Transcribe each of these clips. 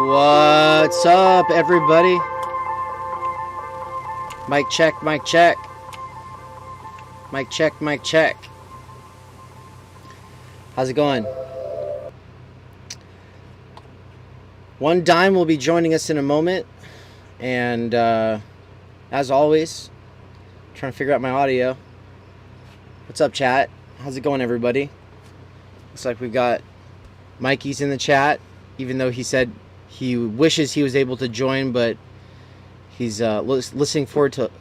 What's up, everybody? Mic check, mic check. Mic check, mic check. How's it going? One Dime will be joining us in a moment. And as always, trying to figure out my audio. What's up, chat? How's it going, everybody? Looks like we've got Mikey's in the chat, even though he said he wishes he was able to join, but he's looking forward to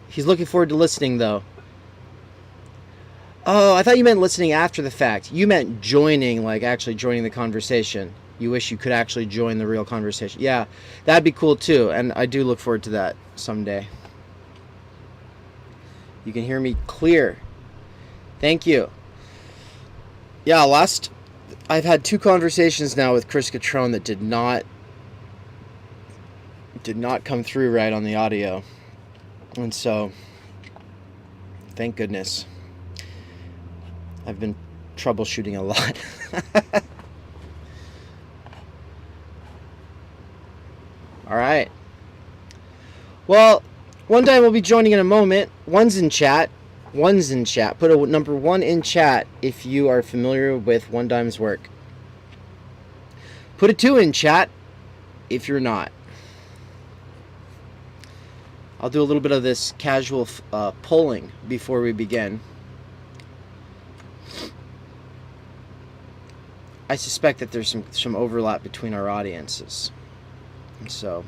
listening, though. Oh, I thought you meant listening after the fact. You meant joining, like actually joining the conversation. You wish you could actually join the real conversation. Yeah, that'd be cool too, and I do look forward to that someday. You can hear me clear. Thank you. Yeah, I've had 2 conversations now with Chris Catrone that did not come through right on the audio. And so, thank goodness. I've been troubleshooting a lot. All right. Well, One Dime will be joining in a moment. One's in chat. Put a number 1 in chat if you are familiar with One Dime's work. Put a 2 in chat if you're not. I'll do a little bit of this casual polling before we begin. I suspect that there's some overlap between our audiences. And so,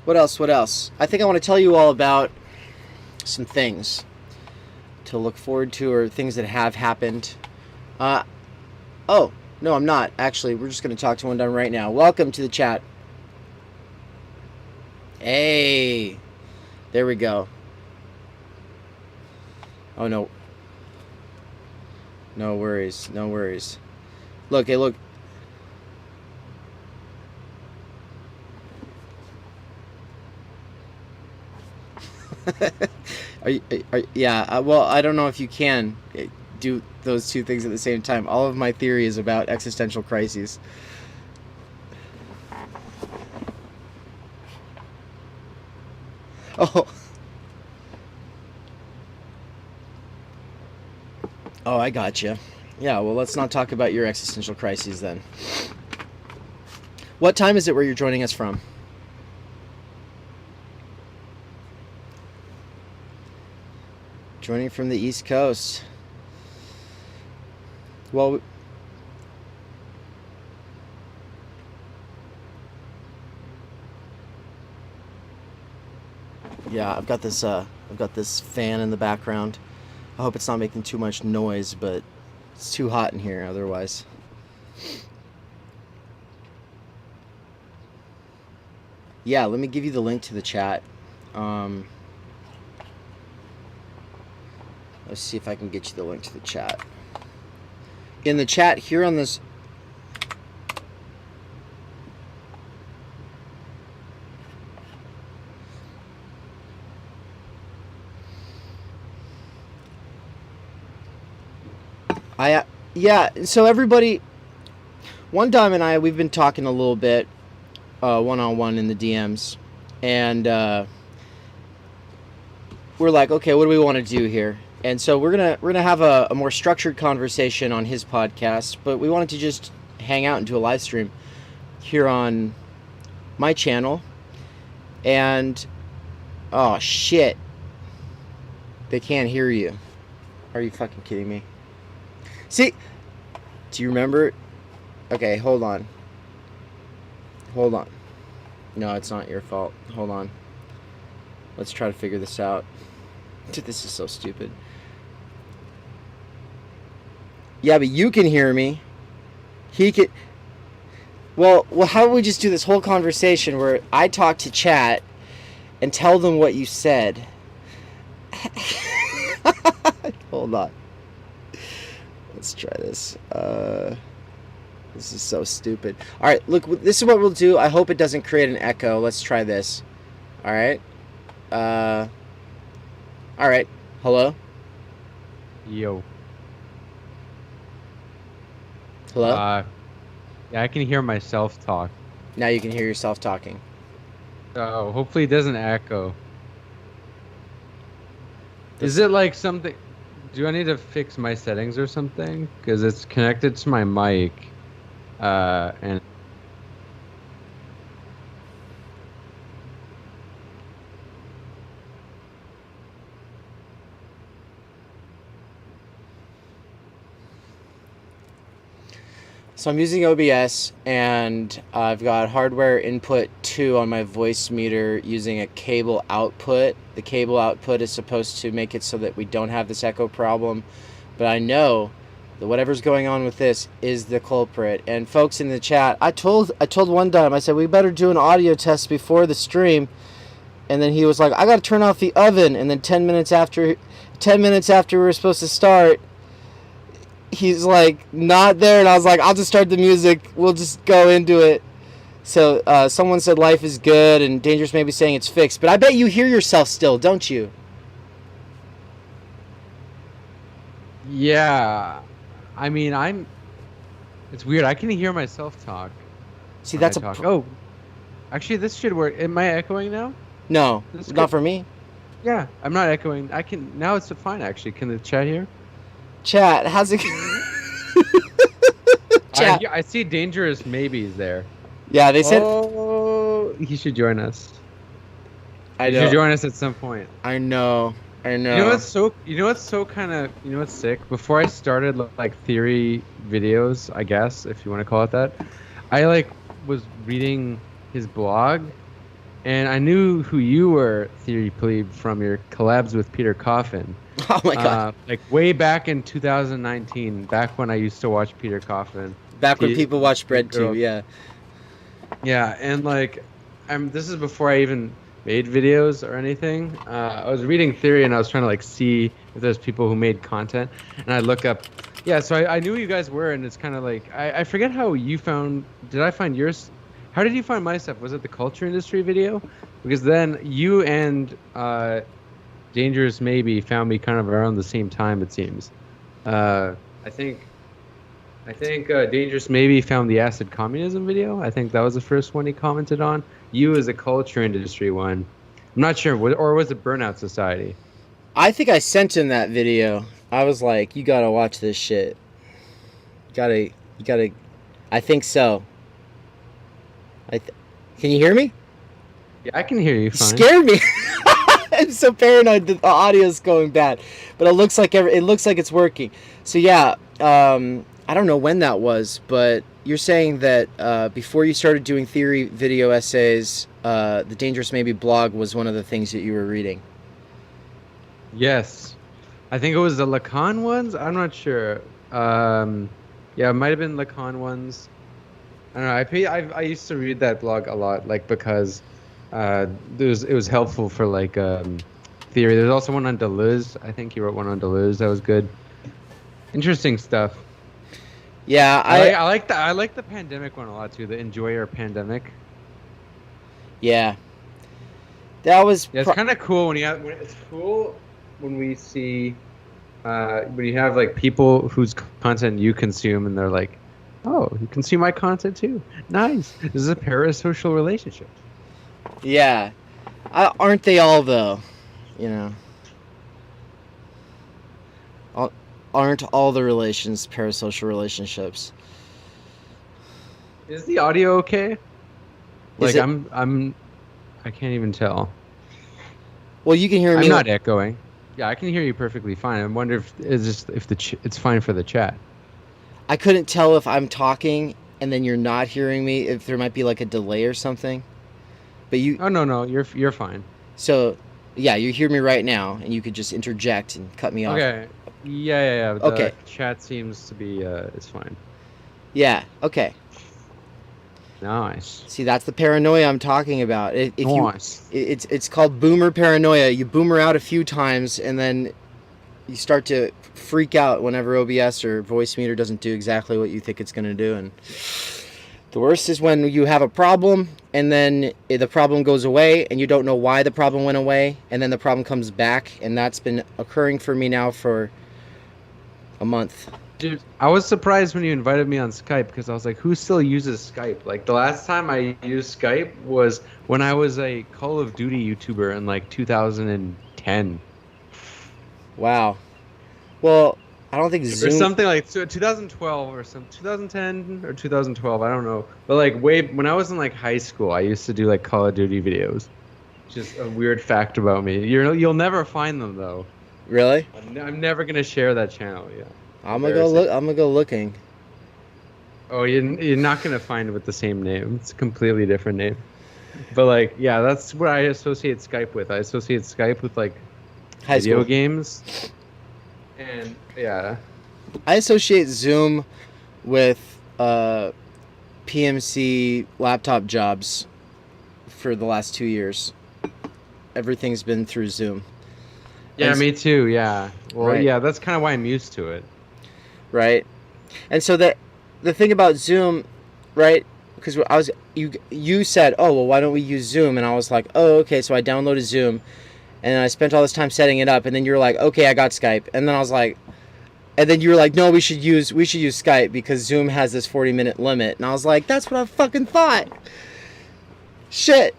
what else? I think I want to tell you all about some things to look forward to, or things that have happened. Oh, no, I'm not. Actually, we're just going to talk to One Dime right now. Welcome to the chat. Hey, there we go. Oh, no. No worries. Look, hey, look. Yeah, well, I don't know if you can do those 2 things at the same time. All of my theory is about existential crises. Oh, I gotcha. Yeah, well, let's not talk about your existential crises then. What time is it where you're joining us from? Joining from the East Coast. Well, yeah, I've got this fan in the background. I hope it's not making too much noise, but it's too hot in here otherwise. Yeah, let me give you the link to the chat. Let's see if I can get you the link to the chat. In the chat here on this... Yeah, so everybody... One Dime and I, we've been talking a little bit one-on-one in the DMs. And we're like, okay, what do we want to do here? And so we're gonna have a more structured conversation on his podcast, but we wanted to just hang out and do a live stream here on my channel. And oh shit, they can't hear you. Are you fucking kidding me? See, do you remember? Okay, hold on. No, it's not your fault. Hold on. Let's try to figure this out. This is so stupid. Yeah, but you can hear me. He can... Well, how about we just do this whole conversation where I talk to chat and tell them what you said? Hold on. Let's try this. This is so stupid. All right, look, this is what we'll do. I hope it doesn't create an echo. Let's try this. All right. All right. Hello? Yo. Hello? Yeah, I can hear myself talk. Now you can hear yourself talking. So hopefully it doesn't echo. Is This, it like something? Do I need to fix my settings or something? Because it's connected to my mic. And so I'm using OBS, and I've got hardware input 2 on my voice meter using a cable output. The cable output is supposed to make it so that we don't have this echo problem, but I know that whatever's going on with this is the culprit. And folks in the chat, I told one time, I said we better do an audio test before the stream, and then he was like, I gotta turn off the oven, and then 10 minutes after we were supposed to start, he's like not there, and I was like, I'll just start the music, we'll just go into it. So someone said life is good, and Dangerous may be saying it's fixed, but I bet you hear yourself still, don't you? yeah, I mean, It's weird. I can hear myself talk. See, When I that's talk. Oh, actually, this should work. Am I echoing now? no, This not good. for me. Yeah, I'm not echoing. I can now. It's fine actually. Can the chat hear? Chat, how's it? Chat. I see dangerous maybes there. Yeah, they said. Oh, he should join us. I He should know. join us at some point. I know. You know what's so kind of, you know what's sick? Before I started like theory videos, I guess, if you want to call it that, I like was reading his blog, and I knew who you were, Theory Pleeb, from your collabs with Peter Coffin. Oh my god. Like way back in 2019, back when I used to watch Peter Coffin. Back when He- people watched Girl. BreadTube, yeah. Yeah, and like, this is before I even made videos or anything. I was reading theory, and I was trying to like see if there's people who made content, and I look up. Yeah, so I knew who you guys were, and it's kind of like I forget how you found. Did I find yours? How did you find my stuff? Was it the culture industry video? Because then you and Dangerous maybe found me kind of around the same time, it seems. I think Dangerous maybe found the acid communism video. I think that was the first one he commented on. You as a culture industry one. I'm not sure, or was it Burnout Society? I think I sent him that video. I was like, you gotta watch this shit. You gotta. I think so. Can you hear me? Yeah, I can hear you You fine. scared me. I'm so paranoid that the audio's going bad, but it looks like it's working. So yeah, I don't know when that was, but you're saying that before you started doing theory video essays, the Dangerous Maybe blog was one of the things that you were reading. Yes. I think it was the Lacan ones. I'm not sure. Yeah, it might have been Lacan ones. I don't know. I used to read that blog a lot, like because it was helpful for like theory. There's also one on Deleuze. I think he wrote one on Deleuze. That was good. Interesting stuff. Yeah, I like the pandemic one a lot too. The Enjoy Our Pandemic. yeah. That was Yeah, it's kind of cool it's cool when we see when you have like people whose content you consume, and they're like, oh, you consume my content too. Nice. This is a parasocial relationship. yeah. Aren't they all though? You know. Aren't all the relations parasocial relationships? Is the audio okay? Is Like it- I can't even tell. Well, you can hear me. I'm not echoing. Yeah, I can hear you perfectly fine. I wonder if it's fine for the chat. I couldn't tell if I'm talking and then you're not hearing me, if there might be like a delay or something. But you, Oh no, you're fine. so yeah, you hear me right now, and you could just interject and cut me off. Okay. Yeah. The Okay. chat seems to be it's fine. Yeah. Okay. Nice. See, that's the paranoia I'm talking about. Nice. It's called boomer paranoia. You boomer out a few times, and then you start to freak out whenever OBS or voice meter doesn't do exactly what you think it's going to do. And the worst is when you have a problem, and then the problem goes away, and you don't know why the problem went away, and then the problem comes back, and that's been occurring for me now for a month. Dude, I was surprised when you invited me on Skype because I was like, who still uses Skype? Like the last time I used Skype was when I was a Call of Duty YouTuber in like 2010 Wow. Well, I don't think or Zoom. something like 2012 or some 2010 or 2012. I don't know. But like way when I was in like high school, I used to do like Call of Duty videos. Just a weird fact about me. You'll never find them though. Really? I'm never gonna share that channel. Yeah. I'm gonna go look. I'm gonna go looking. Oh, you're not gonna find it with the same name. It's a completely different name. But like, yeah, that's what I associate Skype with. I associate Skype with like High video school games. And yeah. I associate Zoom with PMC laptop jobs for the last 2 years. Everything's been through Zoom. Yeah, And me too. Yeah. Well, Right. yeah, that's kind of why I'm used to it. right? And so the thing about Zoom, right? Because you said, oh well, why don't we use Zoom? And I was like, oh okay. So I downloaded Zoom, and I spent all this time setting it up. And then you were like, okay, I got Skype. And then I was like, and then you were like, no, we should use Skype because Zoom has this 40-minute limit. And I was like, that's what I fucking thought. Shit.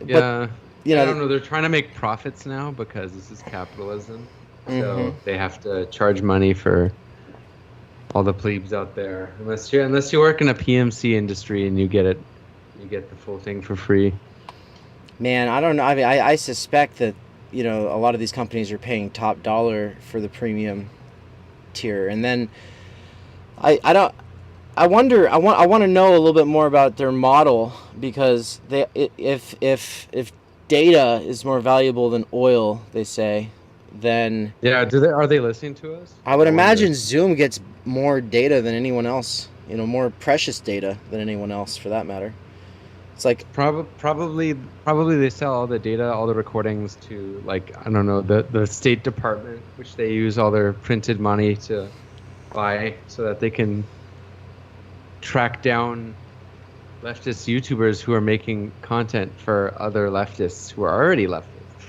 Yeah. You I know, don't know. They're trying to make profits now because this is capitalism. So Mhm. they have to charge money for all the plebes out there. Unless you work in a PMC industry and you get the full thing for free. man, I don't know. I mean, I suspect that a lot of these companies are paying top dollar for the premium tier, and then I don't. I wonder. I want to know a little bit more about their model because if data is more valuable than oil, they say, then Yeah, are they listening to us? I would wonder. imagine Zoom gets more data than anyone else. More precious data than anyone else, for that matter. It's like Probably they sell all the data, all the recordings to like I don't know the State Department, which they use all their printed money to buy so that they can track down leftist YouTubers who are making content for other leftists who are already leftists.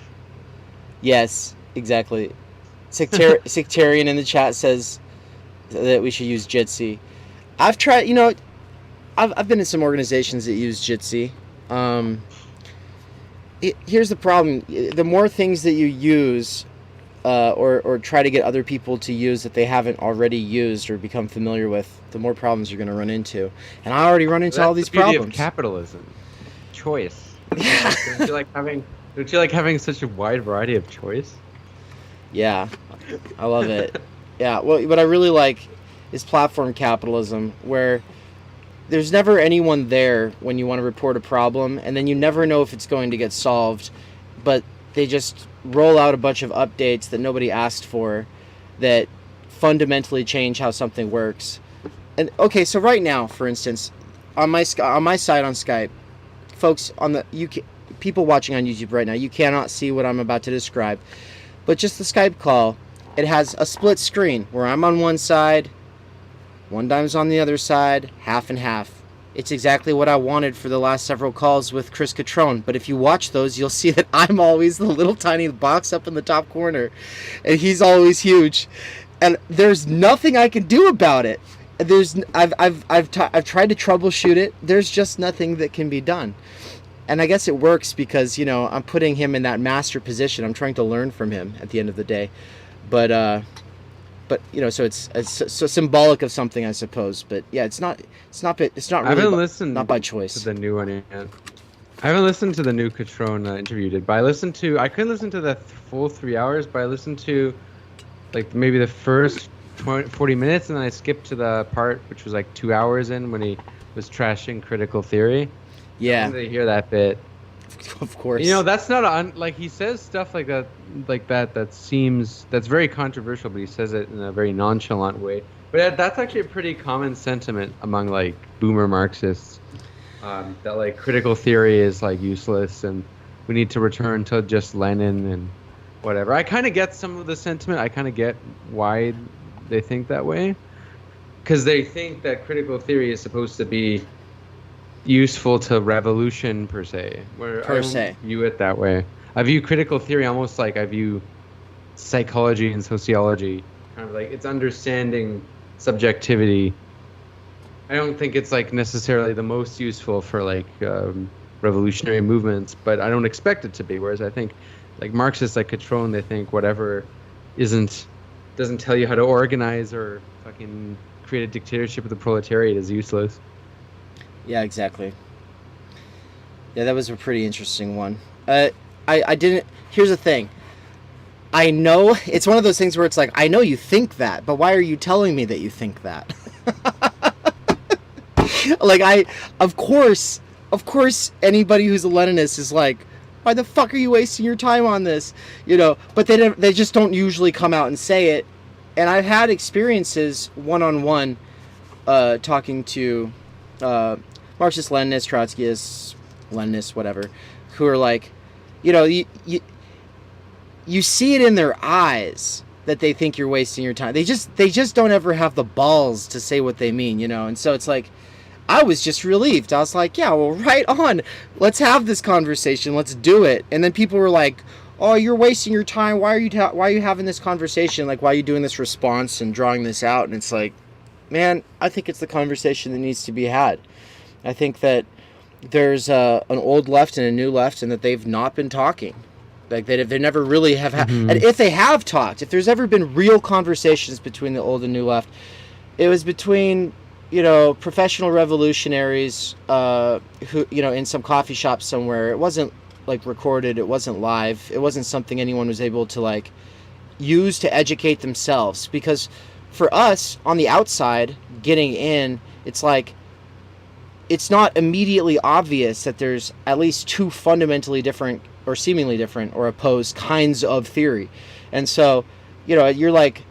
yes, exactly. Sectarian in the chat says that we should use Jitsi. I've tried. I've been in some organizations that use Jitsi. Here's the problem: the more things that you use, or try to get other people to use that they haven't already used or become familiar with, the more problems you're going to run into. And I already run into all these That's the beauty problems. of capitalism, choice. Yeah. Don't you like having such a wide variety of choice? Yeah, I love it. Yeah, well, what I really like is platform capitalism, where there's never anyone there when you want to report a problem, and then you never know if it's going to get solved, but they just roll out a bunch of updates that nobody asked for that fundamentally change how something works. And okay, so right now, for instance, on my side on Skype, folks people watching on YouTube right now, you cannot see what I'm about to describe, but just the Skype call, it has a split screen where I'm on one side, one Dime's on the other side, half and half. It's exactly what I wanted for the last several calls with Chris Catrone. But if you watch those, you'll see that I'm always the little tiny box up in the top corner, and he's always huge. And there's nothing I can do about it. I've tried to troubleshoot it. There's just nothing that can be done. And I guess it works because I'm putting him in that master position. I'm trying to learn from him at the end of the day. But so it's so symbolic of something, I suppose. But yeah, it's not really. I haven't listened not by choice. to the new one yet. I haven't listened to the new Catrone interview did, but I couldn't listen to the full 3 hours, but I listened to like maybe the first 40 minutes, and then I skipped to the part which was like 2 hours in when he was trashing critical theory. Yeah. I wanted to hear that bit. Of course. That's not like he says stuff like that that's very controversial, but he says it in a very nonchalant way. But that's actually a pretty common sentiment among like boomer Marxists, that like critical theory is like useless and we need to return to just Lenin and whatever. I kind of get some of the sentiment. I kind of get why they think that way, because they think that critical theory is supposed to be useful to revolution per se. Where I don't view it that way. I view critical theory almost like I view psychology and sociology, kind of like it's understanding subjectivity. I don't think it's like necessarily the most useful for like revolutionary movements, but I don't expect it to be. Whereas I think like Marxists like Catron, they think whatever doesn't tell you how to organize or fucking create a dictatorship of the proletariat is useless. Yeah, exactly. Yeah, that was a pretty interesting one. I didn't. Here's the thing. I know it's one of those things where it's like, I know you think that, but why are you telling me that you think that? Like, of course, anybody who's a Leninist is like, why the fuck are you wasting your time on this? You know, but they just don't usually come out and say it. And I've had experiences one-on-one talking to Marxist Leninists, Trotskyists, Leninists, whatever, who are like, you know, you see it in their eyes that they think you're wasting your time. They just don't ever have the balls to say what they mean, you know? And so it's like, I was just relieved. I was like, yeah, well, right on. Let's have this conversation. Let's do it. And then people were like, oh, you're wasting your time. Why are you having this conversation? Like, why are you doing this response and drawing this out? And it's like, man, I think it's the conversation that needs to be had. I think that there's an old left and a new left, and that they've not been talking. Like, they never really have had. And if they have talked, if there's ever been real conversations between the old and new left, it was between, you know, professional revolutionaries who, you know, in some coffee shop somewhere. It wasn't like recorded, it wasn't live, it wasn't something anyone was able to like use to educate themselves. Because for us on the outside getting in, it's like, it's not immediately obvious that there's at least two fundamentally different or seemingly different or opposed kinds of theory. And so, you know, you're like,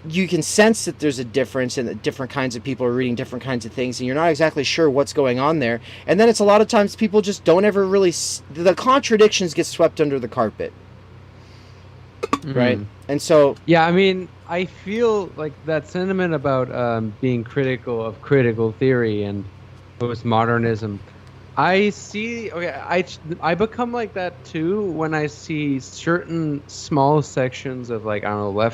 you can sense that there's a difference and that different kinds of people are reading different kinds of things, and you're not exactly sure what's going on there. And then it's a lot of times people just don't ever really, the contradictions get swept under the carpet. Right? And so... Yeah, I mean, I feel like that sentiment about being critical of critical theory and postmodernism, I become like that too when I see certain small sections of, like, I don't know,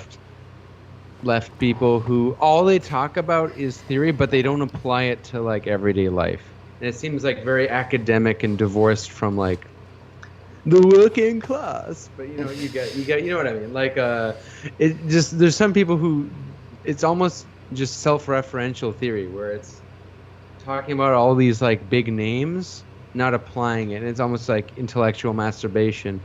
left people who all they talk about is theory, but they don't apply it to like everyday life. And it seems like very academic and divorced from like the working class. But you know, you get you know what I mean? Like it just, there's some people who it's almost just self-referential theory where it's talking about all these like big names, not applying it. And it's almost like intellectual masturbation.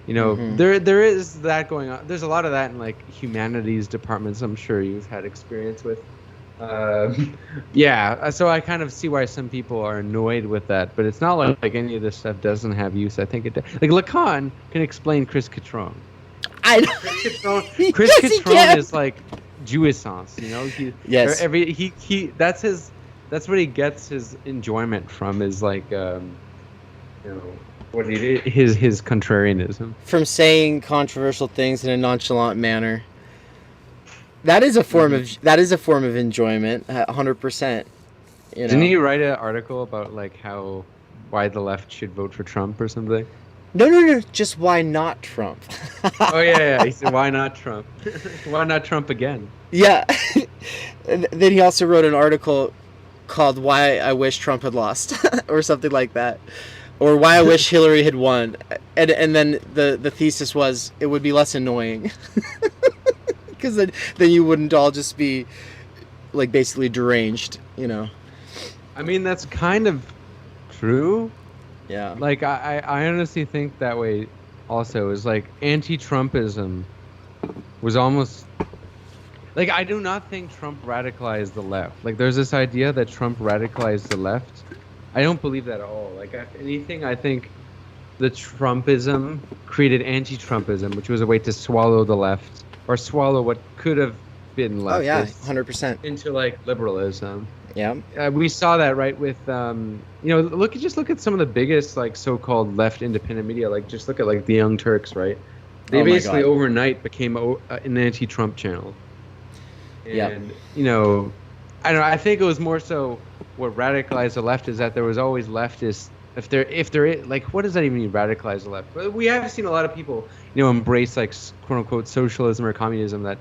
You know, there is that going on. There's a lot of that in like humanities departments. I'm sure you've had experience with. Yeah, so I kind of see why some people are annoyed with that, but it's not like any of this stuff doesn't have use. I think it does. Like Lacan can explain Chris Catron. Chris Catron is like jouissance, you know. Yes. That's what he gets his enjoyment from, is like you know, what his contrarianism. From saying controversial things in a nonchalant manner. That is a form of enjoyment, 100%. You know? Didn't he write an article about like why the left should vote for Trump or something? No. Just why not Trump? Oh yeah. He said, why not Trump? Why not Trump again? Yeah. And then he also wrote an article called "Why I Wish Trump Had Lost" or something like that, or "Why I Wish Hillary Had Won," and then the thesis was it would be less annoying. Because then you wouldn't all just be like basically deranged, you know. I mean, that's kind of true. Yeah. Like I honestly think that way also. Is like anti-Trumpism was almost like, I do not think Trump radicalized the left. Like there's this idea that Trump radicalized the left. I don't believe that at all. Like if anything, I think the Trumpism created anti-Trumpism, which was a way to swallow the left. Or swallow what could have been leftist. Oh yeah, 100%. Into like liberalism. Yeah. We saw that right with you know, look at some of the biggest like so-called left independent media. Like just look at like the Young Turks, right? They basically overnight became an anti-Trump channel. And you know, I don't know. I think it was more so what radicalized the left is that there was always leftists. If there like, what does that even mean, radicalize the left? But we have seen a lot of people, you know, embrace like quote unquote socialism or communism that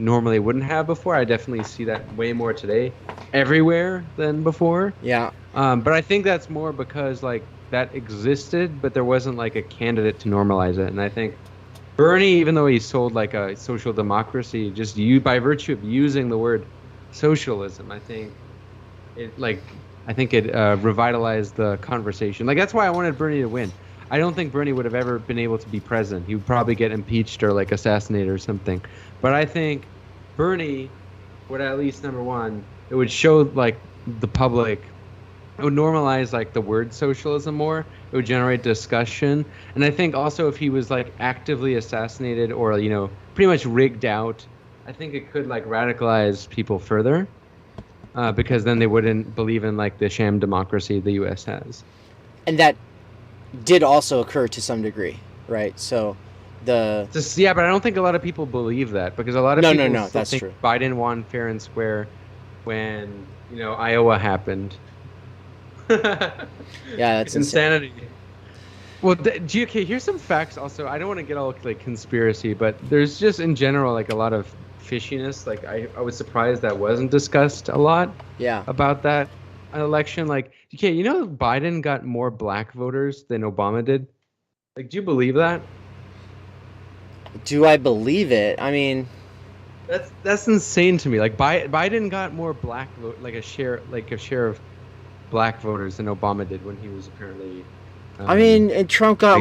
normally wouldn't have before. I definitely see that way more today, everywhere than before. Yeah. But I think that's more because like that existed, but there wasn't like a candidate to normalize it. And I think Bernie, even though he sold like a social democracy, just by virtue of using the word socialism, I think it revitalized the conversation. Like that's why I wanted Bernie to win. I don't think Bernie would have ever been able to be president. He would probably get impeached or like assassinated or something. But I think Bernie would at least, number one, it would show like the public, it would normalize like the word socialism more. It would generate discussion. And I think also if he was like actively assassinated or, pretty much rigged out, I think it could like radicalize people further. Because then they wouldn't believe in like the sham democracy the U.S. has. And that did also occur to some degree, right? So but I don't think a lot of people believe that because a lot of people no, still that's think true. Biden won fair and square when Iowa happened. Yeah, that's insanity. Well, okay, here's some facts. Also, I don't want to get all like conspiracy, but there's just in general like a lot of fishiness. Like I was surprised that wasn't discussed a lot. Yeah. About that election. Like, okay, Biden got more black voters than Obama did. Like, do you believe that? Do I believe it? I mean, that's insane to me. Like, Biden got more black like a share of black voters than Obama did when he was apparently. I mean, and Trump got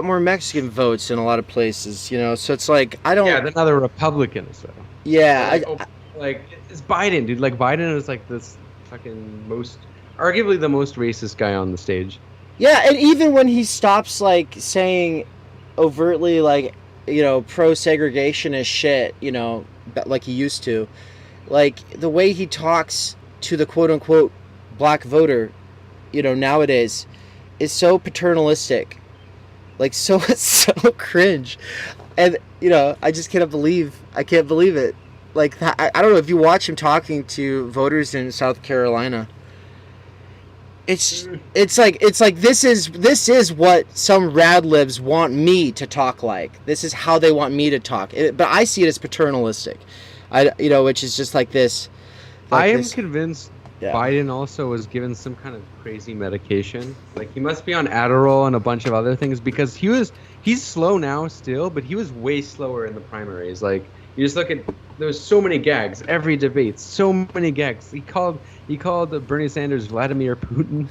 more Mexican votes in a lot of places, so it's like I don't. Yeah, than other Republicans though. Yeah, it's Biden, dude. Like Biden is like this fucking arguably the most racist guy on the stage. Yeah, and even when he stops like saying overtly like pro-segregationist shit, like he used to, like the way he talks to the quote-unquote black voter, nowadays is so paternalistic, like so cringe, and I just can't believe it. Like I don't know if you watch him talking to voters in South Carolina. It's like this is what some rad libs want me to talk like. This is how they want me to talk. But I see it as paternalistic. Which is just like this. I am convinced Biden also was given some kind of crazy medication. Like he must be on Adderall and a bunch of other things because he's slow now still, but he was way slower in the primaries. Like you just look at there was so many gags every debate, so many gags. He called Bernie Sanders Vladimir Putin.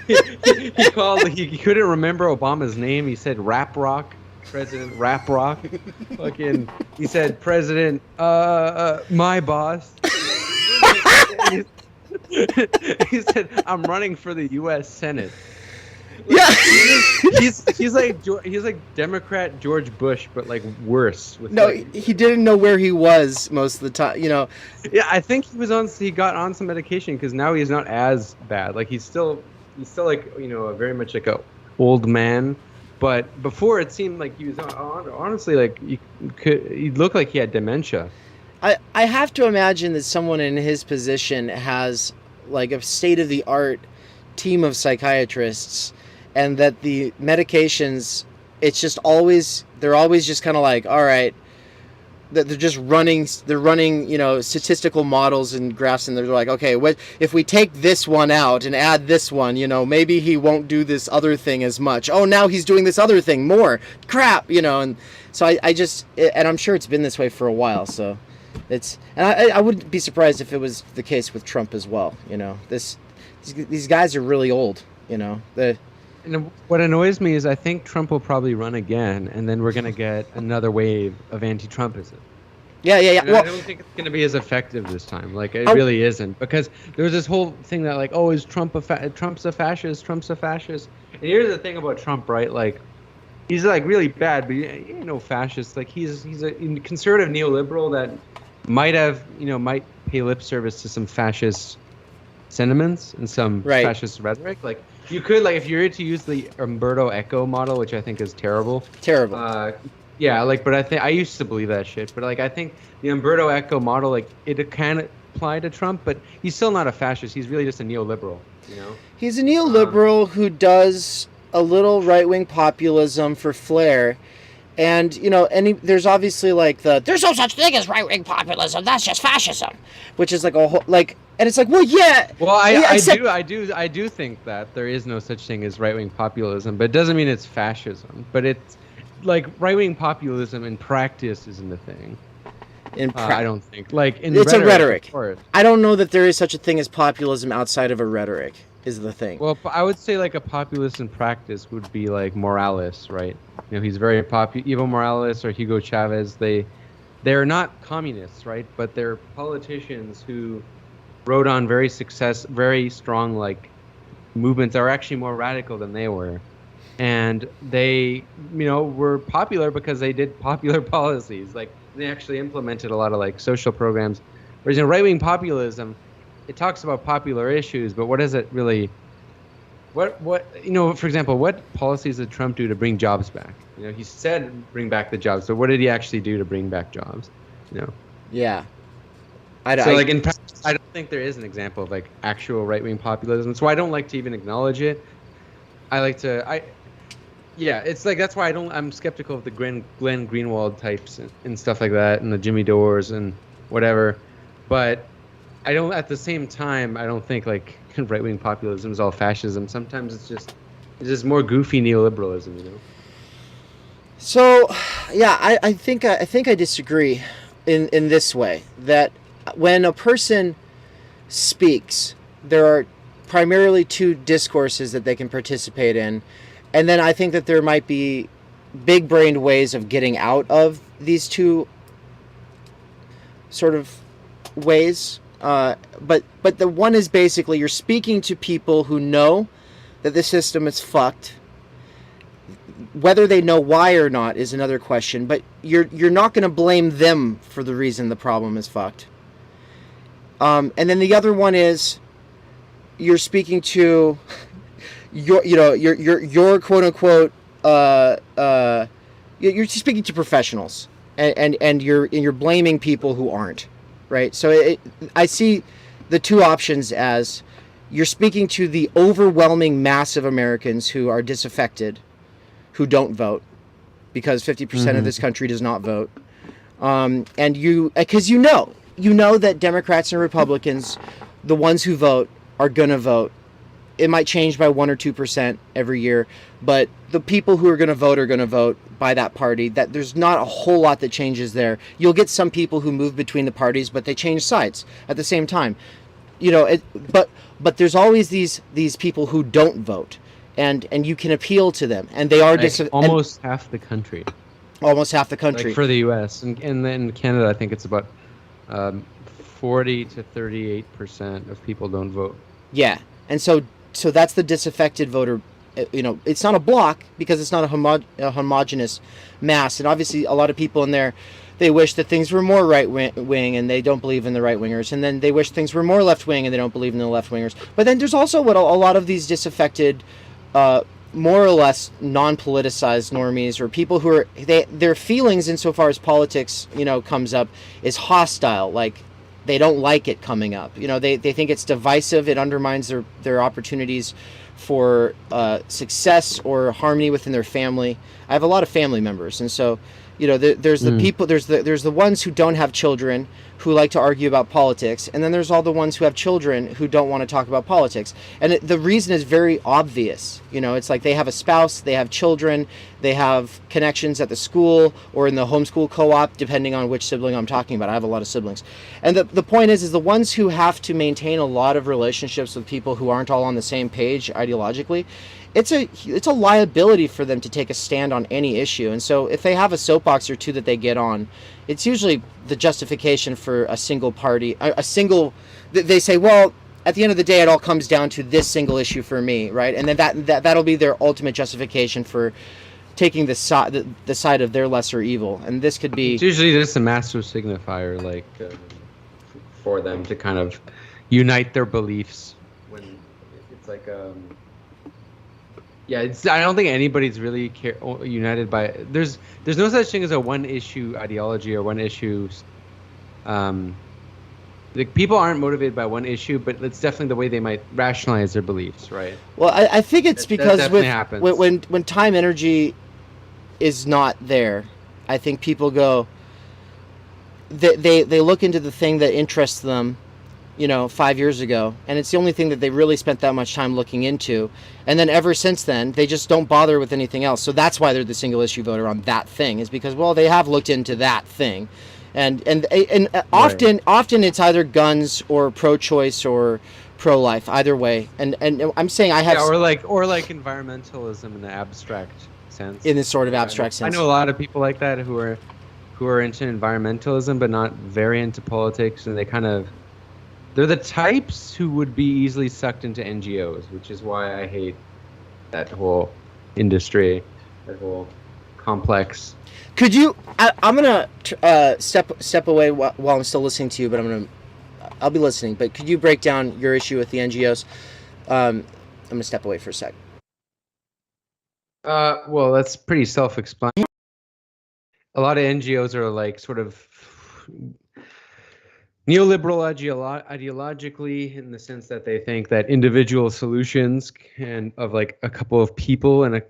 He couldn't remember Obama's name. He said President Rap Rock. Fucking he said President my boss. He said, "I'm running for the U.S. Senate." Yeah, he's like Democrat George Bush, but like worse. He didn't know where he was most of the time. Yeah, I think he got on some medication because now he's not as bad. Like he's still like very much like a old man. But before it seemed like he was honestly like he looked like he had dementia. I have to imagine that someone in his position has like a state-of-the-art team of psychiatrists, and that the medications, they're always just kind of like, all right, that they're running statistical models and graphs, and they're like, okay, what if we take this one out and add this one, maybe he won't do this other thing as much. Oh, now he's doing this other thing more. Crap, and so and I'm sure it's been this way for a while, so. I wouldn't be surprised if it was the case with Trump as well. These guys are really old. And what annoys me is I think Trump will probably run again, and then we're gonna get another wave of anti-Trumpism. Yeah. Well, I don't think it's gonna be as effective this time. Like it really isn't, because there was this whole thing that like, oh, is Trump's a fascist? Trump's a fascist. And here's the thing about Trump, right? Like. He's like really bad, but he ain't no fascist. Like he's a conservative neoliberal that might pay lip service to some fascist sentiments and some fascist rhetoric. Like you could, like if you were to use the Umberto Eco model, which I think is terrible. Yeah, like, but I used to believe that shit. But like I think the Umberto Eco model, like it can apply to Trump, but he's still not a fascist. He's really just a neoliberal. He's a neoliberal who does a little right-wing populism for flair, And there's obviously like there's no such thing as right wing populism. That's just fascism, which is like a whole like, and it's like, well, yeah. Well, except, I do think that there is no such thing as right wing populism, but it doesn't mean it's fascism. But it's like right wing populism in practice isn't a thing. I don't think it's a rhetoric. I don't know that there is such a thing as populism outside of a rhetoric. Is the thing. Well, I would say like a populist in practice would be like Morales, right? He's very Evo Morales or Hugo Chavez. They're not communists, right? But they're politicians who rode on very strong like movements that are actually more radical than they were, and they were popular because they did popular policies. Like they actually implemented a lot of like social programs. Whereas in right-wing populism, it talks about popular issues, but what does it really? What for example, what policies did Trump do to bring jobs back? He said bring back the jobs, but what did he actually do to bring back jobs? Yeah. In practice, I don't think there is an example of like actual right-wing populism. So I don't like to even acknowledge it. It's like that's why I'm skeptical of the Glenn Greenwald types and stuff like that, and the Jimmy Dores and whatever. But I don't. At the same time, I don't think like right-wing populism is all fascism. Sometimes it's just more goofy neoliberalism, So, yeah, I think I disagree in this way, that when a person speaks, there are primarily two discourses that they can participate in, and then I think that there might be big-brained ways of getting out of these two sort of ways. But the one is basically you're speaking to people who know that the system is fucked. Whether they know why or not is another question, but you're not going to blame them for the reason the problem is fucked. And then the other one is you're speaking to your quote unquote you're speaking to professionals, and you're blaming people who aren't, right? So I see the two options as you're speaking to the overwhelming mass of Americans who are disaffected, who don't vote, because 50% of this country does not vote. And because you know that Democrats and Republicans, the ones who vote, are going to vote. It might change by 1 or 2% every year, but the people who are going to vote by that party. That there's not a whole lot that changes there. You'll get some people who move between the parties, but they change sides at the same time. But there's always these people who don't vote. And you can appeal to them, and they are almost half the country. Almost half the country, like for the U.S. and then Canada, I think it's about 40 to 38% of people don't vote. Yeah, and so that's the disaffected voter. It's not a block because it's not a homogenous mass, and obviously a lot of people in there, they wish that things were more right wing and they don't believe in the right wingers, and then they wish things were more left wing and they don't believe in the left wingers. But then there's also what a lot of these disaffected, more or less non-politicized normies, or people who are their feelings insofar as politics comes up is hostile. Like they don't like it coming up. They think it's divisive. It undermines their opportunities for success or harmony within their family. I have a lot of family members, and so there's the people, there's the ones who don't have children who like to argue about politics, and then there's all the ones who have children who don't want to talk about politics. And the reason is very obvious. It's like they have a spouse, they have children, they have connections at the school or in the homeschool co-op, depending on which sibling I'm talking about. I have a lot of siblings. And the point is the ones who have to maintain a lot of relationships with people who aren't all on the same page ideologically, it's a liability for them to take a stand on any issue. And so if they have a soapbox or two that they get on, it's usually the justification for a single party, they say, well, at the end of the day, it all comes down to this single issue for me, right? And then that'll be their ultimate justification for taking the side of their lesser evil. And this could be... It's usually just a master signifier, for them to kind of unite their beliefs. When it's like... Yeah, I don't think anybody's really united by... There's no such thing as a one-issue ideology or one-issue... people aren't motivated by one issue, but it's definitely the way they might rationalize their beliefs, right? Well, I think it's because when time, energy, is not there. I think people go, they look into the thing that interests them, 5 years ago, and it's the only thing that they really spent that much time looking into. And then ever since then, they just don't bother with anything else. So that's why they're the single issue voter on that thing, is because, well, they have looked into that thing. And often it's either guns or pro-choice or pro-life, either way. And I'm saying I have... Yeah, or like environmentalism in the abstract sense. In this sort of abstract sense. I know a lot of people like that who are into environmentalism but not very into politics, and they're the types who would be easily sucked into NGOs, which is why I hate that whole industry, that whole complex. Could you? I'm gonna step away while I'm still listening to you, but I'll be listening. But could you break down your issue with the NGOs? I'm gonna step away for a sec. Well, that's pretty self-explanatory. A lot of NGOs are like sort of neoliberal ideologically, in the sense that they think that individual solutions of like a couple of people and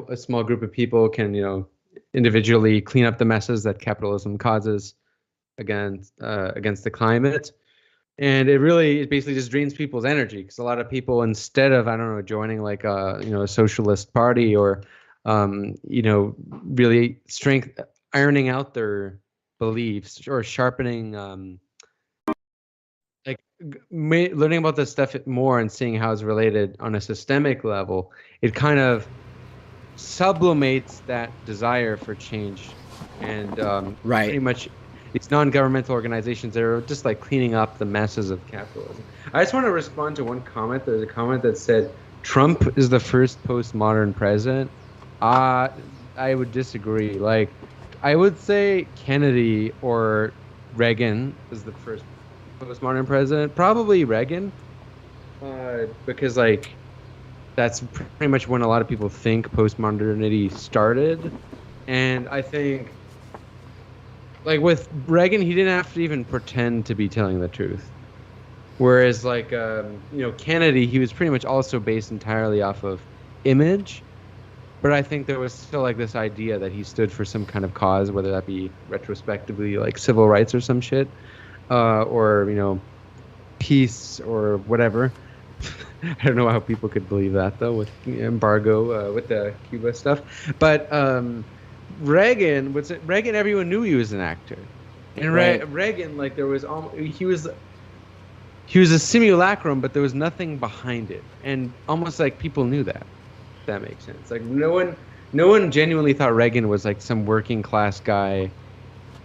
a small group of people can, individually clean up the messes that capitalism causes against the climate. And it basically just drains people's energy, because a lot of people, instead of, I don't know, joining like a socialist party or really ironing out their beliefs or sharpening learning about this stuff more and seeing how it's related on a systemic level, it kind of sublimates that desire for change. And pretty much these non-governmental organizations that are just like cleaning up the messes of capitalism. I just want to respond to one comment. There's a comment that said Trump is the first postmodern president. I would disagree. Like, I would say Kennedy or Reagan is the first postmodern president. Probably Reagan, because like that's pretty much when a lot of people think postmodernity started. And I think, like with Reagan, he didn't have to even pretend to be telling the truth. Whereas like Kennedy, he was pretty much also based entirely off of image. But I think there was still like this idea that he stood for some kind of cause, whether that be retrospectively like civil rights or some shit, or peace or whatever. I don't know how people could believe that though, with embargo, with the Cuba stuff. But Reagan, everyone knew he was an actor, and Reagan, like he was a simulacrum, but there was nothing behind it, and almost like people knew that. If that makes sense. Like no one genuinely thought Reagan was like some working class guy,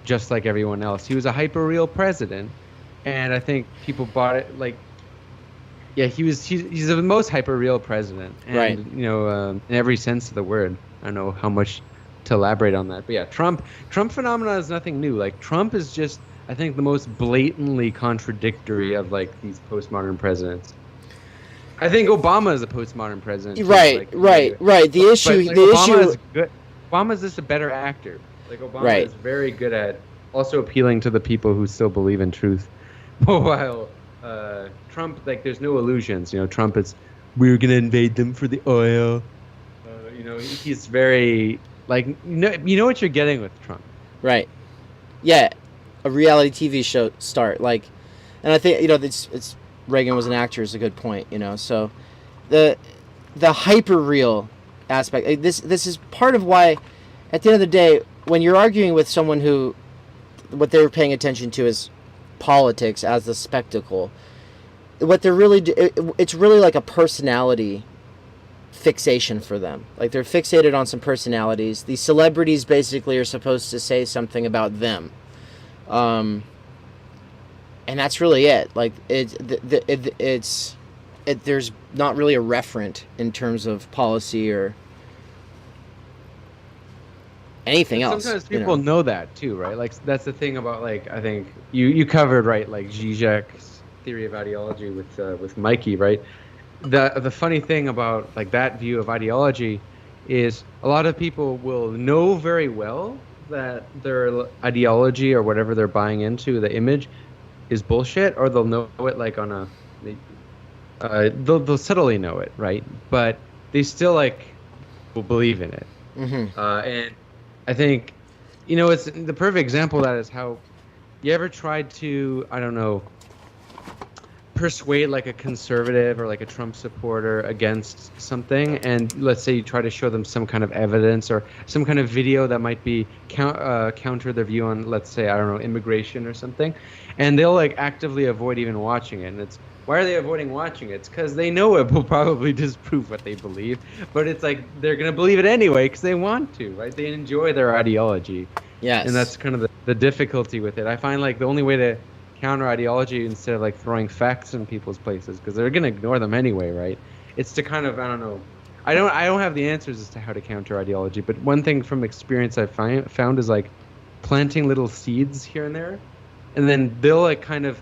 just like everyone else. He was a hyper real president, and I think people bought it. Like, yeah, he's the most hyper real president, and in every sense of the word. I don't know how much to elaborate on that, but yeah, Trump phenomena is nothing new. Like Trump is just, I think, the most blatantly contradictory of like these postmodern presidents. I think Obama is a postmodern president. Right. The issue is good. Obama's just a better actor. Like Obama is very good at also appealing to the people who still believe in truth. While Trump, like, there's no illusions. Trump is, we're gonna invade them for the oil. He's very like, you know what you're getting with Trump. Right. Yeah, a reality TV show start, like, and I think it's Reagan was an actor is a good point. So the hyper real aspect. This is part of why, at the end of the day, when you're arguing with someone who, what they were paying attention to is politics as the spectacle, what they're really it's really like a personality fixation for them. Like they're fixated on some personalities. These celebrities basically are supposed to say something about them, and that's really it. Like it's there's not really a referent in terms of policy or anything else. Sometimes people know that too, right? Like that's the thing about, like, I think you covered, right, like Zizek's theory of ideology with Mikey, right? The funny thing about like that view of ideology is a lot of people will know very well that their ideology or whatever they're buying into, the image, is bullshit, or they'll know it like on a they'll subtly know it, right? But they still like will believe in it. And I think, it's the perfect example of that is how you ever tried to, I don't know, persuade like a conservative or like a Trump supporter against something, and let's say you try to show them some kind of evidence or some kind of video that might be counter their view on, let's say, I don't know, immigration or something, and they'll like actively avoid even watching it. And it's, why are they avoiding watching it? It's because they know it will probably disprove what they believe, but it's like they're gonna believe it anyway because they want to, right? They enjoy their ideology. Yes. And that's kind of the difficulty with it. I find like the only way to counter ideology instead of like throwing facts in people's places, because they're gonna ignore them anyway, right? It's to kind of, I don't know, I don't have the answers as to how to counter ideology, but one thing from experience I've found is like planting little seeds here and there, and then they'll like kind of,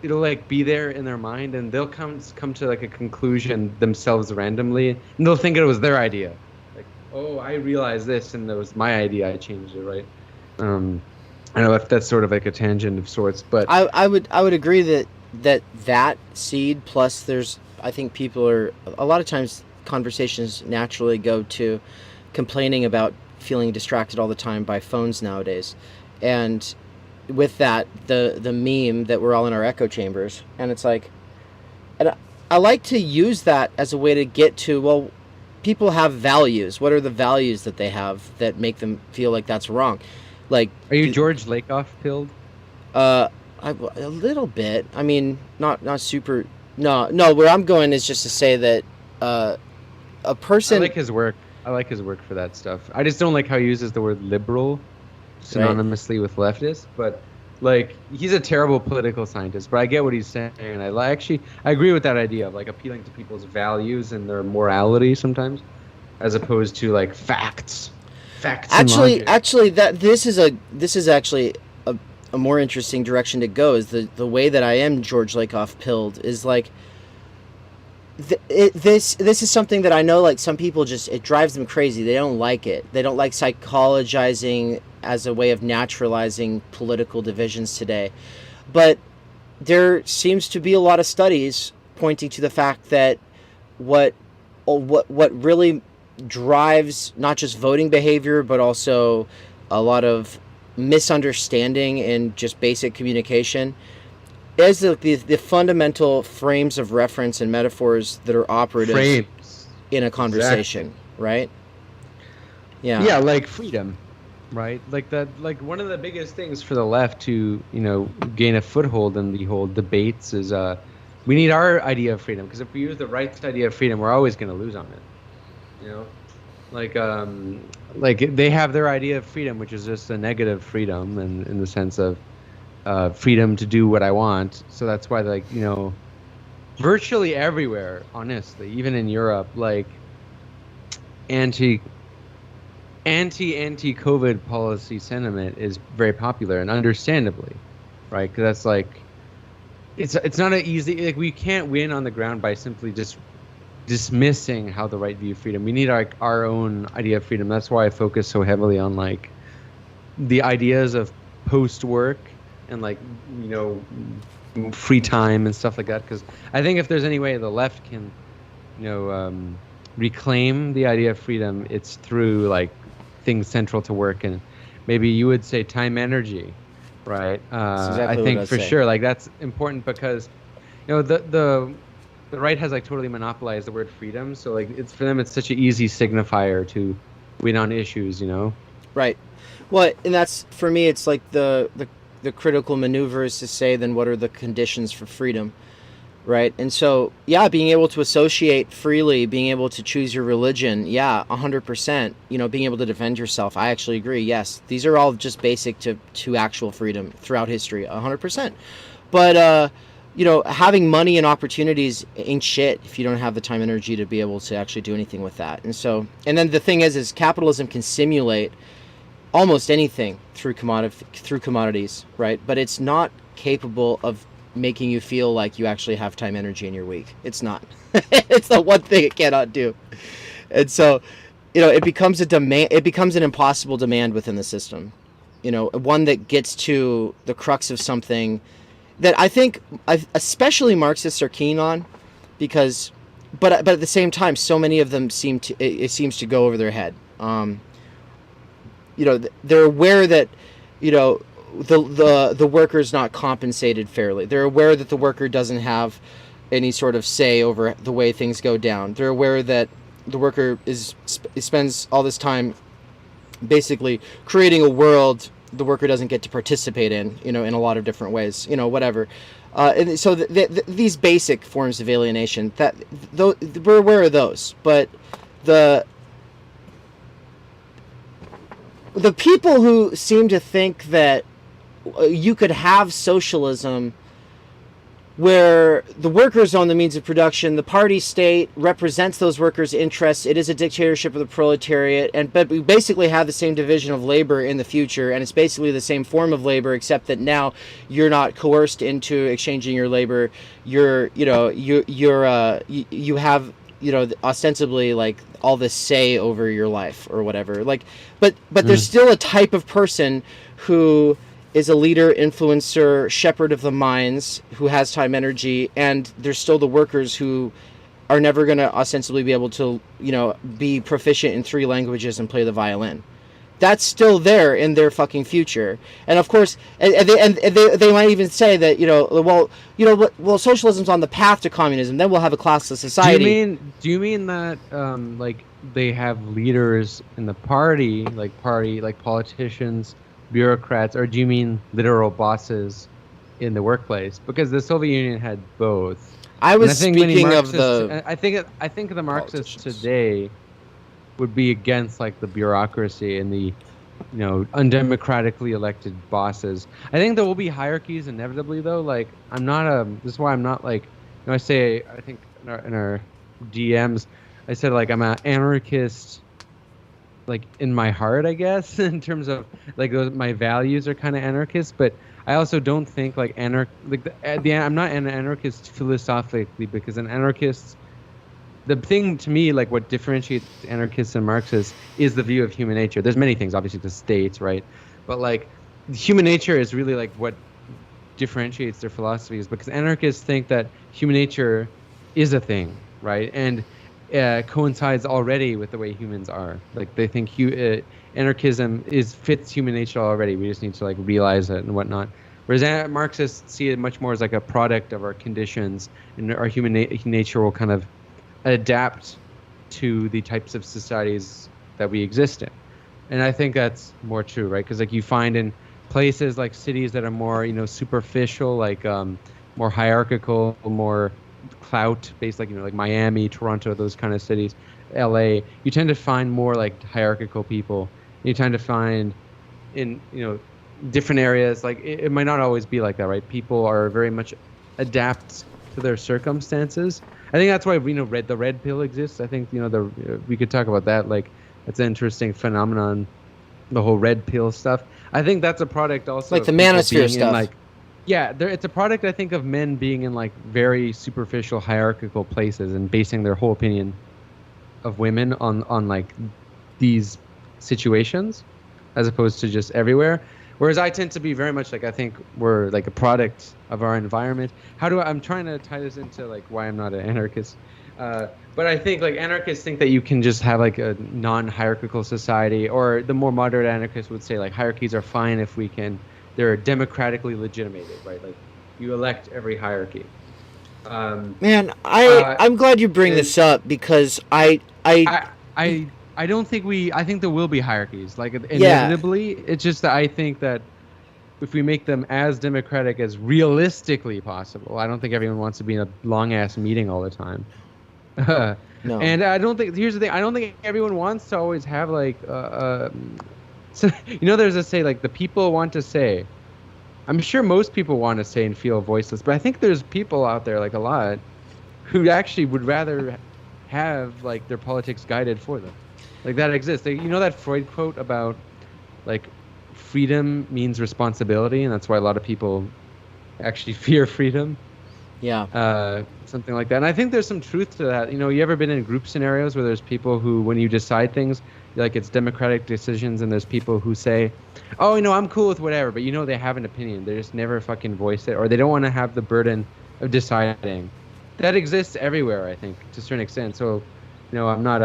it'll like be there in their mind, and they'll come to like a conclusion themselves randomly, and they'll think it was their idea, like, oh, I realized this and that was my idea, I changed it, right? I don't know if that's sort of like a tangent of sorts, but I would agree that seed plus there's, I think people are, a lot of times conversations naturally go to complaining about feeling distracted all the time by phones nowadays, and with that the meme that we're all in our echo chambers, and it's like, and I like to use that as a way to get to, well, people have values. What are the values that they have that make them feel like that's wrong? Like, are you George Lakoff pilled? A little bit. I mean, not super. No. Where I'm going is just to say that a person. I like his work. I like his work for that stuff. I just don't like how he uses the word liberal synonymously with leftist. But like, he's a terrible political scientist. But I get what he's saying, and I agree with that idea of like appealing to people's values and their morality sometimes, as opposed to like facts. Actually, that this is actually a more interesting direction to go. Is the way that I am George Lakoff pilled is like this is something that I know, like, some people just, it drives them crazy. They don't like it. They don't like psychologizing as a way of naturalizing political divisions today. But there seems to be a lot of studies pointing to the fact that what really drives not just voting behavior, but also a lot of misunderstanding and just basic communication is the fundamental frames of reference and metaphors that are operative in a conversation, right? Yeah, like freedom, right? Like that, like one of the biggest things for the left to, gain a foothold in the whole debates is we need our idea of freedom, because if we use the right idea of freedom, we're always going to lose on it. Like they have their idea of freedom, which is just a negative freedom, and in the sense of freedom to do what I want. So that's why, like, virtually everywhere, honestly, even in Europe, like anti-COVID policy sentiment is very popular, and understandably, right? Because that's like, it's not an easy, like, we can't win on the ground by simply just dismissing how the right view freedom. We need our own idea of freedom. That's why I focus so heavily on like the ideas of post-work and like free time and stuff like that, because I think if there's any way the left can reclaim the idea of freedom, it's through like things central to work, and maybe you would say time, energy, right? Exactly. I think for sure, like, that's important, because the right has like totally monopolized the word freedom, so like it's for them, it's such an easy signifier to win on issues, Right. Well, and that's, for me, it's like the critical maneuver is to say, then what are the conditions for freedom, right? And so, yeah, being able to associate freely, being able to choose your religion, yeah, 100%, being able to defend yourself, I actually agree, yes. These are all just basic to actual freedom throughout history, 100%. But, having money and opportunities ain't shit if you don't have the time and energy to be able to actually do anything with that. And so, and then the thing is capitalism can simulate almost anything through commodities, right? But it's not capable of making you feel like you actually have time, energy in your week. It's not. It's the one thing it cannot do. And so, it becomes a demand. It becomes an impossible demand within the system. One that gets to the crux of something that I think especially Marxists are keen on, because, but at the same time, so many of them seems to go over their head, They're aware that, the worker's not compensated fairly. They're aware that the worker doesn't have any sort of say over the way things go down. They're aware that the worker spends all this time basically creating a world the worker doesn't get to participate in, in a lot of different ways, whatever. And so these basic forms of alienation, we're aware of those, but the people who seem to think that you could have socialism where the workers own the means of production, the party state represents those workers' interests, it is a dictatorship of the proletariat, but we basically have the same division of labor in the future, and it's basically the same form of labor, except that now you're not coerced into exchanging your labor. You have, ostensibly, like, all this say over your life or whatever. Like, but there's still a type of person who is a leader, influencer, shepherd of the minds, who has time, energy, and there's still the workers who are never going to ostensibly be able to, be proficient in 3 languages and play the violin. That's still there in their fucking future. And of course, they might even say that, well, socialism's on the path to communism, then we'll have a classless society. Do you mean that, like, they have leaders in the party, like politicians, bureaucrats, or do you mean literal bosses in the workplace? Because the Soviet Union had both. I was speaking of the. I think the Marxists today would be against, like, the bureaucracy and the, undemocratically elected bosses. I think there will be hierarchies inevitably, though. Like, this is why I'm not, like, I think in our DMs, I said, like, I'm an anarchist, like, in my heart, I guess, in terms of, like, my values are kind of anarchist, but I also don't think, like, I'm not an anarchist philosophically, because an anarchist, the thing to me, like, what differentiates anarchists and Marxists is the view of human nature. There's many things, obviously, the states, right? But, like, human nature is really, like, what differentiates their philosophies, because anarchists think that human nature is a thing, right? And coincides already with the way humans are. Like, they think anarchism fits human nature already. We just need to, like, realize it and whatnot. Whereas Marxists see it much more as, like, a product of our conditions, and our human nature will kind of adapt to the types of societies that we exist in. And I think that's more true, right? Because, like, you find in places like cities that are more, superficial, like, more hierarchical, more clout based, like, like Miami, Toronto, those kind of cities, LA, you tend to find more, like, hierarchical people. You tend to find in, different areas, like, it might not always be like that, right? People are very much adapt to their circumstances. I think that's why, the red pill exists. I think, we could talk about that. Like, that's an interesting phenomenon, the whole red pill stuff. I think that's a product also, like the manosphere stuff. It's a product, I think, of men being in, like, very superficial hierarchical places and basing their whole opinion of women on like, these situations, as opposed to just everywhere. Whereas I tend to be very much, like, I think we're, like, a product of our environment. I'm trying to tie this into, like, why I'm not an anarchist. But I think, like, anarchists think that you can just have, like, a non-hierarchical society, or the more moderate anarchists would say, like, hierarchies are fine if they're democratically legitimated, right? Like, you elect every hierarchy. Man, I'm glad you bring this up, because I don't think I think there will be hierarchies, like, inevitably. Yeah. It's just that I think that if we make them as democratic as realistically possible, I don't think everyone wants to be in a long ass meeting all the time. No. And here's the thing, I don't think everyone wants to always have, like, so, there's a say, like, the people want to say. I'm sure most people want to say and feel voiceless, but I think there's people out there, like, a lot, who actually would rather have, like, their politics guided for them. Like, that exists. Like, that Freud quote about, like, freedom means responsibility, and that's why a lot of people actually fear freedom. Yeah. Something like that. And I think there's some truth to that. You ever been in group scenarios where there's people who, when you decide things, like, it's democratic decisions, and there's people who say, oh, I'm cool with whatever, but they have an opinion. They just never fucking voice it, or they don't want to have the burden of deciding. That exists everywhere, I think, to a certain extent. So, I'm not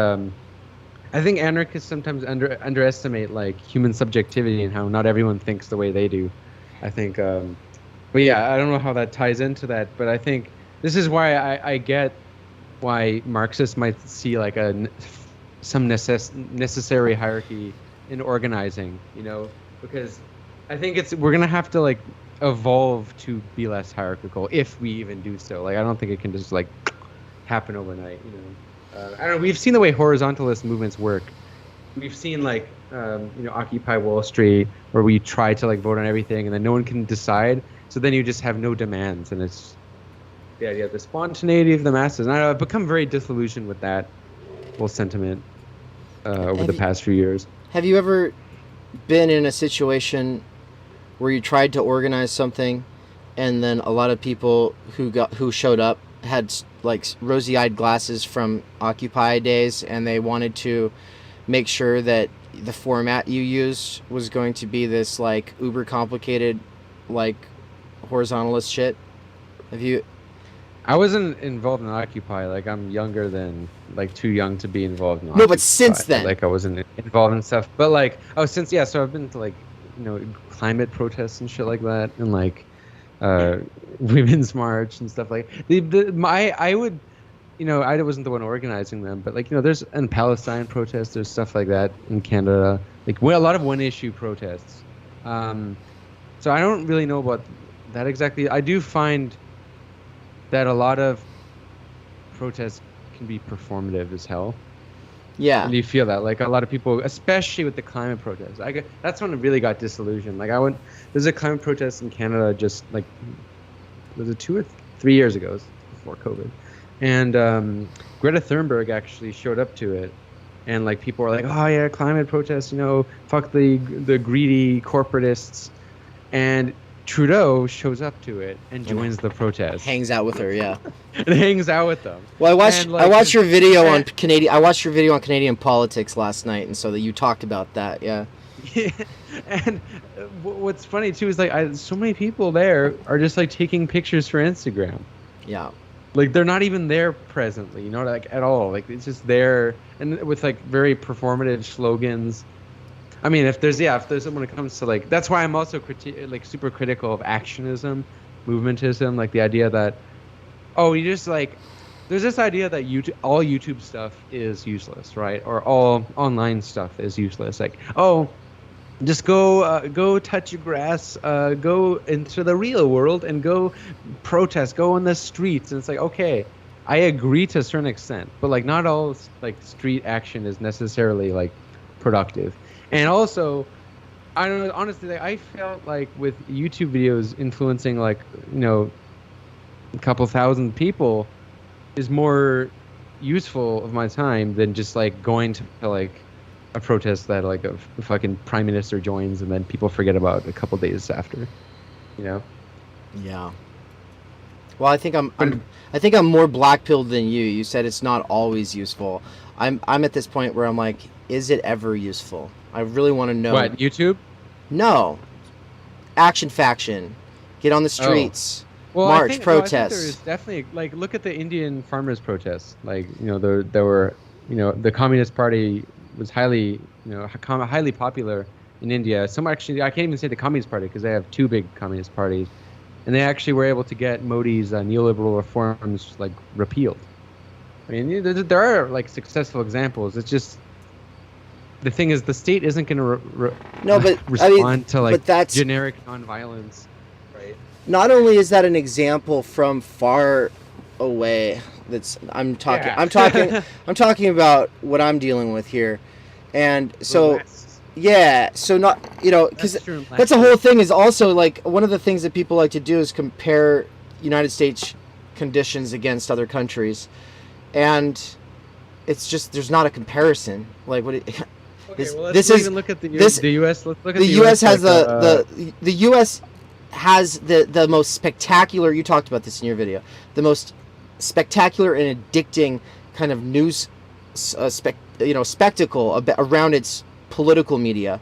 I think anarchists sometimes underestimate like human subjectivity and how not everyone thinks the way they do. I think, but yeah, I don't know how that ties into that, but I think this is why I get why Marxists might see like some necessary hierarchy in organizing, you know, because I think we're gonna have to like evolve to be less hierarchical if we even do so. Like I don't think it can just like happen overnight, you know. I don't know. We've seen the way horizontalist movements work. We've seen like you know, Occupy Wall Street, where we try to like vote on everything and then no one can decide. So then you just have no demands, and it's the idea of the spontaneity of the masses. And I've become very disillusioned with that whole sentiment over the past few years. Have you ever been in a situation where you tried to organize something, and then a lot of people who showed up had like rosy-eyed glasses from Occupy days, and they wanted to make sure that the format you use was going to be this like uber complicated, like horizontalist shit? Have you? I wasn't involved in Occupy. Like I'm younger than like too young to be involved in No, Occupy. but since then, like I wasn't involved in stuff. But like since so I've been to like, you know, climate protests and shit like that, and like Women's March and stuff like I would, you know, I wasn't the one organizing them, but like, you know, there's in Palestine protests, there's stuff like that in Canada, like a lot of one issue protests. So I don't really know about that exactly. I do find that a lot of protests can be performative as hell. yeah. And you feel that, like a lot of people, especially with the climate protests, that's when I really got disillusioned. Like there's a climate protest in Canada just like, was it 2 or 3 years ago? It was before COVID. And Greta Thunberg actually showed up to it. And like people were like, oh yeah, climate protests, you know, fuck the greedy corporatists. And Trudeau shows up to it and joins the protest. Hangs out with her, yeah. And hangs out with them. Well, I watched your video on Canadian. I watched your video on Canadian politics last night, and so that you talked about that, yeah. Yeah. And what's funny too is like so many people there are just like taking pictures for Instagram. Yeah. Like they're not even there presently, you know, like at all. Like it's just there, and with like very performative slogans. I mean, if there's someone who comes to like, that's why I'm also super critical of actionism, movementism, like the idea that, you just like, there's this idea that all YouTube stuff is useless, right? Or all online stuff is useless. Like, just go touch your grass, go into the real world and go protest, go on the streets. And it's like, okay, I agree to a certain extent, but like not all like street action is necessarily like productive. And also, I don't know, honestly, like, I felt like with YouTube videos influencing like, you know, a couple thousand people is more useful of my time than just like going to like a protest that like a fucking prime minister joins and then people forget about a couple days after, you know? Yeah. Well, I think I'm more black-pilled than you. You said it's not always useful. I'm at this point where I'm like, is it ever useful? I really want to know. What, YouTube? No. Action faction. Get on the streets. Well, march, I think protest. there is definitely, like, look at the Indian farmers' protests. Like, you know, there were, you know, the Communist Party was highly popular in India. Some actually, I can't even say the Communist Party because they have two big Communist parties, and they actually were able to get Modi's neoliberal reforms like repealed. I mean, there are like successful examples. It's just the thing is the state isn't going to respond to like generic nonviolence, right? Not only is that an example from far away. I'm talking about what I'm dealing with here, and so so not, you know, because that's the whole thing. Is also like one of the things that people like to do is compare United States conditions against other countries, and it's just there's not a comparison. Like what? Even look at the U.S. Let's look at the U.S. has the U.S. has the most spectacular. You talked about this in your video. The most spectacular and addicting kind of news, spectacle around its political media.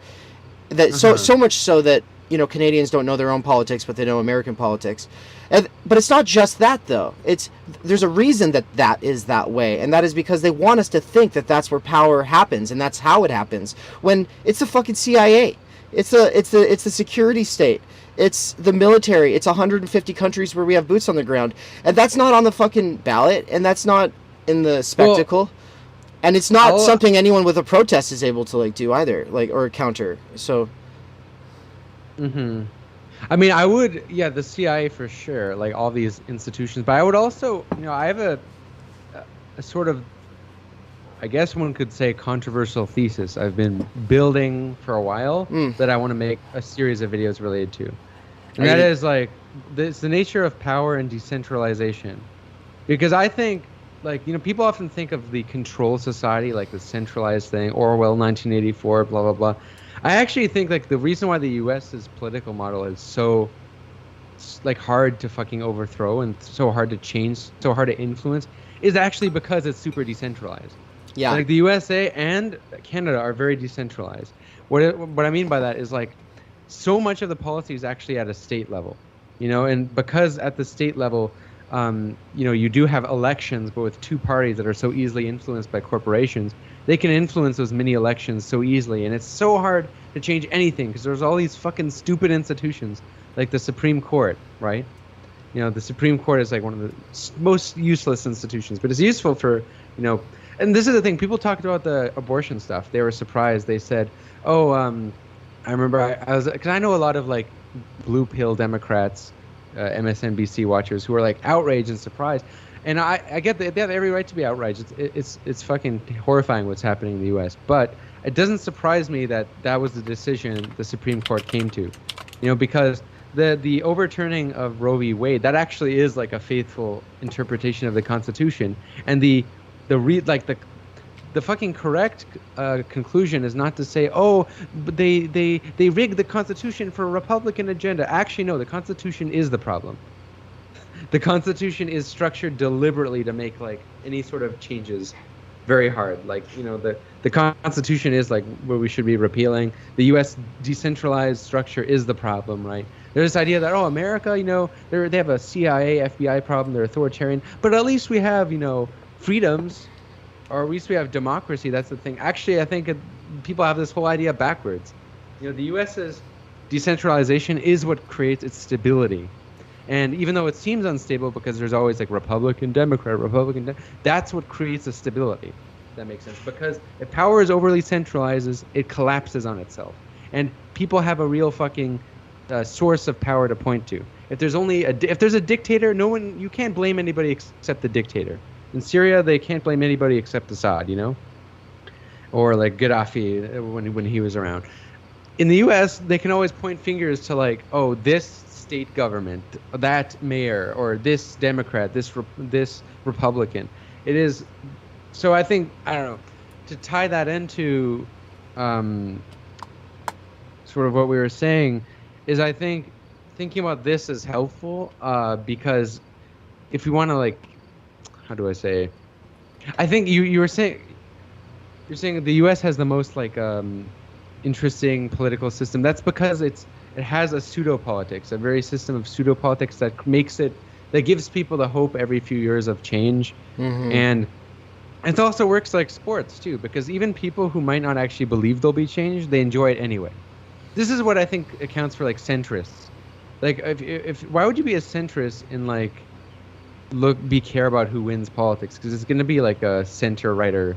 That so much so that Canadians don't know their own politics, but they know American politics. But it's not just that, though. There's a reason that is that way, and that is because they want us to think that that's where power happens, and that's how it happens. When it's the fucking CIA, it's the security state, it's the military, it's 150 countries where we have boots on the ground, and that's not on the fucking ballot, and that's not in the spectacle. Well, and it's not something anyone with a protest is able to do either, or counter. So. Mm-hmm. I mean, I would, the CIA for sure, all these institutions. But I would also, I have a sort of, I guess one could say, controversial thesis I've been building for a while that I want to make a series of videos related to. And that is it's the nature of power and decentralization. Because I think, people often think of the control society, the centralized thing, Orwell 1984, blah, blah, blah. I actually think the reason why the U.S.'s political model is so hard to fucking overthrow and so hard to change, so hard to influence, is actually because it's super decentralized. Yeah. The USA and Canada are very decentralized. What I mean by that is so much of the policy is actually at a state level, and because at the state level, you do have elections, but with two parties that are so easily influenced by corporations, they can influence those mini elections so easily, and it's so hard to change anything because there's all these fucking stupid institutions like the Supreme Court, right? The Supreme Court is one of the most useless institutions, but it's useful for, and this is the thing, people talked about the abortion stuff. They were surprised. They said, I remember I was, because I know a lot of blue pill Democrats, MSNBC watchers who are outraged and surprised. And I get that they have every right to be outraged. It's fucking horrifying what's happening in the U.S. But it doesn't surprise me that was the decision the Supreme Court came to, because the overturning of Roe v. Wade, that actually is a faithful interpretation of the Constitution. And the fucking correct conclusion is not to say, but they rigged the Constitution for a Republican agenda. Actually, no, the Constitution is the problem. The Constitution is structured deliberately to make any sort of changes very hard. The Constitution is what we should be repealing. The U.S. decentralized structure is the problem, right? There's this idea that America, they have a CIA, FBI problem. They're authoritarian, but at least we have freedoms, or at least we have democracy. That's the thing. Actually, I think people have this whole idea backwards. The U.S.'s decentralization is what creates its stability. And even though it seems unstable because there's always Republican, Democrat, that's what creates the stability. If that makes sense. Because if power is overly centralized, it collapses on itself. And people have a real fucking source of power to point to. If there's if there's a dictator, you can't blame anybody except the dictator. In Syria, they can't blame anybody except Assad, or Gaddafi when he was around. In the U.S., they can always point fingers to this state government, that mayor, or this Democrat, this Republican. It is, so I think, I don't know, to tie that into sort of what we were saying, is I think thinking about this is helpful because if we want to how do I say? I think you're saying the U.S. has the most interesting political system. That's because it has a pseudo-politics, a very system of pseudo-politics that gives people the hope every few years of change. Mm-hmm. And it also works like sports too, because even people who might not actually believe there'll be change, they enjoy it anyway. This is what I think accounts for centrists. If why would you be a centrist in care about who wins politics? Because it's going to be a center right or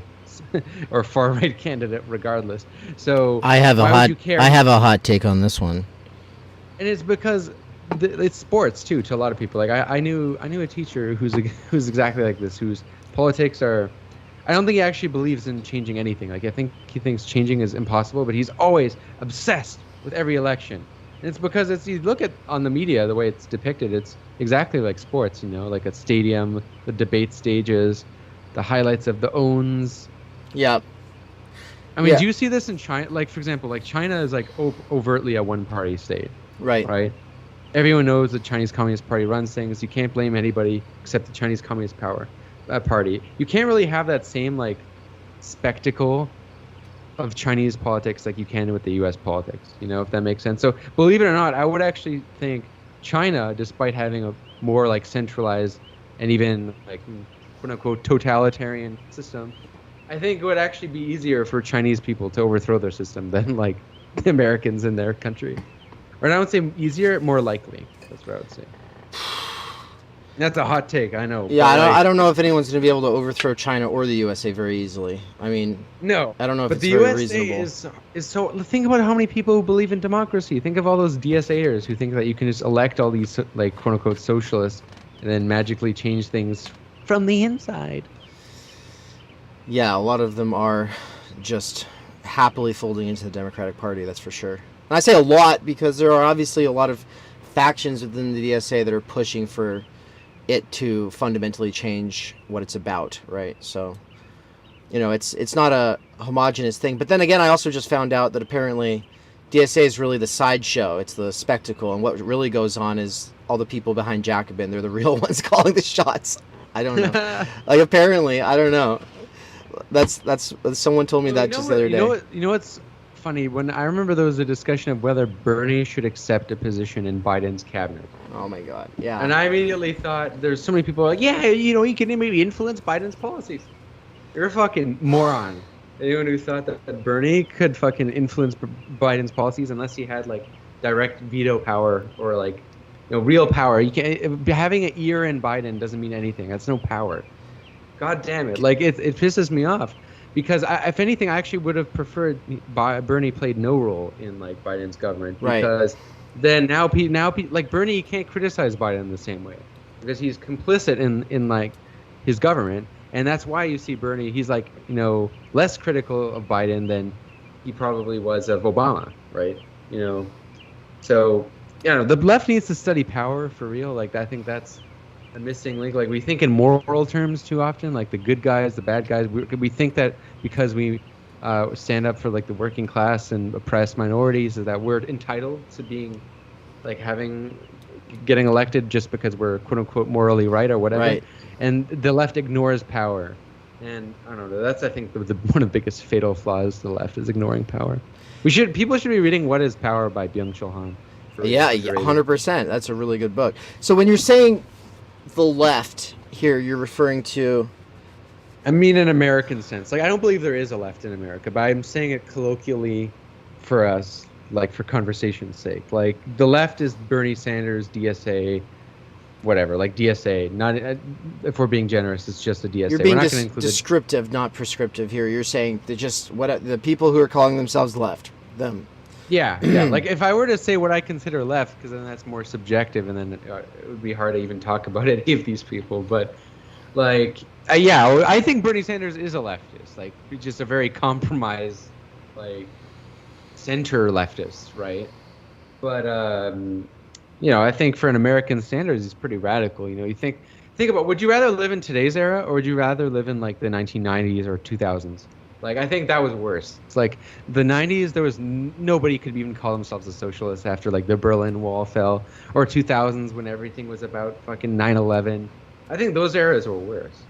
far right candidate regardless. So I have a hot take on this one. And it's because it's sports too to a lot of people. I knew a teacher who's exactly like this, whose politics are, I don't think he actually believes in changing anything. I think he thinks changing is impossible, but he's always obsessed with every election. And it's because you look at on the media, the way it's depicted, it's exactly like sports, like a stadium, the debate stages, the highlights of the owns. Yeah. I mean, do you see this in China? For example, China is overtly a one-party state. Right. Right. Everyone knows the Chinese Communist Party runs things. You can't blame anybody except the Chinese Communist Party. You can't really have that same spectacle of Chinese politics like you can with the U.S. politics, if that makes sense. So believe it or not, I would actually think China, despite having a more like centralized and even like quote unquote totalitarian system, I think it would actually be easier for Chinese people to overthrow their system than like the Americans in their country. Or I don't say easier, more likely. That's what I would say. That's a hot take, I know. Yeah, I don't know if anyone's going to be able to overthrow China or the USA very easily. I mean, no, I don't know if but it's the very USA reasonable. is so. Think about how many people who believe in democracy. Think of all those DSAers who think that you can just elect all these like quote unquote socialists and then magically change things from the inside. Yeah, a lot of them are just happily folding into the Democratic Party, that's for sure. And I say a lot because there are obviously a lot of factions within the DSA that are pushing for it to fundamentally change what it's about, right? So, it's not a homogenous thing. But then again, I also just found out that apparently DSA is really the sideshow. It's the spectacle. And what really goes on is all the people behind Jacobin. They're the real ones calling the shots. I don't know. Like, apparently, I don't know. That's someone told me that just the other day. You know what's funny? When I remember there was a discussion of whether Bernie should accept a position in Biden's cabinet. Oh my God! Yeah. And I immediately thought, there's so many people like, yeah, he can maybe influence Biden's policies. You're a fucking moron. Anyone who thought that Bernie could fucking influence Biden's policies unless he had like direct veto power or like real power. You can't having an ear in Biden doesn't mean anything. That's no power. God damn it! Like it pisses me off because if anything, I actually would have preferred Bernie played no role in like Biden's government because then now like Bernie can't criticize Biden the same way because he's complicit in like his government, and that's why you see Bernie. He's like less critical of Biden than he probably was of Obama, right? So the left needs to study power for real. Like I think that's a missing link. Like we think in moral terms too often, like the good guys, the bad guys. We think that because we stand up for like the working class and oppressed minorities, that we're entitled to being like getting elected just because we're quote unquote morally right or whatever. Right. And the left ignores power. And I don't know. That's I think one of the biggest fatal flaws to the left is ignoring power. People should be reading What Is Power by Byung-Chul Han. Yeah, 100%. That's a really good book. So when you're saying the left here, you're referring to? I mean in American sense. Like I don't believe there is a left in America, but I'm saying it colloquially for us, like for conversation's sake. Like the left is Bernie Sanders, DSA, whatever. Like DSA. Not if we're being generous, it's just a DSA. You're being we're not going to include descriptive, not prescriptive here. You're saying that just the people who are calling themselves left, them. Yeah. Like if I were to say what I consider left, because then that's more subjective, and then it would be hard to even talk about any of these people. But like, I think Bernie Sanders is a leftist. Like he's just a very compromised, like center leftist, right? But I think for an American standards, he's pretty radical. You think about, would you rather live in today's era or would you rather live in like the 1990s or 2000s? Like, I think that was worse. It's like the 90s, there was nobody could even call themselves a socialist after like the Berlin Wall fell, or 2000s when everything was about fucking 9/11. I think those eras were worse.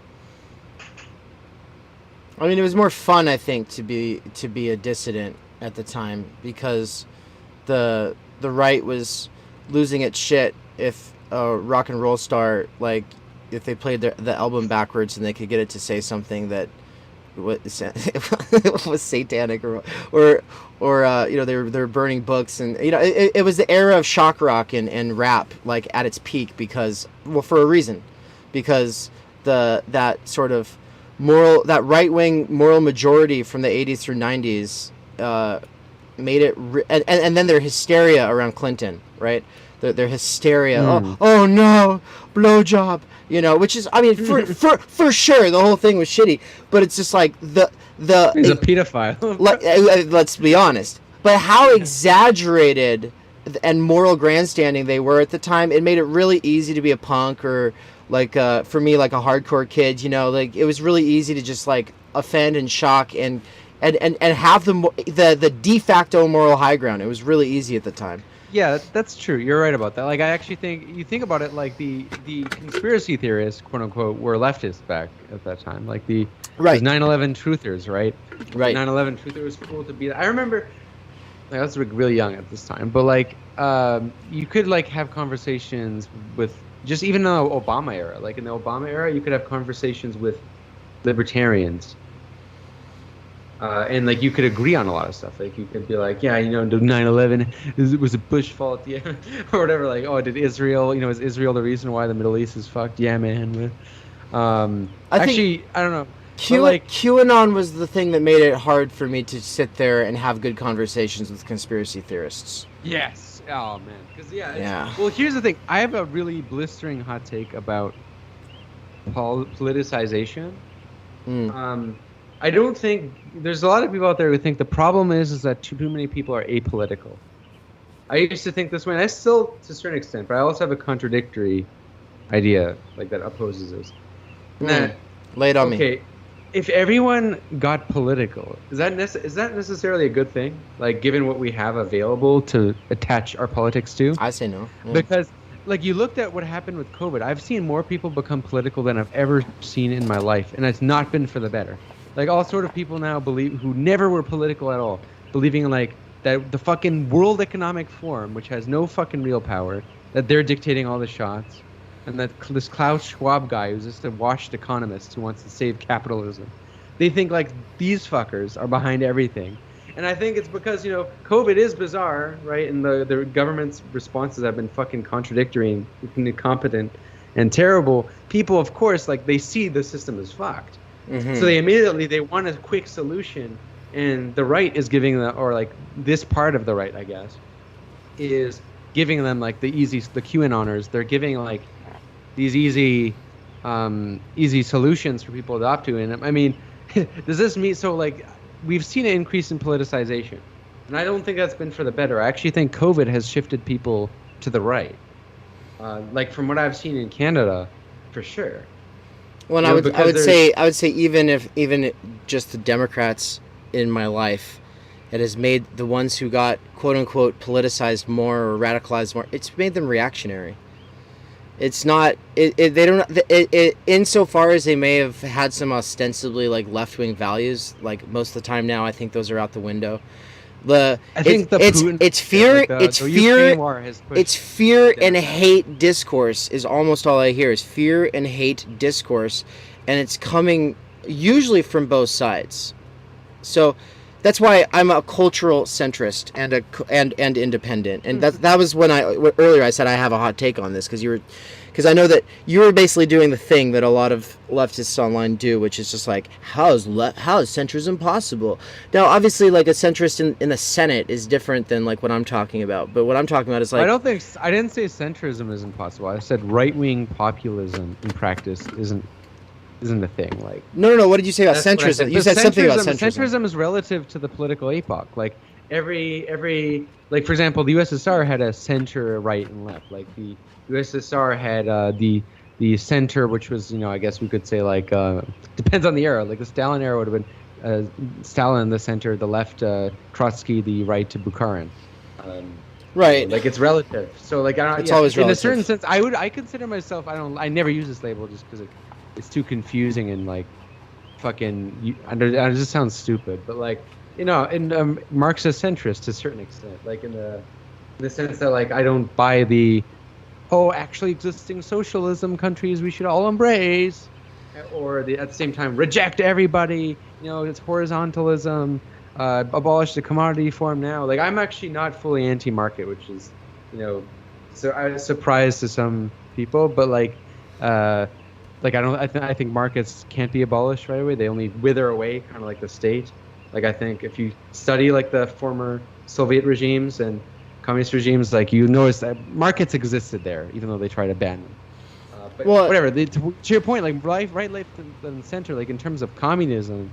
I mean, it was more fun, I think, to be a dissident at the time because the right was losing its shit if a rock and roll star, like if they played the album backwards and they could get it to say something that was satanic or they were burning books, and it was the era of shock rock and rap like at its peak because for a reason, because that sort of that right-wing moral majority from the 80s through 90s made it and then their hysteria around Clinton, right? Their hysteria. Oh no, blowjob. Which is, I mean, for sure, the whole thing was shitty. But it's just like he's a pedophile. Let's be honest. But how exaggerated and moral grandstanding they were at the time, it made it really easy to be a punk or like for me like a hardcore kid. Like it was really easy to just like offend and shock and have the de facto moral high ground. It was really easy at the time. Yeah, that's true. You're right about that. Like, I actually think you think about it, like the conspiracy theorists, quote unquote, were leftists back at that time. Like there's Right. 9/11 truthers, right? Right. 9/11 truther was cool to be. I remember, like, I was like, really young at this time, but like, you could like have conversations with just even in the Obama era. Like in the Obama era, you could have conversations with libertarians. And like you could agree on a lot of stuff. Like you could be like, yeah, you know, the 9/11 was a Bush fault, yeah, or whatever. Like, oh, did Israel, you know, is Israel the reason why the Middle East is fucked? Yeah, man. Actually, I don't know. But like, QAnon was the thing that made it hard for me to sit there and have good conversations with conspiracy theorists. yes. Oh man. Because Yeah. Well, here's the thing. I have a really blistering hot take about politicization. I don't think there's a lot of people out there who think the problem is that too many people are apolitical. I used to think this way, and I still, to a certain extent, but I also have a contradictory idea like that opposes this. And that, Lay it on me. okay, if everyone got political, is that necessarily a good thing? Like, given what we have available to attach our politics to? I say no. Yeah. Because, like, you looked at what happened with COVID. I've seen more people become political than I've ever seen in my life, and it's not been for the better. Like, all sort of people now believe who never were political at all, believing like that the fucking World Economic Forum, which has no fucking real power, that they're dictating all the shots, and that this Klaus Schwab guy who's just a washed economist who wants to save capitalism, they think like these fuckers are behind everything. And I think it's because, you know, COVID is bizarre, right? And the government's responses have been fucking contradictory and incompetent and terrible. People, of course, like, they see the system is fucked. Mm-hmm. So they want a quick solution, and the right is giving them, or like this part of the right, I guess, is giving them like the QAnoners. They're giving like these easy solutions for people to adopt to. And I mean, does this mean, so like we've seen an increase in politicization, and I don't think that's been for the better. I actually think COVID has shifted people to the right, like from what I've seen in Canada, for sure. Well, I would say even just the Democrats in my life, it has made the ones who got quote unquote politicized more or radicalized more. It's made them reactionary. It's not. They don't. Insofar as they may have had some ostensibly like left wing values, like most of the time now, I think those are out the window. It's fear and hate discourse is almost all I hear is fear and hate discourse, and it's coming usually from both sides. So that's why I'm a cultural centrist and independent, and that was when earlier I said I have a hot take on this because I know that you were basically doing the thing that a lot of leftists online do, which is just like, how is centrism possible? Now, obviously, like a centrist in the Senate is different than like what I'm talking about. But what I'm talking about is like, I didn't say centrism isn't possible. I said right-wing populism in practice isn't a thing. Like, no. What did you say about centrism? You said something about centrism. Centrism is relative to the political epoch. Like every like, for example, the USSR had a center, right, and left. Like the USSR had the center, which was, you know, I guess we could say like depends on the era. Like the Stalin era would have been Stalin in the center, the left Trotsky, the right to Bukharin. Right. Like it's relative. So like it's always relative. In a certain sense, I consider myself. I never use this label just because it's too confusing and like fucking. It just sounds stupid, but like, you know, in Marxist centrist to a certain extent, like in the sense that like I don't buy the actually existing socialism countries we should all embrace, or at the same time reject everybody. You know, it's horizontalism, abolish the commodity form now. Like I'm actually not fully anti-market, which is, you know, so I surprised to some people, but like I think markets can't be abolished right away. They only wither away, kind of like the state. Like I think if you study like the former Soviet regimes and communist regimes, like you notice that markets existed there, even though they try to ban them. But whatever. To your point, like right, left, and center, like in terms of communism,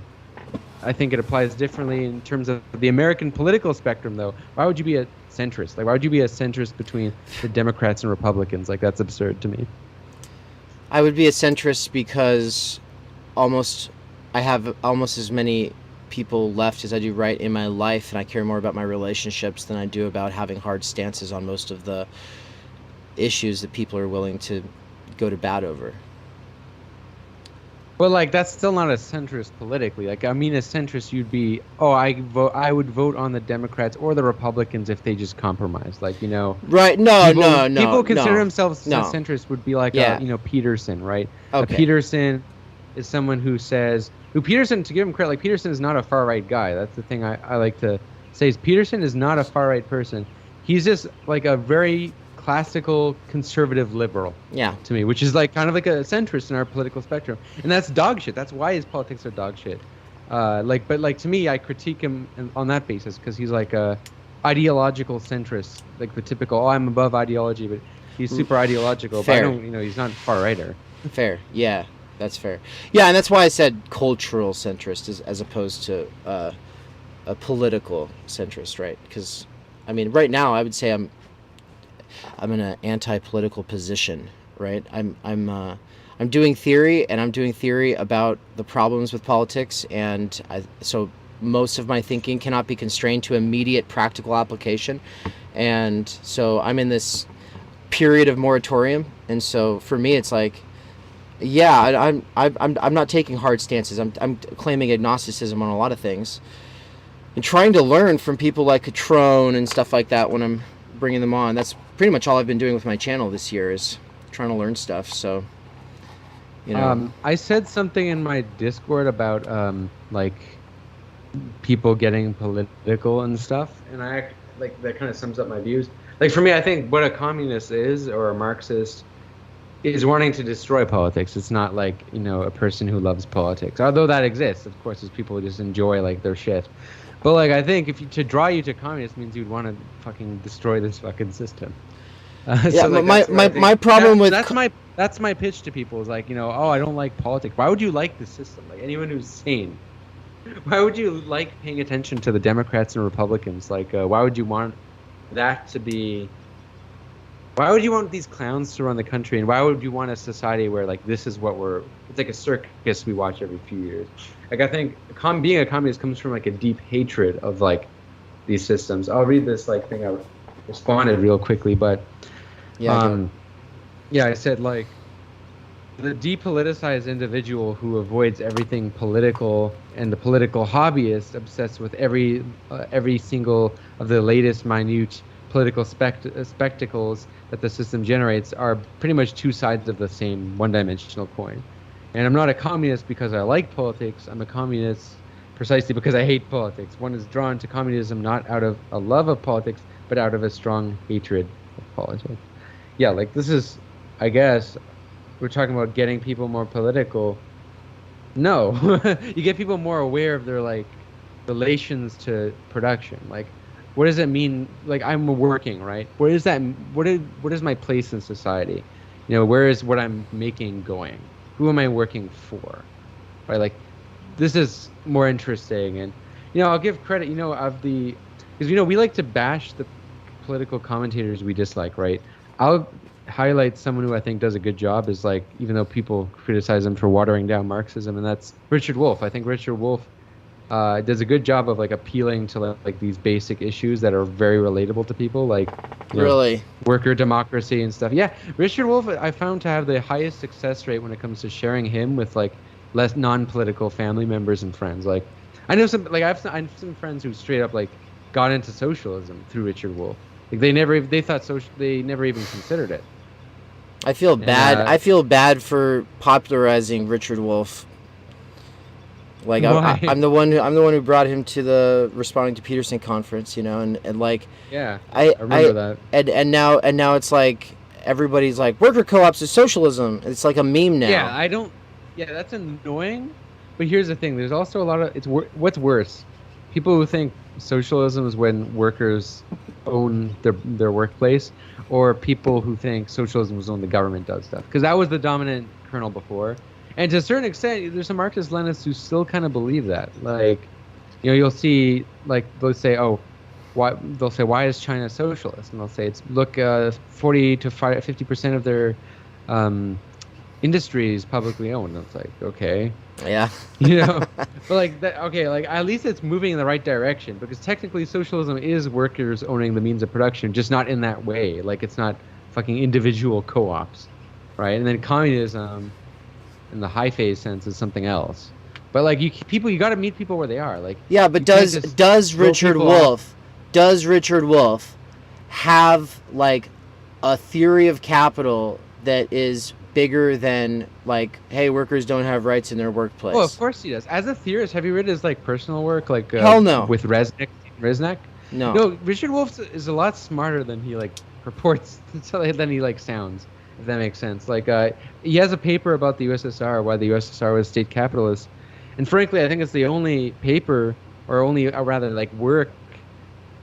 I think it applies differently in terms of the American political spectrum, though. Why would you be a centrist? Like, why would you be a centrist between the Democrats and Republicans? Like, that's absurd to me. I would be a centrist because I have almost as many people left as I do right in my life, and I care more about my relationships than I do about having hard stances on most of the issues that people are willing to go to bat over. Well, like that's still not a centrist politically. Like I mean, a centrist, you'd be, I would vote on the Democrats or the Republicans if they just compromise. Like Right? People consider themselves centrist would be like, Peterson, right? Okay. Peterson is someone who says, Peterson, to give him credit, like Peterson is not a far right guy. That's the thing I like to say is Peterson is not a far right person. He's just like a very classical conservative liberal, to me, which is like kind of like a centrist in our political spectrum, and that's dog shit. That's why his politics are dog shit. But to me, I critique him on that basis because he's like a ideological centrist, like the typical. I'm above ideology, but he's super ideological. Fair. But he's not a far righter. Fair, yeah, that's fair. Yeah, and that's why I said cultural centrist as opposed to a political centrist, right? Because I mean, right now I would say I'm in an anti-political position, right? I'm doing theory, and I'm doing theory about the problems with politics, and so most of my thinking cannot be constrained to immediate practical application, and so I'm in this period of moratorium, and so for me it's like, yeah, I'm not taking hard stances. I'm claiming agnosticism on a lot of things, and trying to learn from people like Catrone and stuff like that when I'm bringing them on. That's pretty much all I've been doing with my channel this year is trying to learn stuff. So, I said something in my Discord about like people getting political and stuff, and I like that kind of sums up my views. Like for me, I think what a communist is or a Marxist is wanting to destroy politics. It's not like a person who loves politics, although that exists. Of course, there's people who just enjoy like their shit. But like I think to draw you to communist means you'd want to fucking destroy this fucking system. Yeah, my problem with that's my pitch to people is like I don't like politics. Why would you like the system? Like anyone who's sane, why would you like paying attention to the Democrats and Republicans? Like why would you want that to be? Why would you want these clowns to run the country? And why would you want a society where like this is what it's like a circus we watch every few years? Like I think being a communist comes from like a deep hatred of like these systems. I'll read this like thing I responded real quickly, but I said like the depoliticized individual who avoids everything political and the political hobbyist obsessed with every single of the latest minute political spectacles that the system generates are pretty much two sides of the same one-dimensional coin. And I'm not a communist because I like politics. I'm a communist precisely because I hate politics. One is drawn to communism not out of a love of politics, but out of a strong hatred of politics. Yeah, like this is, I guess, we're talking about getting people more political. No, you get people more aware of their like relations to production. Like, what does it mean? Like, I'm working, right? What is that? What is my place in society? Where is what I'm making going? Who am I working for? Right? Like, this is more interesting, and I'll give credit. Because we like to bash the political commentators we dislike, right? I'll highlight someone who I think does a good job is like, even though people criticize him for watering down Marxism, and that's Richard Wolff. I think Richard Wolff does a good job of like appealing to like these basic issues that are very relatable to people, like really worker democracy and stuff. Yeah, Richard Wolff I found to have the highest success rate when it comes to sharing him with like less non-political family members and friends. Like I know some like I have some friends who straight up like got into socialism through Richard Wolff. Like they never even considered it. I feel bad. I feel bad for popularizing Richard Wolff. Like I'm the one who brought him to the Responding to Peterson conference, and like I remember that. And now it's like everybody's like worker co-ops is socialism. It's like a meme now. Yeah, that's annoying. But here's the thing: there's also a lot of what's worse, people who think socialism is when workers own their workplace, or people who think socialism is when the government does stuff. Because that was the dominant kernel before. And to a certain extent, there's some Marxist-Leninists who still kind of believe that. Like, you'll see, like, they'll say, why is China socialist? And they'll say, 40 to 50% of their industry is publicly owned. It's like, okay, Yeah. but like that, okay, like at least it's moving in the right direction, because technically socialism is workers owning the means of production, just not in that way. Like it's not fucking individual co-ops, right? And then communism, in the high phase sense, is something else. But like you got to meet people where they are. Like Yeah, but does Richard Wolff have like a theory of capital that is bigger than like, hey, workers don't have rights in their workplace? Oh, of course he does. As a theorist, have you read his like personal work, like Hell no. with Resnick? No. No, Richard Wolff is a lot smarter than he like purports than he like sounds. If that makes sense. Like he has a paper about the USSR, why the USSR was state capitalist, and frankly, I think it's the only paper, or only rather like work,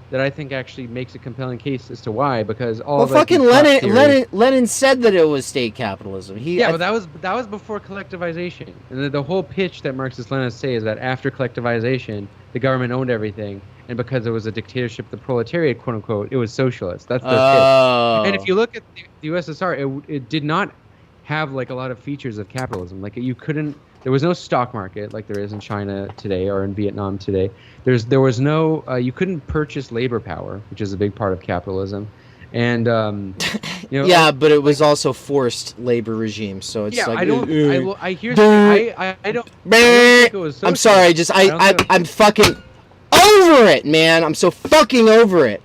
that I think actually makes a compelling case as to why. Because all fucking Lenin said that it was state capitalism. But that was before collectivization, and the whole pitch that Marxist-Leninists say is that after collectivization, the government owned everything, and because it was a dictatorship, the proletariat, quote unquote, it was socialist. That's their pitch. And if you look at the USSR, it did not have like a lot of features of capitalism. Like there was no stock market like there is in China today or in Vietnam today. There was no you couldn't purchase labor power, which is a big part of capitalism. And yeah, but it was also forced labor regime, so it's like I don't think it was socialist. I'm sorry, I'm fucking over it, man. I'm so fucking over it.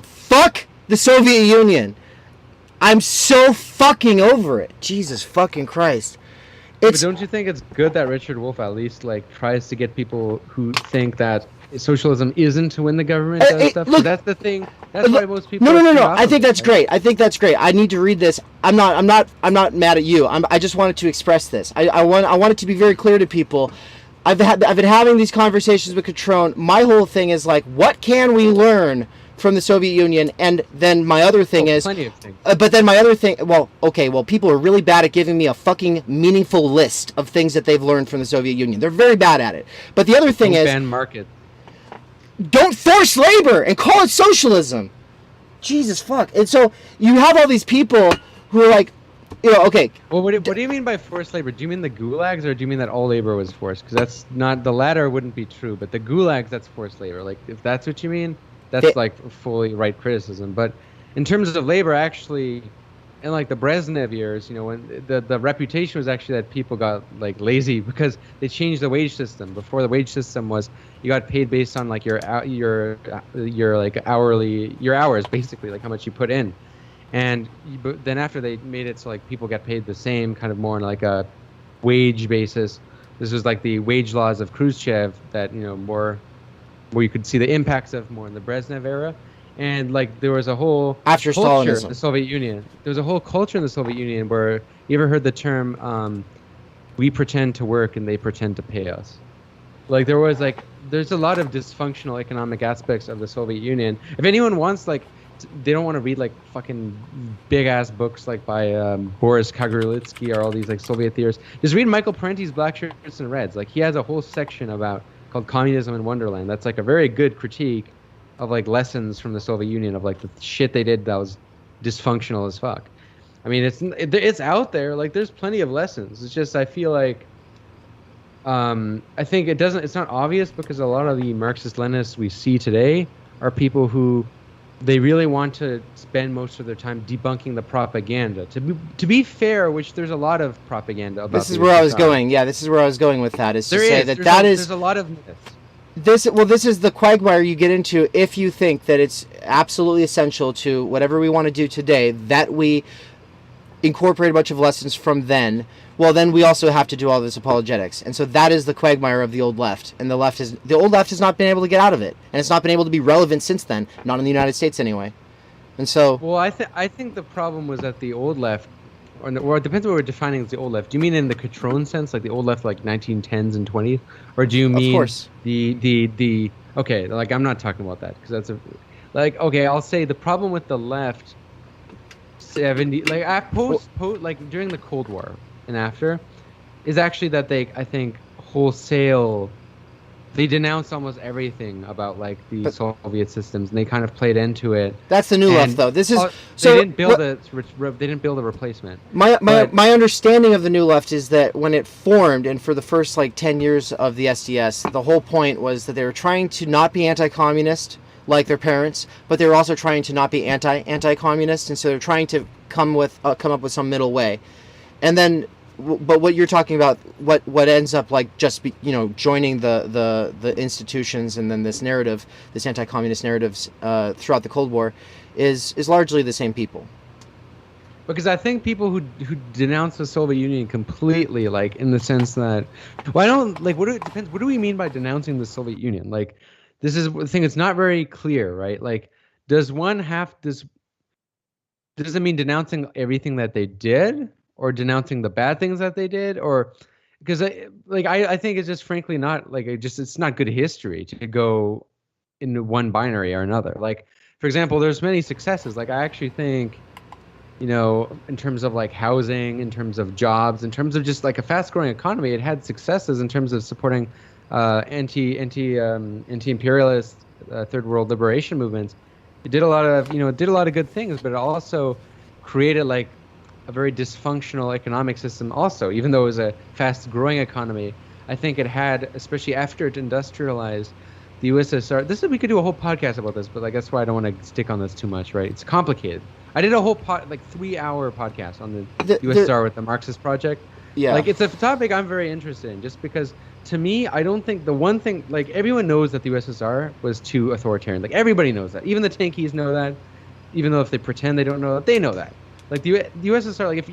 Fuck the Soviet Union. I'm so fucking over it. Jesus fucking Christ. But don't you think it's good that Richard Wolff at least like tries to get people who think that socialism isn't to win the government and stuff? Look, so that's the thing. That's why most people. No. I think that's great. I think that's great. I need to read this. I'm not mad at you. I just wanted to express this. I want it to be very clear to people. I've been having these conversations with Catrone. My whole thing is like, what can we learn from the Soviet Union? And then my other thing is, plenty of things. But then my other thing, people are really bad at giving me a fucking meaningful list of things that they've learned from the Soviet Union. They're very bad at it. But the other thing is, ban market. Don't force labor and call it socialism. Jesus fuck. And so you have all these people who are like, okay. Well, what do you mean by forced labor? Do you mean the gulags, or do you mean that all labor was forced? Because that's not, the latter wouldn't be true, but the gulags, that's forced labor. Like, if that's what you mean, that's like fully right criticism. But in terms of labor, actually, in like the Brezhnev years, when the reputation was actually that people got like lazy because they changed the wage system. Before, the wage system was you got paid based on like your like your hours, basically, like how much you put in. And but then after they made it so like people got paid the same, kind of more on like a wage basis. This was like the wage laws of Khrushchev that more where you could see the impacts of more in the Brezhnev era. And like there was a whole after culture Stalinism in the Soviet Union. There was a whole culture in the Soviet Union where you ever heard the term we pretend to work and they pretend to pay us. Like there's a lot of dysfunctional economic aspects of the Soviet Union. If anyone wants they don't want to read like fucking big ass books like by Boris Kagarlitsky or all these like Soviet theorists. Just read Michael Parenti's Black Shirts and Reds. Like he has a whole section called Communism in Wonderland. That's like a very good critique of like lessons from the Soviet Union of like the shit they did that was dysfunctional as fuck. I mean, it's out there. Like there's plenty of lessons. It's just I feel like I think it's not obvious because a lot of the Marxist-Leninists we see today are people who they really want to spend most of their time debunking the propaganda. To be fair, which there's a lot of propaganda about. This is where I was going. Yeah, this is where I was going with that. There's a lot of myths. This is the quagmire you get into if you think that it's absolutely essential to whatever we want to do today that we incorporate a bunch of lessons from then. Well, then we also have to do all this apologetics, and so that is the quagmire of the old left. And the old left has not been able to get out of it, and it's not been able to be relevant since then. Not in the United States anyway. And so, well, I think the problem was that the old left, or it depends what we're defining as the old left. Do you mean in the Catrone sense, like the old left, like 1910s and 20s, or do you mean of course. the okay? Like I'm not talking about that because I'll say the problem with the left 70 like like during the Cold War and after is actually that they I think wholesale They denounced almost everything about like the But Soviet systems, and they kind of played into it. that's the new left, And though. This is they so. didn't build they didn't build a replacement. But My understanding of the new left is that when it formed, and for the first like 10 years of the SDS, the whole point was that they were trying to not be anti-communist like their parents, but they were also trying to not be anti-communist, and so they're trying to come up with some middle way. And then, but what you're talking about, what ends up like just joining the institutions, and then this narrative, this anti-communist narratives throughout the Cold War, is largely the same people. because I think people who denounce the Soviet Union completely, like in the sense that, well, I don't like it depends. What do we mean by denouncing the Soviet Union? Like, this is the thing. It's not very clear, right? Like, does it mean denouncing everything that they did, or denouncing the bad things that they did, or because I think it's just frankly not like it's not good history to go into one binary or another. Like, for example, there's many successes. Like, I actually think, in terms of like housing, in terms of jobs, in terms of just like a fast-growing economy, it had successes in terms of supporting anti-imperialist third world liberation movements. It did a lot of good things, but it also created like a very dysfunctional economic system also. Even though it was a fast-growing economy, I think it had, especially after it industrialized, the USSR. We could do a whole podcast about this, but like that's why I don't want to stick on this too much, right? It's complicated. I did a whole 3-hour podcast on the USSR with the Marxist Project. Yeah. Like, it's a topic I'm very interested in, just because to me, I don't think the one thing, like, everyone knows that the USSR was too authoritarian. Like, everybody knows that. Even the tankies know that. Even though if they pretend they don't know that, they know that. Like, the USSR, like,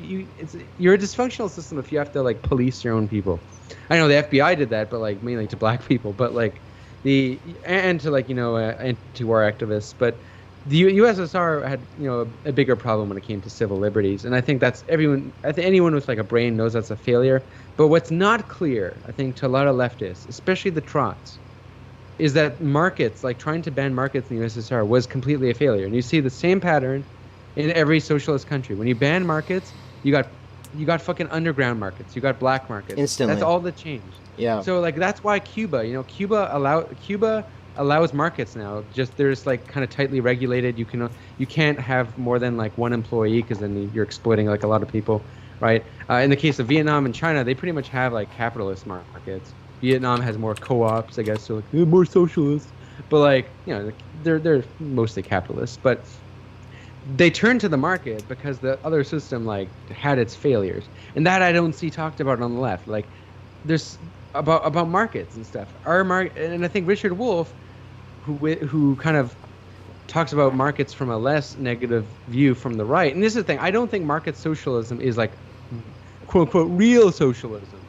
you're a dysfunctional system if you have to, like, police your own people. I know the FBI did that, but, like, mainly to black people. But, like, and to, like, anti-war activists. But the USSR had, a bigger problem when it came to civil liberties, and I think that's everyone. I think anyone with like a brain knows that's a failure. But what's not clear, I think, to a lot of leftists, especially the Trots, is that markets, like trying to ban markets in the USSR, was completely a failure. And you see the same pattern in every socialist country. When you ban markets, you got fucking underground markets, you got black markets. Instantly. That's all that changed. Yeah. So like that's why Cuba allows markets now. Just they're just like kind of tightly regulated. You can't have more than like one employee, because then you're exploiting like a lot of people, right? In the case of Vietnam and China, they pretty much have like capitalist markets. Vietnam has more co-ops, I guess, so like they're more socialist, but like they're mostly capitalists. But they turned to the market because the other system like had its failures, and that I don't see talked about on the left. Like there's about markets and stuff. And I think Richard Wolff, who kind of talks about markets from a less negative view from the right. And this is the thing, I don't think market socialism is like quote unquote real socialism.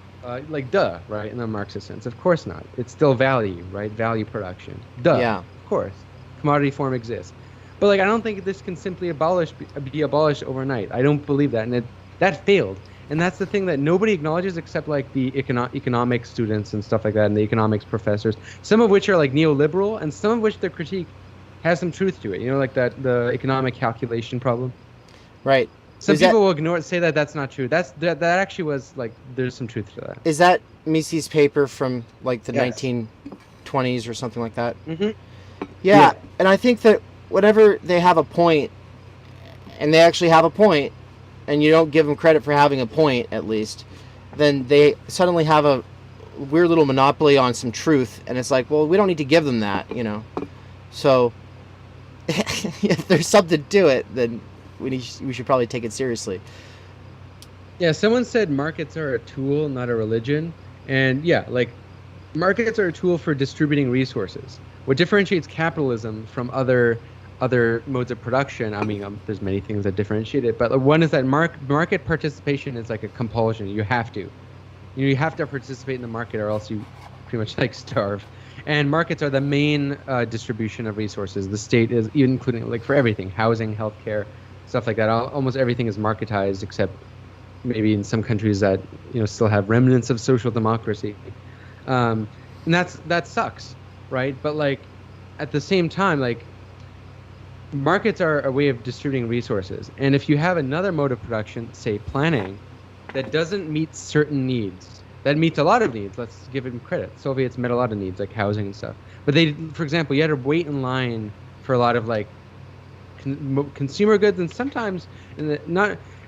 Like duh, right? In the Marxist sense, of course not. It's still value, right? Value production. Duh. Yeah. Of course. Commodity form exists. But like I don't think this can simply be abolished overnight. I don't believe that, and that failed. And that's the thing that nobody acknowledges except like the economic students and stuff like that, and the economics professors, some of which are like neoliberal, and some of which their critique has some truth to it. Like the economic calculation problem. Right. Some people will say that that's not true. That actually was like there's some truth to that. Is that Mises' paper from like the Yes. 1920s or something like that? Mm-hmm. Yeah, and I think that whenever they have a point, and they actually have a point, and you don't give them credit for having a point, at least, then they suddenly have a weird little monopoly on some truth, and it's like, well, we don't need to give them that, So, if there's something to it, then we should probably take it seriously. Yeah, someone said markets are a tool, not a religion. And yeah, like markets are a tool for distributing resources. What differentiates capitalism from other modes of production, I mean, there's many things that differentiate it, but one is that market participation is like a compulsion. You have to. You have to participate in the market, or else you pretty much like starve. And markets are the main distribution of resources. The state is, including like for everything, housing, healthcare, stuff like that. Almost everything is marketized, except maybe in some countries that still have remnants of social democracy. And that sucks, right? But like at the same time, like markets are a way of distributing resources. And if you have another mode of production, say planning, that doesn't meet certain needs, that meets a lot of needs. Let's give them credit. Soviets met a lot of needs, like housing and stuff. But they, for example, you had to wait in line for a lot of like consumer goods, and sometimes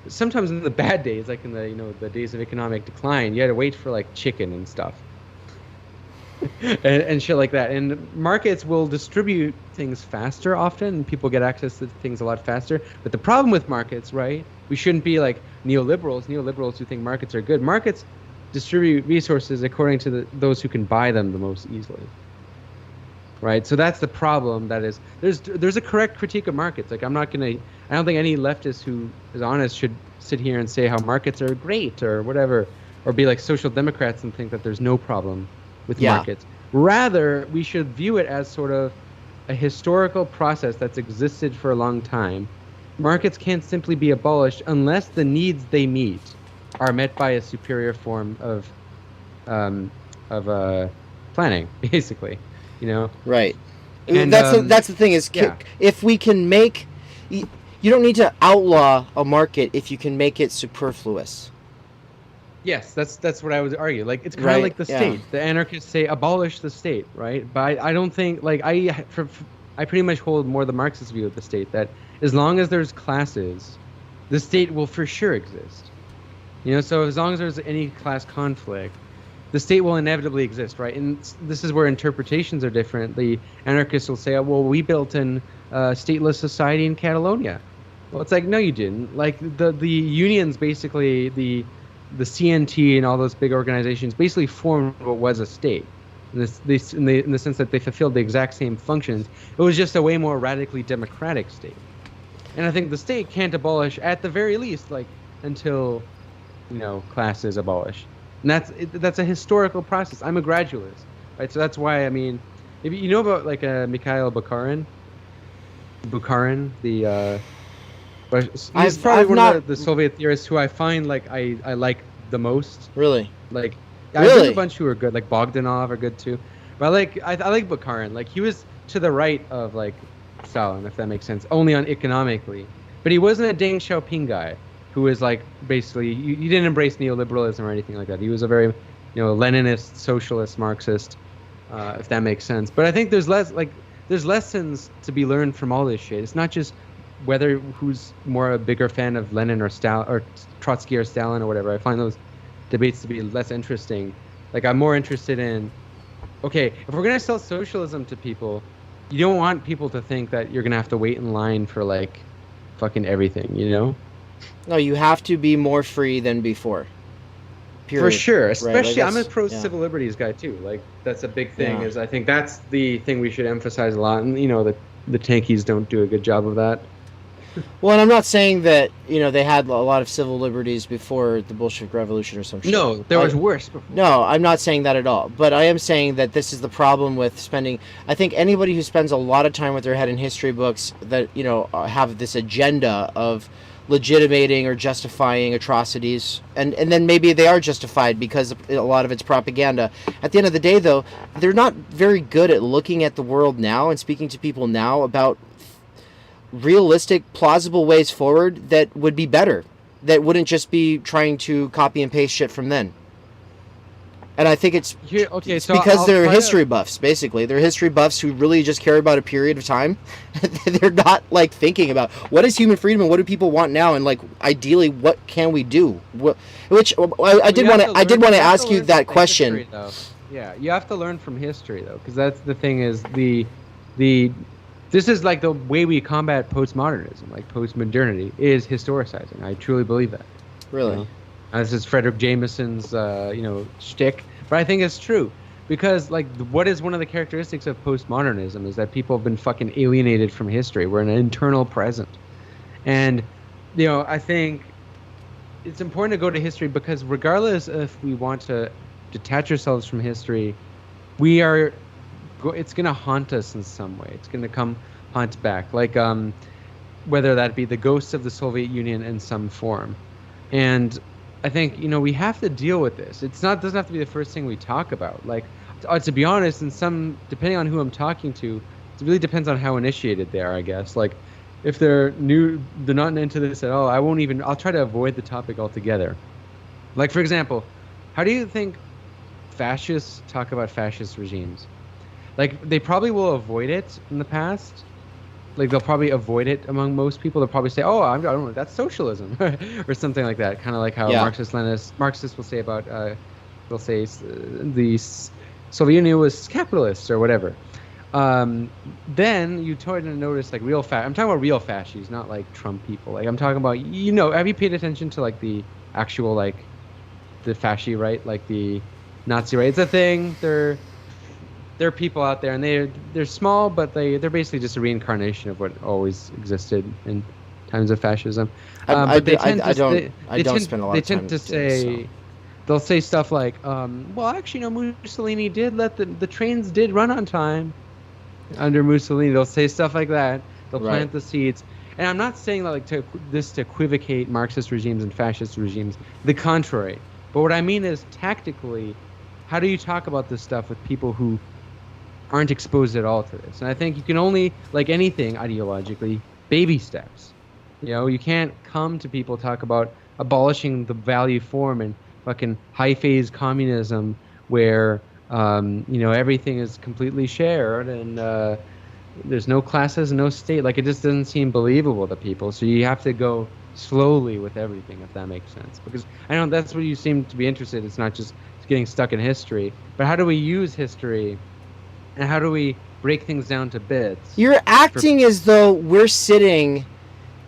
sometimes in the bad days, like in the the days of economic decline, you had to wait for like chicken and stuff. and shit like that. And markets will distribute things faster often, and people get access to things a lot faster. But the problem with markets, right? We shouldn't be like neoliberals who think markets are good. Markets distribute resources according to those who can buy them the most easily. Right? So that's the problem. That is, there's a correct critique of markets. Like I don't think any leftist who is honest should sit here and say how markets are great or whatever, or be like social democrats and think that there's no problem with markets. Rather, we should view it as sort of a historical process that's existed for a long time. Markets can't simply be abolished unless the needs they meet are met by a superior form of planning, basically. Right. And that's the thing is, if we can make, you don't need to outlaw a market if you can make it superfluous. Yes, that's what I would argue. Like it's kind of like the state. The anarchists say abolish the state, right? But I don't think like I pretty much hold more the Marxist view of the state, that as long as there's classes, the state will for sure exist. So as long as there's any class conflict, the state will inevitably exist, right? And this is where interpretations are different. The anarchists will say, oh, well, we built a stateless society in Catalonia. Well, it's like, no, you didn't. Like the unions, basically the CNT and all those big organizations basically formed what was a state, in the sense that they fulfilled the exact same functions. It was just a way more radically democratic state. And I think the state can't abolish, at the very least, like until class is abolished. And that's a historical process. I'm a gradualist, right? So that's why, I mean, if you know about like Mikhail Bukharin, he's probably one of the Soviet theorists who I find like I like the most. Really? Like there's a bunch who are good, like Bogdanov are good too. But I like Bukharin. Like he was to the right of like Stalin, if that makes sense, only on economically. But he wasn't a Deng Xiaoping guy who was like basically he didn't embrace neoliberalism or anything like that. He was a very Leninist, socialist, Marxist, if that makes sense. But I think there's lessons to be learned from all this shit. It's not just whether who's more a bigger fan of Lenin or Stalin or Trotsky or Stalin or whatever. I find those debates to be less interesting. Like I'm more interested in, okay, if we're gonna sell socialism to people, you don't want people to think that you're gonna have to wait in line for like fucking everything, No, you have to be more free than before. Period. For sure, especially right? Like I'm a pro civil liberties guy too. Like that's a big thing. Is I think that's the thing we should emphasize a lot, and the tankies don't do a good job of that. Well, and I'm not saying that they had a lot of civil liberties before the Bolshevik Revolution or some shit. No, there was worse before. No, I'm not saying that at all. But I am saying that this is the problem with spending. I think anybody who spends a lot of time with their head in history books that have this agenda of legitimating or justifying atrocities, and then maybe they are justified because a lot of it's propaganda. At the end of the day, though, they're not very good at looking at the world now and speaking to people now about realistic, plausible ways forward that would be better, that wouldn't just be trying to copy and paste shit from then. And I think it's because they're history buffs, basically. They're history buffs who really just care about a period of time. They're not like thinking about what is human freedom and what do people want now, and like ideally what can we do. Which I did want to ask you that question. Yeah, you have to learn from history though, because that's the thing is this is like the way we combat postmodernism, like postmodernity, is historicizing. I truly believe that. Really? This is Frederick Jameson's, shtick, but I think it's true because, like, what is one of the characteristics of postmodernism is that people have been fucking alienated from history. We're an internal present, and I think it's important to go to history because regardless if we want to detach ourselves from history, it's going to haunt us in some way. It's going to come haunt back, like whether that be the ghosts of the Soviet Union in some form. And I think we have to deal with this. Doesn't have to be the first thing we talk about. Like to be honest, depending on who I'm talking to, it really depends on how initiated they are, I guess. Like if they're not into this at all, I'll try to avoid the topic altogether. Like for example, how do you think fascists talk about fascist regimes, like they probably will avoid it in the past. Like they'll probably avoid it among most people. They'll probably say, "Oh, I don't know, that's socialism," or something like that. Kind of like how Yeah. Marxists will say about, they'll say the Soviet Union was capitalist or whatever. Then you tend to notice like I'm talking about real fascists, not like Trump people. Like I'm talking about, have you paid attention to like the actual like the fasci right, like the Nazi right? It's a thing. There are people out there, and they're small, but they're basically just a reincarnation of what always existed in times of fascism. I But they tend don't to spend a lot of time. They tend to say, they'll say stuff like, well, actually, no, Mussolini did let the trains did run on time under Mussolini. They'll say stuff like that. They'll plant the seeds. And I'm not saying that like to equivocate Marxist regimes and fascist regimes. The contrary. But what I mean is tactically, how do you talk about this stuff with people who aren't exposed at all to this? And I think you can only, like anything ideologically, baby steps. You can't come to people, talk about abolishing the value form and fucking high phase communism where everything is completely shared and there's no classes, no state. Like it just doesn't seem believable to people. So you have to go slowly with everything, if that makes sense. Because I know that's what you seem to be interested in. It's not just getting stuck in history, but how do we use history? And how do we break things down to bits? You're acting as though we're sitting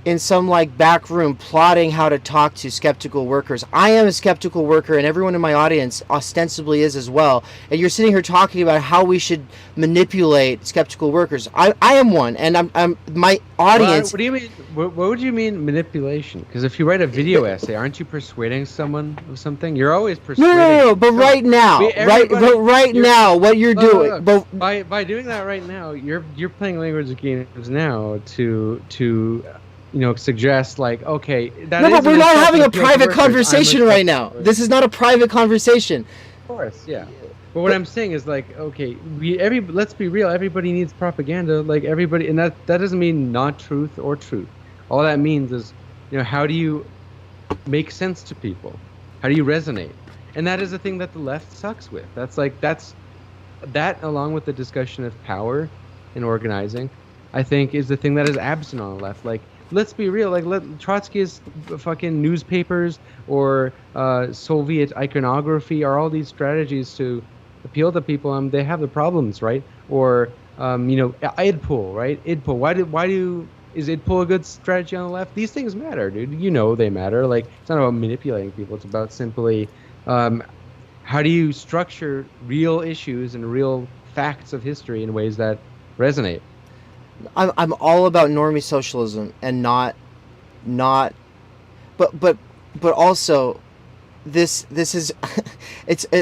in some like back room plotting how to talk to skeptical workers. I am a skeptical worker, and everyone in my audience ostensibly is as well. And you're sitting here talking about how we should manipulate skeptical workers. I am one, and I'm my audience. What do you mean? What would you mean manipulation? Because if you write a video essay, aren't you persuading someone of something? You're always persuading. No. But right now, now, what you're doing, by doing that right now, you're playing language games now to suggest like, okay, that but we're not having a private conversation right now. This is not a private conversation. Of course, yeah. But what I'm saying is like, okay, let's be real. Everybody needs propaganda, like everybody, and that doesn't mean not truth or truth. All that means is, how do you make sense to people? How do you resonate? And that is the thing that the left sucks with. That along with the discussion of power and organizing, I think is the thing that is absent on the left. Like, let's be real. Like, Trotsky's fucking newspapers or Soviet iconography are all these strategies to appeal to people. They have the problems, right? Or IDPOL, right? IDPOL. Is IDPOL a good strategy on the left? These things matter, dude. They matter. Like, it's not about manipulating people. It's about simply how do you structure real issues and real facts of history in ways that resonate. I'm all about normie socialism and not but also this is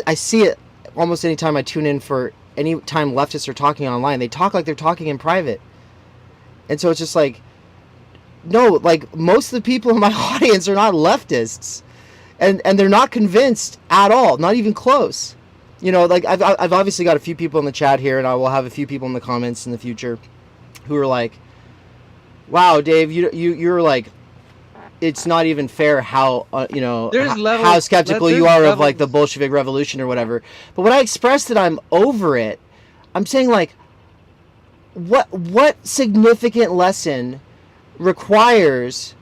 I see it almost any time I tune in. For any time leftists are talking online, they talk like they're talking in private, and so it's just like, no, like most of the people in my audience are not leftists, and they're not convinced at all, not even close. Like I've obviously got a few people in the chat here, and I will have a few people in the comments in the future who are like, wow, Dave, you're like, it's not even fair how how skeptical you are of like the Bolshevik Revolution or whatever. But when I express that I'm over it, I'm saying like, what significant lesson requires,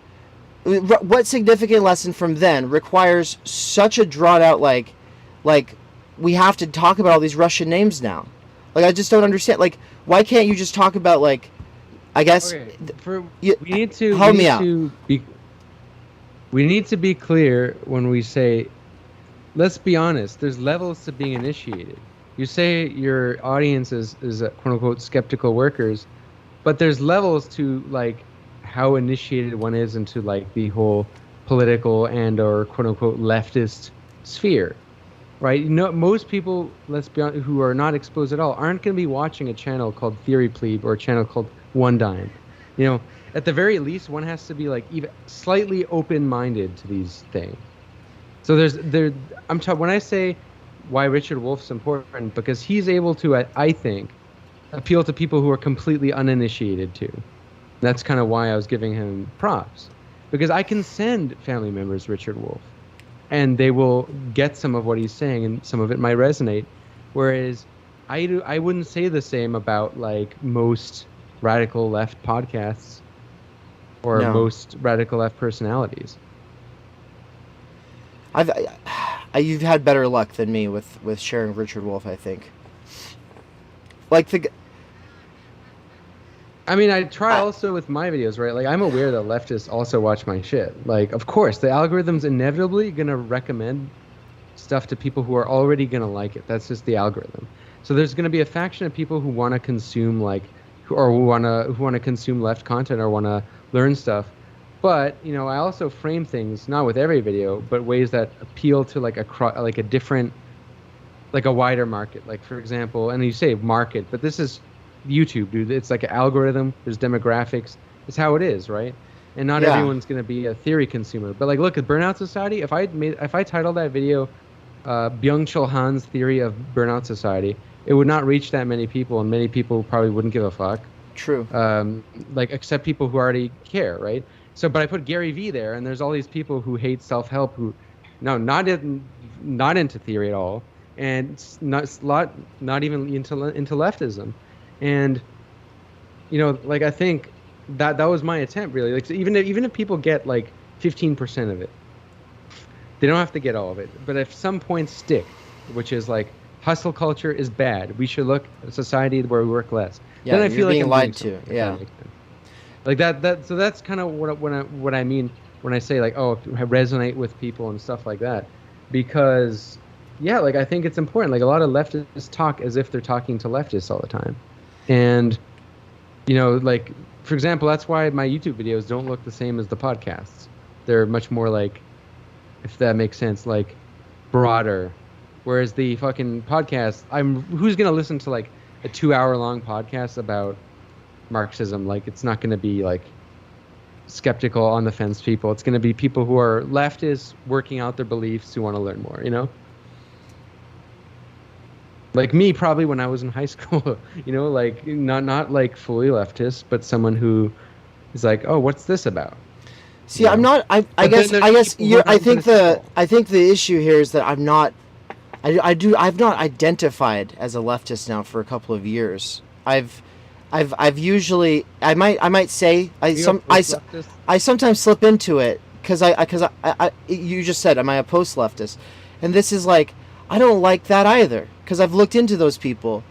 what significant lesson from then requires such a drawn out like we have to talk about all these Russian names now? Like, I just don't understand. Like, why can't you just talk about like, I guess we need to be clear when we say, let's be honest, there's levels to being initiated. You say your audience is quote unquote skeptical workers, but there's levels to like how initiated one is into like the whole political and or quote unquote leftist sphere. Right? Most people, let's be honest, who are not exposed at all, aren't going to be watching a channel called Theory Pleeb or a channel called One Dime. At the very least, one has to be like even slightly open-minded to these things. So when I say why Richard Wolff's important, because he's able to, I think, appeal to people who are completely uninitiated too. That's kind of why I was giving him props, because I can send family members Richard Wolff. and they will get some of what he's saying, and some of it might resonate. Whereas I wouldn't say the same about like most radical left podcasts or most radical left personalities. You've had better luck than me with sharing Richard Wolff, I think. Like I mean, I try also with my videos, right? Like, I'm aware that leftists also watch my shit. Like, of course, the algorithm's inevitably going to recommend stuff to people who are already going to like it. That's just the algorithm. So there's going to be a faction of people who want to consume, like, who want to consume left content or want to learn stuff. But, you know, I also frame things, not with every video, but ways that appeal to, like, a different, like, a wider market. Like, for example, and you say market, but this is YouTube, dude. It's like an algorithm. There's demographics. It's how it is, right? And not everyone's going to be a theory consumer. But like, look at Burnout Society. If I titled that video Byung-Chul Han's Theory of Burnout Society, it would not reach that many people, and many people probably wouldn't give a fuck. True. Like, except people who already care, right? So, but I put Gary Vee there, and there's all these people who hate self-help, who not into theory at all, and not even into leftism. And, you know, like, I think that was my attempt, really. Like, so even if people get like 15% of it, they don't have to get all of it. But if some points stick, which is like hustle culture is bad, we should look at a society where we work less. Yeah, then I feel like being I'm lied to. Yeah, like that. So that's kind of what I mean when I say like, oh, resonate with people and stuff like that, because yeah, like, I think it's important. Like, a lot of leftists talk as if they're talking to leftists all the time. And, you know, like, for example, that's why my YouTube videos don't look the same as the podcasts. They're much more like, if that makes sense, like, broader. Whereas the fucking podcast, who's going to listen to like a 2-hour-long podcast about Marxism? Like, it's not going to be like skeptical, on the fence people. It's going to be people who are leftists working out their beliefs, who want to learn more, you know? Like me, probably when I was in high school, you know, like not like fully leftist, but someone who is like, oh, what's this about? See, you know? I'm not. I guess you're. I think the issue here is that I'm not. I've not identified as a leftist now for a couple of years. I've usually I might say I sometimes slip into it because you just said, am I a post leftist? And this is like, I don't like that either, because I've looked into those people,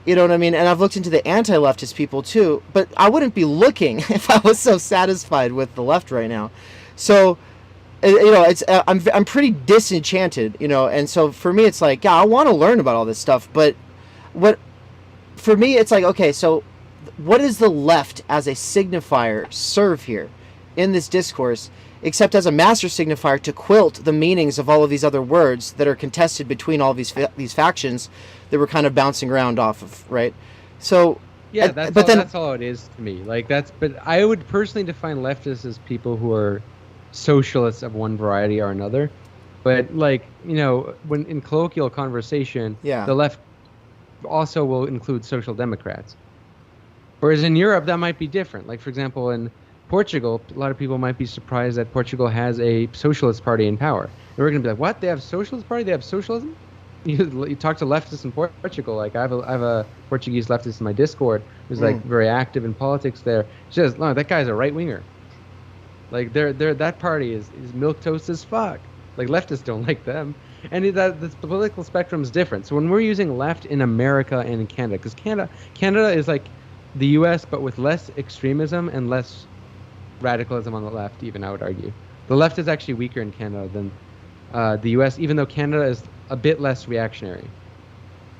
you know what I mean? And I've looked into the anti-leftist people too, but I wouldn't be looking if I was so satisfied with the left right now. So, you know, it's I'm pretty disenchanted, you know, and so for me it's like, yeah, I want to learn about all this stuff, but for me it's like, okay, so what does the left as a signifier serve here in this discourse, except as a master signifier to quilt the meanings of all of these other words that are contested between all these factions that we're kind of bouncing around off of, right? So yeah, that's all it is to me. Like, but I would personally define leftists as people who are socialists of one variety or another. But like, you know, when in colloquial conversation, the left also will include social democrats. Whereas in Europe, that might be different. Like, for example, in Portugal, a lot of people might be surprised that Portugal has a socialist party in power. And we're going to be like, what? They have socialist party? They have socialism? You talk to leftists in Portugal. Like, I have a Portuguese leftist in my Discord who's like very active in politics there. She says, no, that guy's a right winger. Like, that party is milquetoast as fuck. Like, leftists don't like them. And the political spectrum is different. So when we're using left in America and in Canada, because Canada is like the U.S. but with less extremism and less radicalism on the left, even, I would argue. The left is actually weaker in Canada than the U.S., even though Canada is a bit less reactionary.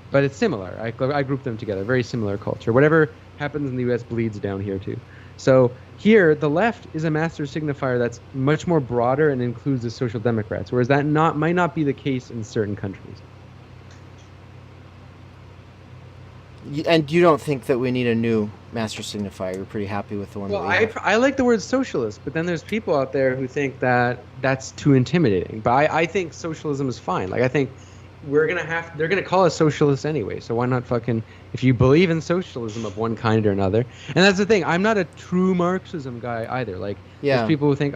But it's similar. I group them together. Very similar culture. Whatever happens in the U.S. bleeds down here, too. So here, the left is a master signifier that's much more broader and includes the social democrats, whereas that might not be the case in certain countries. And you don't think that we need a new master signifier? You're pretty happy with the one that we have? I like the word socialist, but then there's people out there who think that that's too intimidating. But I think socialism is fine. Like, I think they're gonna call us socialists anyway, so why not fucking, if you believe in socialism of one kind or another. And that's the thing, I'm not a true Marxism guy either. Like, there's people who think,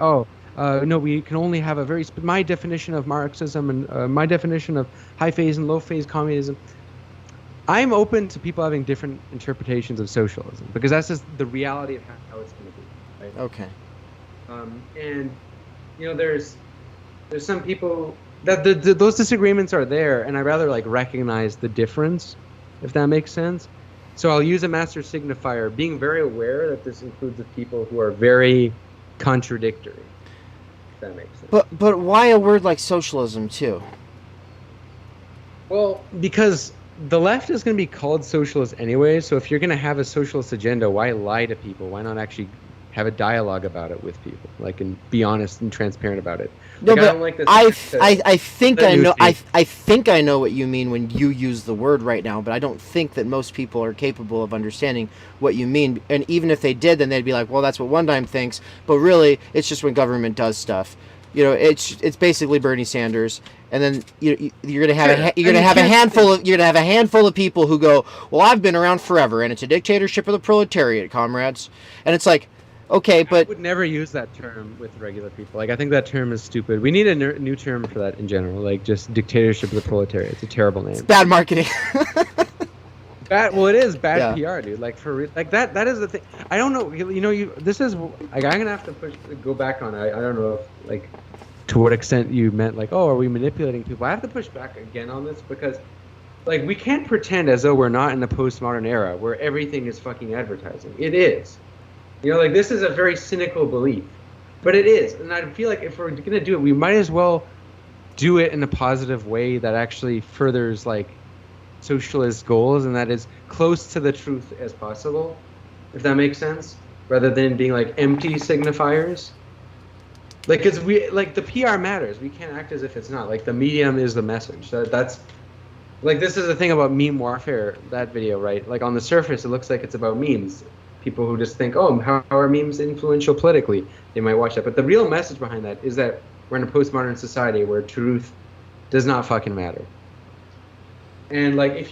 no, we can only have my definition of Marxism and my definition of high phase and low phase communism. I'm open to people having different interpretations of socialism because that's just the reality of how it's going to be. Right? Okay. And there's some people that those disagreements are there, and I rather like recognize the difference, if that makes sense. So I'll use a master signifier, being very aware that this includes the people who are very contradictory. If that makes sense. But why a word like socialism too? Well, because the left is going to be called socialist anyway. So if you're going to have a socialist agenda, why lie to people? Why not actually have a dialogue about it with people, like, and be honest and transparent about it? No, like, but I don't like this. I think I know. I think I know what you mean when you use the word right now, but I don't think that most people are capable of understanding what you mean. And even if they did, then they'd be like, "Well, that's what One Dime thinks," but really, it's just when government does stuff. It's basically Bernie Sanders, and then you're gonna have a handful of people who go, "Well, I've been around forever, and it's a dictatorship of the proletariat, comrades," and it's like. Okay, but I would never use that term with regular people. Like, I think that term is stupid. We need a new term for that in general, like just dictatorship of the proletariat. It's a terrible name. It's bad marketing. Well, it is bad PR, dude. Like like that is the thing. I don't know. This is like I'm gonna have to go back on it. I don't know if, like, to what extent you meant like, oh, are we manipulating people? I have to push back again on this because, like, we can't pretend as though we're not in the postmodern era where everything is fucking advertising. It is. Like, this is a very cynical belief, but it is. And I feel like if we're going to do it, we might as well do it in a positive way that actually furthers, like, socialist goals and that is close to the truth as possible, if that makes sense, rather than being, like, empty signifiers. Like, because the PR matters. We can't act as if it's not. Like, the medium is the message. That's, like, this is the thing about meme warfare, that video, right? Like, on the surface, it looks like it's about memes. People who just think, oh, how are memes influential politically? They might watch that. But the real message behind that is that we're in a postmodern society where truth does not fucking matter. And, like,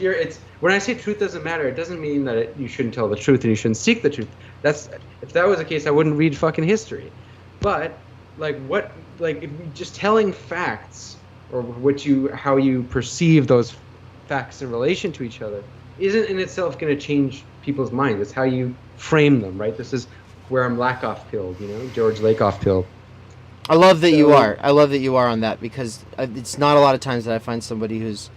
when I say truth doesn't matter, it doesn't mean that you shouldn't tell the truth and you shouldn't seek the truth. If that was the case, I wouldn't read fucking history. But, like, if just telling facts or how you perceive those facts in relation to each other isn't in itself going to change people's minds. It's how you frame them, right? This is where I'm Lakoff-pilled, George Lakoff-pilled. I love that you are. I love that you are on that because it's not a lot of times that I find somebody who's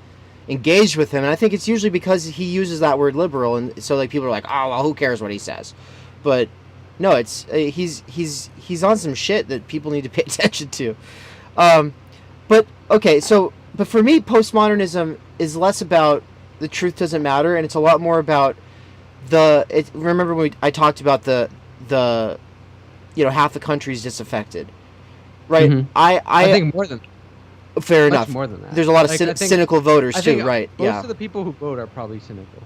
engaged with him, and I think it's usually because he uses that word liberal, and so, like, people are like, oh, well, who cares what he says? But no, it's he's on some shit that people need to pay attention to. But for me, postmodernism is less about the truth doesn't matter, and it's a lot more about remember when I talked about the half the country's disaffected, right? Mm-hmm. I think more than fair enough. More than that. There's a lot of cynical voters too, right? Most of the people who vote are probably cynical.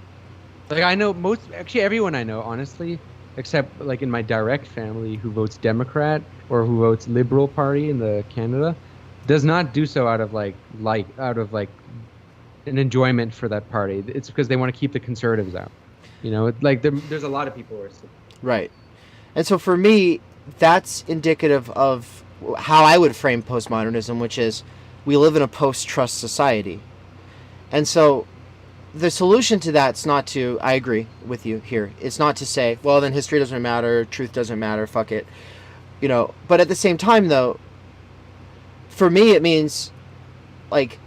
Like, I know everyone I know, honestly, except, like, in my direct family who votes Democrat or who votes Liberal Party in the Canada, does not do so out of an enjoyment for that party. It's because they want to keep the conservatives out. There's a lot of people who are right. And so for me, that's indicative of how I would frame postmodernism, which is we live in a post-trust society. And so the solution to that's not to, I agree with you here, it's not to say, well, then history doesn't matter, truth doesn't matter, fuck it. But at the same time, though, for me, it means, like,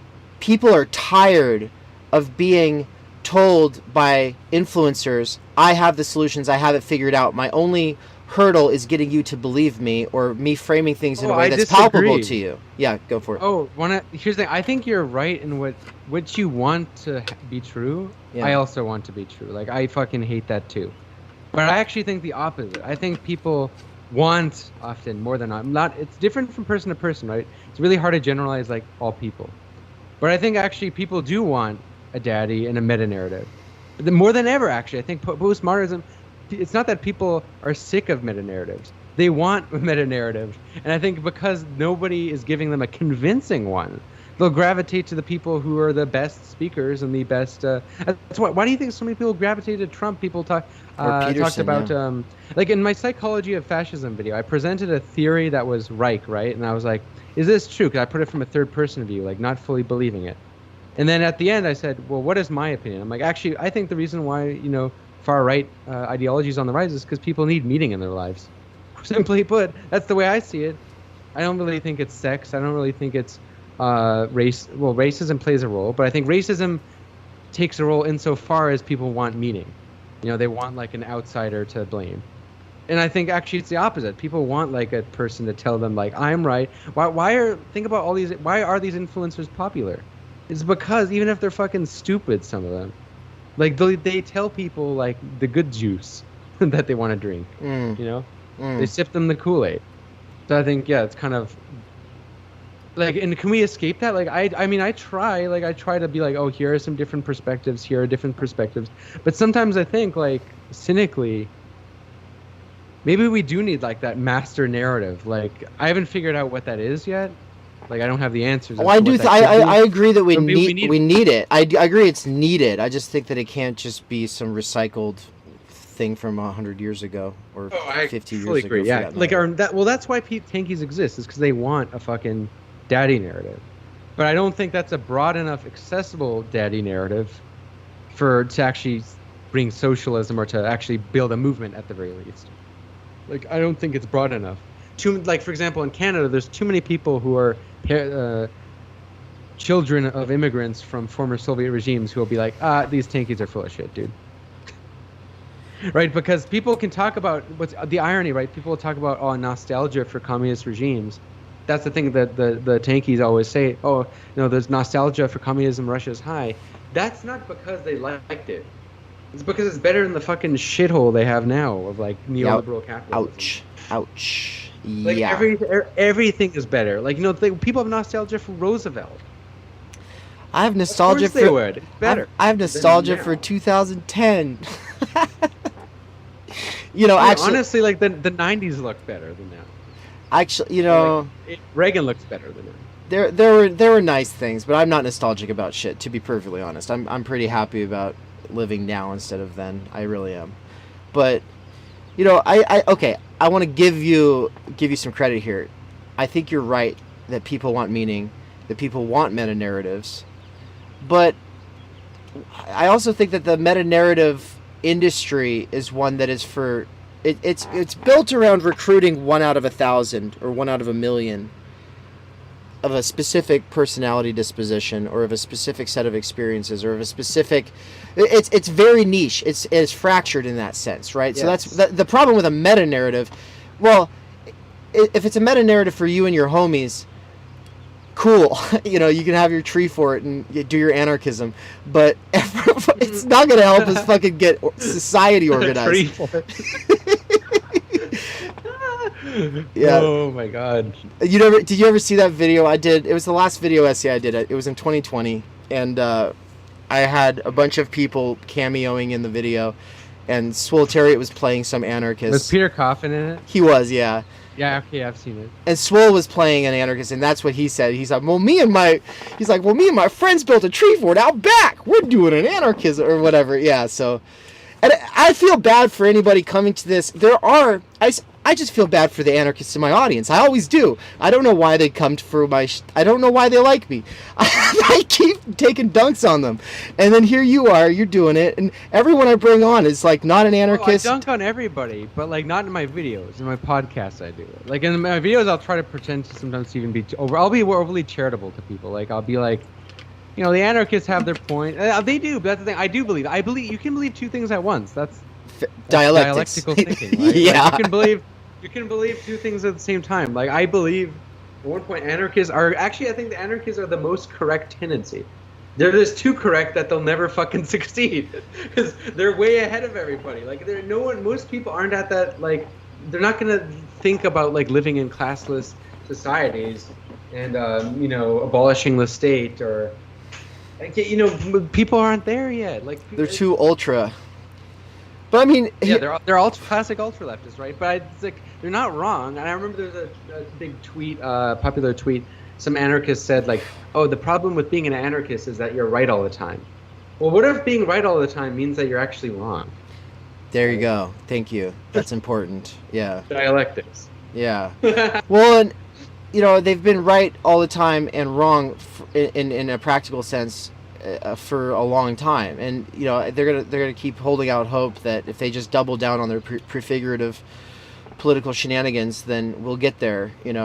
people are tired of being told by influencers, I have the solutions, I have it figured out. My only hurdle is getting you to believe me or me framing things in a way that's palpable to you. Yeah, go for it. Here's the thing. I think you're right in what you want to be true. Yeah. I also want to be true. Like, I fucking hate that too. But I actually think the opposite. I think people want often more than not. It's different from person to person, right? It's really hard to generalize, like, all people. But I think actually people do want a daddy and a meta-narrative. More than ever, actually. I think postmodernism, it's not that people are sick of meta-narratives. They want a meta-narrative. And I think because nobody is giving them a convincing one, they'll gravitate to the people who are the best speakers and the best. That's why. Why do you think so many people gravitated to Trump? People talked about like in my Psychology of Fascism video, I presented a theory that was Reich, right? And I was like, is this true? Because I put it from a third person view, like not fully believing it. And then at the end, I said, well, what is my opinion? I'm like, actually, I think the reason why far right ideology is on the rise is because people need meaning in their lives. Simply put, that's the way I see it. I don't really think it's sex. I don't really think it's race. Well, racism plays a role, but I think racism takes a role insofar as people want meaning. They want like an outsider to blame. And I think actually it's the opposite. People want like a person to tell them like, I'm right. Think about all these, why are these influencers popular? It's because even if they're fucking stupid, some of them, like they tell people like the good juice that they want to drink, They sip them the Kool-Aid. So I think, yeah, it's kind of like, and can we escape that? Like, I mean, I try to be like, oh, here are some different perspectives. Here are different perspectives. But sometimes I think like cynically, maybe we do need like that master narrative. Like, I haven't figured out what that is yet. Like, I don't have the answers. Oh, I do. I agree that we need it. I agree it's needed. I just think that it can't just be some recycled thing from 100 years ago or 50 years ago. Yeah, that's why tankies exist, is because they want a fucking daddy narrative. But I don't think that's a broad enough, accessible daddy narrative to actually bring socialism or to actually build a movement at the very least. Like, I don't think it's broad enough. Like, for example, in Canada, there's too many people who are children of immigrants from former Soviet regimes who will be like, these tankies are full of shit, dude. Right, because people can talk about what's the irony, right? People will talk about nostalgia for communist regimes. That's the thing that the tankies always say. Oh, there's nostalgia for communism. Russia's high. That's not because they liked it. It's because it's better than the fucking shithole they have now of like neoliberal capitalism. Ouch. Like everything is better. Like people have nostalgia for Roosevelt. I have nostalgia of course they would. It's better. I have nostalgia for 2010. Actually, honestly, like the 90s look better than now. Actually, Reagan looks better than now. There were nice things, but I'm not nostalgic about shit, to be perfectly honest. I'm pretty happy about living now instead of then. I really am. But I want to give you some credit here. I think you're right that people want meaning, that people want meta narratives. But I also think that the meta narrative industry is one that is it's built around recruiting 1 out of 1,000 or 1 out of 1,000,000 of a specific personality disposition or of a specific set of experiences or of a specific. It's very niche. It's fractured in that sense, right? Yes. So that's the problem with a meta narrative. Well, if it's a meta narrative for you and your homies, cool. You can have your tree for it and do your anarchism, but it's not going to help us fucking get society organized. Tree for it. Yeah. Oh my god. Did you ever see that video I did? It was the last video essay I did. It was in 2020, and I had a bunch of people cameoing in the video, and Swole Terriot was playing some anarchist. Was Peter Coffin in it? He was, yeah. Yeah, okay, I've seen it. And Swole was playing an anarchist, and that's what he said. He's like, well, me and my friends built a tree fort out back. We're doing an anarchism or whatever. Yeah, so, and I feel bad for anybody coming to this. I just feel bad for the anarchists in my audience. I always do. I don't know why they come for I don't know why they like me. I keep taking dunks on them. And then here you are, you're doing it. And everyone I bring on is like not an anarchist. I dunk on everybody, but like not in my videos. In my podcasts I do it. Like in my videos I'll try to pretend to sometimes even be I'll be overly charitable to people. Like I'll be like, the anarchists have their point. They do, but that's the thing. I believe you can believe two things at once. That's dialectical thinking, right? Yeah. Like you can believe two things at the same time. Like I believe at one point anarchists are I think the anarchists are the most correct tendency. They're just too correct that they'll never fucking succeed because they're way ahead of everybody. Like most people aren't at that, like they're not gonna think about like living in classless societies and abolishing the state or people aren't there yet. Like they're too ultra. But I mean, they're all classic ultra leftists, right? But it's like they're not wrong. And I remember there's a big tweet, popular tweet, some anarchist said like, oh, the problem with being an anarchist is that you're right all the time. Well, what if being right all the time means that you're actually wrong? There you go. Thank you. That's important. Yeah. Dialectics. Yeah. Well, and they've been right all the time and wrong in a practical sense for a long time, and they're gonna keep holding out hope that if they just double down on their prefigurative political shenanigans, then we'll get there. In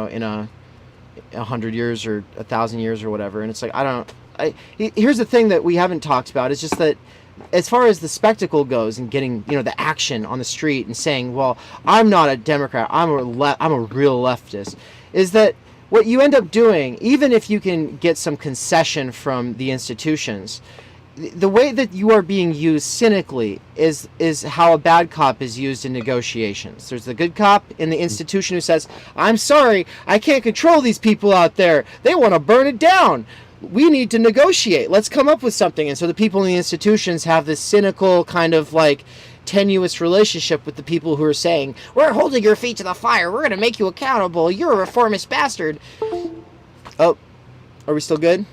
100 years or 1,000 years or whatever. And it's like here's the thing that we haven't talked about. It's just that as far as the spectacle goes and getting the action on the street and saying, well, I'm not a Democrat, I'm a real leftist, is that what you end up doing, even if you can get some concession from the institutions, the way that you are being used cynically is how a bad cop is used in negotiations. There's the good cop in the institution who says, I'm sorry, I can't control these people out there. They want to burn it down. We need to negotiate. Let's come up with something. And so the people in the institutions have this cynical kind of like tenuous relationship with the people who are saying, we're holding your feet to the fire. We're going to make you accountable. You're a reformist bastard. Oh, are we still good?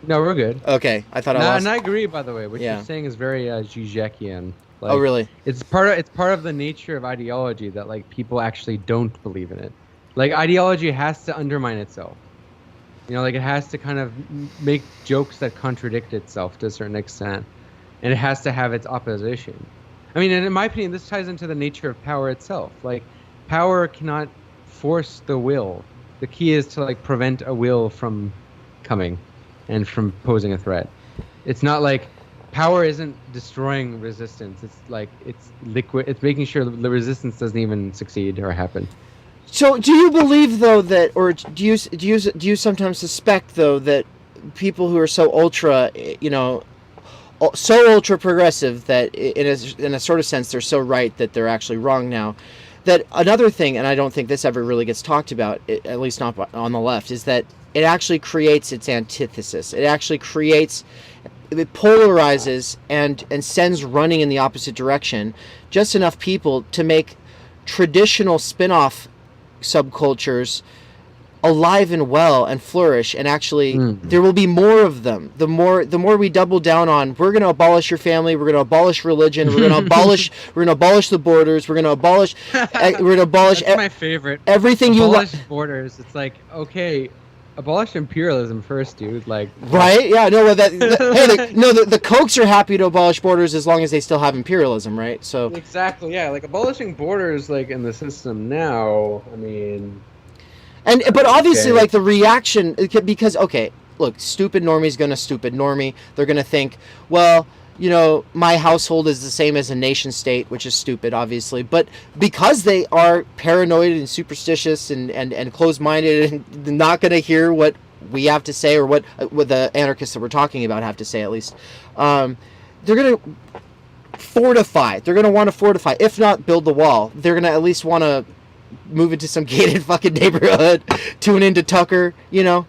No, we're good. Okay, I thought I lost. And I agree, by the way. What you're saying is very Žižekian. Like, oh, really? It's part of the nature of ideology that like people actually don't believe in it. Like ideology has to undermine itself. Like it has to kind of make jokes that contradict itself to a certain extent, and it has to have its opposition. I mean, and in my opinion, this ties into the nature of power itself. Like, power cannot force the will. The key is to like prevent a will from coming and from posing a threat. It's not like power isn't destroying resistance. It's like it's liquid. It's making sure the resistance doesn't even succeed or happen. So, do you believe though that, or do you sometimes suspect though that people who are so ultra, so ultra progressive that in a sort of sense they're so right that they're actually wrong now? That another thing, and I don't think this ever really gets talked about, at least not on the left, is that it actually creates its antithesis. It actually creates, it polarizes and sends running in the opposite direction just enough people to make traditional spin-off subcultures alive and well and flourish, and actually there will be more of them. The more we double down on, we're going to abolish your family, we're going to abolish religion, we're going to abolish the borders, we're going to abolish That's my favorite. Everything abolish borders. It's like, okay, abolish imperialism first, dude. Like, right? Yeah, no, the Kochs are happy to abolish borders as long as they still have imperialism, right? So exactly, yeah, like abolishing borders, like in the system now. I mean, but obviously, like the reaction, because look, stupid normie's gonna stupid normie. They're gonna think, well, my household is the same as a nation state, which is stupid, obviously. But because they are paranoid and superstitious and closed-minded and not going to hear what we have to say, or what the anarchists that we're talking about have to say, at least, they're going to fortify. They're going to want to fortify. If not build the wall, they're going to at least want to move into some gated fucking neighborhood, tune into Tucker, And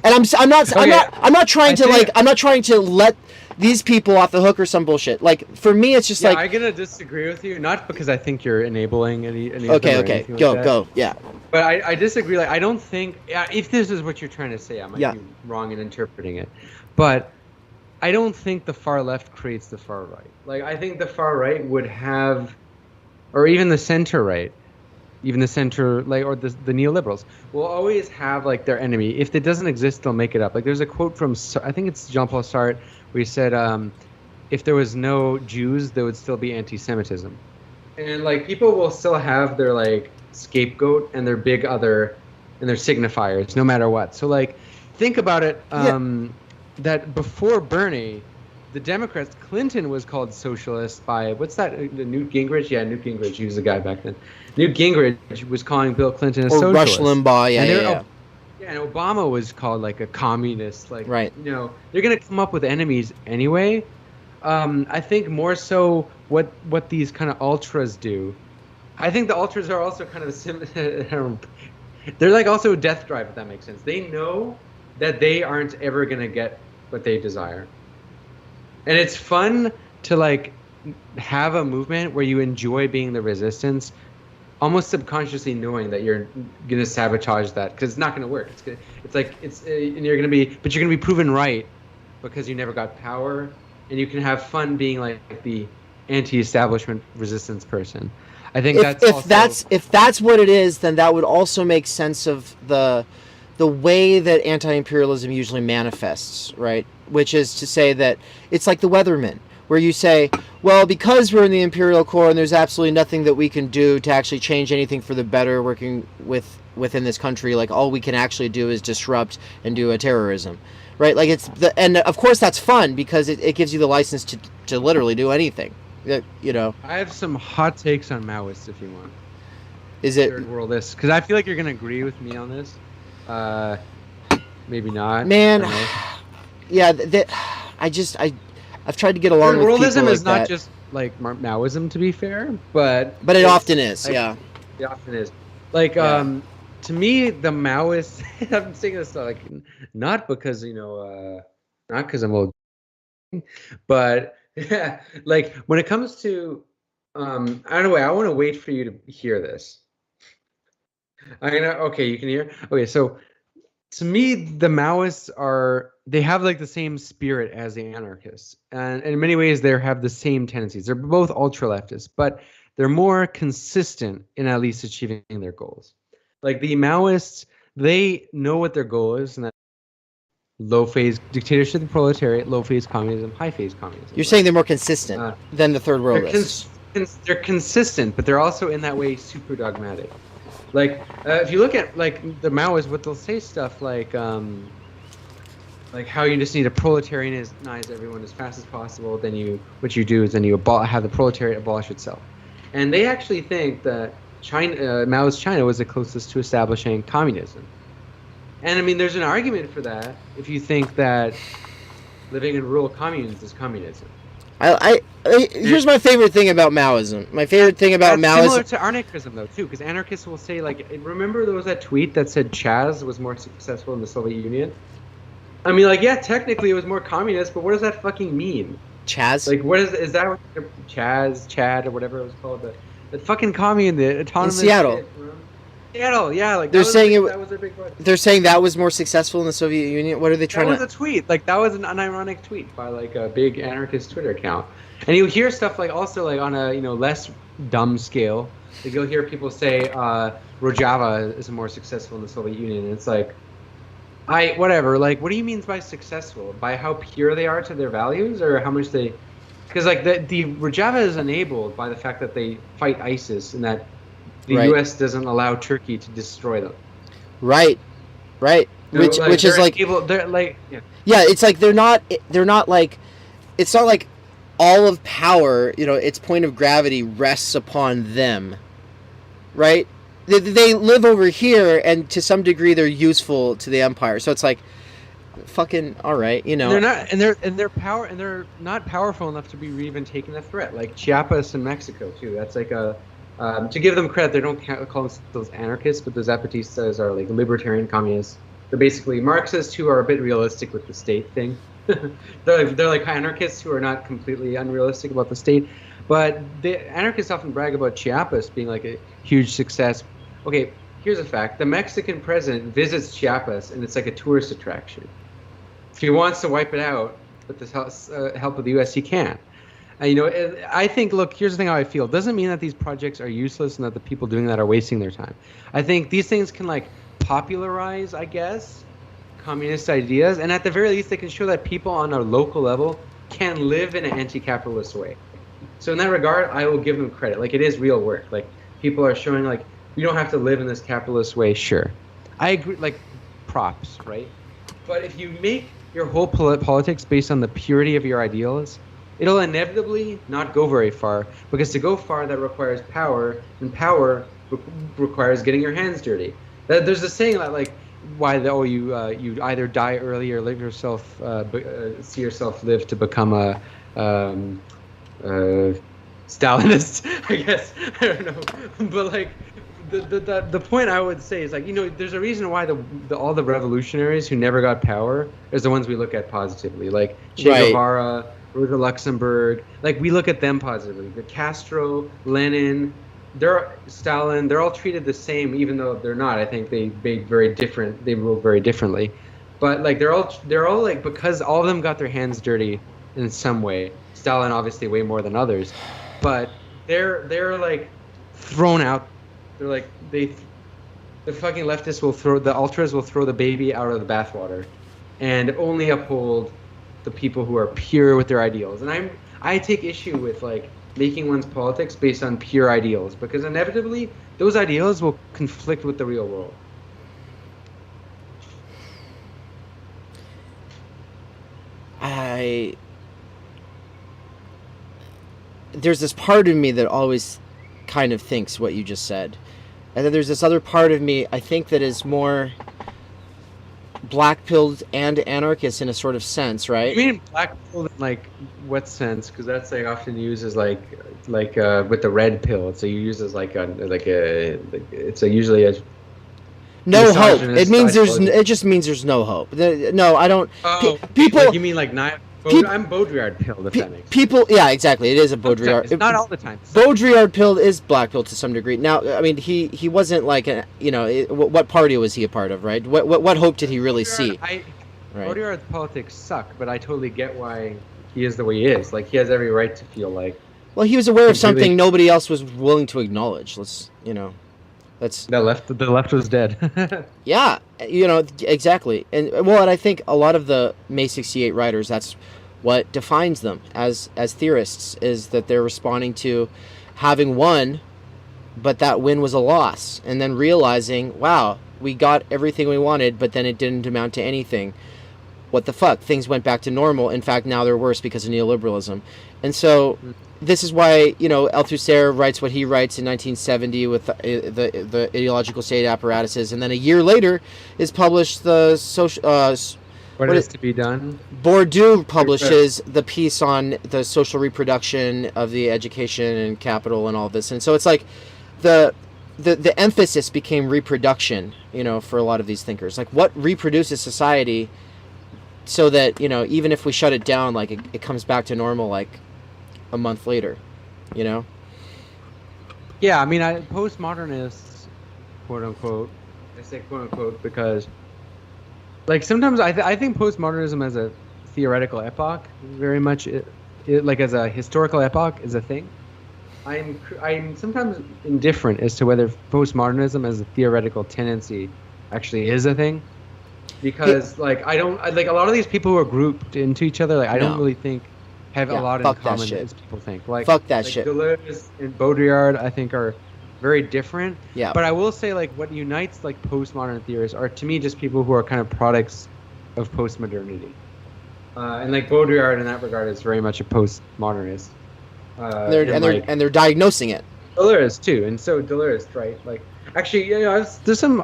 I'm not trying to let these people off the hook or some bullshit. Like, for me, it's just I'm gonna disagree with you, not because I think you're enabling any okay, go, yeah. But I disagree. Like, I don't think, if this is what you're trying to say, I might be wrong in interpreting it. But I don't think the far left creates the far right. Like, I think the far right would have, or even the center right, even the center, like, or the neoliberals will always have like their enemy. If it doesn't exist, they'll make it up. Like, there's a quote from, I think it's Jean-Paul Sartre, where he said, if there was no Jews, there would still be anti-Semitism. And like, people will still have their like scapegoat and their big other and their signifiers, no matter what. So like, think about it, that before Bernie, the Democrats, Clinton was called socialist by, what's that, Newt Gingrich? Yeah, Newt Gingrich, he was the guy back then. Newt Gingrich was calling Bill Clinton a socialist. Rush Limbaugh, yeah, and Obama was called like a communist. Like, right. They're going to come up with enemies anyway. I think more so what these kind of ultras do. I think the ultras are also kind of they're like also death drive, if that makes sense. They know that they aren't ever going to get what they desire. And it's fun to like have a movement where you enjoy being the resistance almost subconsciously knowing that you're gonna sabotage that because it's not gonna work. And you're gonna be proven right because you never got power, and you can have fun being like the anti-establishment resistance person. I think if that's what it is, then that would also make sense of the way that anti-imperialism usually manifests, right? Which is to say that it's like the Weathermen, where you say, well, because we're in the imperial core and there's absolutely nothing that we can do to actually change anything for the better working within this country, like all we can actually do is disrupt and do a terrorism, right? Like and of course that's fun because it gives you the license to literally do anything. You know, I have some hot takes on Maoists if you want. Is it third worldist? Because I feel like you're gonna agree with me on this. Maybe not. Man, yeah. I've tried to get along with people like that. Third worldism is not just like Maoism, to be fair, but it often is. Yeah, it often is. Like, to me, the Maoists. I'm saying this like not because not because I'm old, but yeah, like when it comes to, I don't know. I want to wait for you to hear this. Okay, you can hear. Okay, so to me, the Maoists they have like the same spirit as the anarchists, and in many ways they have the same tendencies. They're both ultra leftists, but they're more consistent in at least achieving their goals. Like the Maoists, they know what their goal is, and that low phase dictatorship of the proletariat, low phase communism, high phase communism. You're saying they're more consistent than the third worldists. They're consistent, but they're also in that way super dogmatic. Like if you look at like the Maoists, what they'll say stuff like how you just need to proletarianize everyone as fast as possible. Then what you do is then you have the proletariat abolish itself, and they actually think that Mao's China was the closest to establishing communism. And I mean, there's an argument for that if you think that living in rural communes is communism. Here's my favorite thing about Maoism. My favorite thing about Maoism, similar to anarchism though too, because anarchists will say like, remember there was that tweet that said Chaz was more successful in the Soviet Union? I mean, like, yeah, technically it was more communist, but what does that fucking mean? Chaz? Like, what is that? Chad, or whatever it was called, the fucking commune, the autonomous in Seattle. Shit, Seattle, yeah, like they're saying that was their big part. They're saying that was more successful in the Soviet Union. What are they trying to? That was a tweet. Like that was an unironic tweet by like a big anarchist Twitter account. And you'll hear stuff like also like on a less dumb scale. Like you'll hear people say Rojava is more successful in the Soviet Union. And it's like, whatever. Like, what do you mean by successful? By how pure they are to their values, or how much they? Because like the Rojava is enabled by the fact that they fight ISIS and that the U.S. doesn't allow Turkey to destroy them. Right. Which is like they're like it's like they're not like, it's not like all of power, its point of gravity rests upon them, right? They live over here, and to some degree they're useful to the empire. So it's like, fucking all right, They're not, and they're not powerful enough to be even taking a threat. Like Chiapas in Mexico too. That's like to give them credit, they don't call themselves anarchists, but the Zapatistas are like libertarian communists. They're basically Marxists who are a bit realistic with the state thing. they're like anarchists who are not completely unrealistic about the state. But the anarchists often brag about Chiapas being like a huge success. Okay, here's a fact. The Mexican president visits Chiapas, and it's like a tourist attraction. If he wants to wipe it out with the help of the U.S., he can. I think, look, here's the thing how I feel. It doesn't mean that these projects are useless and that the people doing that are wasting their time. I think these things can, like, popularize, I guess, communist ideas. And at the very least, they can show that people on a local level can live in an anti-capitalist way. So in that regard, I will give them credit. Like, it is real work. Like, people are showing, like, you don't have to live in this capitalist way, sure. I agree, like, props, right? But if you make your whole politics based on the purity of your ideals, it'll inevitably not go very far, because to go far, that requires power, and power requires getting your hands dirty. There's a saying that, like, you either die early or live yourself, see yourself live to become a Stalinist, I guess. I don't know, but like the point I would say is, like, there's a reason why all the revolutionaries who never got power is the ones we look at positively, like Che Guevara, Rosa Luxemburg. Like, we look at them positively. The Castro, Lenin, Stalin, they're all treated the same, even though they're not. I think they made very different. They ruled very differently, but like they're all like, because all of them got their hands dirty in some way. Stalin obviously way more than others, but they're like thrown out. They're like the fucking leftists the ultras will throw the baby out of the bathwater, and only uphold the people who are pure with their ideals. And I take issue with like making one's politics based on pure ideals, because inevitably those ideals will conflict with the real world. There's this part of me that always kind of thinks what you just said. And then there's this other part of me, I think, that is more black-pilled and anarchist in a sort of sense, right? You mean black-pilled in like what sense? Because that's like often used as like with the red pill. So you use as it's usually a no hope. It just means there's no hope. No, I don't. People. Like you mean like not? I'm Baudrillard pilled, if that makes sense. People, yeah, exactly. It is a Baudrillard. It's not all the time. Baudrillard pilled is black pilled to some degree. Now, I mean, he wasn't like what party was he a part of, right? What hope did he really see? Right. Baudrillard's politics suck, but I totally get why he is the way he is. Like he has every right to feel like. Well, he was aware of something nobody else was willing to acknowledge. The left was dead. Yeah, exactly. And I think a lot of the May 68 writers, that's what defines them as theorists, is that they're responding to having won, but that win was a loss, and then realizing, wow, we got everything we wanted, but then it didn't amount to anything. What the fuck? Things went back to normal. In fact, now they're worse because of neoliberalism. And so this is why, Althusser writes what he writes in 1970 with the ideological state apparatuses, and then a year later is published the social... what is to be done? Bourdieu publishes the piece on the social reproduction of the education and capital and all this. And so it's like the emphasis became reproduction, for a lot of these thinkers. Like, what reproduces society so that, even if we shut it down, like, it comes back to normal, like, a month later, Yeah, I mean, postmodernists, quote unquote, I say quote unquote because, like, sometimes I think postmodernism as a theoretical epoch very much like as a historical epoch is a thing. I'm sometimes indifferent as to whether postmodernism as a theoretical tendency actually is a thing, because like a lot of these people who are grouped into each other, like I don't really think have a lot in common as people think. Like fuck that shit. Deleuze and Baudrillard, I think, are very different. Yeah. But I will say, like, what unites like postmodern theorists are, to me, just people who are kind of products of postmodernity. And like Baudrillard in that regard is very much a postmodernist. And they're diagnosing it. Deleuze too, and so Deleuze, right? Like, actually, there's some.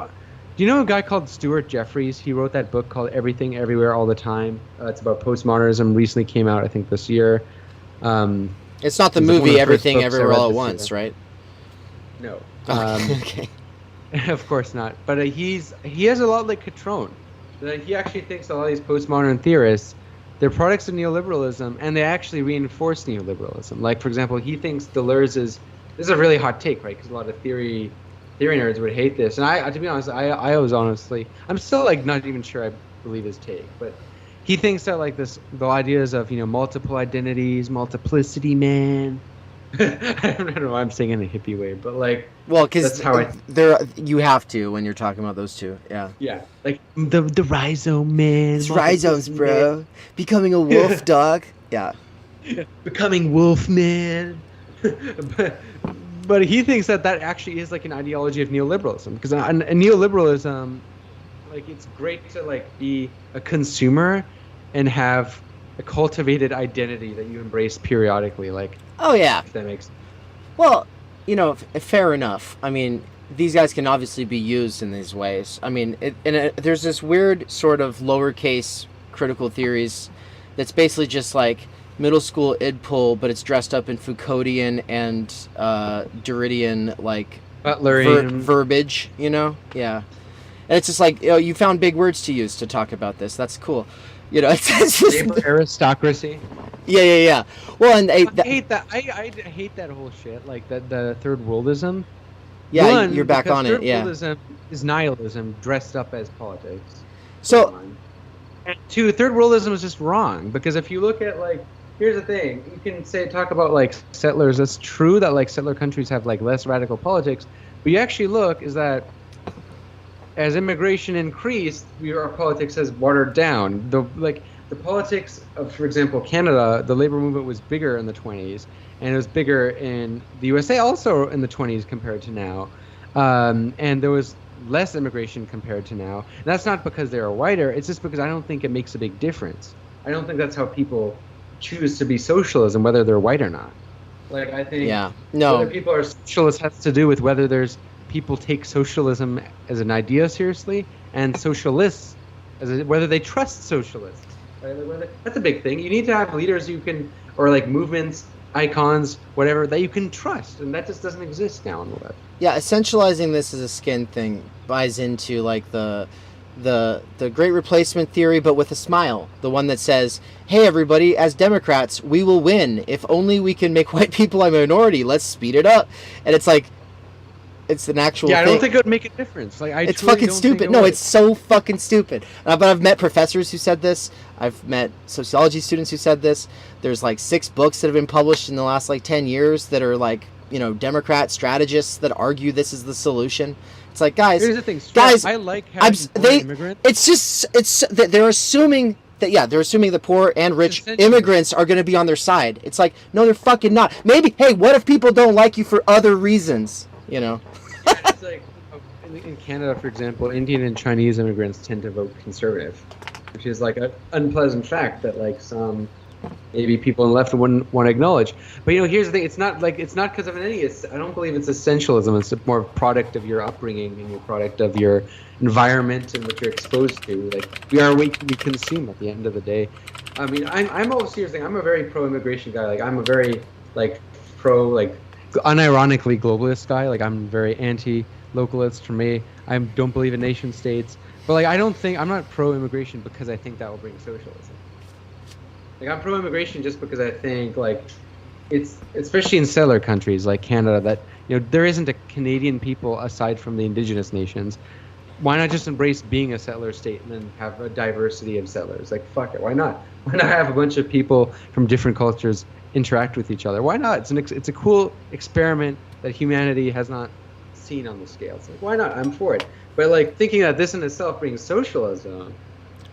Do you know a guy called Stuart Jeffries? He wrote that book called Everything Everywhere All the Time. It's about postmodernism. Recently came out, I think, this year. It's not the movie Everything Everywhere All at Once, right? No. Okay. Of course not. But he has a lot like Catron. He actually thinks a lot of these postmodern theorists, they're products of neoliberalism, and they actually reinforce neoliberalism. Like, for example, he thinks Deleuze this is a really hot take, right? Because a lot of theory nerds would hate this. And to be honest, I was honestly, I'm still like not even sure I believe his take. But he thinks that like the ideas of, multiple identities, multiplicity, man. I don't know why I'm saying in a hippie way, but like, well, because you have to when you're talking about those two, yeah. Yeah, like the rhizome, man. It's rhizomes, bro. Man. Becoming a wolf, dog. Yeah. Becoming wolf, man. But he thinks that actually is like an ideology of neoliberalism, because in neoliberalism, like, it's great to like be a consumer and have a cultivated identity that you embrace periodically, like. Oh yeah. If that makes. Well, fair enough. I mean, these guys can obviously be used in these ways. I mean, there's this weird sort of lowercase critical theories that's basically just like middle school id pull, but it's dressed up in Foucauldian and Derridian like verbiage, Yeah. And it's just like, you found big words to use to talk about this. That's cool. It's just aristocracy. Yeah. Well, and I hate that. I hate that whole shit. Like the third worldism. yeah, One, you're back because on it. third Yeah. worldism is nihilism dressed up as politics. For So one. And two, third worldism is just wrong because if you look at like, here's the thing: you can talk about like settlers. It's true that like settler countries have like less radical politics, but you actually look is that as immigration increased, our politics has watered down. The politics of, for example, Canada, the labor movement was bigger in the 20s, and it was bigger in the USA also in the 20s compared to now. And there was less immigration compared to now. And that's not because they are whiter. It's just because I don't think it makes a big difference. I don't think that's how people choose to be socialism, whether they're white or not. Like, I think whether people are socialists has to do with whether there's people take socialism as an idea seriously and socialists whether they trust socialists. Right? Like that's a big thing. You need to have leaders you can, or like movements, icons, whatever, that you can trust, and that just doesn't exist now on the web. Yeah, essentializing this as a skin thing buys into like the great replacement theory, but with a smile. The one that says, "Hey, everybody, as Democrats, we will win if only we can make white people a minority. Let's speed it up." And it's like, it's an actual. Yeah, I thing. don't think it would make a difference. Like, it's fucking stupid. No, it's so fucking stupid. But I've met professors who said this. I've met sociology students who said this. There's like 6 books that have been published in the last like 10 years that are like, you know, Democrat strategists that argue this is the solution. It's like, guys, here's the thing, guys, I like having immigrants. It's they're assuming that the poor and rich immigrants are going to be on their side. It's like, no, they're fucking not. Maybe, hey, what if people don't like you for other reasons? You know. Yeah, it's like in Canada, for example, Indian and Chinese immigrants tend to vote conservative, which is like an unpleasant fact that like some maybe people on the left wouldn't want to acknowledge. But you know, here's the thing: it's not because of any. I don't believe it's essentialism. It's more a product of your upbringing and your product of your environment and what you're exposed to. Like we are what we consume at the end of the day. I mean, I'm always seriously. I'm a very pro-immigration guy. Like I'm a very like pro like unironically globalist guy. Like I'm very anti-localist. For me, I don't believe in nation states. But like I'm not pro-immigration because I think that will bring socialism. Like I'm pro-immigration just because I think like it's especially in settler countries like Canada that you know there isn't a Canadian people aside from the indigenous nations. Why not just embrace being a settler state and then have a diversity of settlers? Like fuck it, why not? Why not have a bunch of people from different cultures interact with each other? Why not? It's a cool experiment that humanity has not seen on the scale. It's like why not? I'm for it. But like thinking that this in itself brings socialism,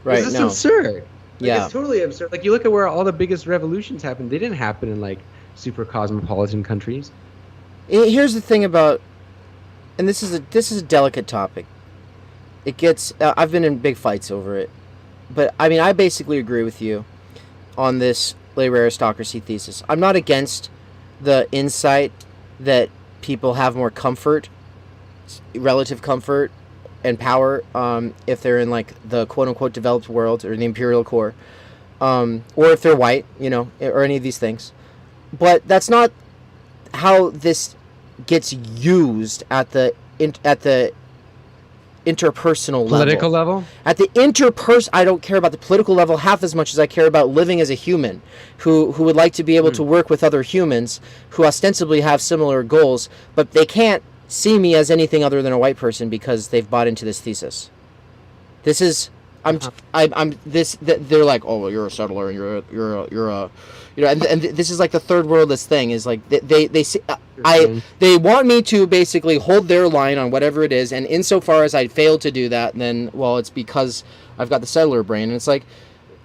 right? Is just absurd. Like, yeah, it's totally absurd. Like you look at where all the biggest revolutions happened; they didn't happen in like super cosmopolitan countries. Here's the thing about, and this is a delicate topic. It gets. I've been in big fights over it, but I mean, I basically agree with you on this labor aristocracy thesis. I'm not against the insight that people have more comfort, relative comfort, and power if they're in like the quote-unquote developed world or the imperial core, or if they're white, you know, or any of these things. But that's not how this gets used at the interpersonal political level. At the I don't care about the political level half as much as I care about living as a human who would like to be able to work with other humans who ostensibly have similar goals, but they can't see me as anything other than a white person because they've bought into this thesis. This is they're like, oh well, you're a settler and you're a you know, and this is like the third worldist thing is like they want me to basically hold their line on whatever it is, and insofar as I fail to do that, then well, it's because I've got the settler brain, and it's like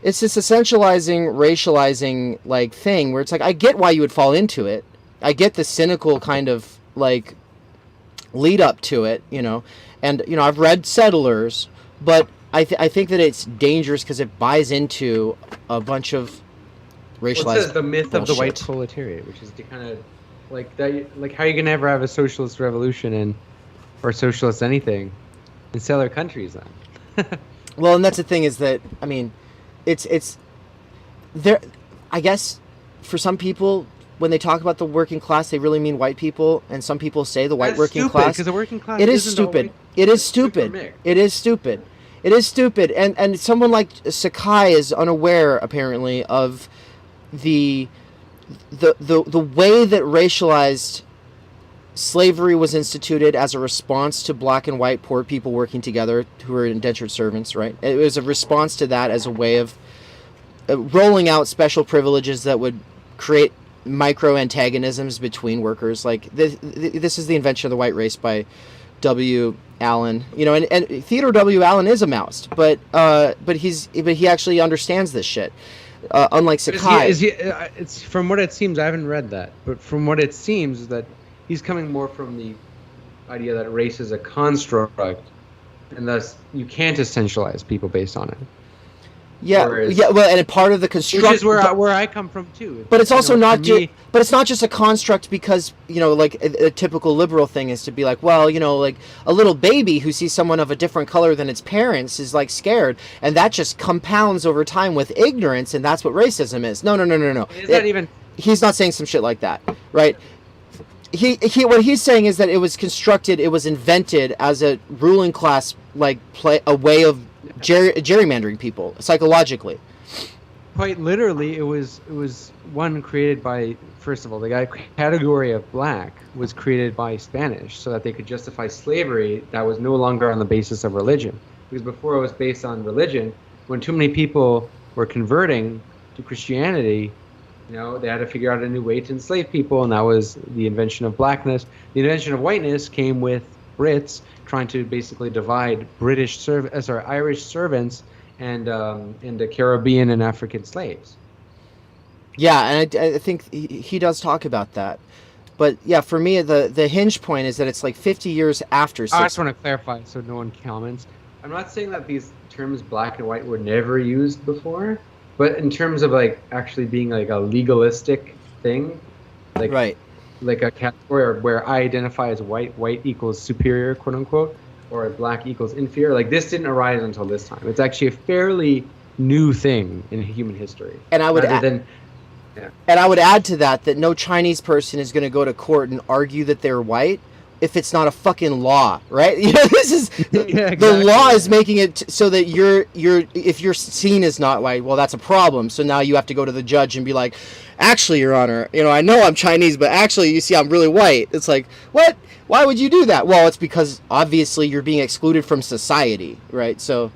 it's this essentializing, racializing like thing where it's like I get why you would fall into it, I get the cynical kind of like lead up to it, you know, and you know I've read Settlers, but I think that it's dangerous because it buys into a bunch of racialized. Well, it says the myth bullshit. of the white proletariat, which is the kind of like that. Like, how are you gonna ever have a socialist revolution or socialist anything in settler countries then? Well, and that's the thing is that I mean, it's there. I guess for some people, when they talk about the working class, they really mean white people, and some people say the white working class. Because the working class. It is stupid. It is stupid. It is stupid. It is stupid. And someone like Sakai is unaware apparently of the the way that racialized slavery was instituted as a response to black and white poor people working together who were indentured servants, right? It was a response to that as a way of rolling out special privileges that would create micro antagonisms between workers. Like this is the invention of the white race by W. Allen, and Theodore W. Allen is a mouse, but he actually understands this shit. Unlike Sakai, it's from what it seems. I haven't read that, but from what it seems is that he's coming more from the idea that race is a construct, and thus you can't essentialize people based on it. Yeah, well, and part of the construct, which is where I come from too. But it's also not but it's not just a construct because like a typical liberal thing is to be like, well, like a little baby who sees someone of a different color than its parents is like scared, and that just compounds over time with ignorance, and that's what racism is. No. Is that even? He's not saying some shit like that, right? He what he's saying is that it was constructed, it was invented as a ruling class a way of gerrymandering people psychologically. Quite literally, it was one created by, first of all, the category of black was created by Spanish so that they could justify slavery that was no longer on the basis of religion. Because before it was based on religion, when too many people were converting to Christianity, they had to figure out a new way to enslave people, and that was the invention of blackness. The invention of whiteness came with Brits trying to basically divide Irish servants and into Caribbean and African slaves. Yeah, and I think he does talk about that. But yeah, for me, the hinge point is that it's like 50 years after. I just want to clarify so no one comments. I'm not saying that these terms black and white were never used before, but in terms of actually being a legalistic thing, right. Like a category where I identify as white equals superior, quote unquote, or black equals inferior. This didn't arise until this time. It's actually a fairly new thing in human history. And I would add to that no Chinese person is going to go to court and argue that they're white if it's not a fucking law, right? This is exactly. The law is making it so that if you're seen as not white, well, that's a problem. So now you have to go to the judge and be like, actually, Your Honor, I know I'm Chinese, but actually, you see, I'm really white. It's like, what? Why would you do that? Well, it's because obviously you're being excluded from society, right? So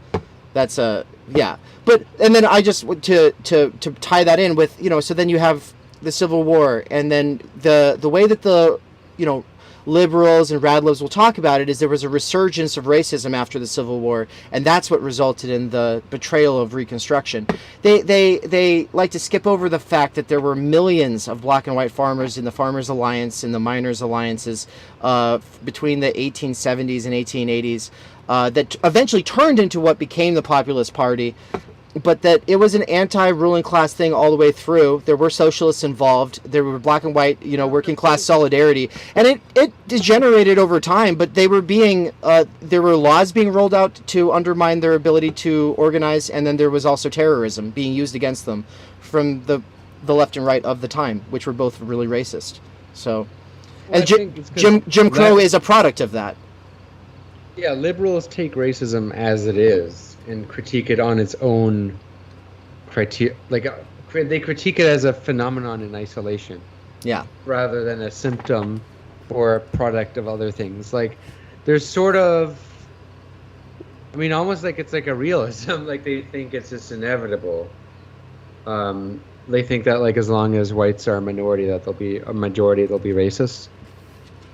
that's yeah. But and then I just to tie that in with so then you have the Civil War, and then the way that the liberals and radlibs will talk about it is there was a resurgence of racism after the Civil War, and that's what resulted in the betrayal of Reconstruction. They like to skip over the fact that there were millions of black and white farmers in the Farmers Alliance and the Miners Alliances between the 1870s and 1880s that eventually turned into what became the Populist Party. But that it was an anti-ruling class thing all the way through. There were socialists involved. There were black and white, working class solidarity, and it degenerated over time. But they were there were laws being rolled out to undermine their ability to organize, and then there was also terrorism being used against them from the left and right of the time, which were both really racist. So, and Jim Crow is a product of that. Yeah, liberals take racism as it is and critique it on its own criteria. They critique it as a phenomenon in isolation. Yeah. Rather than a symptom or a product of other things. There's sort of, almost it's a realism. They think it's just inevitable. They think that as long as whites are a minority, that they'll be a majority, they'll be racist.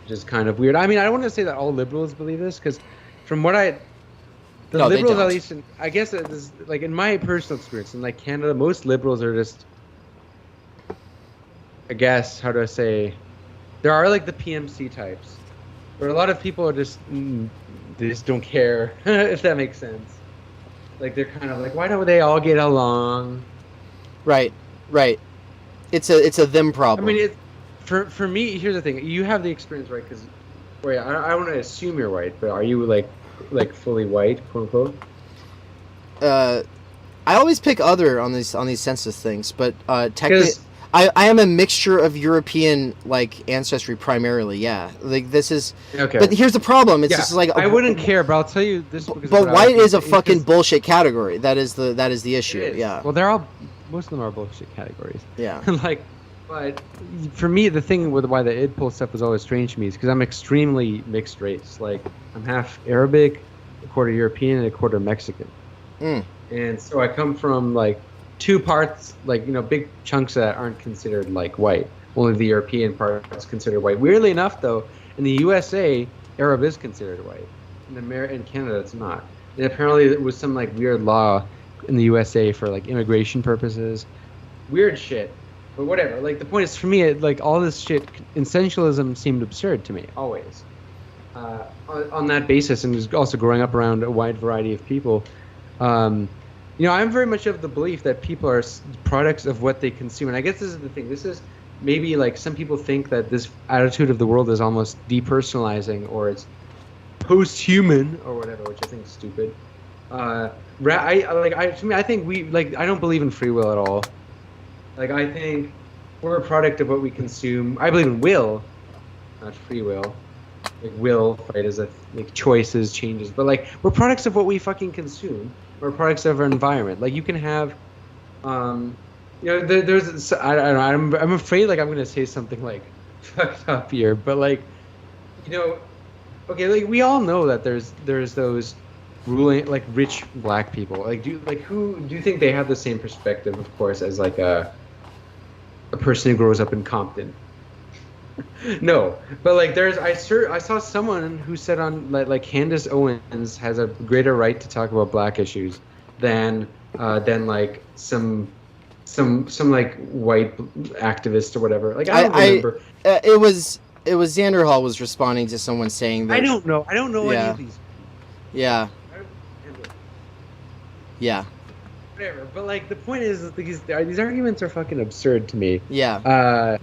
Which is kind of weird. I don't want to say that all liberals believe this, because from what liberals, at least, I guess, in my personal experience in Canada, most liberals are just, I guess, how do I say, there are the PMC types, where a lot of people are just, they just don't care, if that makes sense. They're kind of why don't they all get along? Right. It's a them problem. For me, here's the thing. You have the experience, right? Because, I want to assume you're white, but are you fully white, quote unquote? I always pick other on these census things, but technically, I am a mixture of European ancestry primarily. Yeah, this is. Okay. But here's the problem. It's just I wouldn't care, but I'll tell you this. But white is a fucking bullshit category. That is the issue. Yeah. Well, they're all most of them are bullshit categories. Yeah. Like, but for me, the thing with why the id pull stuff was always strange to me is because I'm extremely mixed race. Like, I'm half Arabic, a quarter European, and a quarter Mexican. And so I come from like two parts, like, you know, big chunks that aren't considered like white. Only the European part is considered white. Weirdly enough, though, in the USA, Arab is considered white. In Canada, it's not. And apparently, there was some like weird law in the USA for like immigration purposes. Weird shit. But whatever. Like, the point is, for me, like, all this shit, essentialism seemed absurd to me always. On that basis, and just also growing up around a wide variety of people. You know, I'm very much of the belief that people are products of what they consume. And I guess this is the thing. This is maybe like some people think that this attitude of the world is almost depersonalizing or it's post-human or whatever, which I think is stupid. To me, I think I don't believe in free will at all. Like, I think we're a product of what we consume. I believe in will, not free will. Like, will, right, is like choices, changes, but like we're products of what we fucking consume. We're products of our environment. Like, you can have, you know, there's I don't know. I'm afraid like I'm gonna say something like fucked up here, but like, you know, okay, like we all know that there's those ruling like rich black people. Like, do you think they have the same perspective, of course, as like a person who grows up in Compton? No, but like I saw someone who said on like Candace Owens has a greater right to talk about black issues than like some like white activist or whatever. Like, I don't remember. It was Xander Hall was responding to someone saying that. I don't know any of these. Yeah. Yeah. Whatever, but like the point is that these arguments are fucking absurd to me. Yeah.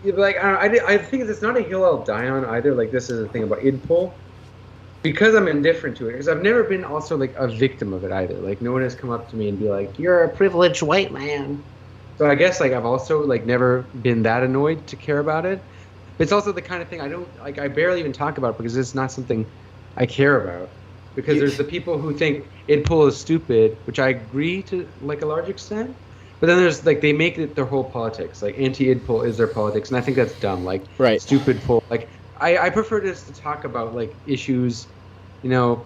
Yeah, but like I think it's not a hill I'll die on either. Like, this is the thing about id pull, because I'm indifferent to it. Because I've never been also like a victim of it either. Like, no one has come up to me and be like, "You're a privileged white man." So I guess like I've also like never been that annoyed to care about it. But it's also the kind of thing I barely even talk about because it's not something I care about. Because there's the people who think id pull is stupid, which I agree to like a large extent. But then there's like they make it their whole politics. Like, anti-id pull is their politics, and I think that's dumb. Like, right. Stupid pull. Like, I prefer just to talk about like issues, you know,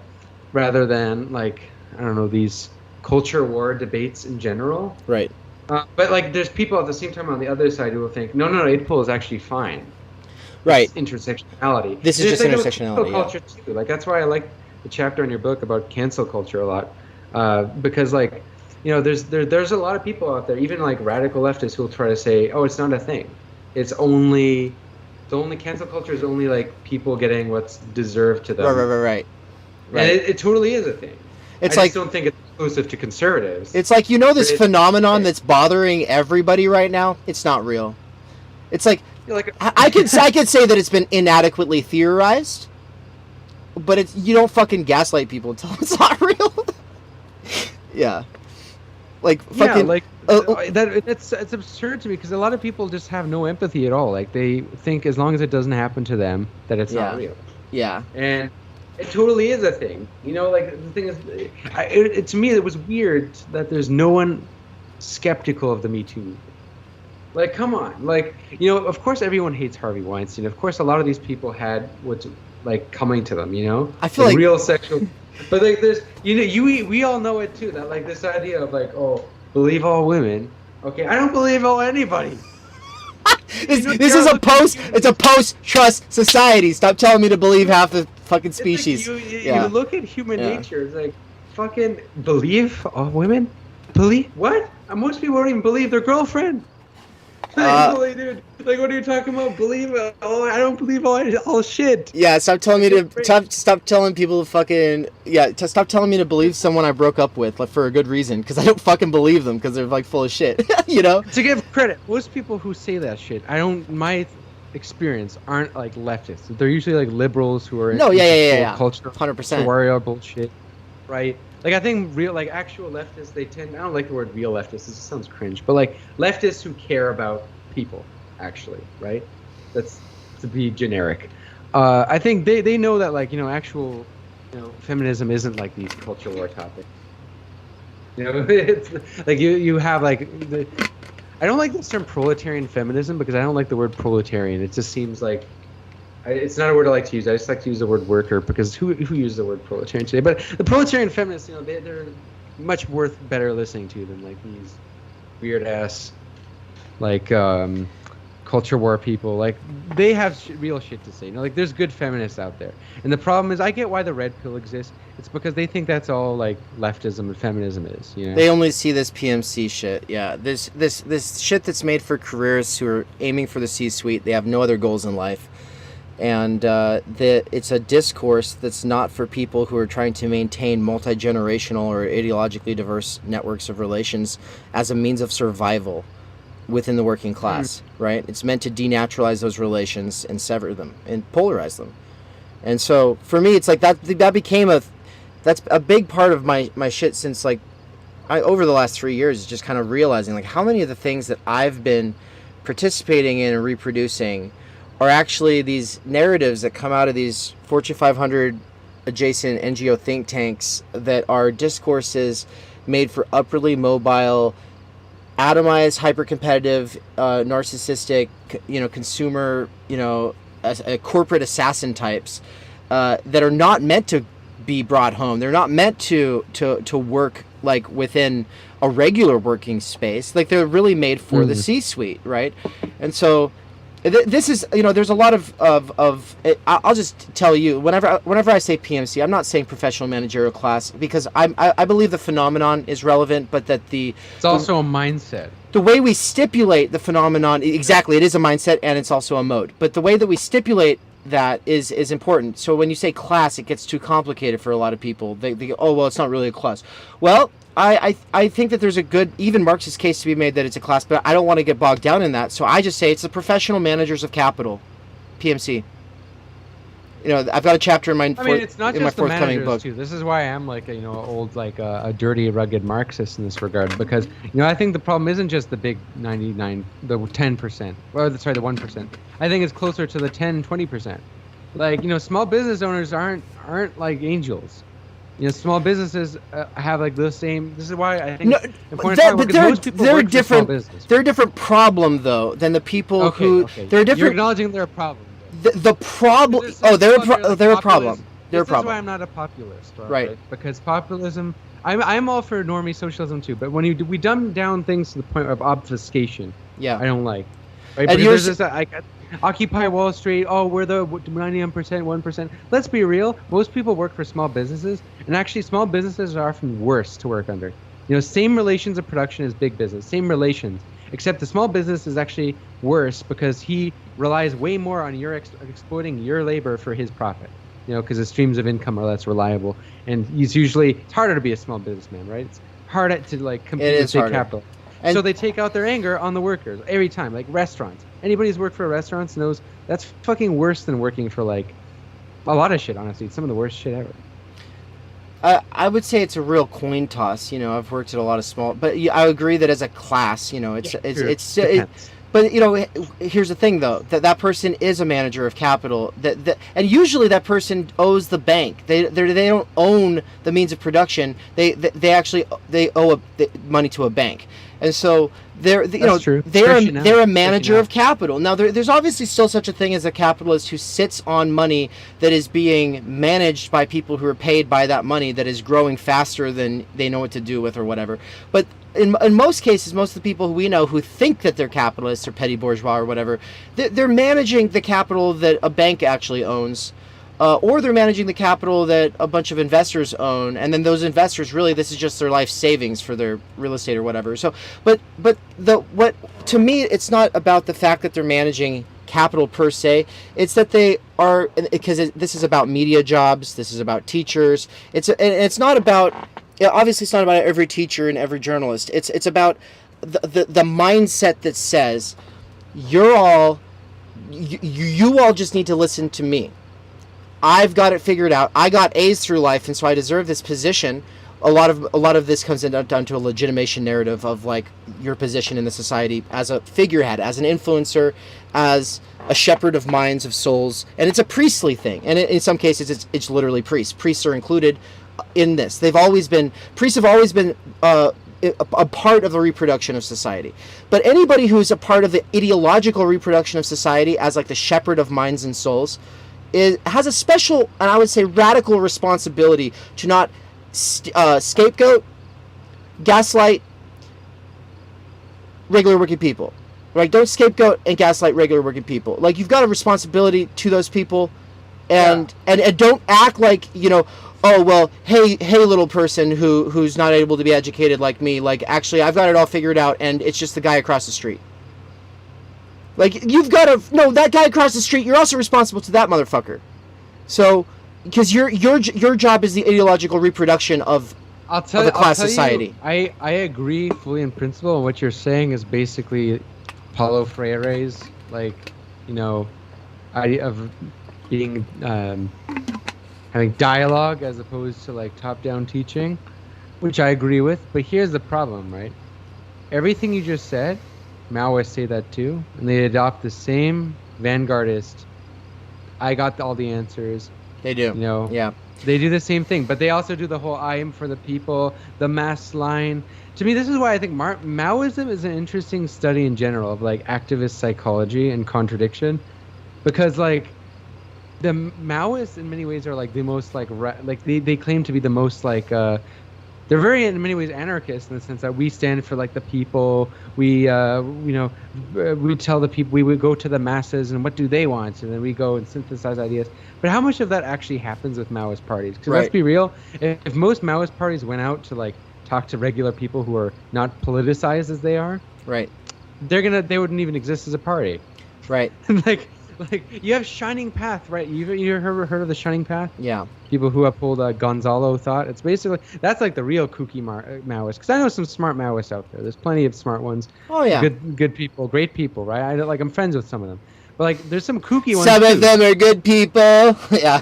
rather than like, I don't know, these culture war debates in general. Right. But like, there's people at the same time on the other side who will think, no, id pull is actually fine. Right. It's intersectionality. This is just intersectionality. Culture too. Like, that's why I like the chapter in your book about cancel culture a lot, because like, you know, there's a lot of people out there, even like radical leftists, who will try to say, oh, it's not a thing. It's only cancel culture is only like people getting what's deserved to them. Right. And it totally is a thing. I just don't think it's exclusive to conservatives. It's like, you know, this phenomenon that's bothering everybody right now. It's not real. It's like, I could say that it's been inadequately theorized, but you don't fucking gaslight people until it's not real. Yeah. Like, fucking, it's absurd to me because a lot of people just have no empathy at all. Like, they think as long as it doesn't happen to them, that it's not real. Yeah. And it totally is a thing. You know, like, the thing is, to me, it was weird that there's no one skeptical of the Me Too movement. Like, come on. Like, you know, of course everyone hates Harvey Weinstein. Of course a lot of these people had what's, like, coming to them, you know? I feel like real sexual... But like, there's, you know, we all know it too, that like this idea of like, oh, believe all women. Okay, I don't believe all anybody. This is a post-trust society. Stop telling me to believe half the fucking species. Like you look at human nature. It's like, fucking believe all women. Believe what? Most people don't even believe their girlfriend. Like, dude, like, what are you talking about? Believe? Oh, I don't believe all shit. Yeah, stop telling me to stop telling people to fucking stop telling me to believe someone I broke up with, like, for a good reason, because I don't fucking believe them because they're like full of shit. You know. To give credit, most people who say that shit, my experience, aren't like leftists. They're usually like liberals who are culture, 100% warrior bullshit, right? Like, I think actual leftists, they tend, I don't like the word real leftists, it sounds cringe, but like leftists who care about people, actually, right? That's to be generic. I think they know that, like, you know, actual, you know, feminism isn't like these culture war topics. It's like you have like I don't like this term proletarian feminism because I don't like the word proletarian. It just seems like it's not a word I like to use. I just like to use the word worker because who uses the word proletarian today? But the proletarian feminists, they're much worth better listening to than like these weird ass like culture war people. Like they have real shit to say. Like there's good feminists out there, and the problem is I get why the red pill exists. It's because they think that's all like leftism and feminism is. They only see this PMC shit. Yeah, this shit that's made for careers who are aiming for the C-suite. They have no other goals in life, and it's a discourse that's not for people who are trying to maintain multi-generational or ideologically diverse networks of relations as a means of survival within the working class, right? It's meant to denaturalize those relations and sever them and polarize them. And so for me, it's like that became that's a big part of my shit since like over the last 3 years is just kind of realizing like how many of the things that I've been participating in and reproducing are actually these narratives that come out of these Fortune 500 adjacent NGO think tanks that are discourses made for upwardly mobile, atomized, hyper-competitive, narcissistic, consumer, corporate assassin types that are not meant to be brought home. They're not meant to work like within a regular working space. Like they're really made for the C-suite, right? And so this is, there's a lot of I'll just tell you, whenever I say PMC, I'm not saying professional managerial class because I believe the phenomenon is relevant, but that it's also a mindset. The way we stipulate the phenomenon, exactly, it is a mindset and it's also a mode. But the way that we stipulate that is important. So when you say class, it gets too complicated for a lot of people. They go, oh, well, it's not really a class. Well, I think that there's a good, even Marxist case to be made that it's a class, but I don't want to get bogged down in that. So I just say it's the professional managers of capital, PMC. I've got a chapter in my forthcoming book. Too. This is why I'm like a dirty, rugged Marxist in this regard because I think the problem isn't just the big 99, the 10%, or sorry, the 1%. I think it's closer to the 10, 20%. Like small business owners aren't like angels. Small businesses have like the same. This is why I think. They're different. They're a different problem though than the people who. They're different. You're acknowledging they're a problem. The problem. They're a problem. They're a problem. This is why I'm not a populist, right? Because populism. I'm all for normie socialism too, but when we dumb down things to the point of obfuscation, I don't like. Right? And there's this Occupy Wall Street. Oh, we're the 99%, 1%. Let's be real. Most people work for small businesses, and actually, small businesses are often worse to work under. Same relations of production as big business. Same relations. Except the small business is actually worse because he relies way more on your exploiting your labor for his profit. Because the streams of income are less reliable, and it's harder to be a small businessman, right? It's harder to like compete with big capital. And so they take out their anger on the workers every time, like restaurants. Anybody who's worked for restaurants knows that's fucking worse than working for like a lot of shit. Honestly, it's some of the worst shit ever. I would say it's a real coin toss. I've worked at a lot of small, but I agree that as a class, but here's the thing though, that person is a manager of capital. And usually that person owes the bank. They don't own the means of production. They owe money to a bank. And so they're a manager of capital. Now there's obviously still such a thing as a capitalist who sits on money that is being managed by people who are paid by that money that is growing faster than they know what to do with or whatever. But in most cases, most of the people who we know who think that they're capitalists or petty bourgeois or whatever, they're managing the capital that a bank actually owns. Or they're managing the capital that a bunch of investors own, and then those investors this is just their life savings for their real estate or whatever. So, but to me, it's not about the fact that they're managing capital per se. It's that they are, because this is about media jobs. This is about teachers. It's not about. Obviously, it's not about every teacher and every journalist. It's about the mindset that says you all just need to listen to me. I've got it figured out. I got A's through life, and so I deserve this position. A lot of this comes down to a legitimation narrative of like your position in the society as a figurehead, as an influencer, as a shepherd of minds, of souls, and it's a priestly thing. And in some cases, it's literally priests. Priests are included in this. Priests have always been a part of the reproduction of society. But anybody who is a part of the ideological reproduction of society as like the shepherd of minds and souls has a special, and I would say radical responsibility to not scapegoat, gaslight regular working people. Right? Don't scapegoat and gaslight regular working people. Like, you've got a responsibility to those people, and don't act like, oh, well, hey little person who's not able to be educated like me, like, actually I've got it all figured out and it's just the guy across the street. Like, you've got to no, that guy across the street, you're also responsible to that motherfucker. So, because your job is the ideological reproduction of a class society. I agree fully in principle, and what you're saying is basically Paulo Freire's, like, idea of being having dialogue as opposed to like top-down teaching, which I agree with. But here's the problem, right? Everything you just said, Maoists say that too, and they adopt the same vanguardist. I got all the answers. They do. Yeah. They do the same thing, but they also do the whole "I am for the people," the mass line. To me, this is why I think Maoism is an interesting study in general of like activist psychology and contradiction, because like the Maoists in many ways are like the most like they claim to be the most like they're very in many ways anarchist in the sense that we stand for like the people. We we tell the people, we would go to the masses and what do they want, and then we go and synthesize ideas. But how much of that actually happens with Maoist parties? Because let's be real, if most Maoist parties went out to like talk to regular people who are not politicized as they are, right, they wouldn't even exist as a party, right? like you have Shining Path, right? You ever heard of the Shining Path? Yeah. People who uphold Gonzalo thought. It's basically, that's like the real kooky Maoist. Because I know some smart Maoists out there. There's plenty of smart ones. Oh yeah. Good people, great people, right? I'm friends with some of them. But like, there's some kooky ones. Some of them are good people. Yeah.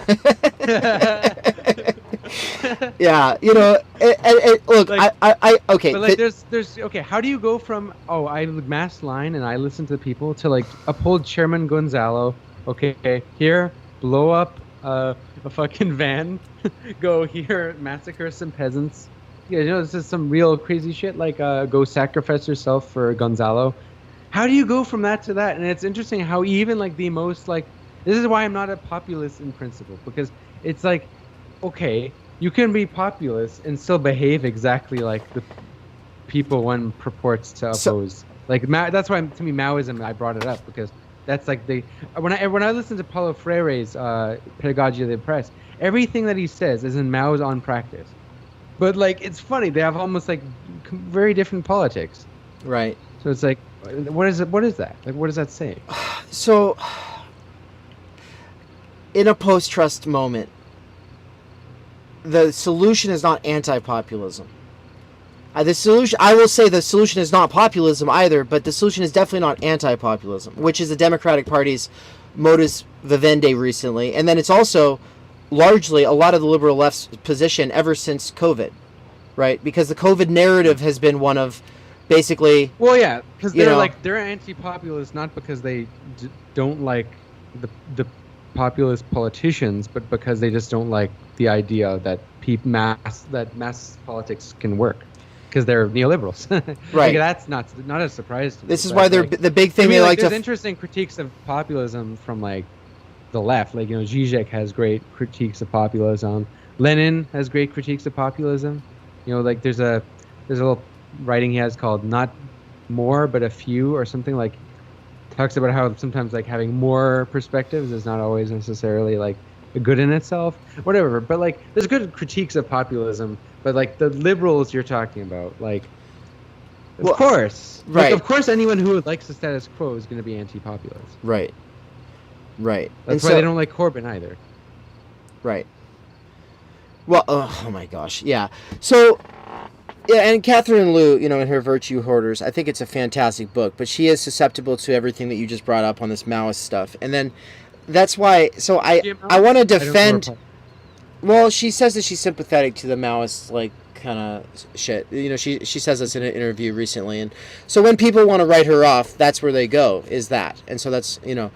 Yeah. Look, like, I okay. But like, there's okay. How do you go from I mass line and I listen to the people to like uphold Chairman Gonzalo? Okay, here blow up a fucking van, go here massacre some peasants. Yeah, this is some real crazy shit. Like go sacrifice yourself for Gonzalo. How do you go from that to that? And it's interesting how even like the most like, this is why I'm not a populist in principle, because it's like, okay, you can be populist and still behave exactly like the people one purports to oppose. That's why to me Maoism, I brought it up, because that's like when I listen to Paulo Freire's Pedagogy of the Oppressed, everything that he says is in Mao's own practice. But like, it's funny, they have almost like very different politics. Right. So it's like, what is it? What is that? Like, what does that say? So, in a post-trust moment, the solution is not anti-populism. I will say the solution is not populism either, but the solution is definitely not anti-populism, which is the Democratic Party's modus vivendi recently. And then it's also largely a lot of the liberal left's position ever since COVID, right? Because the COVID narrative has been one of basically... Well, yeah, because they're anti-populist not because they don't like the populist politicians, but because they just don't like the idea that mass politics can work. Because they're neoliberals, right? Like, that's not a surprise to me. This is why they're the big thing. There's interesting critiques of populism from like the left. Like Zizek has great critiques of populism. Lenin has great critiques of populism. Like there's a little writing he has called "Not More But a Few" or something, like talks about how sometimes like having more perspectives is not always necessarily like good in itself, whatever. But like, there's good critiques of populism. But like the liberals you're talking about, like, of course, right? Like, of course, anyone who likes the status quo is going to be anti-populist. Right. That's why they don't like Corbyn either. Right. Well, oh my gosh, yeah. So, yeah, and Catherine Liu, in her Virtue Hoarders, I think it's a fantastic book, but she is susceptible to everything that you just brought up on this Maoist stuff, and then that's why. So I want to defend. Well, she says that she's sympathetic to the Maoist, like, kind of shit. She says this in an interview recently. And so when people want to write her off, that's where they go, is that. And so that's, I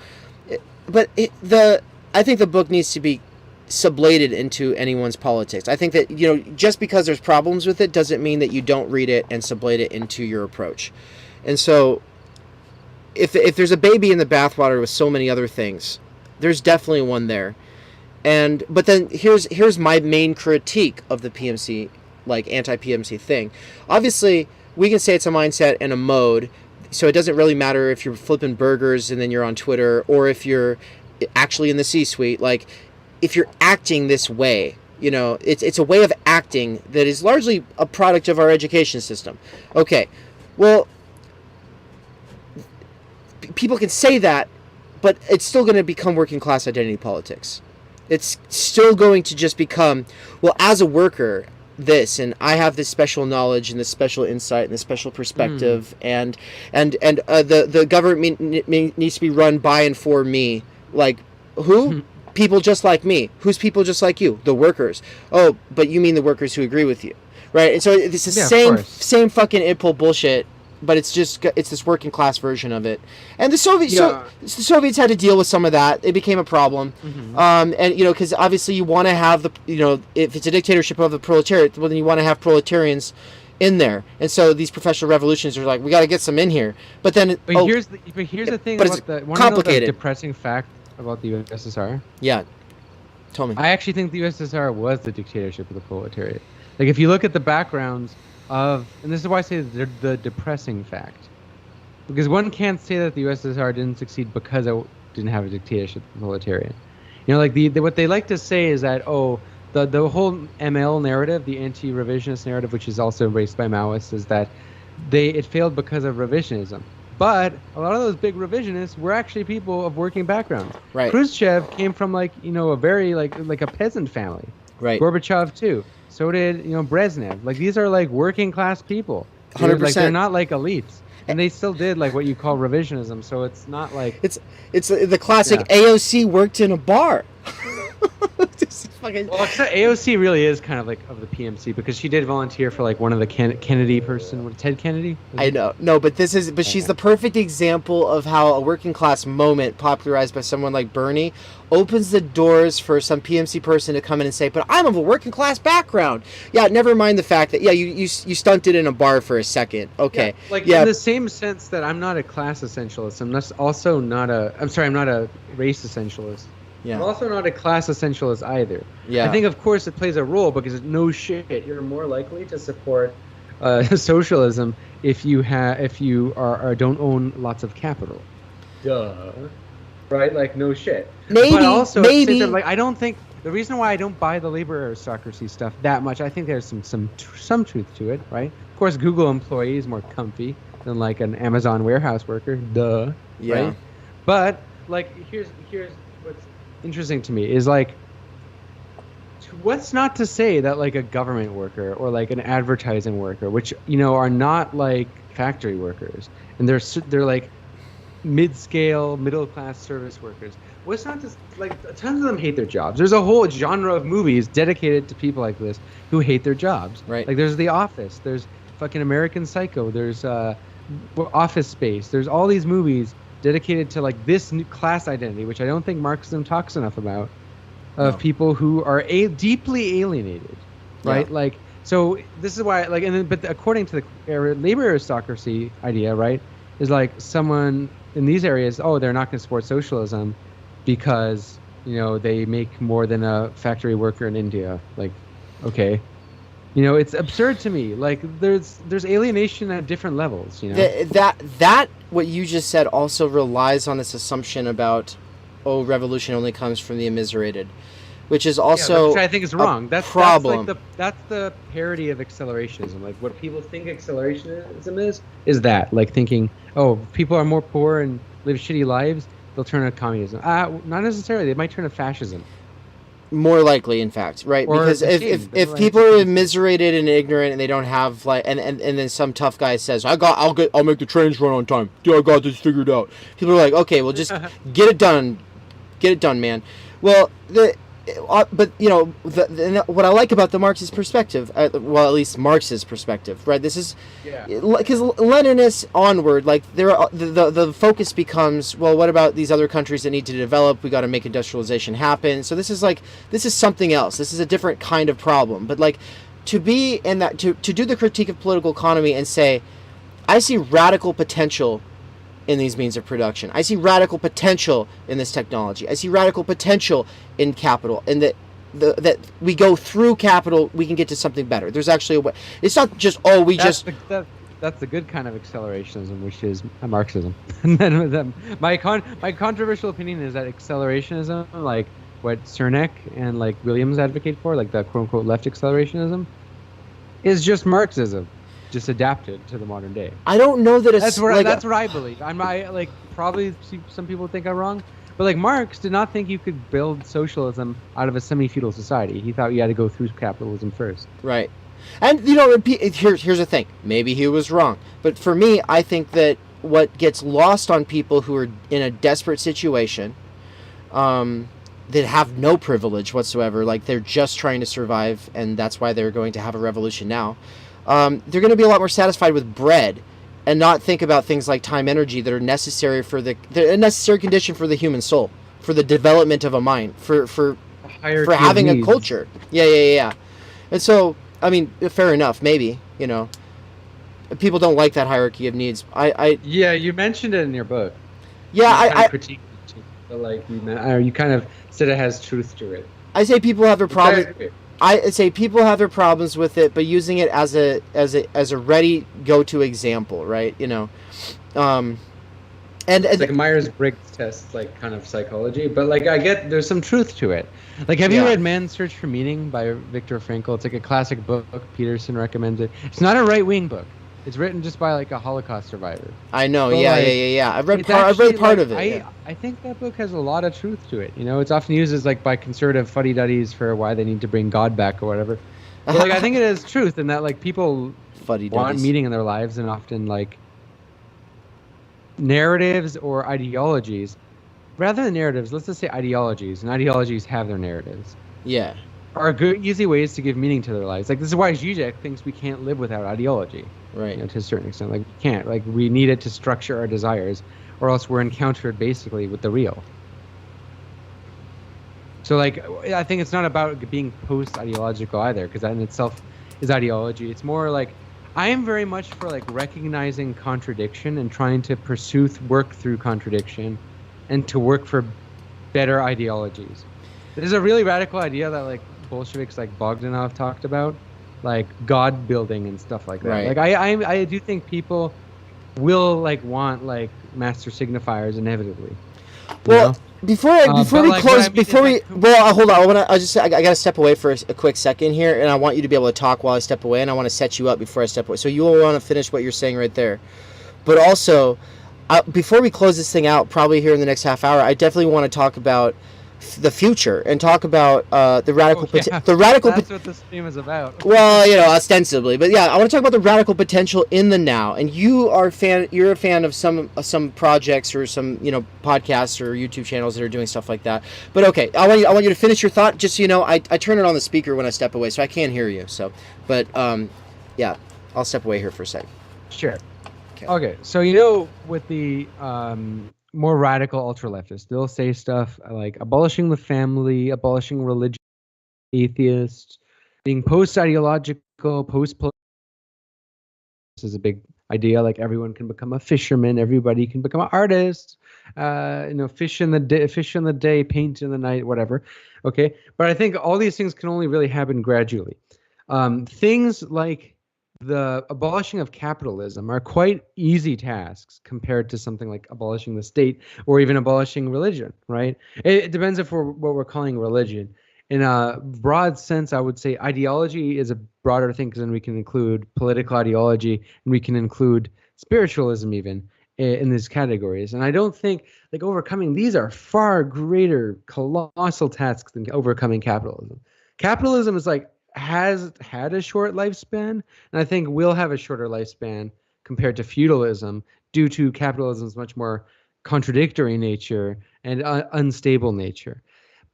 think the book needs to be sublated into anyone's politics. I think that, just because there's problems with it doesn't mean that you don't read it and sublate it into your approach. And so if there's a baby in the bathwater with so many other things, there's definitely one there. But then here's my main critique of the PMC, like anti-PMC thing. Obviously, we can say it's a mindset and a mode, so it doesn't really matter if you're flipping burgers and then you're on Twitter, or if you're actually in the C-suite. Like, if you're acting this way, it's a way of acting that is largely a product of our education system. Okay, well, people can say that, but it's still going to become working class identity politics. It's still going to just become, well, as a worker, this, and I have this special knowledge and this special insight and this special perspective, and the government needs to be run by and for me. Like, who? People just like me. Who's people just like you? The workers. Oh, but you mean the workers who agree with you, right? And so it's the same fucking IPPO bullshit, but it's this working class version of it. And the Soviets had to deal with some of that. It became a problem. And because obviously you want to have if it's a dictatorship of the proletariat, well, then you want to have proletarians in there. And so these professional revolutions are like, we got to get some in here. But then here's the thing about the complicated, depressing fact about the USSR. Yeah, tell me. I actually think the USSR was the dictatorship of the proletariat. Like, if you look at the backgrounds of, and this is why I say they're the depressing fact, because one can't say that the USSR didn't succeed because it didn't have a dictatorship of the proletariat. Like what they like to say is that the whole ML narrative, the anti-revisionist narrative, which is also embraced by Maoists, is that it failed because of revisionism. But a lot of those big revisionists were actually people of working backgrounds. Right. Khrushchev came from a very like a peasant family. Right. Gorbachev too. So did Brezhnev. Like, these are like working class people. 100%. Like, they're not like elites, and they still did like what you call revisionism. So it's not like it's the classic AOC worked in a bar. Well, AOC really is kind of like of the PMC, because she did volunteer for like one of the Kennedy person, Ted Kennedy. I know, no, but she's the perfect example of how a working class moment popularized by someone like Bernie opens the doors for some PMC person to come in and say, but I'm of a working class background. Yeah, never mind the fact that you stunted in a bar for a second. Okay, in the same sense that I'm not a class essentialist. I'm not a race essentialist. Yeah. I'm also not a class essentialist either. Yeah. I think, of course, it plays a role, because no shit, you're more likely to support socialism if you don't own lots of capital. Duh. Right? Like, no shit. Maybe. I don't think the reason why I don't buy the labor aristocracy stuff that much. I think there's some truth to it, right? Of course, Google employee is more comfy than like an Amazon warehouse worker. Duh. Yeah. Right? But like, here's what's interesting to me is like, what's not to say that like a government worker or like an advertising worker, which are not like factory workers, and they're like mid-scale, middle-class service workers. What's not to like, tons of them hate their jobs. There's a whole genre of movies dedicated to people like this who hate their jobs. Right. Like, there's The Office. There's fucking American Psycho. There's Office Space. There's all these movies dedicated to like this new class identity, which I don't think Marxism talks enough about, of people who are deeply alienated, right? Yeah. Like, so this is why, like, but according to the labor aristocracy idea, right, is like someone in these areas, they're not going to support socialism because they make more than a factory worker in India. Like, okay. It's absurd to me. Like, there's alienation at different levels. That what you just said also relies on this assumption about, revolution only comes from the immiserated, which is also which I think is wrong. That's problem. That's the parody of accelerationism. Like, what people think accelerationism is that, like, thinking, if people are more poor and live shitty lives, they'll turn to communism. Not necessarily. They might turn to fascism. More likely, in fact, right? Because if people are immiserated and ignorant and they don't have and then some tough guy says, I'll make the trains run on time. Dude, I got this figured out. People are like, okay, well, just get it done, man. Well, but you know, what I like about the Marxist perspective, well, at least Marx's perspective, right? This is because Leninists onward, like the focus becomes, well, what about these other countries that need to develop? We got to make industrialization happen. So this is something else. This is a different kind of problem. But like to be in that to do the critique of political economy and say, I see radical potential in these means of production. I see radical potential in this technology. I see radical potential in capital, and that we go through capital, we can get to something better. There's actually a way. It's not just that's the good kind of accelerationism, which is a Marxism. And then my controversial opinion is that accelerationism, like what Cernak and like Williams advocate for, like the quote unquote left accelerationism, is just Marxism, just adapted to the modern day. I don't know that it's that's what I believe. I probably some people think I'm wrong, but like Marx did not think you could build socialism out of a semi-feudal society. He thought you had to go through capitalism first. Right. And you know, here's the thing. Maybe he was wrong, but for me, I think that what gets lost on people who are in a desperate situation, that have no privilege whatsoever, like they're just trying to survive, and that's why they're going to have a revolution now. They're going to be a lot more satisfied with bread, and not think about things like time, energy that are necessary they're a necessary condition for the human soul, for the development of a mind, for having a culture. Yeah. And so, I mean, fair enough, maybe, you know, people don't like that hierarchy of needs. Yeah, you mentioned it in your book. Yeah, I critiqued it too, but like you kind of said it has truth to it. I say people have their problems. I say people have their problems with it, but using it as a ready go-to example, right? You know, and it's like a Myers-Briggs test, like kind of psychology, but like I get there's some truth to it. Like, have you read Man's Search for Meaning by Viktor Frankl? It's like a classic book. Peterson recommends it. It's not a right-wing book. It's written just by like a Holocaust survivor. I know, but yeah. I've read part of it. I think that book has a lot of truth to it. You know, it's often used as like by conservative fuddy-duddies for why they need to bring God back or whatever. But like, I think it has truth in that like people want meaning in their lives, and often like narratives or ideologies, rather than narratives, let's just say ideologies, and ideologies have their narratives. Yeah. Are good, easy ways to give meaning to their lives. Like, this is why Zizek thinks we can't live without ideology. Right. You know, to a certain extent. Like, we can't. Like, we need it to structure our desires, or else we're encountered basically with the real. So, like, I think it's not about being post-ideological either, because that in itself is ideology. It's more like, I am very much for, like, recognizing contradiction and trying to work through contradiction and to work for better ideologies. There's a really radical idea that, like, Bolsheviks like Bogdanov talked about, like God building and stuff like that. Right. Like I do think people will like want like master signifiers inevitably. Well, before we close, hold on. I gotta step away for a quick second here, and I want you to be able to talk while I step away, and I want to set you up before I step away. So you will want to finish what you're saying right there, but also before we close this thing out, probably here in the next half hour, I definitely want to talk about the future and talk about the radical that's what this stream is about. Well, you know, ostensibly, but yeah, I want to talk about the radical potential in the now. And you're a fan of some projects or some, you know, podcasts or YouTube channels that are doing stuff like that. But okay, I want you to finish your thought. Just so you know, I turn it on the speaker when I step away, so I can't hear you. So, but yeah, I'll step away here for a second. Sure. Okay. So, you know, with the more radical ultra-leftists, they'll say stuff like abolishing the family, abolishing religion, atheists, being post-ideological, post-political. This is a big idea, like everyone can become a fisherman, everybody can become an artist, you know, fish in the day, paint in the night, whatever. Okay, but I think all these things can only really happen gradually. Things like the abolishing of capitalism are quite easy tasks compared to something like abolishing the state or even abolishing religion, right? It depends if what we're calling religion. In a broad sense, I would say ideology is a broader thing, because then we can include political ideology and we can include spiritualism even in these categories. And I don't think like overcoming these are far greater colossal tasks than overcoming capitalism. Capitalism is like has had a short lifespan, and I think will have a shorter lifespan compared to feudalism due to capitalism's much more contradictory nature and unstable nature.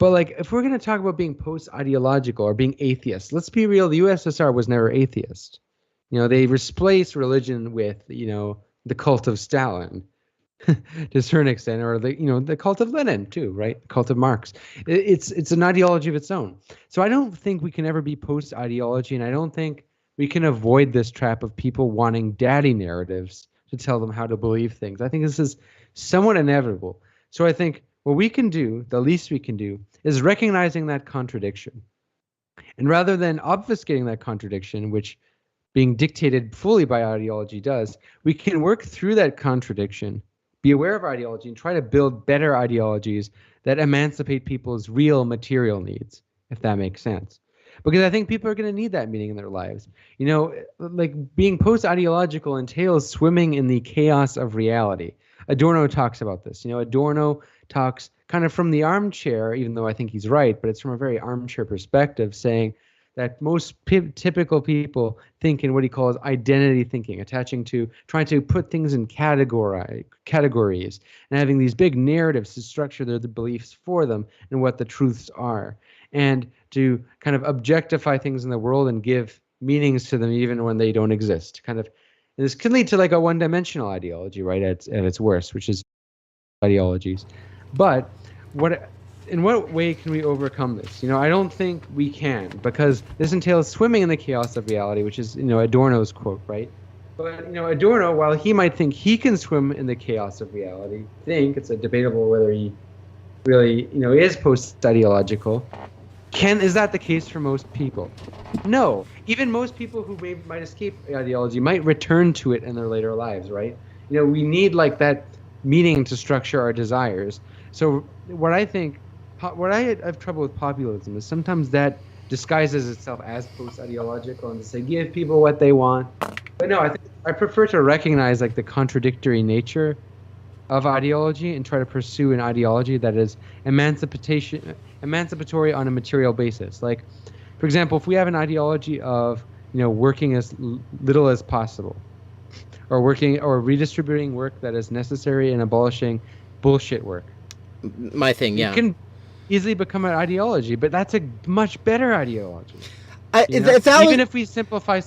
But like, if we're going to talk about being post-ideological or being atheist, let's be real. The USSR was never atheist. They replaced religion with, the cult of Stalin to a certain extent, or the cult of Lenin too, right? The cult of Marx. It's an ideology of its own. So I don't think we can ever be post-ideology, and I don't think we can avoid this trap of people wanting daddy narratives to tell them how to believe things. I think this is somewhat inevitable. So I think what we can do, the least we can do, is recognizing that contradiction. And rather than obfuscating that contradiction, which being dictated fully by ideology does, we can work through that contradiction, be aware of ideology, and try to build better ideologies that emancipate people's real material needs, if that makes sense. Because I think people are going to need that meaning in their lives. Like being post-ideological entails swimming in the chaos of reality. Adorno talks about this. Adorno talks kind of from the armchair, even though I think he's right, but it's from a very armchair perspective, saying that most typical people think in what he calls identity thinking, trying to put things in categories and having these big narratives to structure the beliefs for them and what the truths are, and to kind of objectify things in the world and give meanings to them even when they don't exist. And this can lead to like a one-dimensional ideology, right, at its worst, which is ideologies. But in what way can we overcome this? I don't think we can, because this entails swimming in the chaos of reality, which is, Adorno's quote, right? But, Adorno, while he might think he can swim in the chaos of reality, it's a debatable whether he really, is post-ideological. Is that the case for most people? No. Even most people who might escape ideology might return to it in their later lives, right? We need like that meaning to structure our desires. So what I have trouble with populism is sometimes that disguises itself as post-ideological and to say give people what they want. But no, I prefer to recognize like the contradictory nature of ideology and try to pursue an ideology that is emancipatory on a material basis. Like, for example, if we have an ideology of working as little as possible, or redistributing work that is necessary and abolishing bullshit work. My thing, yeah. It can easily become an ideology, but that's a much better ideology. Even if we oversimplify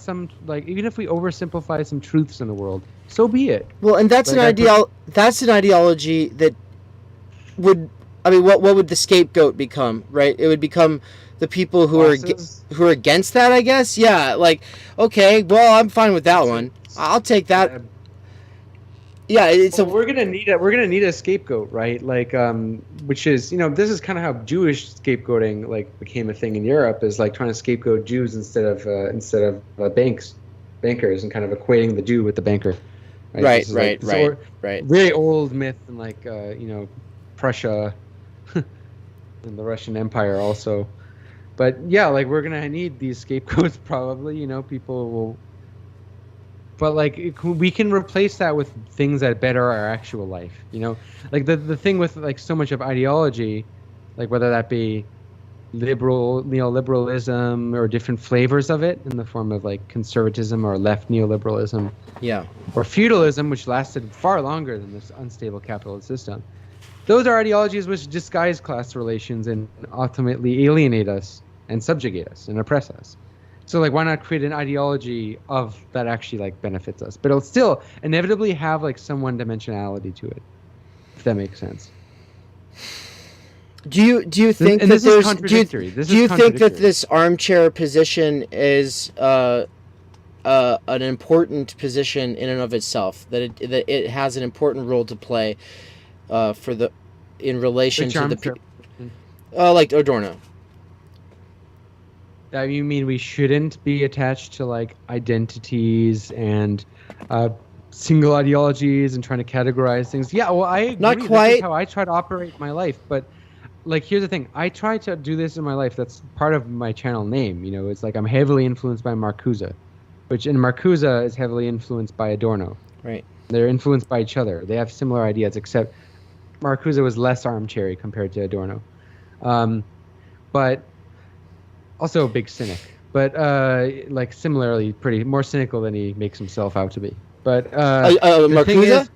some truths in the world, so be it. Well, and that's an ideology that would. I mean, what would the scapegoat become? Right? It would become the people who are against that. I guess. Yeah. Like, okay, well, I'm fine with that one. I'll take that. Yeah, we're gonna need a scapegoat, right? Like, which is, this is kind of how Jewish scapegoating like became a thing in Europe, is like trying to scapegoat Jews instead of bankers, and kind of equating the Jew with the banker. Right. Very old myth in like Prussia and the Russian Empire also. But yeah, like we're gonna need these scapegoats probably. People will. But like we can replace that with things that better our actual life, like the thing with like so much of ideology, like whether that be neoliberalism or different flavors of it in the form of like conservatism or left neoliberalism, or feudalism, which lasted far longer than this unstable capitalist system. Those are ideologies which disguise class relations and ultimately alienate us and subjugate us and oppress us. So like, why not create an ideology of that actually like benefits us, but it'll still inevitably have like some one-dimensionality to it, if that makes sense. Do you think that there's contradictory? Do you think that this armchair position is an important position in and of itself? That it has an important role to play in relation to the people, like Adorno. You mean we shouldn't be attached to like identities and single ideologies and trying to categorize things? Yeah, well, I agree. Not quite. This is how I try to operate my life. But like, here's the thing: I try to do this in my life. That's part of my channel name. It's like I'm heavily influenced by Marcuse, and Marcuse is heavily influenced by Adorno. Right. They're influenced by each other. They have similar ideas, except Marcuse was less armchairy compared to Adorno. But also a big cynic, but like similarly pretty more cynical than he makes himself out to be. But Marcuse?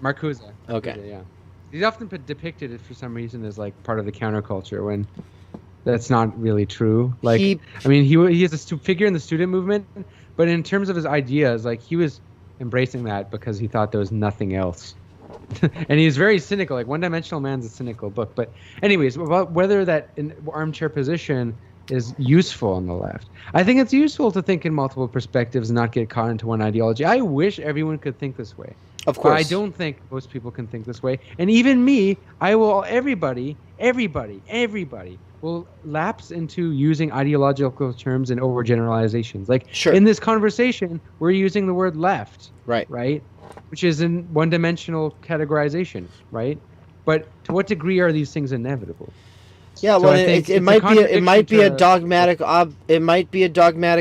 Marcuse. Okay. Yeah. He's often depicted it for some reason as like part of the counterculture when that's not really true. Like, I mean, he is a figure in the student movement, but in terms of his ideas, like he was embracing that because he thought there was nothing else. And he's very cynical. Like One Dimensional Man's a cynical book. But anyways, about whether that armchair position is useful on the left. I think it's useful to think in multiple perspectives and not get caught into one ideology. I wish everyone could think this way. Of course. But I don't think most people can think this way. And even me, everybody will lapse into using ideological terms and overgeneralizations. Like in this conversation, we're using the word left. Right? Which is in one-dimensional categorization, right? But to what degree are these things inevitable? Yeah, well, it might be a dogmatic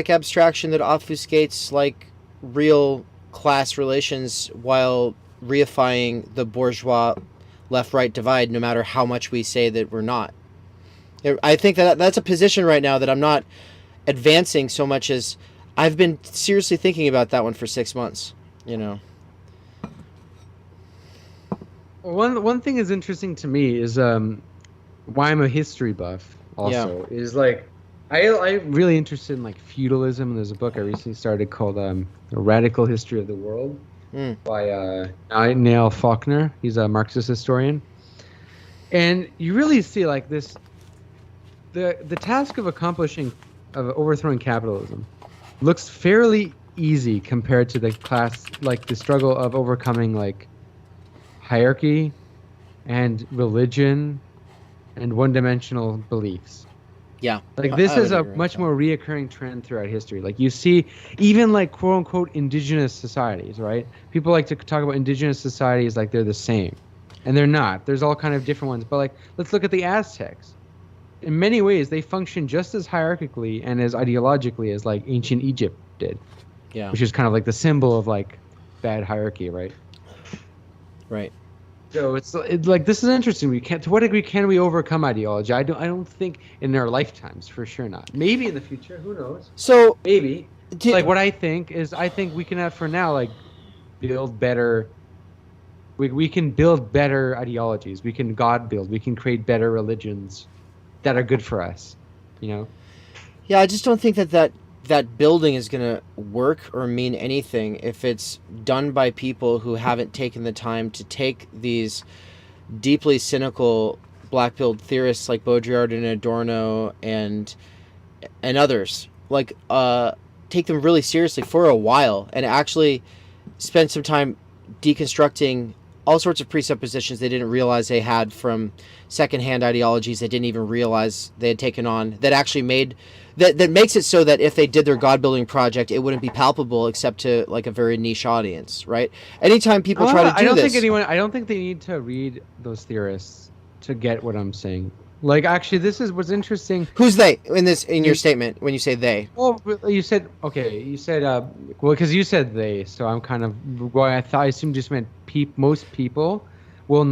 abstraction that obfuscates like real class relations while reifying the bourgeois left-right divide, no matter how much we say that we're not. I think that's a position right now that I'm not advancing so much as I've been seriously thinking about that one for 6 months. You know. One thing is interesting to me is why I'm a history buff also is like I'm really interested in like feudalism. There's a book I recently started called A Radical History of the World by Niall Faulkner. He's a Marxist historian. And you really see like this the task of overthrowing capitalism looks fairly easy compared to the struggle of overcoming like hierarchy and religion and one-dimensional beliefs. Yeah. Like this is a much more reoccurring trend throughout history. Like you see even like quote-unquote indigenous societies, right? People like to talk about indigenous societies like they're the same. And they're not. There's all kind of different ones. But like let's look at the Aztecs. In many ways, they function just as hierarchically and as ideologically as like ancient Egypt did. Yeah. Which is kind of like the symbol of like bad hierarchy, right? Right. So it's like this is interesting. To what degree can we overcome ideology? I don't think in our lifetimes, for sure not. Maybe in the future, who knows? So maybe. What I think we can have for now like build better. We can build better ideologies. We can build. We can create better religions that are good for us. You know. Yeah, I just don't think that building is going to work or mean anything if it's done by people who haven't taken the time to take these deeply cynical black-pilled theorists like Baudrillard and Adorno and others, like take them really seriously for a while and actually spend some time deconstructing all sorts of presuppositions they didn't realize they had from secondhand ideologies they didn't even realize they had taken on, that actually made that makes it so that if they did their God-building project, it wouldn't be palpable except to like a very niche audience, right? Anytime people try to do this, I don't think they need to read those theorists to get what I'm saying. Like, actually, this is what's interesting. Who's they in your statement when you say they? Well, you said because you said they, so I'm kind of I assumed you just meant most people will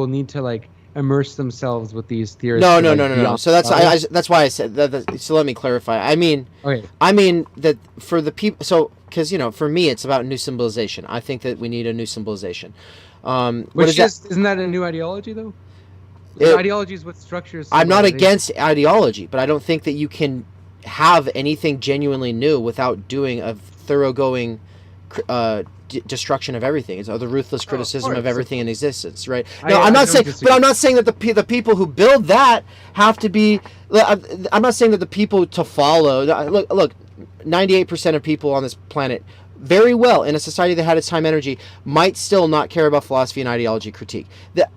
need to like immerse themselves with these theories. No. So that's why I said that. So let me clarify. I mean that for the people. So because for me it's about new symbolization. I think that we need a new symbolization. Isn't that a new ideology though? Ideology is what structures. I'm not against ideology, but I don't think that you can have anything genuinely new without doing a thoroughgoing destruction of everything. It's the ruthless criticism of everything in existence, right? No, I'm not saying that the people who build that have to be. I'm not saying that the people to follow. Look, 98% of people on this planet, very well in a society that had its time and energy, might still not care about philosophy and ideology critique.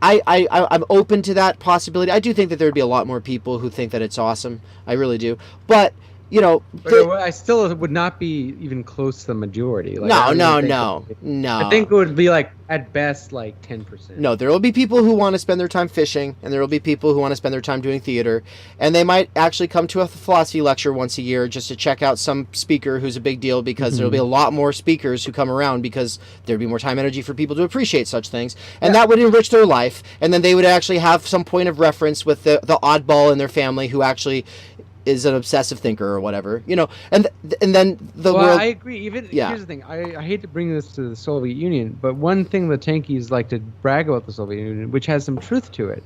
I'm open to that possibility. I do think that there would be a lot more people who think that it's awesome. I really do, but. I still would not be even close to the majority. Like, No. I think it would be like at best like 10%. No, there will be people who want to spend their time fishing, and there will be people who want to spend their time doing theater, and they might actually come to a philosophy lecture once a year just to check out some speaker who's a big deal, because there'll be a lot more speakers who come around because there'd be more time and energy for people to appreciate such things, and that would enrich their life, and then they would actually have some point of reference with the oddball in their family who actually is an obsessive thinker or whatever, you know, and then the well, world. I agree. Even Yeah. here's the thing. I hate to bring this to the Soviet Union, but one thing the tankies like to brag about the Soviet Union, which has some truth to it,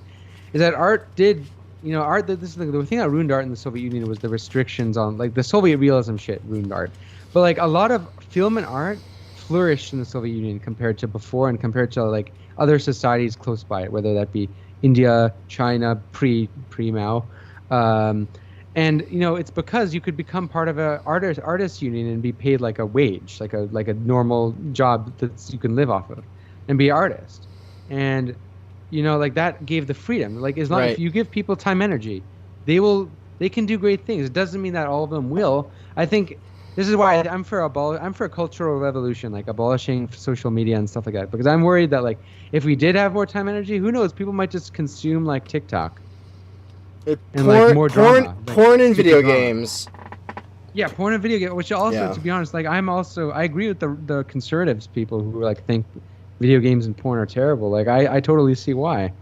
is that art did. You know, art. This is the thing that ruined art in the Soviet Union was the restrictions on, like, the Soviet realism shit ruined art. But like a lot of film and art flourished in the Soviet Union compared to before and compared to like other societies close by it, whether that be India, China, pre-Mao. And you know, it's because you could become part of a artist union and be paid like a wage, like a normal job that you can live off of, and be an artist. And you know, like that gave the freedom. Like as long Right. if you give people time, energy, they can do great things. It doesn't mean that all of them will. I think this is why I'm for a cultural revolution, like abolishing social media and stuff like that. Because I'm worried that like if we did have more time, energy, who knows? People might just consume like TikTok. And like more drama, like porn and video drama. games. Yeah, porn and video game. Which also, Yeah. to be honest, like I agree with the conservatives, people who like think video games and porn are terrible. Like I totally see why.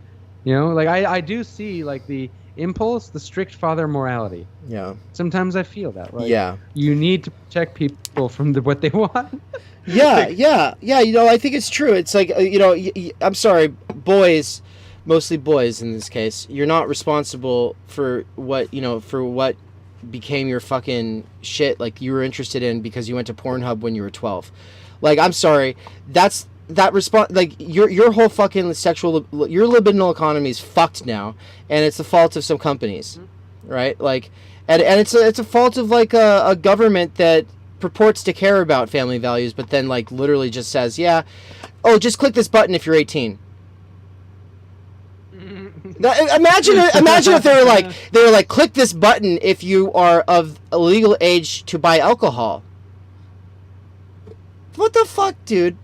You know, like I do see like the impulse, the strict father morality. Yeah. Sometimes I feel that. Like, Yeah. you need to protect people from what they want. Yeah, yeah. You know, I think it's true. It's like, you know, I'm sorry, boys, mostly boys in this case, you're not responsible for what, you know, for what became your fucking shit like you were interested in because you went to Pornhub when you were 12. Like, I'm sorry, that response, like your whole fucking your libidinal economy is fucked now, and it's the fault of some companies, right? Like, and it's a fault of like a government that purports to care about family values, but then like literally just says, yeah, oh, just click this button if you're 18. Imagine if they were like, click this button if you are of a legal age to buy alcohol. What the fuck, dude?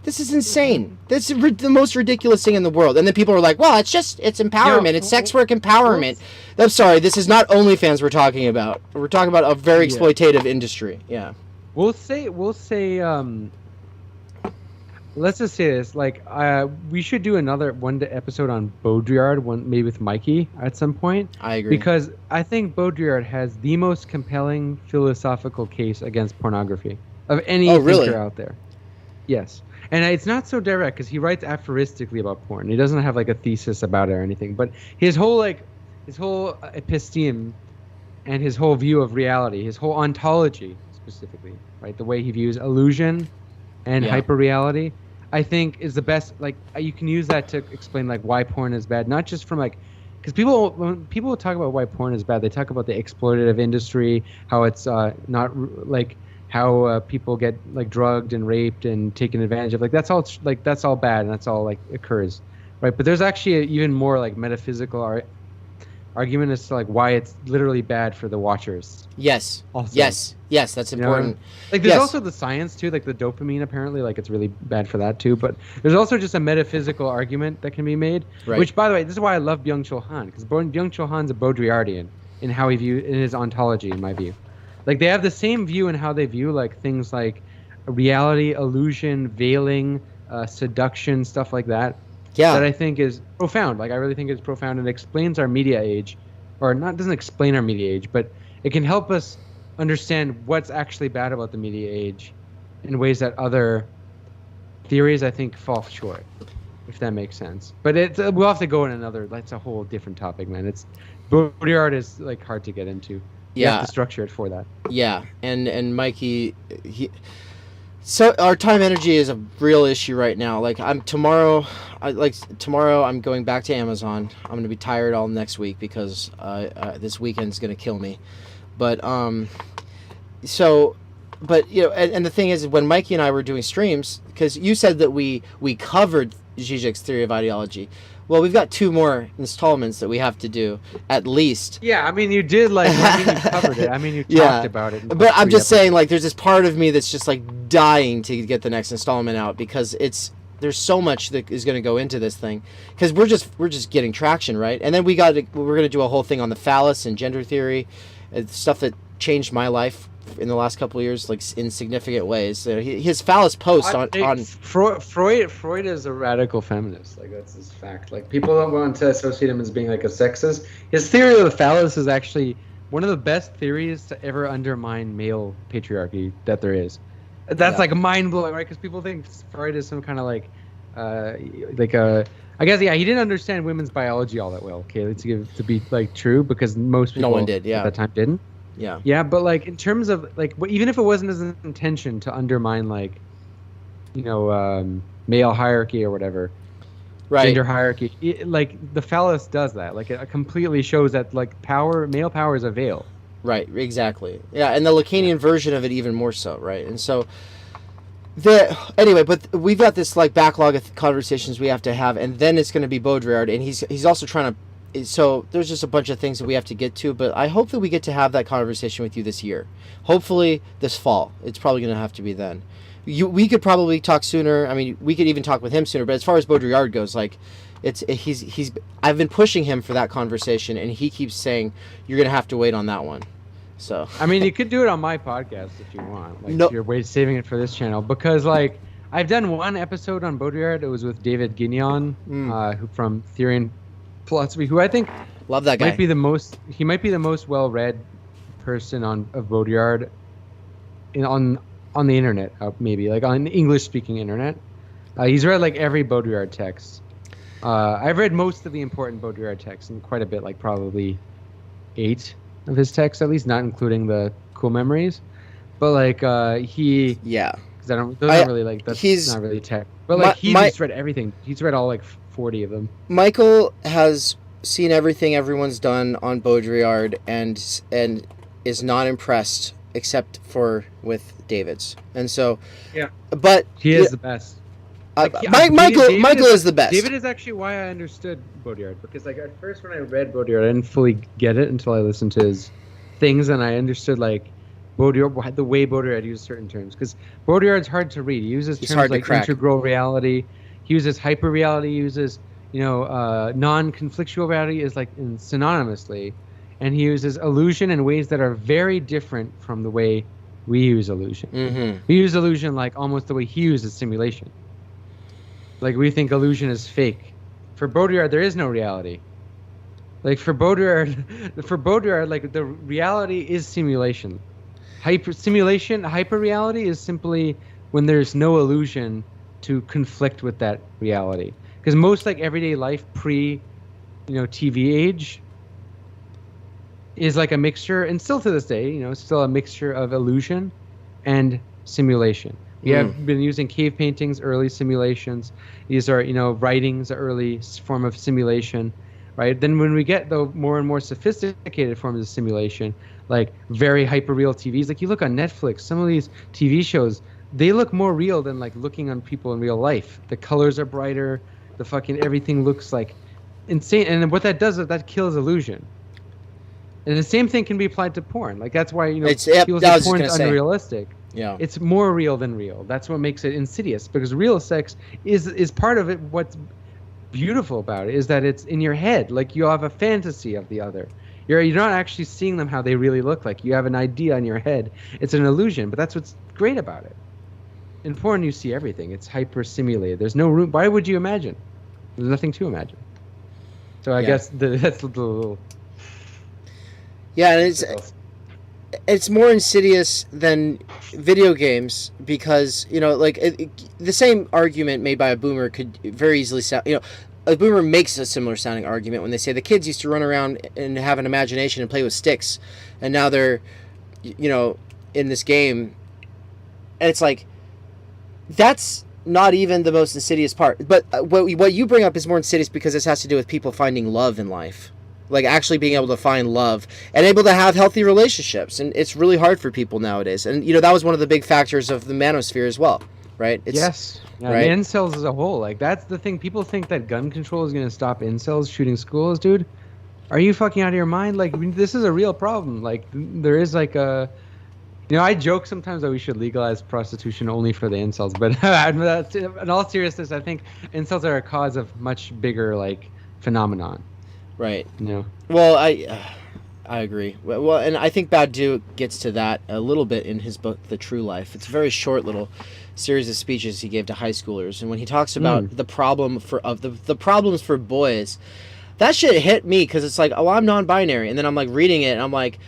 This is insane. This is the most ridiculous thing in the world. And then people are like, well, it's empowerment. It's sex work empowerment. I'm sorry, this is not OnlyFans we're talking about. We're talking about a very exploitative industry. Yeah. We'll say let's just say this, like we should do another episode on Baudrillard, maybe with Mikey at some point. I agree. Because I think Baudrillard has the most compelling philosophical case against pornography of any thinker out there. Yes. And it's not so direct because he writes aphoristically about porn. He doesn't have like a thesis about it or anything. But his whole episteme and his whole view of reality, his whole ontology specifically, right? The way he views illusion and hyperreality, I think is the best. Like, you can use that to explain like why porn is bad, not just from like, because when people talk about why porn is bad, they talk about the exploitative industry, how it's not like how people get like drugged and raped and taken advantage of. Like that's all bad and that's all like occurs, right? But there's actually an even more like metaphysical argument as to like why it's literally bad for the watchers. Yes. Also. Yes, that's important. You know? Like there's also the science too, like the dopamine apparently, like it's really bad for that too. But there's also just a metaphysical argument that can be made. Right. Which, by the way, this is why I love Byung-Chul Han, because Byung-Chul Han's a Baudrillardian in how he in his ontology, in my view. Like they have the same view in how they view like things like reality, illusion, veiling, seduction, stuff like that. Yeah. That I think is profound. Like I really think it's profound and explains our media age, or not doesn't explain our media age, but it can help us understand what's actually bad about the media age in ways that other theories I think fall short, if that makes sense. But we'll have to go in another. That's a whole different topic, man. Baudrillard is like hard to get into. You have to structure it for that. Yeah, and Mikey, so our time energy is a real issue right now. Like tomorrow I'm going back to Amazon. I'm gonna be tired all next week because this weekend's gonna kill me. But you know, and the thing is, when Mikey and I were doing streams, because you said that we covered Zizek's theory of ideology. Well, we've got 2 more installments that we have to do, at least. Yeah, I mean, you did, like, I mean, you covered it. I mean, you talked about it. But I'm just saying, like, there's this part of me that's just, like, dying to get the next installment out, because there's so much that is going to go into this thing. Because we're just getting traction, right? And then we're going to do a whole thing on the phallus and gender theory, stuff that changed my life in the last couple of years, like in significant ways. His phallus post on Freud is a radical feminist. Like that's his fact. Like people don't want to associate him as being like a sexist. His theory of the phallus is actually one of the best theories to ever undermine male patriarchy that there is. That's like mind blowing, right? Because people think Freud is some kind of like a. I guess he didn't understand women's biology all that well. Okay, to be like true, because most people no one did, at that time didn't. Yeah. Yeah, but like in terms of like even if it wasn't his intention to undermine like, male hierarchy or whatever, right, gender hierarchy, like the phallus does that. Like it completely shows that like male power is a veil. Right, exactly. Yeah, and the Lacanian version of it even more so, right? And so anyway, but we've got this like backlog of conversations we have to have, and then it's going to be Baudrillard, and he's also trying to. So there's just a bunch of things that we have to get to, but I hope that we get to have that conversation with you this year. Hopefully this fall. It's probably going to have to be then. We could probably talk sooner. I mean, we could even talk with him sooner. But as far as Baudrillard goes, like, he's I've been pushing him for that conversation, and he keeps saying you're going to have to wait on that one. So I mean, you could do it on my podcast if you want. Like, no, you're saving it for this channel, because like I've done one episode on Baudrillard. It was with David Guignon, who from Theory and Philosophy, who I think love that guy. He might be the most well-read person of Baudrillard on the internet, maybe like on the English-speaking internet. He's read like every Baudrillard text. I've read most of the important Baudrillard texts, and quite a bit, like probably 8 of his texts, at least, not including the Cool Memories. But like because aren't really like, that's not really tech. But like he's read everything. He's read all like 40 of them. Michael has seen everything everyone's done on Baudrillard and is not impressed except for with David's. And so but he is the best. Michael is the best. David is actually why I understood Baudrillard, because like at first when I read Baudrillard, I didn't fully get it until I listened to his things, and I understood like Baudrillard, the way Baudrillard uses certain terms, because Baudrillard's hard to read. He uses terms like integral reality. He uses hyper reality. He uses non-conflictual reality is like synonymously, and he uses illusion in ways that are very different from the way we use illusion. Mm-hmm. We use illusion like almost the way he uses simulation. Like, we think illusion is fake. For Baudrillard, there is no reality. Like, for Baudrillard, like, the reality is simulation. Hyper reality is simply when there's no illusion to conflict with that reality. Because most, like, everyday life TV age is like a mixture, and still to this day, it's still a mixture of illusion and simulation. We have been using cave paintings, early simulations. These are, writings, early form of simulation, right? Then when we get the more and more sophisticated forms of simulation, like very hyper-real TVs, like you look on Netflix, some of these TV shows, they look more real than like looking on people in real life. The colors are brighter, the fucking everything looks like insane. And what that does is that kills illusion. And the same thing can be applied to porn. Like that's why, people say porn is unrealistic. Yeah, it's more real than real. That's what makes it insidious, because real sex is part of it. What's beautiful about it is that it's in your head. Like you have a fantasy of the other. You're not actually seeing them how they really look like. You have an idea in your head. It's an illusion, but that's what's great about it. In porn, you see everything. It's hyper simulated. There's no room. Why would you imagine? There's nothing to imagine. So I guess that's the little. Yeah, and it's more insidious than video games, because the same argument made by a boomer could very easily sound. A boomer makes a similar sounding argument when they say the kids used to run around and have an imagination and play with sticks, and now they're in this game, and it's like that's not even the most insidious part. But what you bring up is more insidious because this has to do with people finding love in life. Like actually being able to find love and able to have healthy relationships. And it's really hard for people nowadays. And, that was one of the big factors of the manosphere as well, right? Yes. Yeah, right? Incels as a whole. Like, that's the thing. People think that gun control is going to stop incels shooting schools, dude. Are you fucking out of your mind? Like, this is a real problem. Like, there is like a... I joke sometimes that we should legalize prostitution only for the incels. But in all seriousness, I think incels are a cause of much bigger, like, phenomenon. Right. No. Well, I agree. Well, and I think Badu gets to that a little bit in his book, The True Life. It's a very short little series of speeches he gave to high schoolers, and when he talks about the problem the problems for boys, that shit hit me because it's like, oh, I'm non-binary, and then I'm like reading it, and I'm like,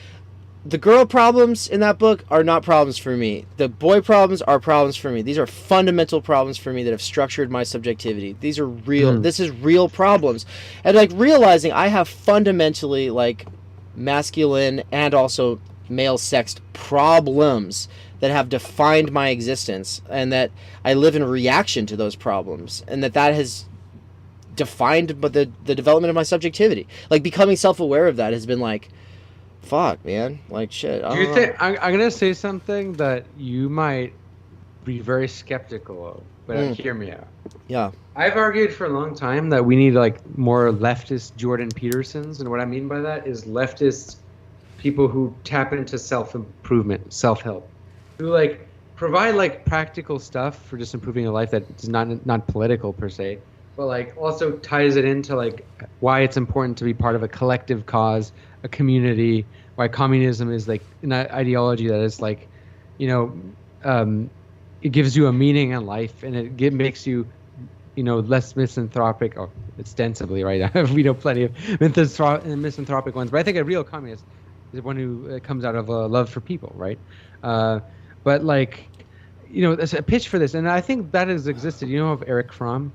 the girl problems in that book are not problems for me. The boy problems are problems for me. These are fundamental problems for me that have structured my subjectivity. These are real. This is real problems. And like realizing I have fundamentally like masculine and also male sexed problems that have defined my existence, and that I live in reaction to those problems, and that has defined but the development of my subjectivity. Like becoming self-aware of that has been like, fuck, man. Like, shit. Do you think I'm gonna say something that you might be very skeptical of, but hear me out. Yeah. I've argued for a long time that we need like more leftist Jordan Petersons, and what I mean by that is leftist people who tap into self-improvement, self-help, who like provide like practical stuff for just improving your life that is not political per se, but like also ties it into like why it's important to be part of a collective cause, a community, why communism is like an ideology that is like, you know, it gives you a meaning in life, and it makes you, you know, less misanthropic, or ostensibly, right? We know plenty of misanthropic ones, but I think a real communist is one who comes out of a love for people, right? But like, you know, there's a pitch for this, and I think that has existed. You know of Eric Fromm?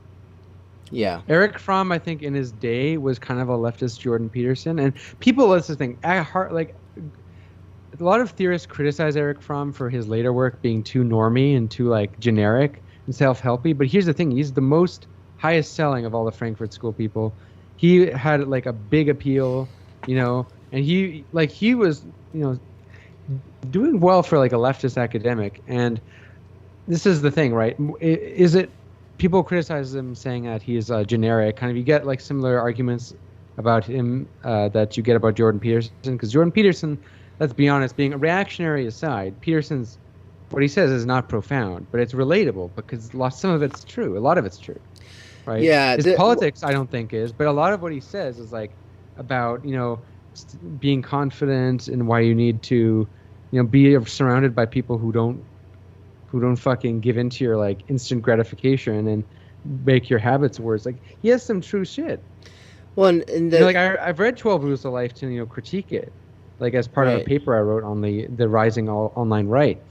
Yeah. Eric Fromm, I think, in his day was kind of a leftist Jordan Peterson, and people, let's just think, at heart, like a lot of theorists criticize Eric Fromm for his later work being too normie and too like generic and self-helpy. But here's the thing: he's the most highest selling of all the Frankfurt School people. He had like a big appeal, you know, and he was, you know, doing well for like a leftist academic. And this is the thing, right? Is it? People criticize him saying that he is generic. Kind of, you get like similar arguments about him that you get about Jordan Peterson, because Jordan Peterson, let's be honest, being a reactionary aside, Peterson's, what he says is not profound, but it's relatable because some of it's true. A lot of it's true, right? Yeah. His politics, I don't think is, but a lot of what he says is like about, you know, being confident and why you need to, you know, be surrounded by people who don't fucking give into your like instant gratification and make your habits worse. Like, he has some true shit. Well, and you know, like I've read 12 Rules of Life to, you know, critique it, like as part of a paper I wrote on the rising online right.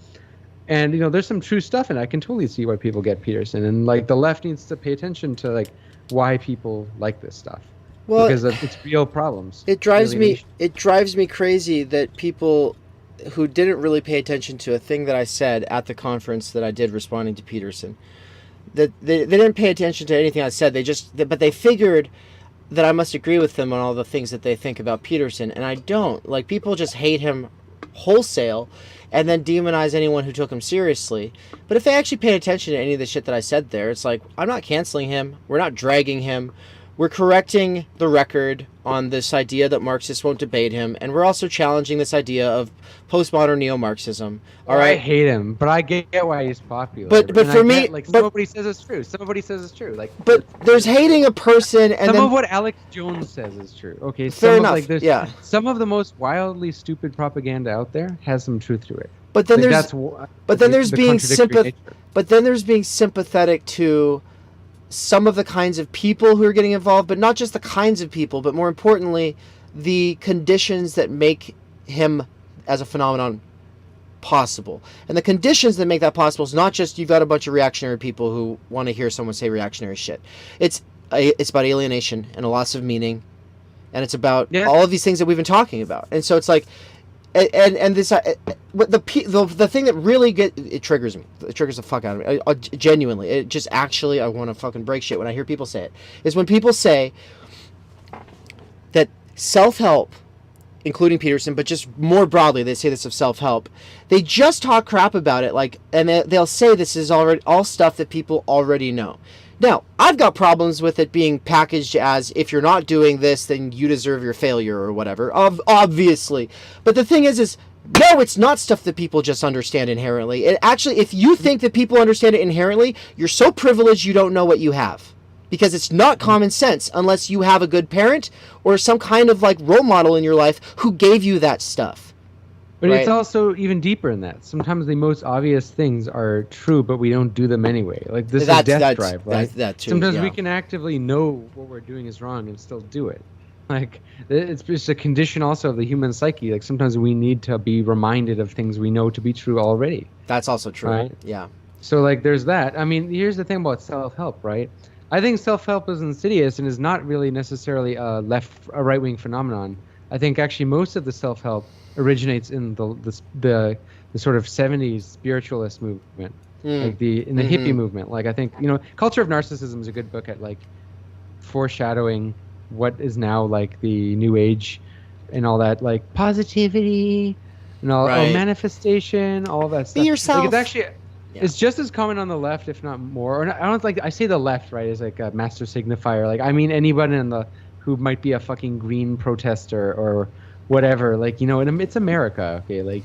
And, you know, there's some true stuff in it. I can totally see why people get Peterson, and like the left needs to pay attention to like why people like this stuff. Well, because it's real problems. It drives me crazy that people who didn't really pay attention to a thing that I said at the conference that I did responding to Peterson, that they didn't pay attention to anything I said. But they figured that I must agree with them on all the things that they think about Peterson, and I don't. Like, people just hate him wholesale and then demonize anyone who took him seriously. But if they actually paid attention to any of the shit that I said there, it's like, I'm not canceling him. We're not dragging him. We're correcting the record on this idea that Marxists won't debate him, and we're also challenging this idea of postmodern neo-Marxism. All right, I hate him, but I get why he's popular. But for me, like, some of what he says is true. Some of what he says is true. Like, but there's hating a person, and some of what Alex Jones says is true. Okay, fair enough. Yeah, some of the most wildly stupid propaganda out there has some truth to it. But then there's being sympathetic to some of the kinds of people who are getting involved, but not just the kinds of people, but more importantly, the conditions that make him as a phenomenon possible. And the conditions that make that possible is not just you've got a bunch of reactionary people who want to hear someone say reactionary shit. It's about alienation and a loss of meaning, and it's about all of these things that we've been talking about. And so it's like, and this the thing that really triggers me, it triggers the fuck out of me, genuinely, it just actually, I want to fucking break shit when I hear people say it, is when people say that self-help, including Peterson, but just more broadly, they say this of self-help, they just talk crap about it, like, and they'll say this is already all stuff that people already know. Now, I've got problems with it being packaged as, if you're not doing this, then you deserve your failure or whatever, obviously. But the thing is no, it's not stuff that people just understand inherently. It actually, if you think that people understand it inherently, you're so privileged you don't know what you have. Because it's not common sense unless you have a good parent or some kind of like role model in your life who gave you that stuff. But right? It's also even deeper than that. Sometimes the most obvious things are true, but we don't do them anyway. Like this is death drive, right? That too, Sometimes we can actively know what we're doing is wrong and still do it, Like it's just a condition also of the human psyche. Like sometimes we need to be reminded of things we know to be true already. That's also true. Right. Yeah. So like there's that. I mean, here's the thing about self-help, right? I think self-help is insidious and is not really necessarily a right-wing phenomenon. I think actually most of the self-help originates in the sort of 70s spiritualist movement, like the hippie movement. Like I think, Culture of Narcissism is a good book at like foreshadowing what is now like the new age and all that, like positivity and all manifestation, all that stuff. Be yourself. Like it's actually it's just as common on the left, if not more. Or I don't like I say the left, right, as like a master signifier. Like I mean anybody who might be a fucking green protester or whatever. Like and it's America, okay? Like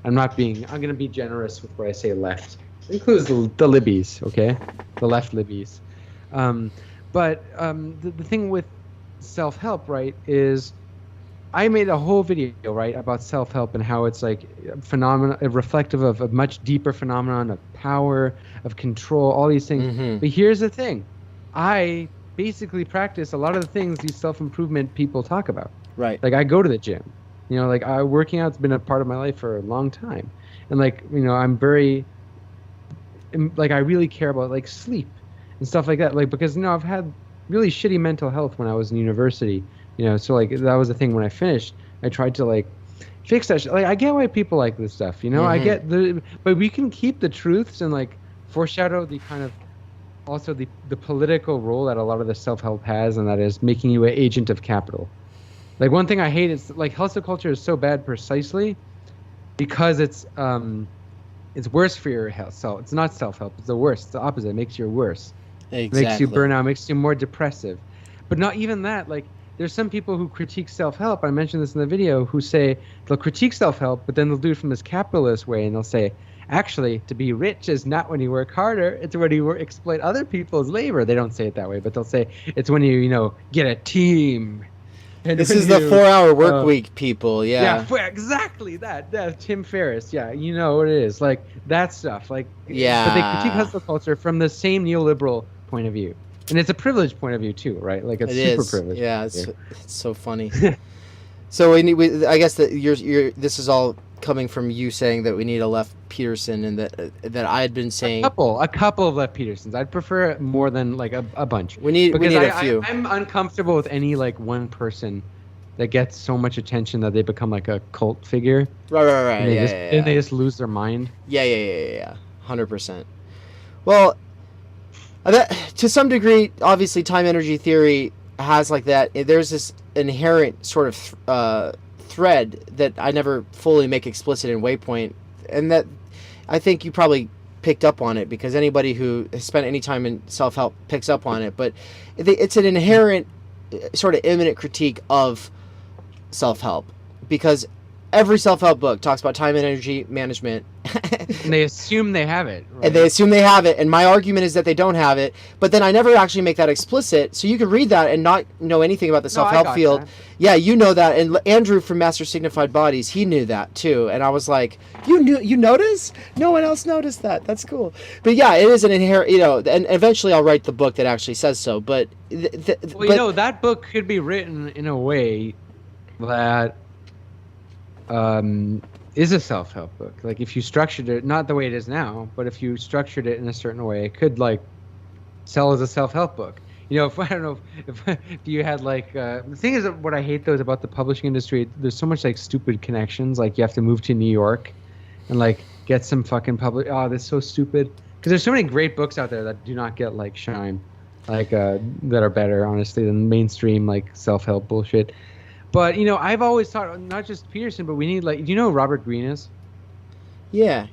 I'm gonna be generous with where I say left. It includes the libbies, okay? The left libbies. But the thing with self-help, right, is I made a whole video, right, about self-help and how it's like reflective of a much deeper phenomenon of power, of control, all these things. But here's the thing. I basically practice a lot of the things these self-improvement people talk about. Right. Like I go to the gym. Like working out's been a part of my life for a long time. And like, I'm very, like I really care about like sleep and stuff like that. Like, because, I've had really shitty mental health when I was in university, so like that was the thing when I finished. I tried to like fix that shit. Like I get why people like this stuff, I get but we can keep the truths and like foreshadow the kind of also the political role that a lot of the self-help has, and that is making you an agent of capital. Like one thing I hate is like hustle culture is so bad precisely because it's worse for your health. So it's not self-help, it's the worst. It's the opposite. It makes you worse. Exactly. Makes you burn out, makes you more depressive. But not even that. Like there's some people who critique self-help. I mentioned this in the video, who say they'll critique self-help, but then they'll do it from this capitalist way, and they'll say, actually, to be rich is not when you work harder, it's when you exploit other people's labor. They don't say it that way, but they'll say it's when you get a team. And this is the 4-hour work week, people. Yeah, exactly that. Tim Ferriss. Yeah, you know what it is. Like that stuff. Like yeah. But they critique hustle culture from the same neoliberal point of view, and it's a privileged point of view too, right? Like it's super privileged. Yeah, it's so funny. So I guess that this is all coming from you saying that we need a left Peterson, and that I had been saying a couple of left Petersons. I'd prefer more than like a bunch. We need a few. I'm uncomfortable with any like one person that gets so much attention that they become like a cult figure. Right. And they just lose their mind. Yeah. 100%. Well, to some degree, obviously, time energy theory has like that. There's this inherent sort of thread that I never fully make explicit in Waypoint, and that I think you probably picked up on it, because anybody who has spent any time in self-help picks up on it. But it's an inherent sort of imminent critique of self-help, because every self-help book talks about time and energy management. And they assume they have it. Right? And they assume they have it. And my argument is that they don't have it. But then I never actually make that explicit. So you can read that and not know anything about the self-help field. That. Yeah, you know that. And Andrew from Master Signified Bodies, he knew that too. And I was like, you notice? No one else noticed that. That's cool. But yeah, it is an inherent, and eventually I'll write the book that actually says so. But that book could be written in a way that is a self-help book. Like if you structured it, not the way it is now, but if you structured it in a certain way, it could like sell as a self-help book. If I don't know if you had like the thing is, what I hate though is about the publishing industry. There's so much like stupid connections. Like you have to move to New York and like get some fucking public. Oh, that's so stupid. Because there's so many great books out there that do not get like shine, like that are better honestly than mainstream like self-help bullshit. But, I've always thought, not just Peterson, but we need, like, do you know who Robert Greene is? Yeah.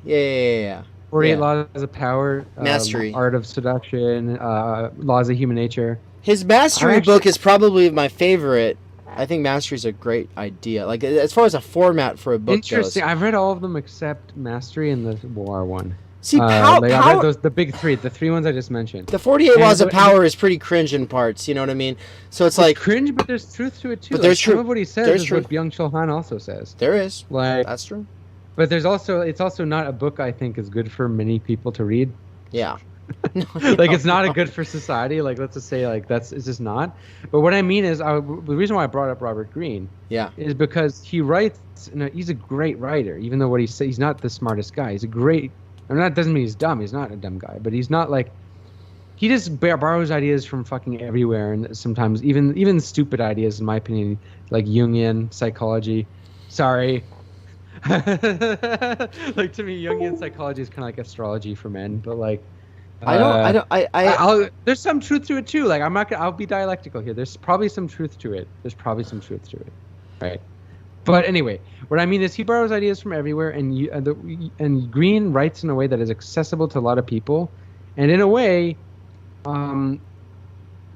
48 Laws of Power. Mastery. Art of Seduction, Laws of Human Nature. His Mastery book is probably my favorite. I think Mastery is a great idea. Like, as far as a format for a book Interesting. goes. I've read all of them except Mastery and the War one. See, I've read the big three, the three ones I just mentioned. The 48 Laws of Power is pretty cringe in parts, you know what I mean? So it's like cringe, but there's truth to it too. But there's truth. Some of what he says is what Byung-Chul Han also says. There is. Like, that's true. But it's also not a book I think is good for many people to read. Yeah. Like it's not a good for society. Like let's just say like it's just not. But what I mean is, the reason why I brought up Robert Greene, Yeah. is because he writes. He's a great writer, even though what he says, he's not the smartest guy. He's a great. I'm not doesn't mean he's dumb. He's not a dumb guy, but he's not like. He just borrows ideas from fucking everywhere, and sometimes even stupid ideas, in my opinion, like Jungian psychology. Sorry. Like to me, Jungian psychology is kind of like astrology for men, but like. There's some truth to it too. Like I'll be dialectical here. There's probably some truth to it. Right? But anyway, what I mean is he borrows ideas from everywhere, and Greene writes in a way that is accessible to a lot of people, and in a way.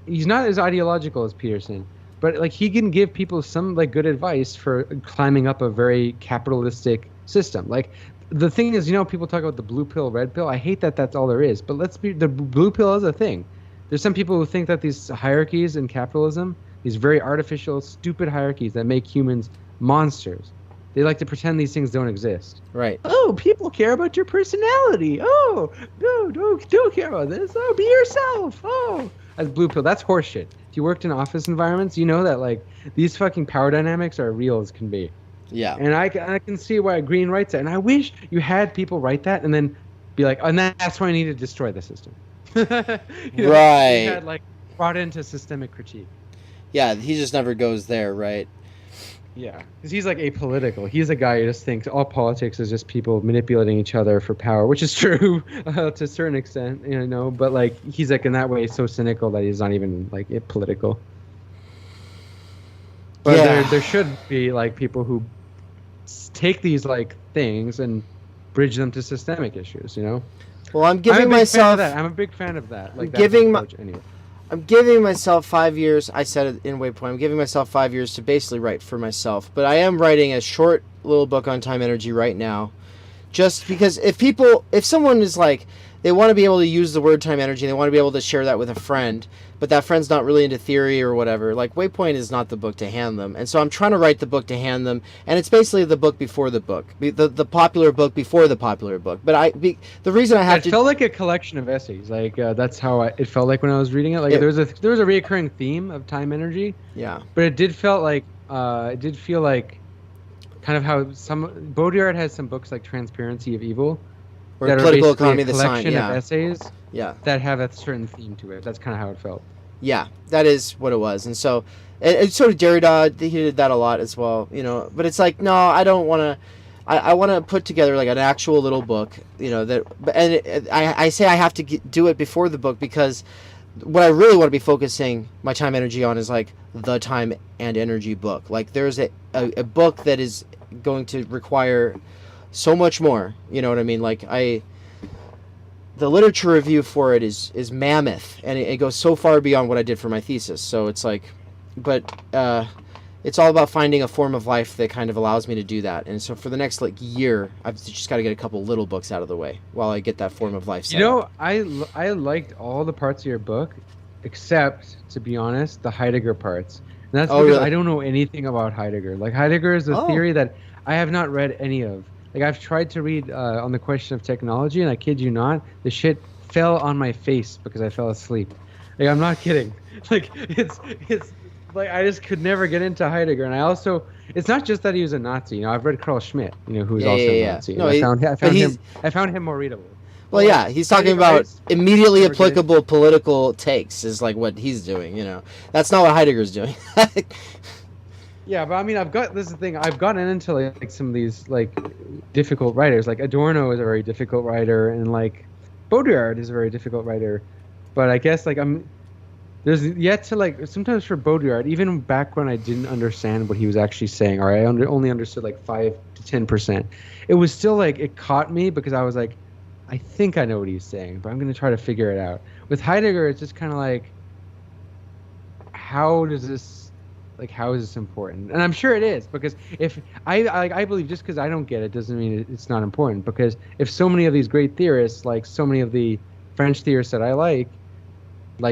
He's not as ideological as Peterson, but like he can give people some like good advice for climbing up a very capitalistic system. Like the thing is, people talk about the blue pill, red pill. I hate that that's all there is, but the blue pill is a thing. There's some people who think that these hierarchies in capitalism, these very artificial, stupid hierarchies that make humans monsters. They like to pretend these things don't exist. Right. Oh, people care about your personality. Oh, no, don't care about this. Oh, be yourself. Oh, that's blue pill. That's horseshit. If you worked in office environments, you know that like these fucking power dynamics are real as can be. Yeah. And I can see why Greene writes that. And I wish you had people write that and then be like, and that's why I need to destroy the system. Right. He had like brought into systemic critique. Yeah, he just never goes there, right? Yeah, because he's like apolitical. He's a guy who just thinks all politics is just people manipulating each other for power, which is true to a certain extent, But like he's like in that way so cynical that he's not even like political. But there should be like people who take these like things and bridge them to systemic issues, Well, I'm giving myself. I'm a big fan of that. Like I'm giving myself 5 years. I said it in Waypoint. I'm giving myself 5 years to basically write for myself. But I am writing a short little book on time energy right now. Just because if someone is like, they want to be able to use the word time energy, they want to be able to share that with a friend, but that friend's not really into theory or whatever, like Waypoint is not the book to hand them. And so I'm trying to write the book to hand them, and it's basically the book before the book, the popular book before the popular book. But the reason I have it felt like a collection of essays. Like that's how it felt like when I was reading it. Like there was a reoccurring theme of time energy. Yeah. But it did feel like kind of how some Baudrillard has some books like Transparency of Evil. Or Political Economy of the Sign. Collection of essays. Yeah. That have a certain theme to it. That's kind of how it felt. Yeah, that is what it was. And so, it's sort of Derrida, he did that a lot as well, But it's like, no, I don't want to. I want to put together like an actual little book, I say I have to do it before the book because what I really want to be focusing my time energy on is like the time and energy book. Like there's a book that is going to require so much more, you know what I mean? Like the literature review for it is mammoth, and it goes so far beyond what I did for my thesis. So it's like, but it's all about finding a form of life that kind of allows me to do that. And so for the next like year, I've just got to get a couple little books out of the way while I get that form of life set up. I liked all the parts of your book, except, to be honest, the Heidegger parts. And that's because really? I don't know anything about Heidegger. Like Heidegger is a theory that I have not read any of. Like I've tried to read on the question of technology, and I kid you not, the shit fell on my face because I fell asleep. Like I'm not kidding. Like it's like I just could never get into Heidegger. And I also, it's not just that he was a Nazi. I've read Carl Schmitt, who's also a Nazi. No, I found him more readable. Well, yeah, he's talking about immediately applicable political takes is like what he's doing. That's not what Heidegger's doing. Yeah, but I mean, this is the thing. I've gotten into like some of these like difficult writers. Like Adorno is a very difficult writer, and like Baudrillard is a very difficult writer. But I guess like there's yet to like sometimes for Baudrillard, even back when I didn't understand what he was actually saying, or I only understood like 5 to 10%, it was still like it caught me because I was like, I think I know what he's saying, but I'm gonna try to figure it out. With Heidegger, it's just kind of like, how is this important? And I'm sure it is, because if I believe just because I don't get it doesn't mean it's not important, because if so many of these great theorists, like so many of the French theorists that I liked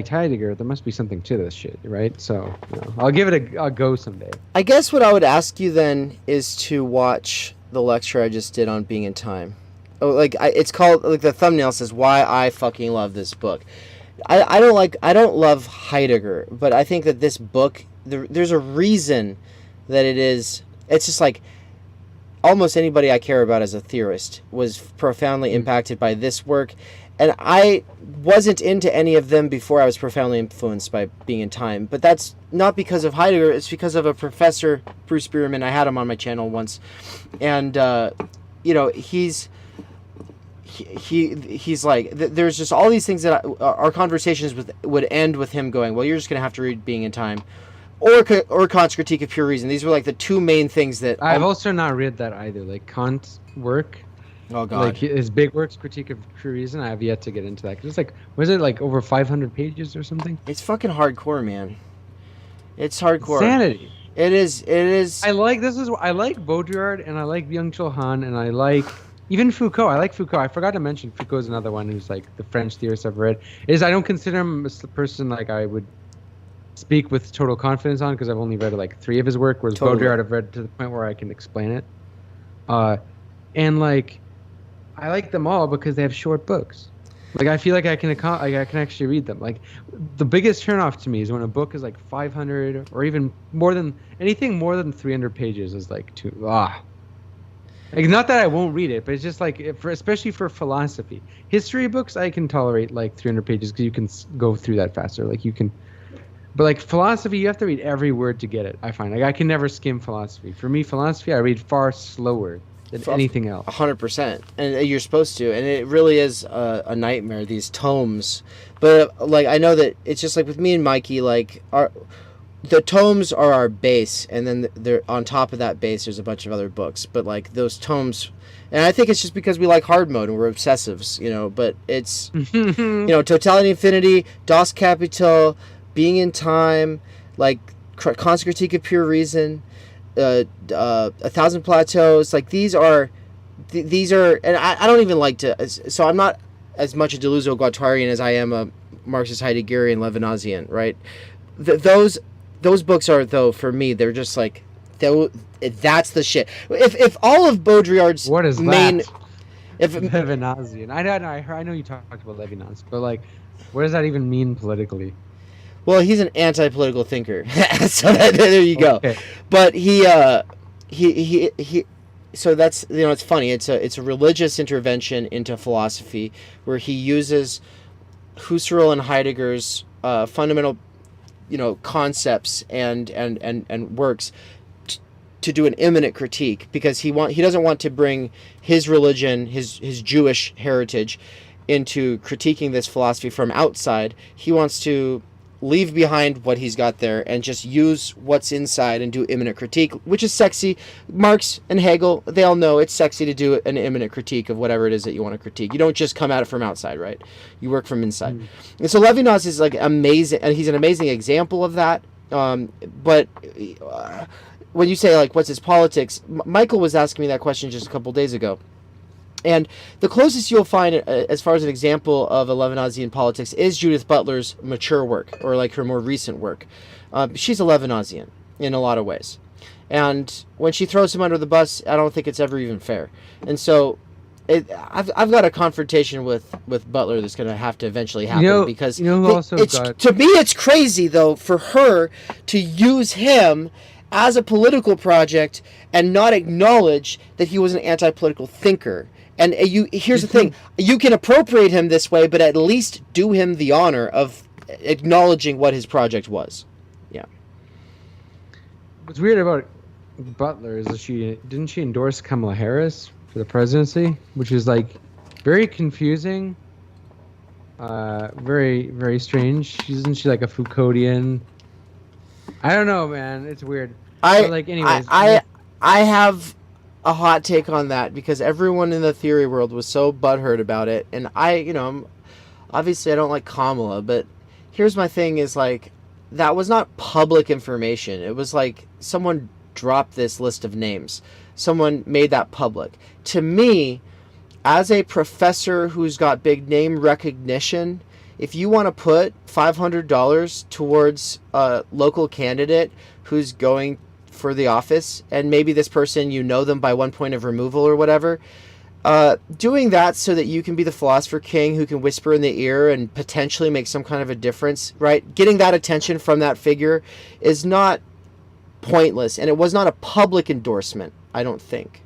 Heidegger, there must be something to this shit, right? So I'll give it a go someday. I guess what I would ask you then is to watch the lecture I just did on being in time. it's called, like, the thumbnail says why I fucking love this book. I don't love Heidegger, but I think that this book, there's a reason that it's just like almost anybody I care about as a theorist was profoundly impacted by this work. And I wasn't into any of them before I was profoundly influenced by Being in Time. But that's not because of Heidegger. It's because of a professor, Bruce Bierman. I had him on my channel once. And, he's like, there's just all these things that our conversations would end with him going, well, you're just going to have to read Being in Time. Or Kant's Critique of Pure Reason. These were like the two main things that... I've also not read that either. Like Kant's work... Oh God! Like his big works, Critique of Pure Reason. I have yet to get into that. 'Cause it's like, was it like over 500 pages or something? It's fucking hardcore, man. It's hardcore. Insanity. It is. I like Baudrillard and I like Byung-Chul Han and I like even Foucault. I like Foucault. I forgot to mention Foucault's another one who's like the French theorist I've read. I don't consider him a person like I would speak with total confidence on because I've only read like 3 of his work. Whereas Totally. Baudrillard I've read to the point where I can explain it. And like. I like them all because they have short books. Like I feel like I can actually read them. Like the biggest turnoff to me is when a book is like 500 or even more than 300 pages is like too Like not that I won't read it, but it's just like especially for philosophy. History books I can tolerate like 300 pages because you can go through that faster. Like you can. But like philosophy, you have to read every word to get it. I find like I can never skim philosophy. For me, philosophy I read far slower than anything else. 100%, and you're supposed to, and it really is a nightmare, these tomes. But like I know that it's just like with me and Mikey, like the tomes are our base, and then they're on top of that base there's a bunch of other books. But like those tomes, and I think it's just because we like hard mode and we're obsessives, but it's Totality Infinity, Das Kapital, Being in Time, like Kant's Critique of Pure Reason, A Thousand Plateaus. Like these are, and I don't even like to. So I'm not as much a Deleuze-Guattarian as I am a Marxist Heideggerian Levinasian, right? Those books are, though, for me, they're just like, that's the shit. If all of Baudrillard's what is main, that? Levinasian. I know you talked about Levinas, but like, what does that even mean politically? Well, he's an anti-political thinker, so there you go. Okay. But he. So that's it's funny. It's a religious intervention into philosophy where he uses Husserl and Heidegger's fundamental, concepts and works to do an immanent critique because he doesn't want to bring his religion, his Jewish heritage, into critiquing this philosophy from outside. He wants to leave behind what he's got there and just use what's inside and do immanent critique, which is sexy. Marx and Hegel, they all know it's sexy to do an immanent critique of whatever it is that you want to critique. You don't just come at it from outside, right? You work from inside. And so Levinas is like amazing, and he's an amazing example of that. But when you say like, what's his politics? Michael was asking me that question just a couple days ago. And the closest you'll find, as far as an example of a Levinasian politics, is Judith Butler's mature work, or like her more recent work. She's a Levinasian in a lot of ways. And when she throws him under the bus, I don't think it's ever even fair. And so I've got a confrontation with Butler that's going to have to eventually happen because to me it's crazy, though, for her to use him as a political project and not acknowledge that he was an anti-political thinker. And here's the thing, you can appropriate him this way, but at least do him the honor of acknowledging what his project was. Yeah. What's weird about Butler is that didn't she endorse Kamala Harris for the presidency, which is like very confusing, very, very strange. Isn't she like a Foucauldian? I don't know, man. It's weird. I have a hot take on that because everyone in the theory world was so butthurt about it, and obviously I don't like Kamala, but here's my thing: is like that was not public information. It was like someone dropped this list of names. Someone made that public. To me, as a professor who's got big name recognition, if you want to put $500 towards a local candidate who's going for the office, and maybe this person, them by one point of removal or whatever, doing that so that you can be the philosopher king who can whisper in the ear and potentially make some kind of a difference, right? Getting that attention from that figure is not pointless, and it was not a public endorsement, I don't think.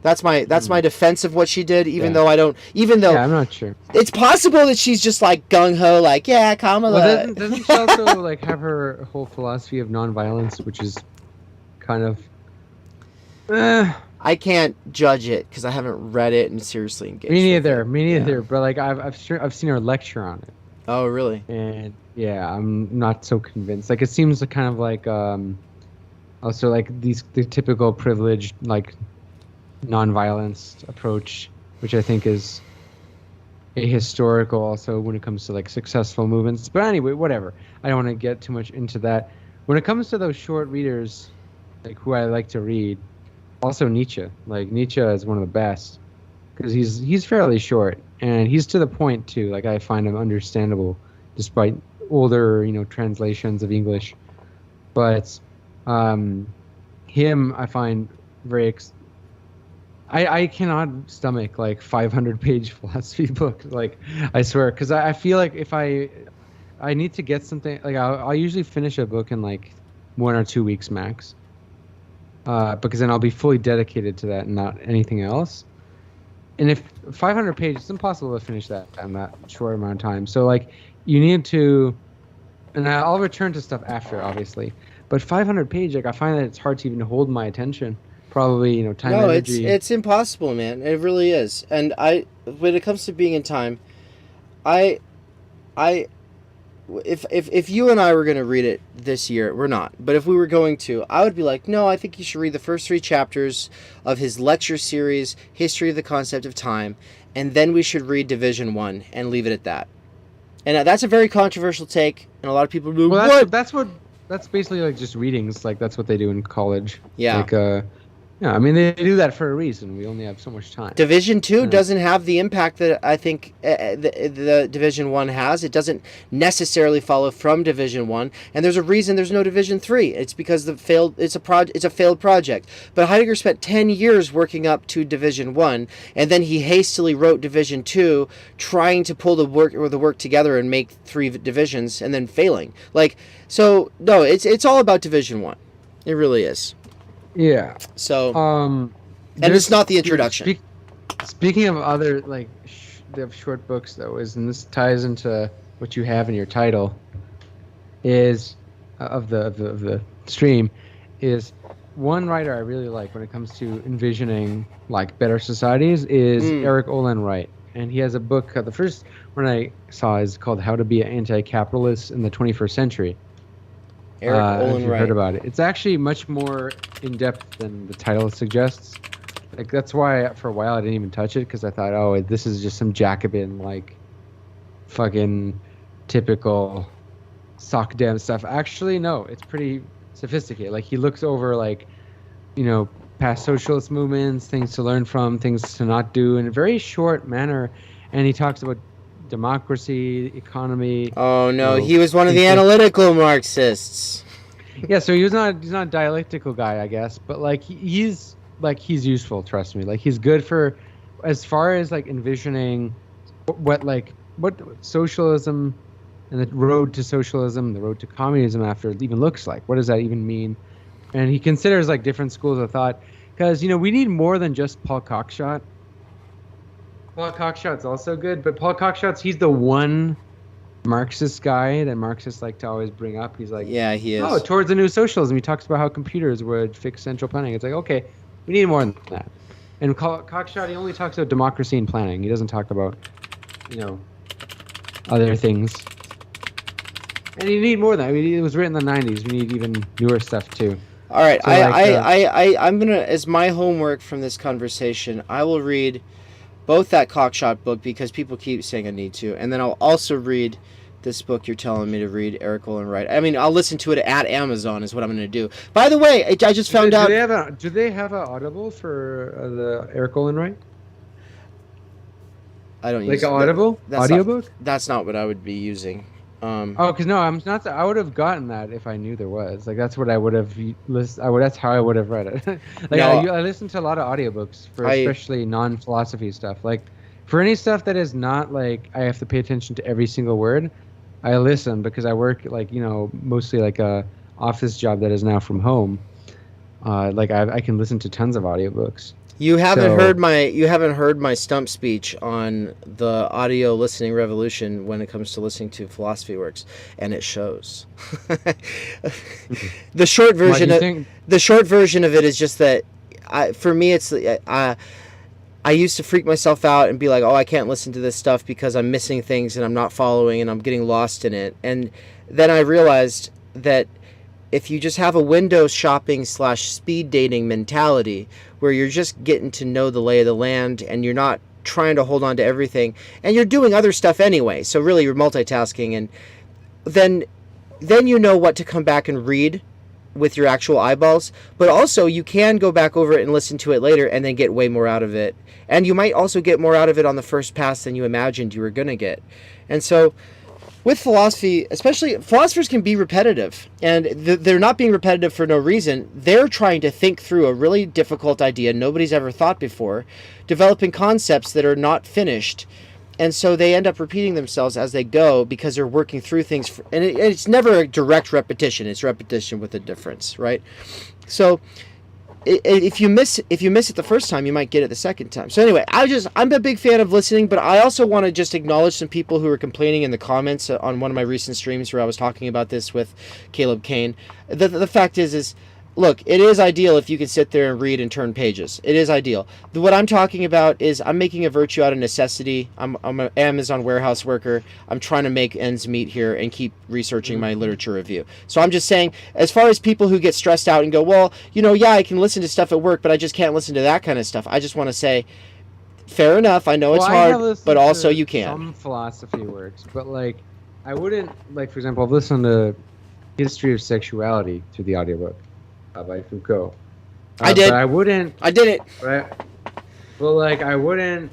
That's my defense of what she did, even though I'm not sure. It's possible that she's just like gung ho, like, yeah, Kamala. Well, doesn't she also like have her whole philosophy of nonviolence, which is kind of I can't judge it because I haven't read it and seriously engaged. Me neither. Yeah. But like I've seen her lecture on it. Oh, really? And yeah, I'm not so convinced. Like it seems like kind of like also like the typical privileged like nonviolence approach, which I think is ahistorical also when it comes to like successful movements. But anyway, whatever. I don't want to get too much into that. When it comes to those short readers, like who I like to read, also Nietzsche. Like Nietzsche is one of the best because he's fairly short and he's to the point too. Like I find him understandable despite older, translations of English. But him I find very I cannot stomach like 500-page philosophy book. Like I swear, because I feel like if I need to get something, like I'll usually finish a book in like 1 or 2 weeks max. Because then I'll be fully dedicated to that and not anything else. And if 500 pages, it's impossible to finish that in that short amount of time. So like you need to, and I'll return to stuff after, obviously. But 500 pages, like I find that it's hard to even hold my attention. Probably, time, energy. No, it's impossible, man. It really is. And when it comes to being in time, if you and I were going to read it this year, we're not. But if we were going to, I would be like, no, I think you should read the first 3 chapters of his lecture series, History of the Concept of Time, and then we should read Division 1 and leave it at that. And that's a very controversial take, and a lot of people do. Well, that's basically like just readings. Like that's what they do in college. Yeah. Like yeah, I mean they do that for a reason. We only have so much time. Division 2 doesn't have the impact that I think the Division 1 has. It doesn't necessarily follow from Division 1, and there's a reason there's no Division 3. It's because it's a failed project. But Heidegger spent 10 years working up to Division 1, and then he hastily wrote Division 2, trying to pull the work together and make 3 divisions, and then failing. Like, so no, it's all about Division 1. It really is. Yeah. So, and it's not the introduction. Speaking of other like short books, though, and this ties into what you have in your title, is of the stream, is one writer I really like when it comes to envisioning like better societies is Eric Olin Wright, and he has a book. The first one I saw is called "How to Be an Anti-Capitalist in the 21st Century." Eric Olin Wright. Heard about it. It's actually much more in depth than the title suggests. Like that's why for a while I didn't even touch it because I thought, oh, this is just some Jacobin like fucking typical sock dem stuff. Actually, no, it's pretty sophisticated. Like he looks over like, past socialist movements, things to learn from, things to not do in a very short manner, and he talks about democracy, economy. Oh no, he was one of the analytical Marxists. Yeah, so he's not a dialectical guy, I guess, but like he's useful, trust me. Like he's good for as far as like envisioning what socialism and the road to socialism, the road to communism after it even looks like. What does that even mean? And he considers like different schools of thought because we need more than just Paul Cockshott. Paul Cockshot's also good, but Paul Cockshot's he's the one Marxist guy that Marxists like to always bring up. He's like, yeah, he is. Oh, towards the new socialism. He talks about how computers would fix central planning. It's like, okay, we need more than that. And Cockshott, he only talks about democracy and planning. He doesn't talk about, other things. And you need more than that. I mean, it was written in the 90s. We need even newer stuff too. All right, so I'm gonna, as my homework from this conversation, I will read both that Cockshott book because people keep saying I need to, and then I'll also read this book you're telling me to read, Eric Olin Wright. I mean, I'll listen to it at Amazon is what I'm going to do. By the way, I just found out. Do they have an Audible for the Eric Olin Wright? I don't use like an Audible audiobook. That's not what I would be using. Oh, because no, I'm not. I would have gotten that if I knew there was. Like that's what I would have listened. That's how I would have read it. Like No, I listen to a lot of audiobooks for I especially non-philosophy stuff. Like for any stuff that is not like I have to pay attention to every single word, I listen because I work like mostly like a office job that is now from home. Like I can listen to tons of audiobooks. You haven't So heard my stump speech on the audio listening revolution when it comes to listening to philosophy works, and it shows. the short why do version you of think? the short version of it is just that for me it's I used to freak myself out and be like, "Oh, I can't listen to this stuff because I'm missing things and I'm not following and I'm getting lost in it." And then I realized that if you just have a window shopping / speed dating mentality where you're just getting to know the lay of the land and you're not trying to hold on to everything and you're doing other stuff anyway, so really you're multitasking, and then you know what to come back and read with your actual eyeballs, but also you can go back over it and listen to it later and then get way more out of it, and you might also get more out of it on the first pass than you imagined you were going to get. And so with philosophy, especially, philosophers can be repetitive, and they're not being repetitive for no reason. They're trying to think through a really difficult idea nobody's ever thought before, developing concepts that are not finished, and so they end up repeating themselves as they go because they're working through things, and it's never a direct repetition. It's repetition with a difference, right? So if you miss it the first time, you might get it the second time. So anyway, I'm a big fan of listening, but I also want to just acknowledge some people who were complaining in the comments on one of my recent streams where I was talking about this with Caleb Kane. The fact is look, it is ideal if you can sit there and read and turn pages. It is ideal. What I'm talking about is I'm making a virtue out of necessity. I'm an Amazon warehouse worker. I'm trying to make ends meet here and keep researching my literature review. So I'm just saying, as far as people who get stressed out and go, well, yeah, I can listen to stuff at work, but I just can't listen to that kind of stuff. I just want to say, fair enough. I know it's hard, but also you can. Some philosophy works, but like I wouldn't like, for example, I've listened to History of Sexuality through the audiobook by Foucault. I did. But I wouldn't. I did it. Right. Well, like I wouldn't.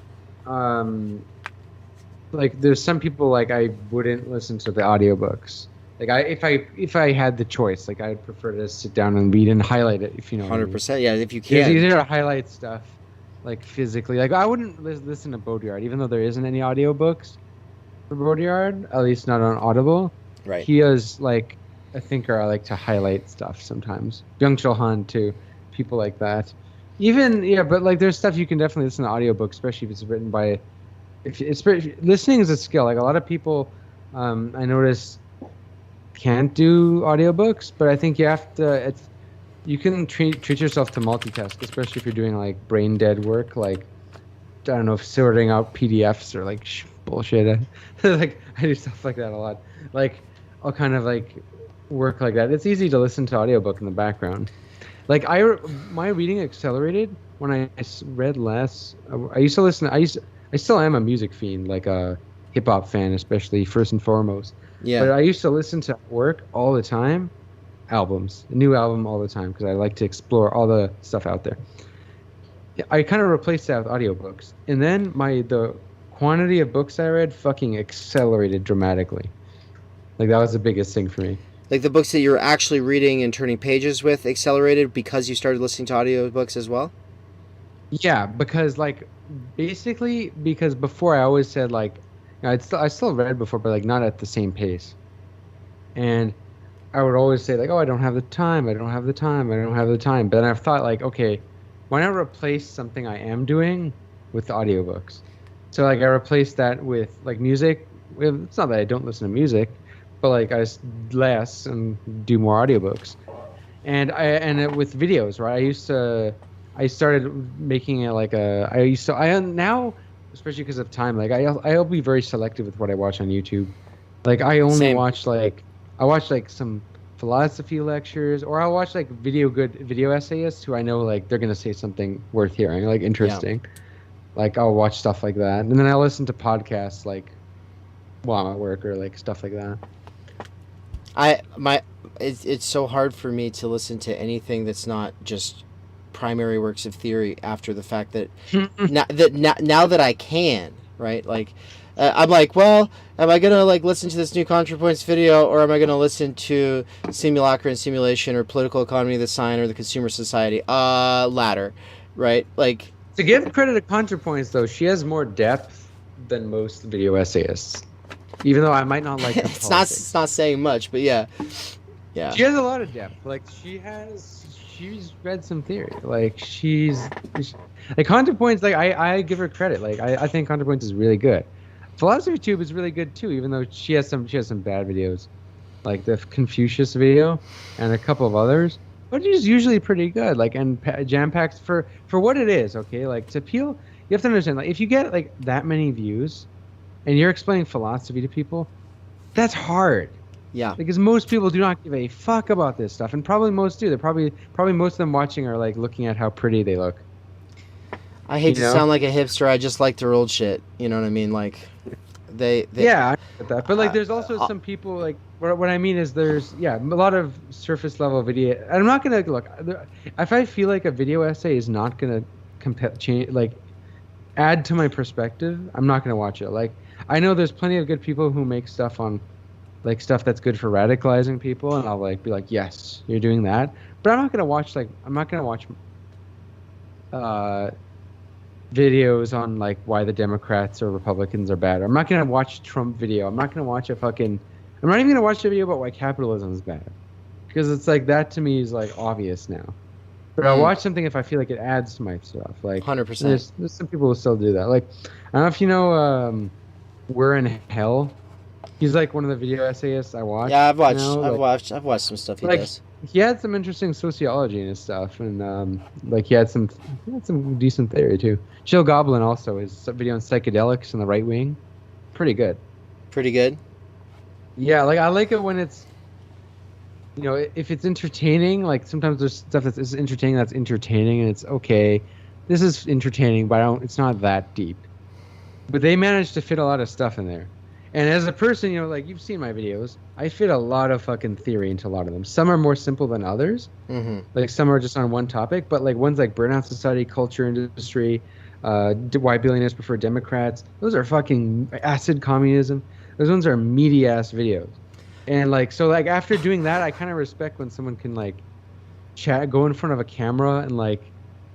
Like there's some people like I wouldn't listen to the audiobooks. Like if I had the choice, like I'd prefer to sit down and read and highlight it. If you know. 100%. Yeah, if you It's can. easier to highlight stuff, like physically. Like I wouldn't listen to Baudrillard, even though there isn't any audiobooks for Baudrillard, at least not on Audible. Right. He is like a thinker. I like to highlight stuff sometimes. Byung-Chul Han too, people like that. Even but like there's stuff you can definitely listen to audiobook, especially if it's written by. Listening is a skill. Like a lot of people, I notice, can't do audiobooks, but I think you have to. You can treat yourself to multitask, especially if you're doing like brain dead work, like I don't know, sorting out PDFs or like bullshit. Like I do stuff like that a lot. Like I'll kind of like work like that. It's easy to listen to audiobook in the background. Like my reading accelerated when I read less. I used to listen. I still am a music fiend, like a hip hop fan, especially first and foremost. Yeah. But I used to listen to work all the time, albums, a new album all the time, because I like to explore all the stuff out there. I kind of replaced that with audiobooks, and then the quantity of books I read fucking accelerated dramatically. Like that was the biggest thing for me. Like the books that you're actually reading and turning pages with accelerated because you started listening to audiobooks as well? Yeah, because like basically because before I always said like I still read before, but like not at the same pace. And I would always say like, oh, I don't have the time. But then I've thought like, okay, why not replace something I am doing with the audiobooks? So like I replaced that with like music. It's not that I don't listen to music, but like I less and do more audiobooks. And with videos, right? I started making it like now, especially because of time, like I'll be very selective with what I watch on YouTube. Like I only watch like some philosophy lectures, or I'll watch like video essayists who I know like they're gonna say something worth hearing, like interesting. Yeah. Like I'll watch stuff like that, and then I listen to podcasts like while I'm at work or like stuff like that. It's so hard for me to listen to anything that's not just primary works of theory after the fact that now that I can, right? Like I'm like, well, am I gonna like listen to this new ContraPoints video, or am I gonna listen to Simulacra and Simulation, or Political Economy of the Sign, or the Consumer Society? Latter, right? Like, To give credit to ContraPoints, though, she has more depth than most video essayists. Even though I might not like her it's politics. not saying much, but yeah. She has a lot of depth. Like she's read some theory. Like like ContraPoints. Like I give her credit. Like I think ContraPoints is really good. Philosophy Tube is really good too, even though she has some bad videos, like the Confucius video and a couple of others. But she's usually pretty good. Like and jam packed for what it is. Okay, like to appeal, you have to understand. Like if you get like that many views, and you're explaining philosophy to people, that's hard. Yeah. Because most people do not give a fuck about this stuff, and probably most do. They're probably most of them watching are like looking at how pretty they look. I hate to sound like a hipster. I just like their old shit. You know what I mean? Like, they yeah, I get that. But like, there's also some people like what I mean is there's a lot of surface level video. And I'm not gonna look if I feel like a video essay is not gonna add to my perspective. I'm not gonna watch it. Like I know there's plenty of good people who make stuff on. Like stuff that's good for radicalizing people, and I'll like be like, yes, you're doing that. But I'm not gonna watch videos on like why the Democrats or Republicans are bad. I'm not gonna watch Trump video. I'm not even gonna watch a video about why capitalism is bad, because it's like that to me is like obvious now. But I'll watch something if I feel like it adds to my stuff. Like 100%. There's some people who still do that. Like I don't know if you know, We're in Hell. He's like one of the video essayists I watch. Yeah, I've watched. You know? I've watched some stuff he does. He had some interesting sociology in his stuff, and like he had some decent theory too. Jill Goblin also is a video on psychedelics and the right wing, pretty good. Pretty good. Yeah, like I like it when it's, if it's entertaining. Like sometimes there's stuff that's entertaining, and it's okay. This is entertaining, but it's not that deep. But they managed to fit a lot of stuff in there. And as a person, like you've seen my videos, I fit a lot of fucking theory into a lot of them. Some are more simple than others. Mm-hmm. Like some are just on one topic, but like ones like burnout society, culture industry, why billionaires prefer Democrats. Those are fucking acid communism. Those ones are meaty ass videos. And like, so like after doing that, I kind of respect when someone can like go in front of a camera and like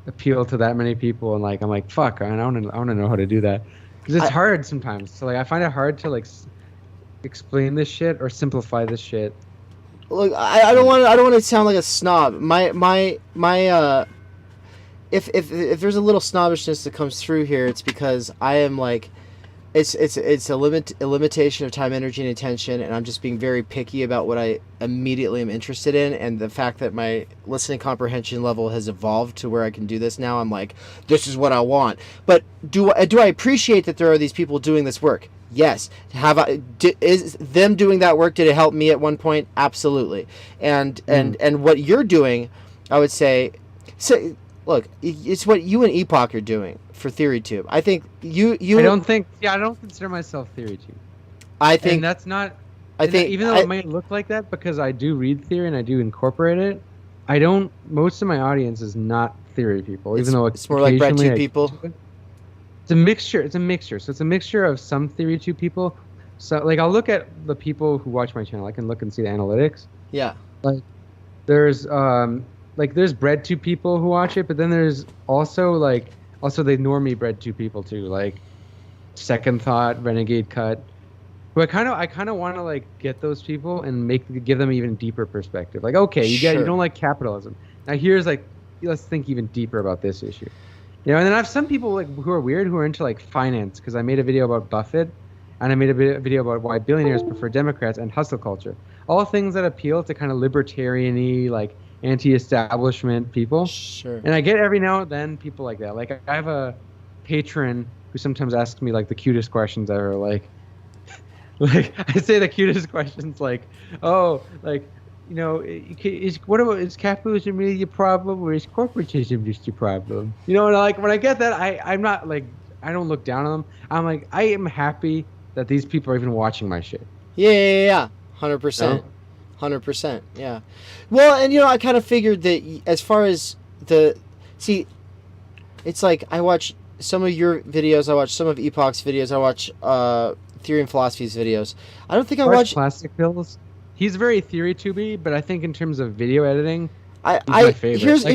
appeal to that many people. And like, I'm like, fuck, I want to know how to do that. Because it's hard sometimes. So like I find it hard to like explain this shit or simplify this shit. Look, I don't want to sound like a snob. If there's a little snobbishness that comes through here, it's because I am like, it's a limitation of time, energy, and attention, and I'm just being very picky about what I immediately am interested in. And the fact that my listening comprehension level has evolved to where I can do this now, I'm like, this is what I want. But do I appreciate that there are these people doing this work? Yes. Is them doing that work, did it help me at one point? Absolutely. And what you're doing, I would say, look, it's what you and Epoch are doing for TheoryTube. I think you. I don't consider myself TheoryTube. I think and that's not. Even though it might look like that because I do read theory and I do incorporate it, I don't. Most of my audience is not theory people. Even though it's more like BreadTube people. It's a mixture. So it's a mixture of some TheoryTube people. So like I'll look at the people who watch my channel. I can look and see the analytics. Yeah. Like there's there's BreadTube people who watch it, but then there's also the normie BreadTube people too, like Second Thought, Renegade Cut. Who I kind of want to like get those people and give them even deeper perspective. Like, okay, you don't like capitalism. Now here's like, let's think even deeper about this issue. And then I have some people like who are weird who are into like finance, because I made a video about Buffett, and I made a video about why billionaires prefer Democrats and hustle culture. All things that appeal to kind of libertarian-y, like anti-establishment people. Sure. And I get every now and then people like that. Like I have a patron who sometimes asks me like the cutest questions ever. Like I say the cutest questions like, oh, like, is capitalism really your problem, or is corporatism just your problem? And like when I get that, I'm not like, I don't look down on them. I'm like, I am happy that these people are even watching my shit. Yeah. 100%. 100%. Yeah. Well, and I kind of figured that as far as it's like I watch some of your videos. I watch some of Epoch's videos. I watch Theory and Philosophy's videos. I don't think I watch Plastic Pills. He's very theory tubey, but I think in terms of video editing, he's I my favorite. here's Like,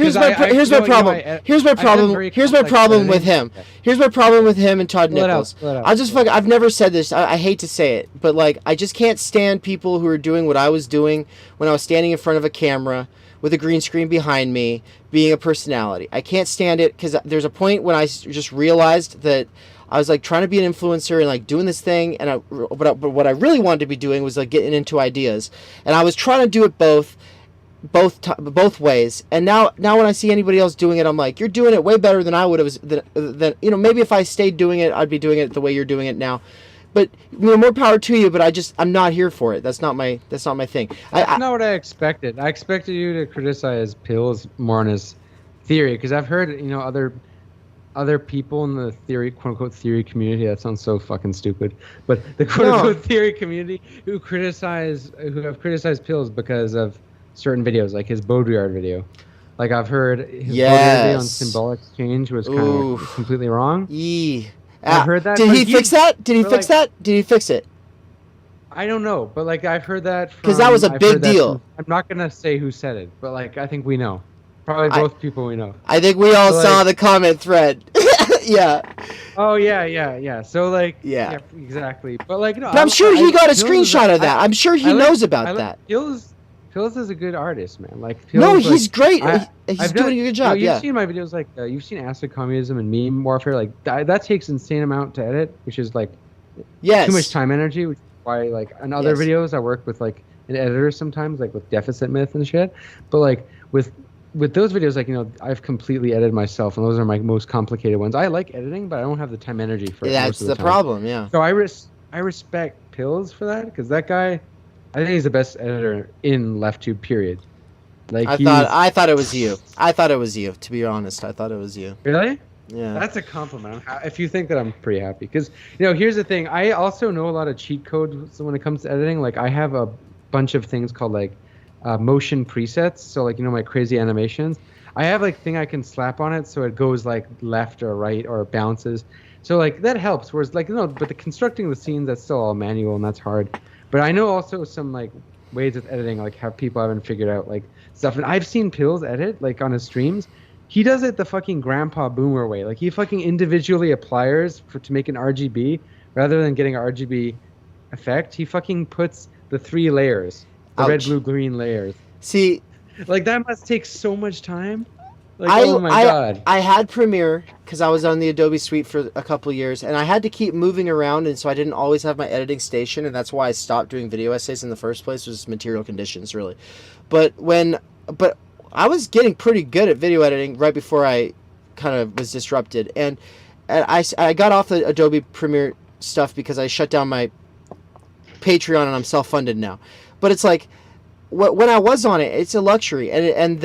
here's my problem. Here's my problem with him. Here's my problem with him and Todd Nichols. I've never said this. I hate to say it, but like I just can't stand people who are doing what I was doing when I was standing in front of a camera with a green screen behind me, being a personality. I can't stand it because there's a point when I just realized that I was like trying to be an influencer and like doing this thing, but what I really wanted to be doing was like getting into ideas, and I was trying to do it both ways. And now when I see anybody else doing it, I'm like, you're doing it way better than I would have. Than maybe if I stayed doing it, I'd be doing it the way you're doing it now. But more power to you. But I'm not here for it. That's not my thing. That's not what I expected. I expected you to criticize Pills more on his theory, because I've heard other people in the theory, quote unquote theory community. That sounds so fucking stupid. But the quote unquote theory community who have criticized Pills because of certain videos, like his Baudrillard video. Like I've heard his Baudrillard video on symbolic exchange was kind of completely wrong. I've heard that. Did he fix that? Did he fix that? Did he fix it? I don't know, but like I've heard that because that was a big deal. I'm not gonna say who said it, but like I think we know. Probably both people we know. I think we all saw the comment thread. Yeah. Oh yeah. So like yeah exactly. But like no, but I'm sure he got a screenshot of that. I'm sure he knows about that. Pills is a good artist, man. Like he's great. He's doing a good job. You've seen my videos, like you've seen Acid Communism and Meme Warfare. Like that takes insane amount to edit, which is like too much time energy. Which is why like on other videos I work with like an editor sometimes, like with Deficit Myth and shit. But like with those videos, like I've completely edited myself, and those are my most complicated ones. I like editing, but I don't have the time energy for it. That's the problem. Yeah. So I respect Pills for that, because that guy, I think he's the best editor in LeftTube, period. Like I thought it was you. I thought it was you. To be honest, I thought it was you. Really? Yeah. That's a compliment. If you think that, I'm pretty happy, because here's the thing. I also know a lot of cheat codes when it comes to editing. Like I have a bunch of things called like motion presets. So like my crazy animations. I have like thing I can slap on it so it goes like left or right or it bounces. So like that helps. Whereas like but the constructing the scenes, that's still all manual and that's hard. But I know also some like ways of editing, like have people haven't figured out like stuff. And I've seen Pills edit like on his streams. He does it the fucking grandpa boomer way. Like he fucking individually applies to make an RGB rather than getting an RGB effect. He fucking puts the 3 layers, the red, blue, green layers. See, like that must take so much time. Like, oh my god. I had Premiere because I was on the Adobe Suite for a couple of years, and I had to keep moving around, and so I didn't always have my editing station, and that's why I stopped doing video essays in the first place, was material conditions, really. But I was getting pretty good at video editing right before I kind of was disrupted, and I got off the Adobe Premiere stuff because I shut down my Patreon, and I'm self-funded now. But it's like, when I was on it, it's a luxury, and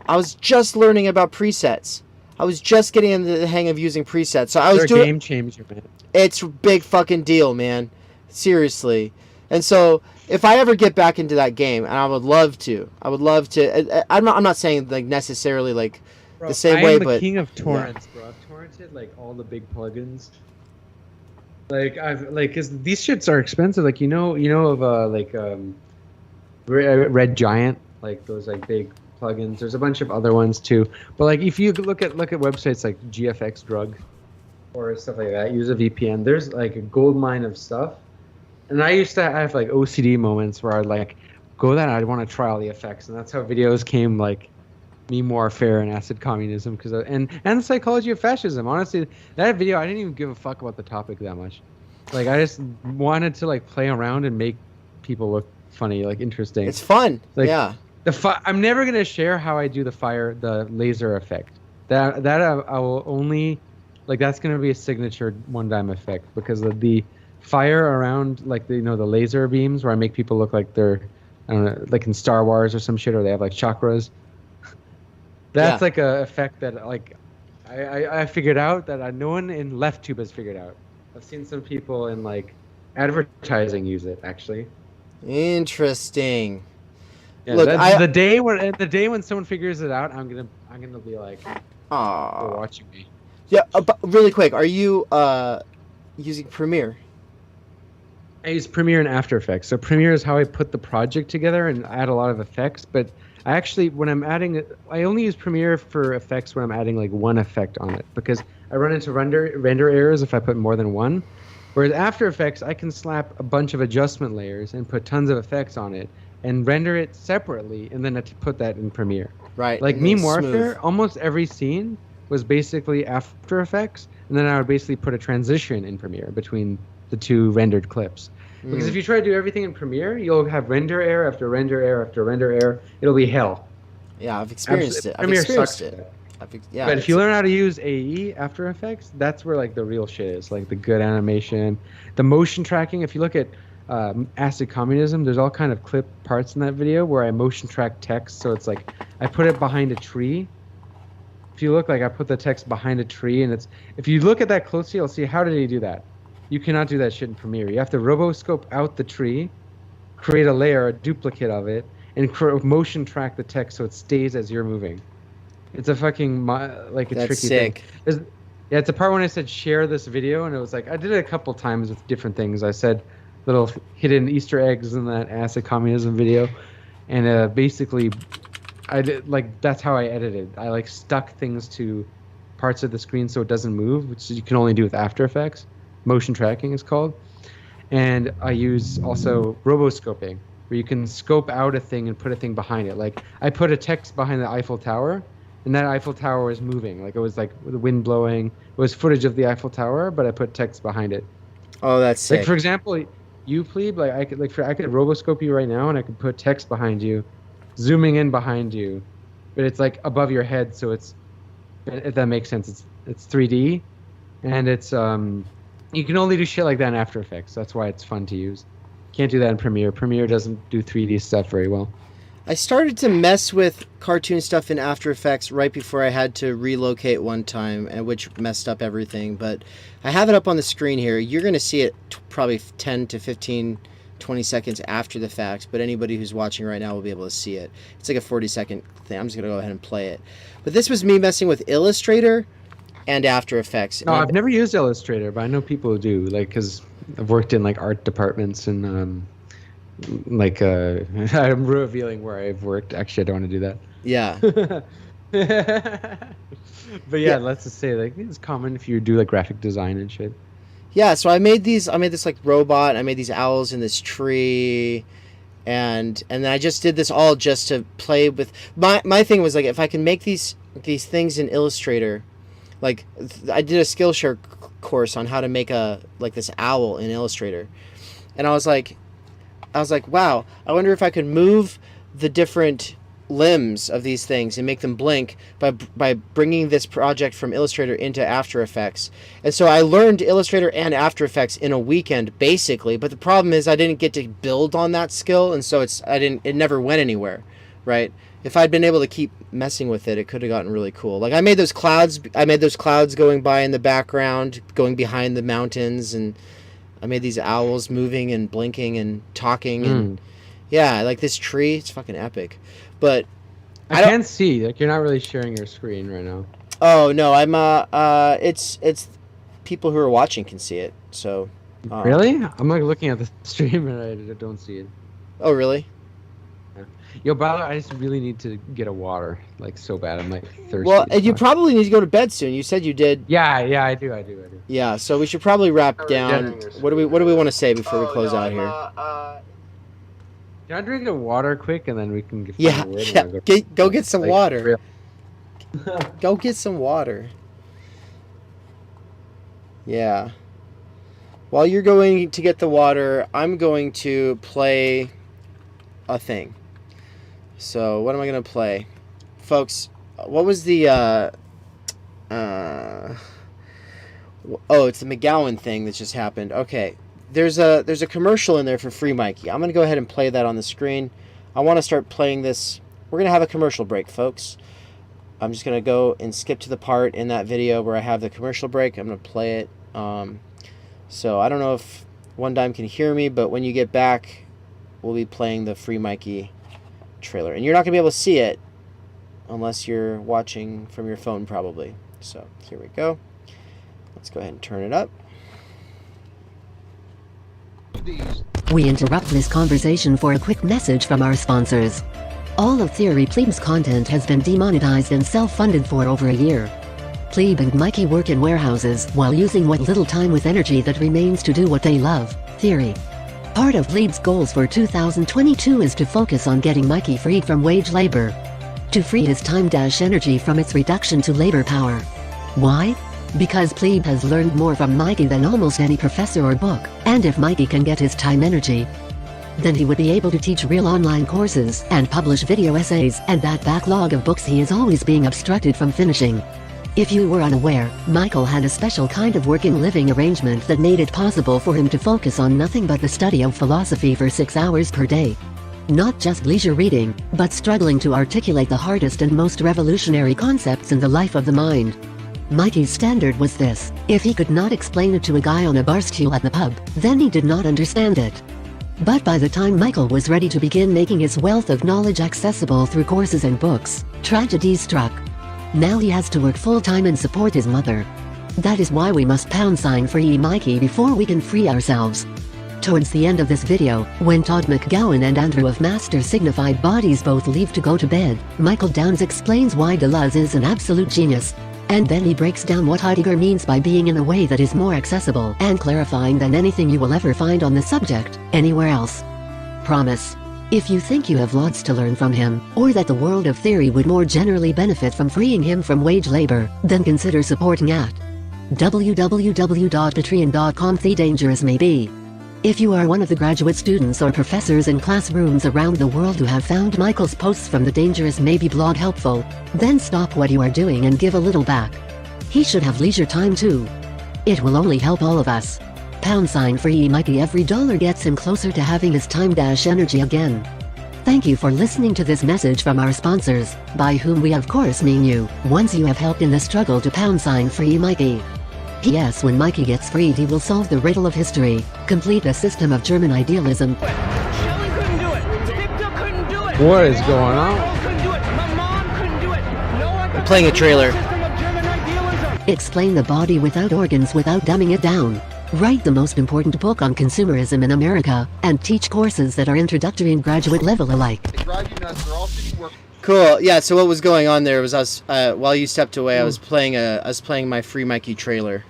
I was just learning about presets. I was just getting into the hang of using presets. So I was doing game changer, man. It's a big fucking deal, man. Seriously. And so if I ever get back into that game, and I would love to. I'm not saying like necessarily like the same way, but I'm the king of torrents, bro. I've torrented like all the big plugins. Like cause these shits are expensive. Like of Red Giant, like those like big plugins. There's a bunch of other ones too, but like if you look at websites like GFX Drug or stuff like that, use a VPN. There's like a gold mine of stuff. And I used to have like OCD moments where I'd like go that I'd want to try all the effects, and that's how videos came, like Meme Warfare and Acid Communism, and the Psychology of Fascism. Honestly, that video I didn't even give a fuck about the topic that much. Like I just wanted to like play around and make people look funny, like interesting. It's fun. Like, yeah. I'm never gonna share how I do the laser effect. That I will only, like, that's gonna be a signature one-time effect, because of the fire around like the laser beams where I make people look like they're, I don't know, like in Star Wars or some shit, or they have like chakras. That's like a effect that like I figured out that no one in LeftTube has figured out. I've seen some people in like advertising use it actually. Interesting. Yeah, look, the day when someone figures it out, I'm gonna be like, "Aw, you're watching me." Yeah, but really quick, are you using Premiere? I use Premiere and After Effects. So Premiere is how I put the project together and add a lot of effects. But I actually, when I'm adding, I only use Premiere for effects when I'm adding like one effect on it because I run into render errors if I put more than one. Whereas After Effects, I can slap a bunch of adjustment layers and put tons of effects on it and render it separately, and then I put that in Premiere. Right, Like and then Meme smooth. Warfare, almost every scene was basically After Effects, and then I would basically put a transition in Premiere between the two rendered clips. Because if Mm. you try to do everything in Premiere, you'll have render error after render error after render error. It'll be hell. Yeah, I've experienced Absolutely, it. I've Premiere experienced sucks for it. that. Yeah, But if you learn how to use AE, After Effects, that's where like the real shit is. Like the good animation, the motion tracking. If you look at Acid Communism, there's all kind of clip parts in that video where I motion track text. So it's like I put it behind a tree. If you look, like I put the text behind a tree, and it's if you look at that closely, you'll see how did he do that. You cannot do that shit in Premiere. You have to roboscope out the tree, create a layer, a duplicate of it, and motion track the text so it stays as you're moving. It's a fucking like a that's tricky thing. sick. Yeah, it's a part when I said share this video, and it was like I did it a couple times with different things. I said little hidden Easter eggs in that Acid Communism video, and basically I did like that's how I edited. I like stuck things to parts of the screen so it doesn't move, which you can only do with After Effects. Motion tracking is called. And I use also roboscoping, where you can scope out a thing and put a thing behind it. Like I put a text behind the Eiffel Tower, and that Eiffel Tower was moving. Like it was like the wind blowing. It was footage of the Eiffel Tower, but I put text behind it. Oh, that's Like sick. for example, you Pleeb, like I could roboscope you right now, and I could put text behind you, zooming in behind you, but it's like above your head, so it's if that makes sense. It's 3D, and it's you can only do shit like that in After Effects. That's why it's fun to use. Can't do that in Premiere. Premiere doesn't do 3D stuff very well. I started to mess with cartoon stuff in After Effects right before I had to relocate one time, and which messed up everything. But I have it up on the screen here. You're going to see it probably 10 to 15, 20 seconds after the fact, but anybody who's watching right now will be able to see it. It's like a 40-second thing. I'm just going to go ahead and play it. But this was me messing with Illustrator and After Effects. No, And I've never used Illustrator, but I know people who do. Like, because I've worked in like art departments and like I'm revealing where I've worked. Actually, I don't want to do that. yeah. But yeah, let's just say like it's common if you do like graphic design and shit. Yeah, so I made this like robot. I made these owls in this tree, and then I just did this all just to play with my thing was like if I can make these things in Illustrator, like I did a Skillshare course on how to make a like this owl in Illustrator, and I was like, wow, I wonder if I could move the different limbs of these things and make them blink by bringing this project from Illustrator into After Effects. And so I learned Illustrator and After Effects in a weekend basically, but the problem is I didn't get to build on that skill, and so it never went anywhere, right? If I'd been able to keep messing with it, it could have gotten really cool. Like I made those clouds going by in the background, going behind the mountains, and I made these owls moving and blinking and talking, and yeah, like this tree. It's fucking epic. But I I don't. can't see. Like you're not really sharing your screen right now. Oh no, I'm it's people who are watching can see it. So. Really? I'm like looking at the stream and I don't see it. Oh really? Yo, by the way, I just really need to get a water, like so bad. I'm like thirsty. Well, as you fuck. probably need to go to bed soon. You said you did. Yeah, I do. Yeah, so we should probably wrap Already down. done your What do we want to say before we close out here? Can I drink a water quick and then we can get Yeah, find a word and yeah. I'll Go get some like, water. real- Go get some water. Yeah. While you're going to get the water, I'm going to play a thing. So, what am I going to play? Folks, what was the oh, it's the McGowan thing that just happened. Okay. There's a commercial in there for Free Mikey. I'm going to go ahead and play that on the screen. I want to start playing this. We're going to have a commercial break, folks. I'm just going to go and skip to the part in that video where I have the commercial break. I'm going to play it. So I don't know if One Dime can hear me, but when you get back, we'll be playing the Free Mikey trailer. And you're not going to be able to see it unless you're watching from your phone, probably. So here we go. Let's go ahead and turn it up. We interrupt this conversation for a quick message from our sponsors. All of Theory Pleeb's content has been demonetized and self-funded for over a year. Pleeb and Mikey work in warehouses while using what little time with energy that remains to do what they love, Theory. Part of Pleeb's goals for 2022 is to focus on getting Mikey freed from wage labor. To free his time-energy from its reduction to labor power. Why? Because Pleeb has learned more from Mikey than almost any professor or book, and if Mikey can get his time energy, then he would be able to teach real online courses and publish video essays and that backlog of books he is always being obstructed from finishing. If you were unaware, Michael had a special kind of working living arrangement that made it possible for him to focus on nothing but the study of philosophy for 6 hours per day. Not just leisure reading, but struggling to articulate the hardest and most revolutionary concepts in the life of the mind. Mikey's standard was this: if he could not explain it to a guy on a bar stool at the pub, then he did not understand it. But by the time Michael was ready to begin making his wealth of knowledge accessible through courses and books, tragedy struck. Now he has to work full-time and support his mother. That is why we must #free Mikey before we can free ourselves. Towards the end of this video, when Todd McGowan and Andrew of Master Signified Bodies both leave to go to bed, Michael Downs explains why Deleuze is an absolute genius. And then he breaks down what Heidegger means by being in a way that is more accessible and clarifying than anything you will ever find on the subject, anywhere else. Promise. If you think you have lots to learn from him, or that the world of theory would more generally benefit from freeing him from wage labor, then consider supporting at www.patreon.com. The dangerous may be. If you are one of the graduate students or professors in classrooms around the world who have found Michael's posts from the Dangerous Maybe blog helpful, then stop what you are doing and give a little back. He should have leisure time too. It will only help all of us. #free Mikey. Every dollar gets him closer to having his time-energy again. Thank you for listening to this message from our sponsors, by whom we of course mean you, once you have helped in the struggle to #free Mikey. P.S. When Mikey gets freed, he will solve the riddle of history, complete a system of German idealism. Shelley couldn't do it. Victor couldn't do it. What is going on? Carol couldn't do it. My mom couldn't do it. No one could playing a trailer. System of German idealism. Explain the body without organs without dumbing it down. Write the most important book on consumerism in America, and teach courses that are introductory and graduate level alike. They drive you nuts. They're all city work. Cool. Yeah. So what was going on there was while you stepped away, I was playing my Free Mikey trailer,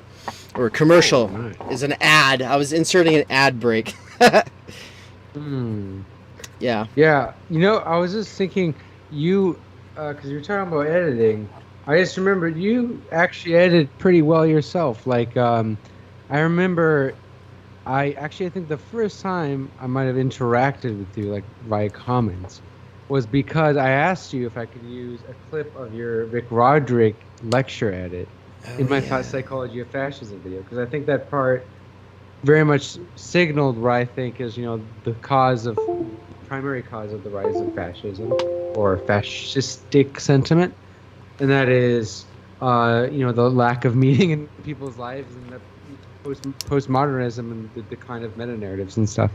or commercial. Oh, nice. Is an ad. I was inserting an ad break. Yeah. Yeah, you know, I was just thinking, because you were talking about editing, I just remembered you actually edited pretty well yourself. Like, I remember, I think the first time I might have interacted with you, like via comments, was because I asked you if I could use a clip of your Rick Roderick lecture edit in my Psychology of Fascism video, because I think that part very much signaled what I think is, the primary cause of the rise of fascism or fascistic sentiment, and that is, the lack of meaning in people's lives and the postmodernism and the decline of meta-narratives and stuff.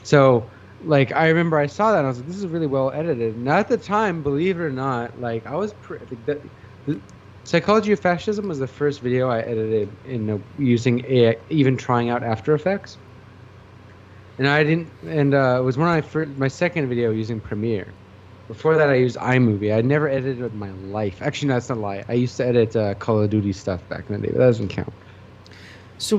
So, like, I remember I saw that and I was like, this is really well edited. And at the time, believe it or not, like, I was the Psychology of Fascism was the first video I edited in using even trying out After Effects. And it was my second video using Premiere. Before that, I used iMovie. I'd never edited in my life. Actually, no, that's not a lie. I used to edit Call of Duty stuff back in the day, but that doesn't count. So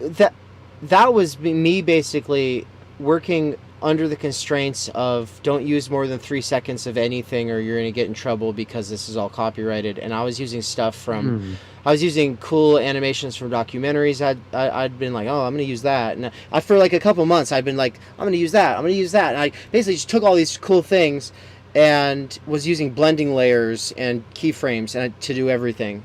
that was me basically working under the constraints of don't use more than 3 seconds of anything or you're going to get in trouble because this is all copyrighted. And I was using stuff from, I was using cool animations from documentaries. I'd been like, oh, I'm going to use that. And for like a couple months, I'd been like, I'm going to use that. I'm going to use that. And I basically just took all these cool things and was using blending layers and keyframes to do everything.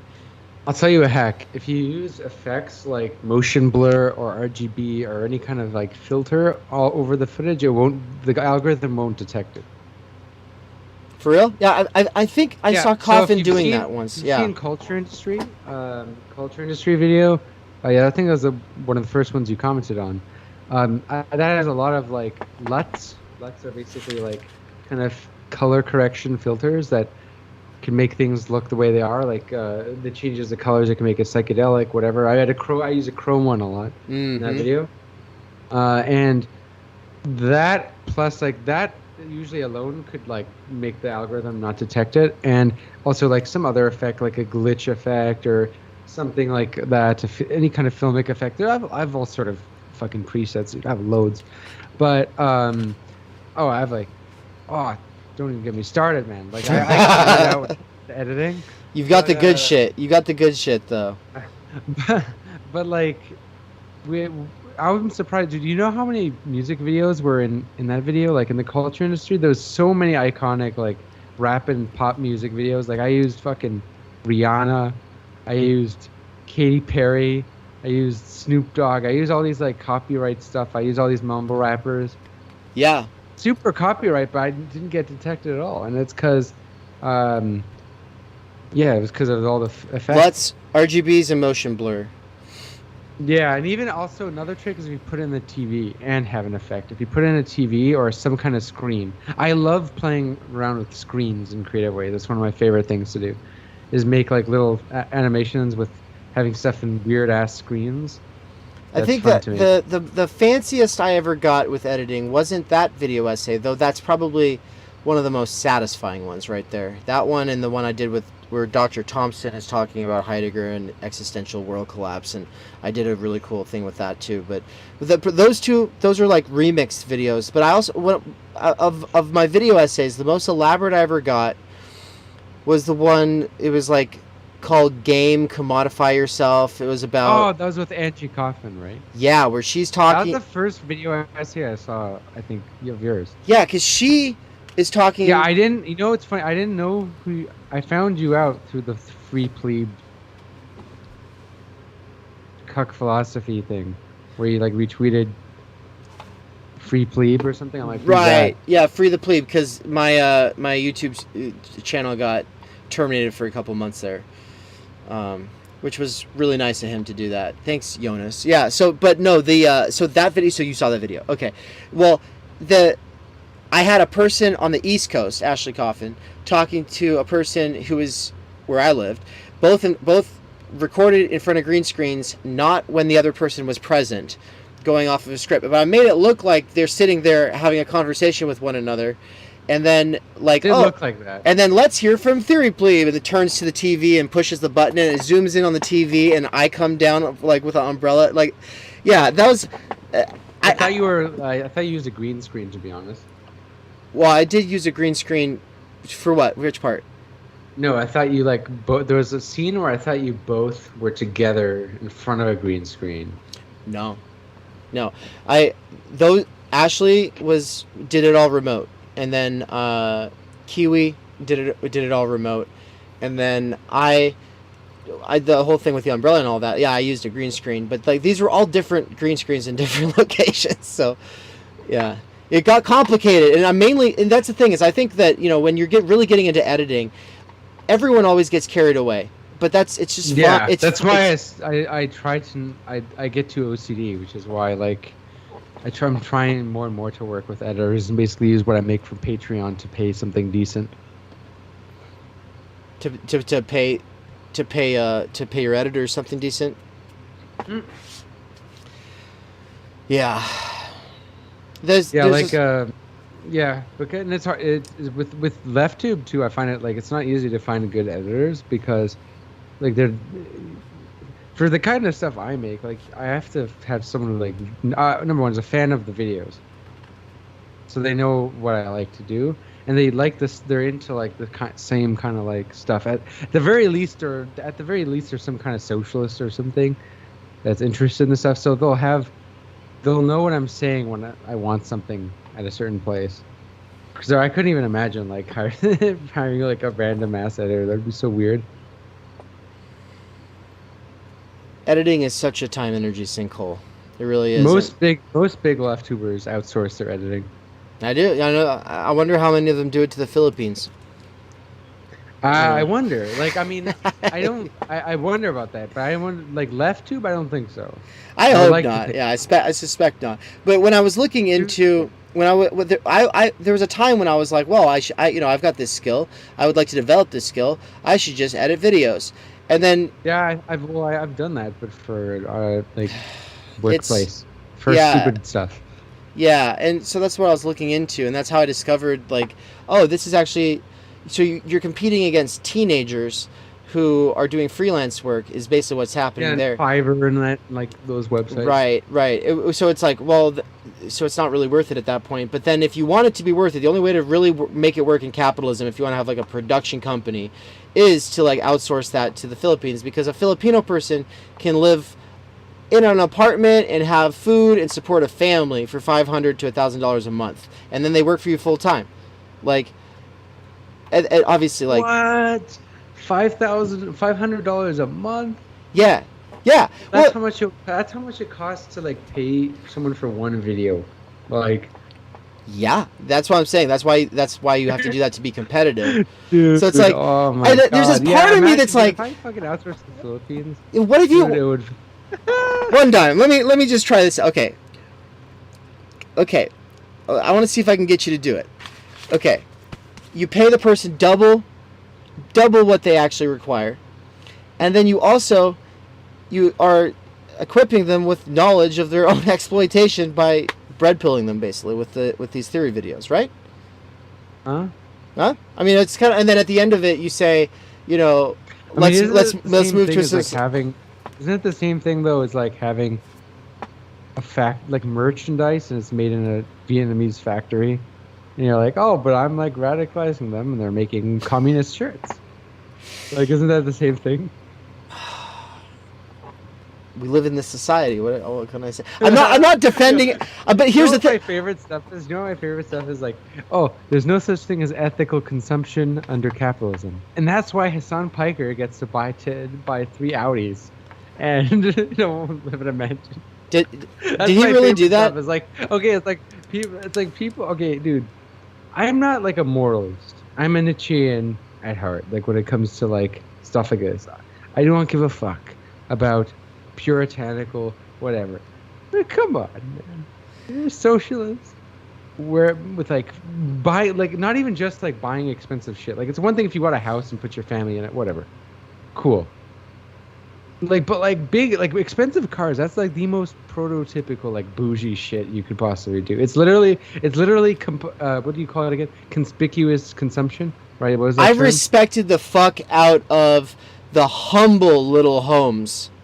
I'll tell you a hack. If you use effects like motion blur or RGB or any kind of like filter all over the footage, the algorithm won't detect it. For real? Yeah, I think I saw Coffin doing that once. You've seen culture industry video. Yeah, I think that was one of the first ones you commented on. That has a lot of like LUTs. LUTs are basically like kind of color correction filters that can make things look the way they are, like the changes the colors. It can make it psychedelic, whatever. I use a chrome one a lot in that video, and that plus like that usually alone could like make the algorithm not detect it, and also like some other effect, like a glitch effect or something like that. Any kind of filmic effect. I've all sort of fucking presets. I have loads, but I have like don't even get me started, man. Like I can out with the editing. You've got the good shit. You got the good shit though. but like I'm surprised, dude. You know how many music videos were in that video? Like in the culture industry, there was so many iconic like rap and pop music videos. Like I used fucking Rihanna, I used Katy Perry, I used Snoop Dogg, I used all these like copyright stuff. I used all these mumble rappers. Yeah. Super copyright, but I didn't get detected at all, and it's because, it was because of all the effects. RGBs and motion blur. Yeah, and even also another trick is if you put in the TV and have an effect. If you put in a TV or some kind of screen, I love playing around with screens in creative ways. That's one of my favorite things to do, is make like little animations with having stuff in weird ass screens. I think that the fanciest I ever got with editing wasn't that video essay, though that's probably one of the most satisfying ones right there. That one and the one I did with where Dr. Thompson is talking about Heidegger and existential world collapse, and I did a really cool thing with that too. But those are like remixed videos. But I also of my video essays, the most elaborate I ever got was the one. It was like called Game Commodify Yourself. It was about... that was with Angie Kaufman, right? Yeah, where she's talking... That was the first video essay I saw, I think, of yours. Yeah, because she is talking... Yeah, I didn't... You know, it's funny. I didn't know who... I found you out through the Free Pleeb cuck philosophy thing, where you, like, retweeted Free Pleeb or something. I'm like, right. Yeah, Free the Pleeb, because my my YouTube channel got terminated for a couple months there. Which was really nice of him to do that. Thanks, Jonas. Yeah. So, but no, so that video. So you saw that video, okay? Well, I had a person on the East Coast, Ashley Coffin, talking to a person who was where I lived. Both recorded in front of green screens, not when the other person was present, going off of a script. But I made it look like they're sitting there having a conversation with one another. And then, like, it looked like that. And then let's hear from Theory Pleeb. And it turns to the TV and pushes the button, and it zooms in on the TV, and I come down, like, with an umbrella. Like, yeah, that was... I thought you used a green screen, to be honest. Well, I did use a green screen for what? Which part? No, I thought you, like, there was a scene where I thought you both were together in front of a green screen. No. Ashley did it all remote. And then Kiwi did it all remote, and then I the whole thing with the umbrella and all that. Yeah, I used a green screen, but like these were all different green screens in different locations. So, yeah, it got complicated, and that's the thing is I think that when you're really getting into editing, everyone always gets carried away. But it's just fun. That's why I try to I get to OCD, which is why like. I'm trying more and more to work with editors and basically use what I make from Patreon to pay something decent. To pay your editors something decent. Mm. Yeah. Because and it's hard. With LeftTube too. I find it like it's not easy to find good editors because, like they're. For the kind of stuff I make, like I have to have someone who, like, number one, is a fan of the videos, so they know what I like to do, and they like this. They're into like the same kind of like stuff. At the very least, they're some kind of socialist or something that's interested in the stuff. So they'll know what I'm saying when I want something at a certain place. Because I couldn't even imagine like hiring like a random ass editor. That'd be so weird. Editing is such a time energy sinkhole. It really is. Most big left tubers outsource their editing. I do. I know. I wonder how many of them do it to the Philippines. I wonder. Like, I mean, I don't. I wonder about that, but I wonder. Like left tube, I don't think so. I hope not. Yeah, I suspect not. But when I was looking into when there was a time when I was like, well, I've got this skill. I would like to develop this skill. I should just edit videos. And then I've done that, but for like workplace for stupid stuff. Yeah, and so that's what I was looking into, and that's how I discovered, like, oh, this is actually, so you're competing against teenagers who are doing freelance work is basically what's happening there. Fiverr and that, like those websites. Right. So it's like, well, so it's not really worth it at that point. But then if you want it to be worth it, the only way to really make it work in capitalism, if you want to have like a production company, is to like outsource that to the Philippines, because a Filipino person can live in an apartment and have food and support a family for $500 to $1,000 a month, and then they work for you full time, like, and obviously, like, what, $500 a month? Yeah. That's how much it costs to like pay someone for one video, like. Yeah, that's what I'm saying. That's why you have to do that to be competitive. Dude, so it's like, oh my God. There's this part of me that's like, if I fucking outsource the Philippines, what if you? Dude, it would. One time, let me just try this. Okay. I want to see if I can get you to do it. Okay, you pay the person double what they actually require, and then you are equipping them with knowledge of their own exploitation by bread pilling them, basically, with these theory videos, right? Huh? I mean, it's kind of, and then at the end of it, you say, let's move to a system. Isn't it the same thing though? It's like having like merchandise, and it's made in a Vietnamese factory, and you're like, oh, but I'm like radicalizing them, and they're making communist shirts. Like, isn't that the same thing? We live in this society. What can I say? I'm not defending it. But here's the thing. My favorite stuff is like, oh, there's no such thing as ethical consumption under capitalism, and that's why Hassan Piker gets to buy 3 Audis, and live in a mansion. Did he really do that? It's like, okay, it's like people. Okay, dude, I'm not like a moralist. I'm a Nietzschean at heart. Like when it comes to like stuff like this, I don't give a fuck about puritanical whatever. But come on, man. You're a socialist. With like not even just like buying expensive shit. Like, it's one thing if you bought a house and put your family in it, whatever. Cool. Like, but like big, like expensive cars, that's like the most prototypical like bougie shit you could possibly do. It's literally what do you call it again? Conspicuous consumption, right? What was that I've term? respected the fuck out of the humble little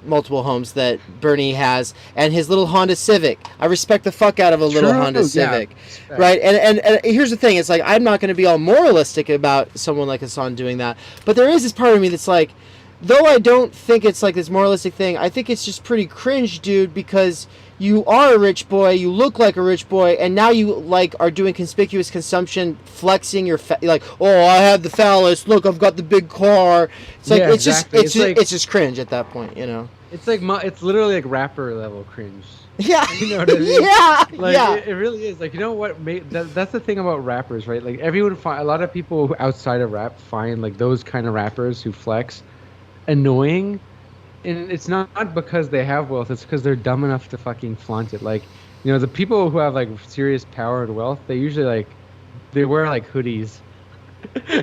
multiple homes that Bernie has, and his little Honda Civic. I respect the fuck out of a little Honda Civic, right? And here's the thing: it's like, I'm not going to be all moralistic about someone like Hassan doing that, but there is this part of me that's like, though I don't think it's like this moralistic thing, I think it's just pretty cringe, dude, because you are a rich boy, you look like a rich boy, and now you like are doing conspicuous consumption, flexing your like, oh, I have the phallus, look, I've got the big car. It's like, it's just cringe at that point, It's like it's literally like rapper level cringe. Yeah. You know what I mean? Yeah. Like, yeah. It really is. Like, you know what? That's the thing about rappers, right? Like, a lot of people outside of rap find like those kind of rappers who flex annoying, and it's not because they have wealth, it's because they're dumb enough to fucking flaunt it. Like, the people who have like serious power and wealth, they usually they wear like hoodies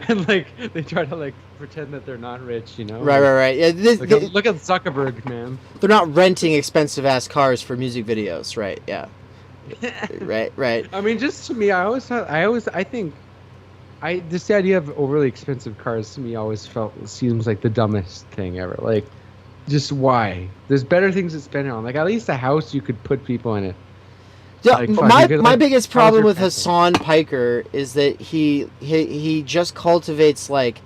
and like they try to like pretend that they're not rich, Right. Yeah, look at Zuckerberg, man. They're not renting expensive ass cars for music videos, right? Yeah. right. I mean, just to me, I think just the idea of overly expensive cars to me always seems like the dumbest thing ever. Like, just why? There's better things to spend it on. Like, at least a house, you could put people in it. Yeah, like, my biggest problem with Hassan Piker is that he just cultivates like,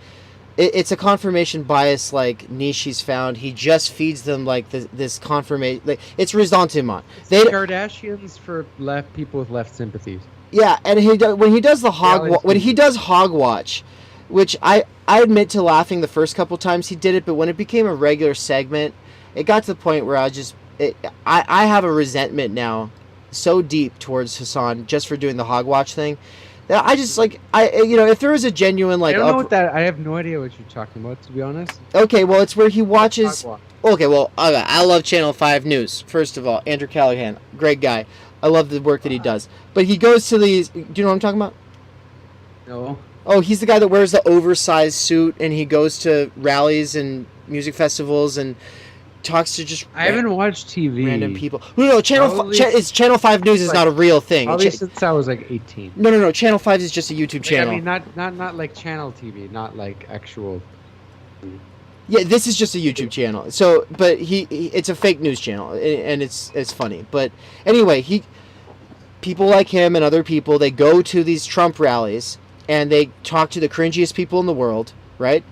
it's a confirmation bias like niche he's found. He just feeds them like this confirmation. Like, it's ressentiment. They Kardashians for people with left sympathies. Yeah, and when he does Hogwatch, which I admit to laughing the first couple times he did it, but when it became a regular segment, it got to the point where I have a resentment now so deep towards Hassan just for doing the Hogwatch thing I just like if there is a genuine like I don't know what that. I have no idea what you're talking about, to be honest. Okay, well, it's where he watches. Okay, well, I love Channel 5 News. First of all, Andrew Callahan, great guy. I love the work that he does. But he goes to these. Do you know what I'm talking about? No. Oh, he's the guy that wears the oversized suit and he goes to rallies and music festivals and talks to just. I haven't watched TV. Random people. No, Channel 5 News is not a real thing. Probably since I was like 18. No. Channel 5 is just a YouTube channel. I mean, not like channel TV, not like actual. Yeah, this is just a YouTube channel. So, but it's a fake news channel, and it's funny. But anyway, people like him and other people, they go to these Trump rallies and they talk to the cringiest people in the world, right?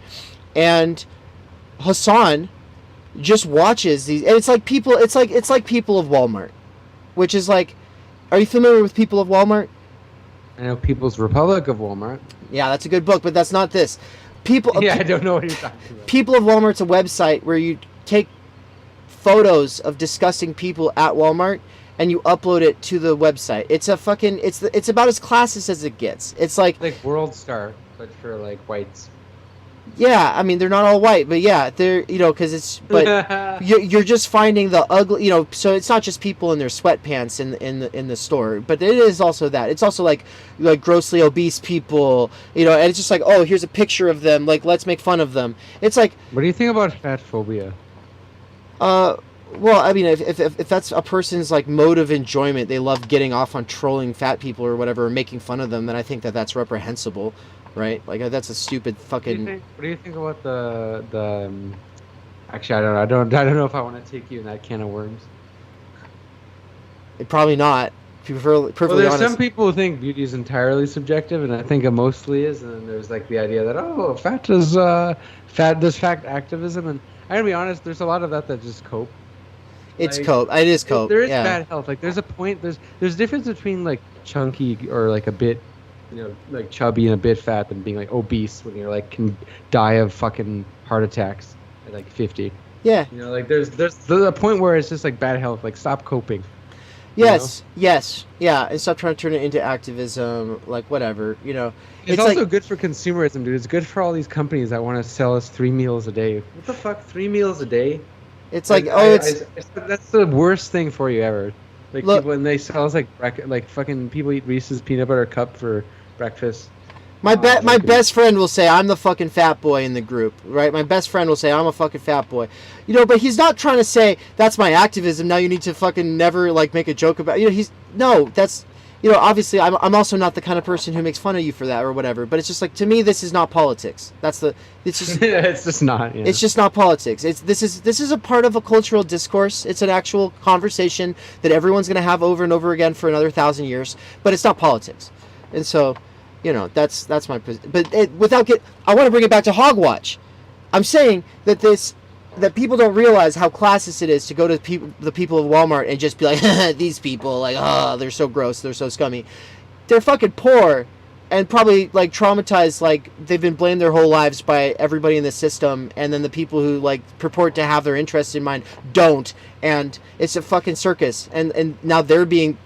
And Hassan just watches these, and it's like people of Walmart, which is like, are you familiar with People of Walmart? I know People's Republic of Walmart. Yeah, that's a good book, but that's not this. I don't know what you're talking about. People of Walmart's a website where you take photos of disgusting people at Walmart and you upload it to the website. It's it's about as classist as it gets. It's like World Star, but for like whites. Yeah, I mean they're not all white, but yeah, they're because it's but you're just finding the ugly, so it's not just people in their sweatpants in the store, but it is also that. It's also like grossly obese people, and it's just like, oh, here's a picture of them, like let's make fun of them. It's like, what do you think about fat phobia? Well, I mean, if that's a person's like mode of enjoyment, they love getting off on trolling fat people or whatever, or making fun of them, then I think that's reprehensible, right? Like that's a stupid fucking. What do you think about the? Actually, I don't know if I want to take you in that can of worms. Probably not. To be perfectly there's honest. Some people who think beauty is entirely subjective, and I think it mostly is. And then there's like the idea that there's fact activism, and I gotta be honest, there's a lot of that just cope. It's cope. It is cope. There is bad health. Like there's a point. There's a difference between like chunky or like a bit, like chubby and a bit fat than being like obese when you're like can die of fucking heart attacks at like 50. Yeah. Like there's a point where it's just like bad health. Like stop coping. Yes. Yeah, and stop trying to turn it into activism, like whatever, It's also like, good for consumerism, dude. It's good for all these companies that want to sell us 3 meals a day. What the fuck, 3 meals a day? It's like, that's the worst thing for you ever. Like look, when they sell us like fucking people eat Reese's peanut butter cup for breakfast. My best friend will say I'm the fucking fat boy in the group, right? My best friend will say I'm a fucking fat boy, but he's not trying to say that's my activism. Now you need to fucking never like make a joke about that's obviously I'm also not the kind of person who makes fun of you for that or whatever. But it's just like, to me, this is not politics. It's just it's just not. Yeah. It's just not politics. This is a part of a cultural discourse. It's an actual conversation that everyone's gonna have over and over again for another 1,000 years. But it's not politics, and so. That's my position. But I want to bring it back to Hogwatch. I'm saying that people don't realize how classist it is to go to the people of Walmart and just be like, these people, like, oh, they're so gross, they're so scummy. They're fucking poor and probably like traumatized, like they've been blamed their whole lives by everybody in the system, and then the people who like purport to have their interests in mind don't, and it's a fucking circus, and now they're being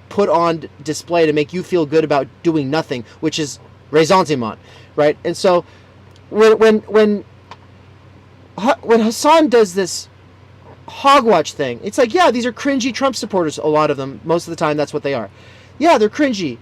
put on display to make you feel good about doing nothing, which is ressentiment, right? And so when Hassan does this Hogwatch thing, it's like, yeah, these are cringy Trump supporters, a lot of them, most of the time that's what they are. Yeah, they're cringy.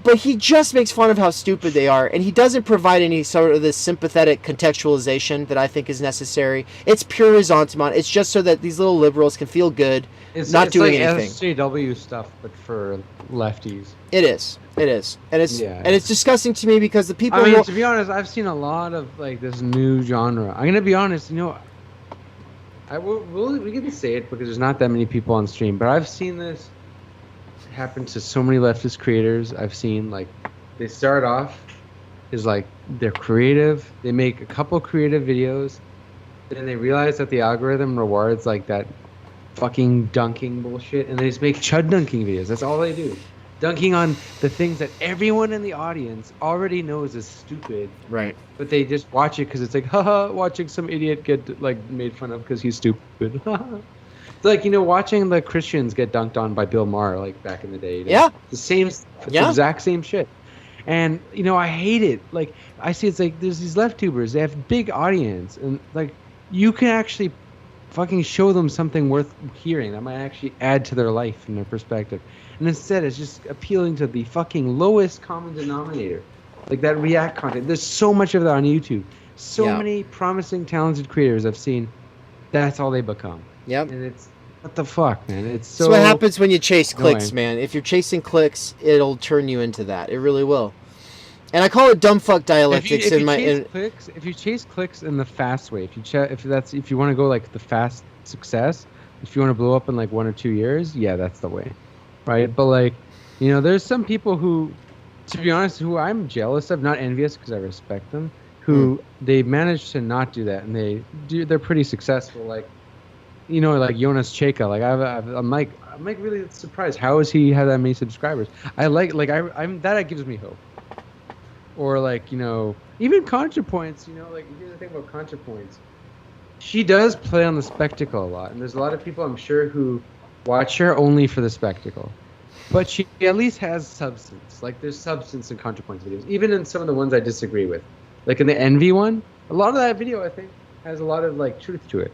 But he just makes fun of how stupid they are, and he doesn't provide any sort of this sympathetic contextualization that I think is necessary. It's pure ressentiment. It's just so that these little liberals can feel good, not doing anything. It's like SJW stuff, but for lefties. It is, and it's disgusting to me because the people. I mean, to be honest, I've seen a lot of like this new genre. I'm gonna be honest, we can say it because there's not that many people on stream, but I've seen this happen to so many leftist creators. I've seen like they start off is like they're creative, they make a couple creative videos, then they realize that the algorithm rewards like that fucking dunking bullshit, and they just make chud dunking videos. That's all they do, dunking on the things that everyone in the audience already knows is stupid, right? But they just watch it because it's like, haha, watching some idiot get like made fun of because he's stupid. Like, watching the Christians get dunked on by Bill Maher, like back in the day. Yeah. The same, Yeah. exact same shit. And, I hate it. Like, I see it's like there's these left tubers. They have big audience. And, like, you can actually fucking show them something worth hearing that might actually add to their life and their perspective. And instead, it's just appealing to the fucking lowest common denominator. Like that React content. There's so much of that on YouTube. So many promising, talented creators I've seen. That's all they become. Yep. And it's, what the fuck, man? It's so... That's what happens when you chase clicks, annoying. man. If you're chasing clicks, it'll turn you into that. It really will. And I call it dumb fuck dialectics If you chase clicks in the fast way, if you want to go like the fast success, if you want to blow up in like 1 or 2 years, yeah, that's the way, right? But like, there's some people who, to be honest, who I'm jealous of, not envious because I respect them, who they manage to not do that, and they're pretty successful. Like, like Jonas Cheka. Like I'm like really surprised. How has he had that many subscribers? I'm that gives me hope. Or like, even ContraPoints, like here's the thing about ContraPoints. She does play on the spectacle a lot. And there's a lot of people, I'm sure, who watch her only for the spectacle. But she at least has substance. Like there's substance in ContraPoints videos. Even in some of the ones I disagree with. Like in the Envy one, a lot of that video, I think, has a lot of like truth to it.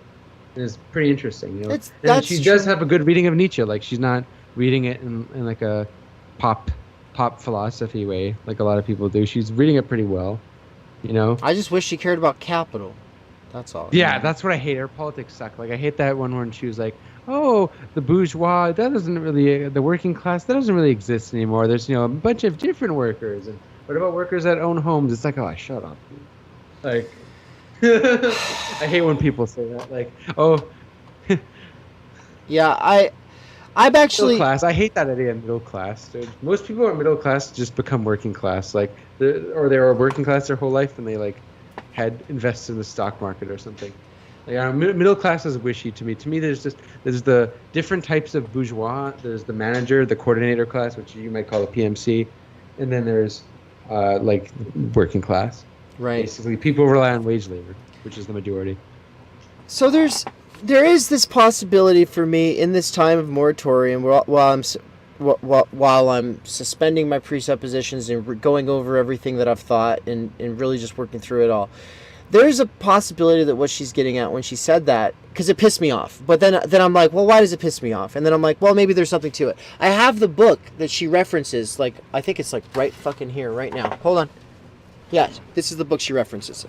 And it's pretty interesting, And she does have a good reading of Nietzsche. Like she's not reading it in like a pop philosophy way like a lot of people do. She's reading it pretty well, I just wish she cared about capital. That's all. Yeah, that's what I hate. Her politics suck. Like I hate that one when she was like, oh, the bourgeois, that doesn't really, the working class, that doesn't really exist anymore. There's a bunch of different workers. And what about workers that own homes? It's like, oh, shut up, dude. Like I hate when people say that. Like, oh yeah, I'm actually middle class. I hate that idea of middle class, dude. Most people are middle class just become working class, like, or they were working class their whole life and they like had invested in the stock market or something. Like, middle class is wishy to me. To me, there's the different types of bourgeois. There's the manager, the coordinator class, which you might call a PMC, and then there's like working class. Right. Basically, people rely on wage labor, which is the majority. So there is this possibility for me in this time of moratorium while I'm suspending my presuppositions and going over everything that I've thought and really just working through it all. There's a possibility that what she's getting at when she said that, because it pissed me off. But then I'm like, well, why does it piss me off? And then I'm like, well, maybe there's something to it. I have the book that she references, like, I think it's like right fucking here, right now. Hold on. Yeah, this is the book she references.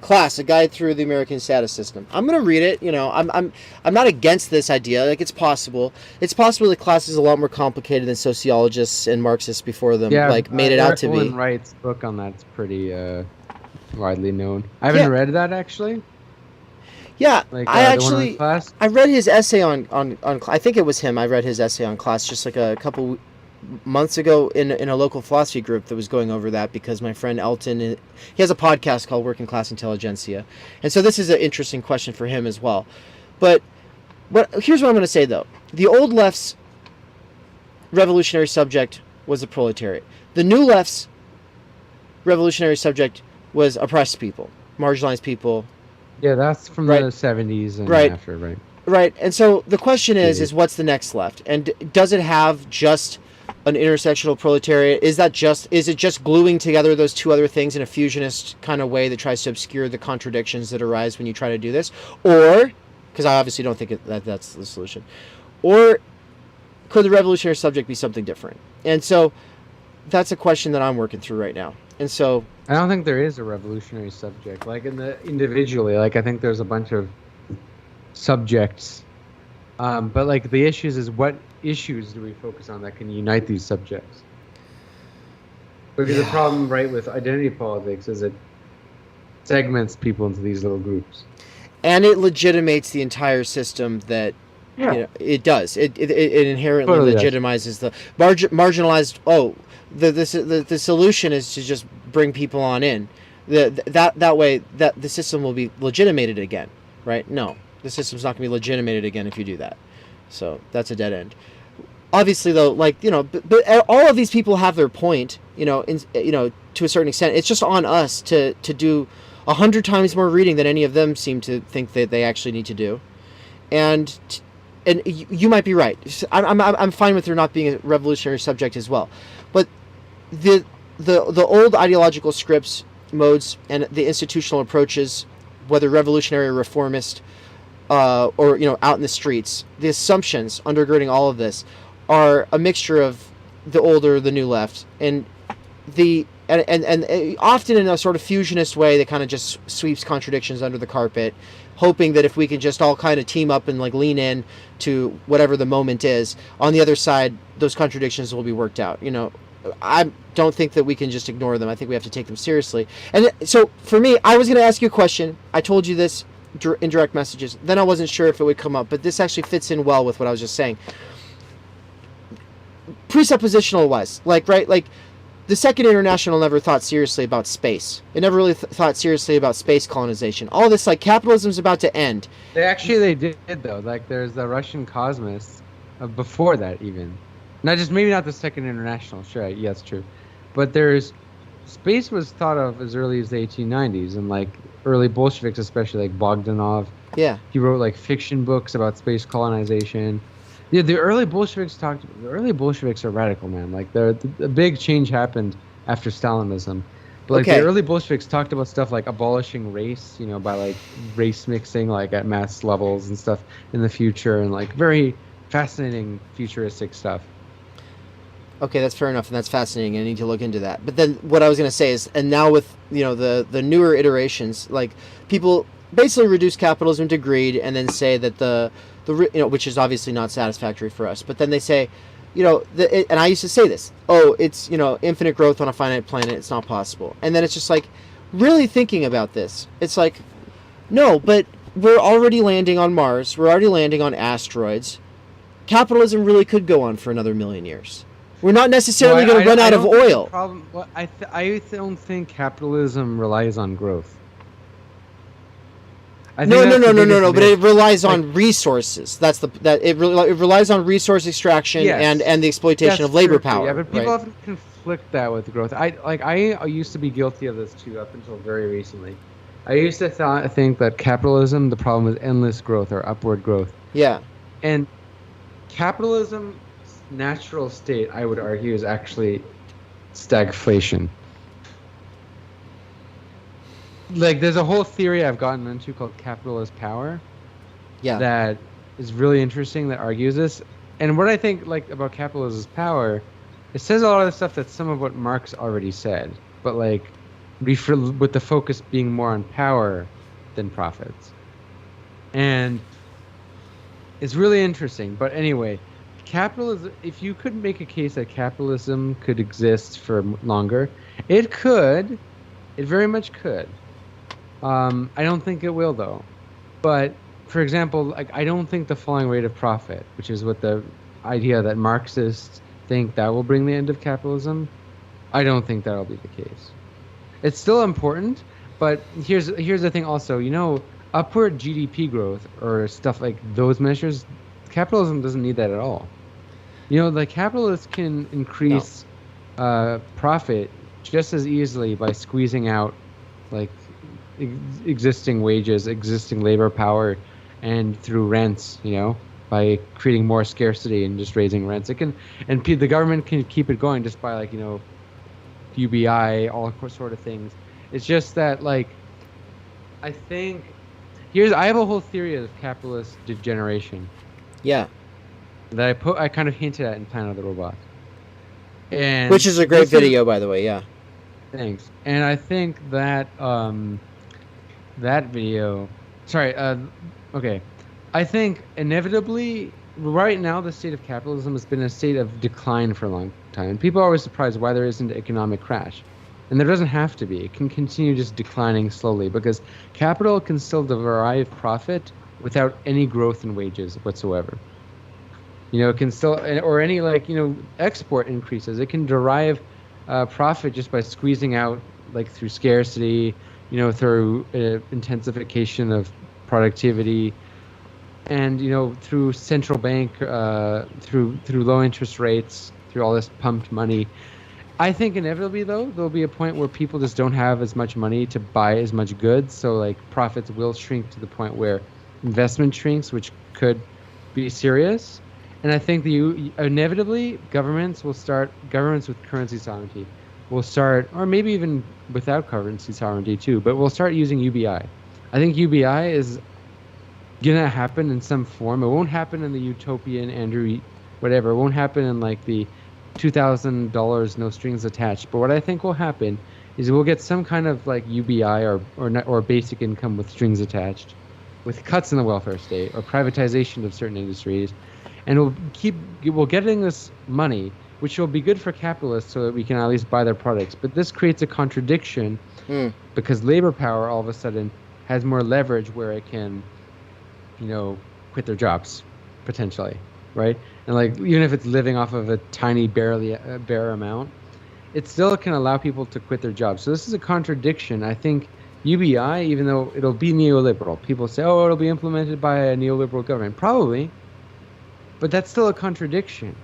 Class, a guide through the American status system. I'm gonna read it. I'm not against this idea. Like, it's possible. It's possible that class is a lot more complicated than sociologists and Marxists before them made it out to be. Owen Wright's book on that's pretty widely known. I haven't read that actually. Yeah, like, I read his essay on I think it was him. I read his essay on class just like a couple months ago in a local philosophy group that was going over that, because my friend Elton, he has a podcast called Working Class Intelligentsia, and so this is an interesting question for him as well. But here's what I'm going to say though: the old left's revolutionary subject was the proletariat. The new left's revolutionary subject was oppressed people, marginalized people. Yeah, that's from the 70s and after, right? Right, and so the question is what's the next left, and does it have just an intersectional proletariat? Is it just gluing together those two other things in a fusionist kind of way that tries to obscure the contradictions that arise when you try to do this? Or, because I obviously don't think that's the solution, or could the revolutionary subject be something different? And so that's a question that I'm working through right now. And so I don't think there is a revolutionary subject, like individually. Like, I think there's a bunch of subjects, but like the issues is, what issues do we focus on that can unite these subjects? Because the problem, right, with identity politics is it segments people into these little groups, and it legitimates the entire system that it does. It inherently totally legitimizes the marginalized. The solution is to just bring people on in. That way that the system will be legitimated again, right? No. The system's not going to be legitimated again if you do that. So that's a dead end. Obviously, though, but all of these people have their point, to a certain extent. It's just on us to do 100 times more reading than any of them seem to think that they actually need to do, and and you might be right. I'm fine with there not being a revolutionary subject as well, but the old ideological scripts, modes, and the institutional approaches, whether revolutionary or reformist, or out in the streets, the assumptions undergirding all of this are a mixture of the old or the new left, and often in a sort of fusionist way that kind of just sweeps contradictions under the carpet, hoping that if we can just all kind of team up and like lean in to whatever the moment is, on the other side those contradictions will be worked out. I don't think that we can just ignore them. I think we have to take them seriously. And so for me, I was going to ask you a question. I told you this in direct messages. Then I wasn't sure if it would come up, but this actually fits in well with what I was just saying. Presuppositional wise, like the Second International never thought seriously about space. It never really thought seriously about space colonization. All this, like, capitalism's about to end. They did though. Like, there's the Russian cosmos before that even. Maybe not the Second International. Sure, yeah, that's true. But space was thought of as early as the 1890s, and like early Bolsheviks, especially like Bogdanov. Yeah. He wrote like fiction books about space colonization. Yeah, the early Bolsheviks are radical, man. Like the big change happened after Stalinism. But like the early Bolsheviks talked about stuff like abolishing race, by like race mixing, like at mass levels and stuff in the future, and like very fascinating futuristic stuff. Okay, that's fair enough, and that's fascinating. I need to look into that. But then what I was going to say is, and now with the newer iterations, like people basically reduce capitalism to greed, and then say that which is obviously not satisfactory for us. But then they say, and I used to say this, it's infinite growth on a finite planet. It's not possible. And then it's just like, really thinking about this, it's like, no, but we're already landing on Mars. We're already landing on asteroids. Capitalism really could go on for another million years. We're not necessarily going to run out of oil. I don't think capitalism relies on growth. No. But it relies on resources. It relies on resource extraction and the exploitation of labor power. Yeah, but people often conflict that with growth. I used to be guilty of this too up until very recently. I used to think that capitalism, the problem was endless growth or upward growth. Yeah. And capitalism's natural state, I would argue, is actually stagflation. Like, there's a whole theory I've gotten into called capitalist power. Yeah. That is really interesting, that argues this. And what I think, like, about capitalist power, it says a lot of the stuff that some of what Marx already said, but like, with the focus being more on power than profits. And it's really interesting. But anyway, capitalism, if you could make a case that capitalism could exist for longer, it could. It very much could. I don't think it will, though. But, for example, like, I don't think the falling rate of profit, which is what the idea that Marxists think that will bring the end of capitalism, I don't think that'll be the case. It's still important, but here's the thing also. Upward GDP growth or stuff like those measures, capitalism doesn't need that at all. The capitalists can increase profit just as easily by squeezing out like existing wages, existing labor power, and through rents, by creating more scarcity and just raising rents. The government can keep it going just by like, UBI, all sort of things. It's just that, like, I think I have a whole theory of capitalist degeneration. Yeah. That I kind of hinted at in Planet of the Robots. And which is a great video, by the way. Yeah. Thanks. And I think that that video. Sorry. Okay. I think inevitably, right now, the state of capitalism has been a state of decline for a long time. And people are always surprised why there isn't an economic crash. And there doesn't have to be. It can continue just declining slowly because capital can still derive profit without any growth in wages whatsoever. It can still, or any export increases. It can derive profit just by squeezing out, like through scarcity, through intensification of productivity, and through central bank, through low interest rates, through all this pumped money. I think inevitably, though, there'll be a point where people just don't have as much money to buy as much goods, so like profits will shrink to the point where investment shrinks, which could be serious. And I think inevitably governments with currency sovereignty will start, or maybe even without currency sovereignty too, but we'll start using UBI. I think UBI is gonna happen in some form. It won't happen in the utopian Andrew, whatever. It won't happen in like the $2,000 no strings attached. But what I think will happen is we'll get some kind of like UBI or basic income with strings attached, with cuts in the welfare state or privatization of certain industries, and we'll getting this money, which will be good for capitalists so that we can at least buy their products. But this creates a contradiction because labor power all of a sudden has more leverage where it can, quit their jobs potentially, right? And like even if it's living off of a tiny bare amount, it still can allow people to quit their jobs. So this is a contradiction. I think UBI, even though it'll be neoliberal, people say, oh, it'll be implemented by a neoliberal government. Probably, but that's still a contradiction.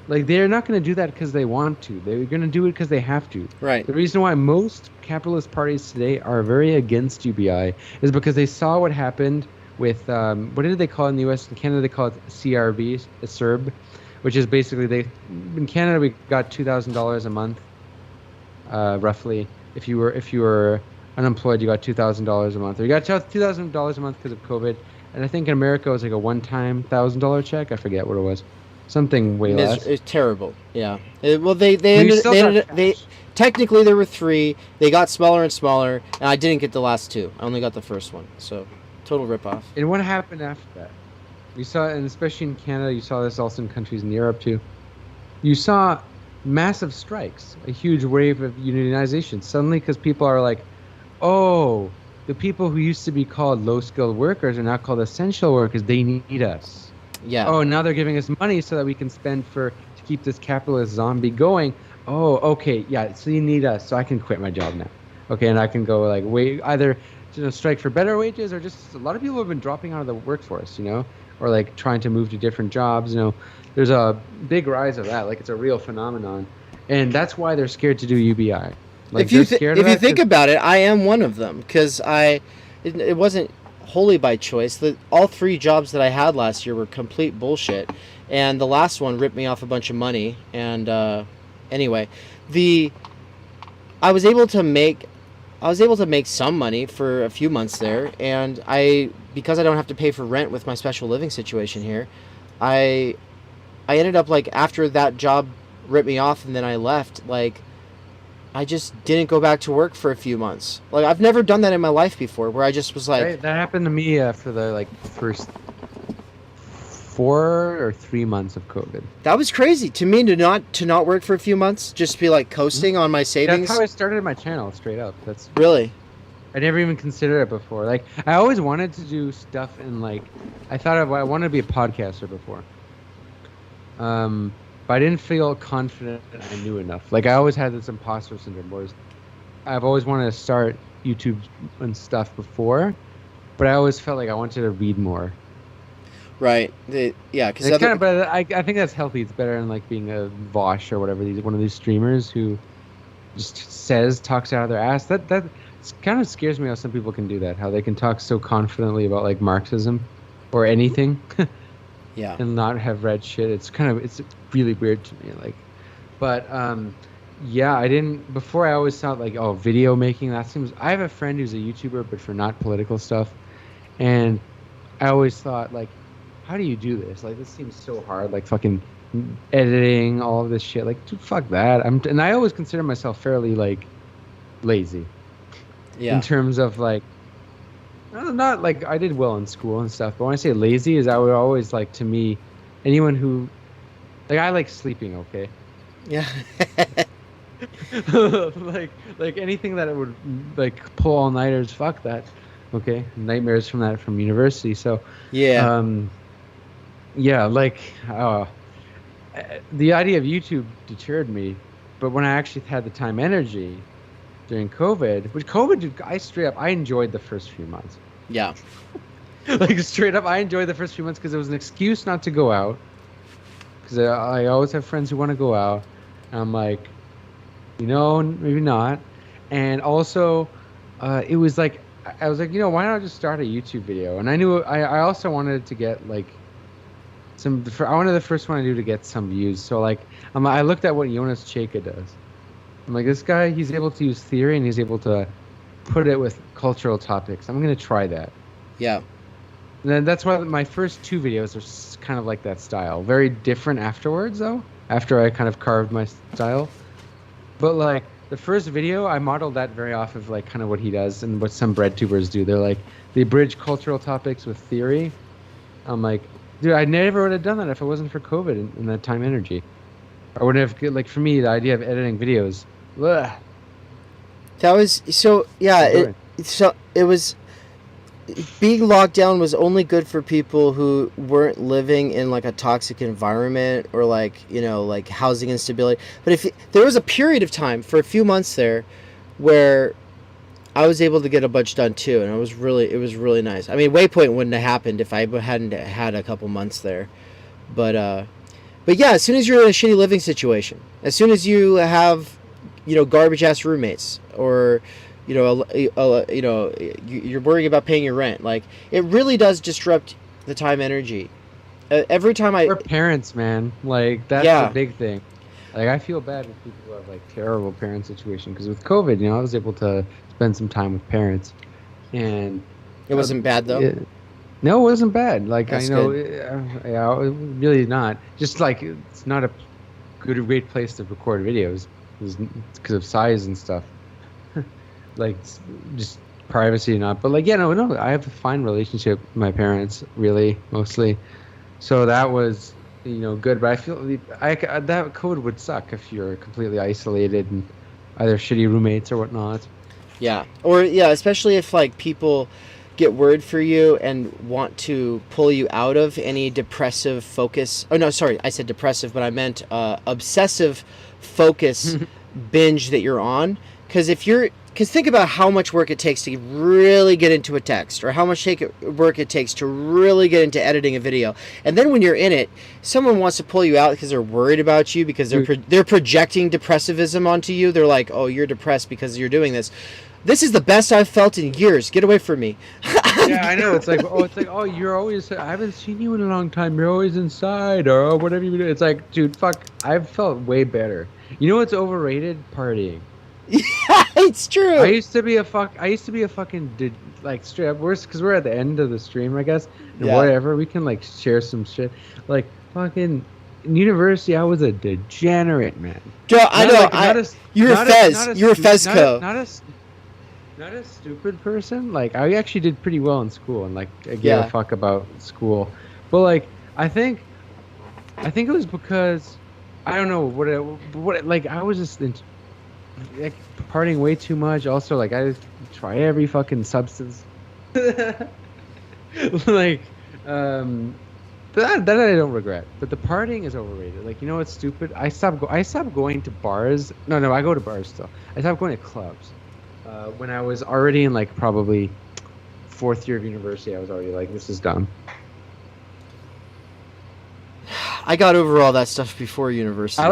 Like, they're not going to do that because they want to. They're going to do it because they have to. Right. The reason why most capitalist parties today are very against UBI is because they saw what happened with, what did they call it in the US? In Canada, they call it CRB, a CERB, which is basically in Canada, we got $2,000 a month, roughly. If you were unemployed, you got $2,000 a month. Or you got $2,000 a month because of COVID. And I think in America it was like a one-time $1,000 check. I forget what it was. Something way less. It's terrible. Yeah. Well, technically there were 3. They got smaller and smaller, and I didn't get the last 2. I only got the first one. So, total ripoff. And what happened after that? You saw, and especially in Canada, you saw this also in countries in Europe too. You saw massive strikes, a huge wave of unionization. Suddenly, because people are like, oh, the people who used to be called low-skilled workers are now called essential workers. They need us. Yeah. Oh, now they're giving us money so that we can spend to keep this capitalist zombie going. Oh, okay, yeah. So you need us, so I can quit my job now. Okay, and I can go like either strike for better wages, or just a lot of people have been dropping out of the workforce, or like trying to move to different jobs. There's a big rise of that. Like, it's a real phenomenon, and that's why they're scared to do UBI. Like, if you think about it, I am one of them, because it wasn't wholly by choice. All 3 jobs that I had last year were complete bullshit, and the last one ripped me off a bunch of money. And anyway, I was able to make some money for a few months there, and because I don't have to pay for rent with my special living situation here, I ended up, like, after that job ripped me off and then I left, like, I just didn't go back to work for a few months. Like, I've never done that in my life before, where I just was like... Right, that happened to me for the, first 4 or 3 months of COVID. That was crazy to me, to not work for a few months, just be, like, coasting on my savings. That's how I started my channel, straight up. That's really... I never even considered it before. Like, I always wanted to do stuff in, like... I wanted to be a podcaster before. But I didn't feel confident that I knew enough. Like, I always had this imposter syndrome, whereas I've always wanted to start YouTube and stuff before, but I always felt like I wanted to read more. Right. Yeah. Because but I think that's healthy. It's better than like being a Vosh or whatever. One of these streamers who just talks out of their ass. That kind of scares me how some people can do that. How they can talk so confidently about like Marxism or anything. Yeah. And not have read shit. It's really weird to me. Like, but yeah, I didn't before. I always thought like, oh, video making. That seems. I have a friend who's a YouTuber, but for not political stuff, and I always thought like, how do you do this? Like, this seems so hard. Like fucking editing, all of this shit. Like, dude, fuck that. And I always consider myself fairly like lazy. Yeah. In terms of like. Not like I did well in school and stuff, but when I say lazy, is I would always like, to me, anyone who, like, I like sleeping, okay? Yeah. like anything that it would like pull all nighters, fuck that, okay? Nightmares from university. So yeah, yeah, like the idea of YouTube deterred me, but when I actually had the time, energy. During COVID, dude, I enjoyed the first few months. Yeah. Like, straight up, I enjoyed the first few months because it was an excuse not to go out. Because I always have friends who want to go out. And I'm like, maybe not. And also, it was like, I was like, why not just start a YouTube video? And I knew I also wanted to get, like, one of the first one I do to get some views. So like, I looked at what Jonas Cheka does. I'm like, this guy, he's able to use theory and he's able to put it with cultural topics. I'm gonna try that. Yeah. And then that's why my first 2 videos are kind of like that style. Very different afterwards, though. After I kind of carved my style, but like the first video, I modeled that very off of like kind of what he does and what some bread tubers do. They're like they bridge cultural topics with theory. I'm like, dude, I never would have done that if it wasn't for COVID and that time energy. I wouldn't have like for me the idea of editing videos. Ugh. That was so. Yeah. It was. Being locked down was only good for people who weren't living in like a toxic environment or like, you know, like housing instability. But there was a period of time for a few months there where I was able to get a bunch done too, and it was really nice. I mean, Waypoint wouldn't have happened if I hadn't had a couple months there. But yeah, as soon as you're in a shitty living situation, as soon as you have, you know, garbage ass roommates, or you know, you're worrying about paying your rent. Like, it really does disrupt the time energy. Every time We're parents, man. Like, that's the big thing. Like, I feel bad with people who have, like, terrible parent situation. Because with COVID, you know, I was able to spend some time with parents. And... It wasn't bad, though? No, it wasn't bad. Like, that's I know... really not. Just, like, it's not a great place to record videos. Because of size and stuff. Like, just privacy or not, but like, yeah, no, I have a fine relationship with my parents, really, mostly. So that was, you know, good. But I feel that COVID would suck if you're completely isolated and either shitty roommates or whatnot. Yeah, or especially if like people get word for you and want to pull you out of any depressive focus. Oh no, sorry, I said depressive, but I meant obsessive focus binge that you're on. Because think about how much work it takes to really get into a text, or how much work it takes to really get into editing a video. And then when you're in it, someone wants to pull you out because they're worried about you, because they're projecting depressivism onto you. They're like, oh, you're depressed because you're doing this. This is the best I've felt in years. Get away from me. Yeah, I know. It's like, you're always, I haven't seen you in a long time. You're always inside, or whatever you do. It's like, dude, fuck, I've felt way better. You know what's overrated? Partying. Yeah, it's true. I used to be a fucking like straight up worse, because we're at the end of the stream, I guess, and whatever, we can like share some shit. Like fucking in university, I was a degenerate, man. Joe, I know. You were Fez. You were Fezco. Not a stupid person. Like, I actually did pretty well in school, and like I gave a fuck about school. But like, I think it was because I don't know what like I was just like partying way too much. Also, like, I just try every fucking substance. Like, that I don't regret. But the partying is overrated. Like, you know what's stupid? I stopped going to bars. No, I go to bars still. I stopped going to clubs. When I was already in like probably 4th year of university, I was already like, this is dumb. I got over all that stuff before university. I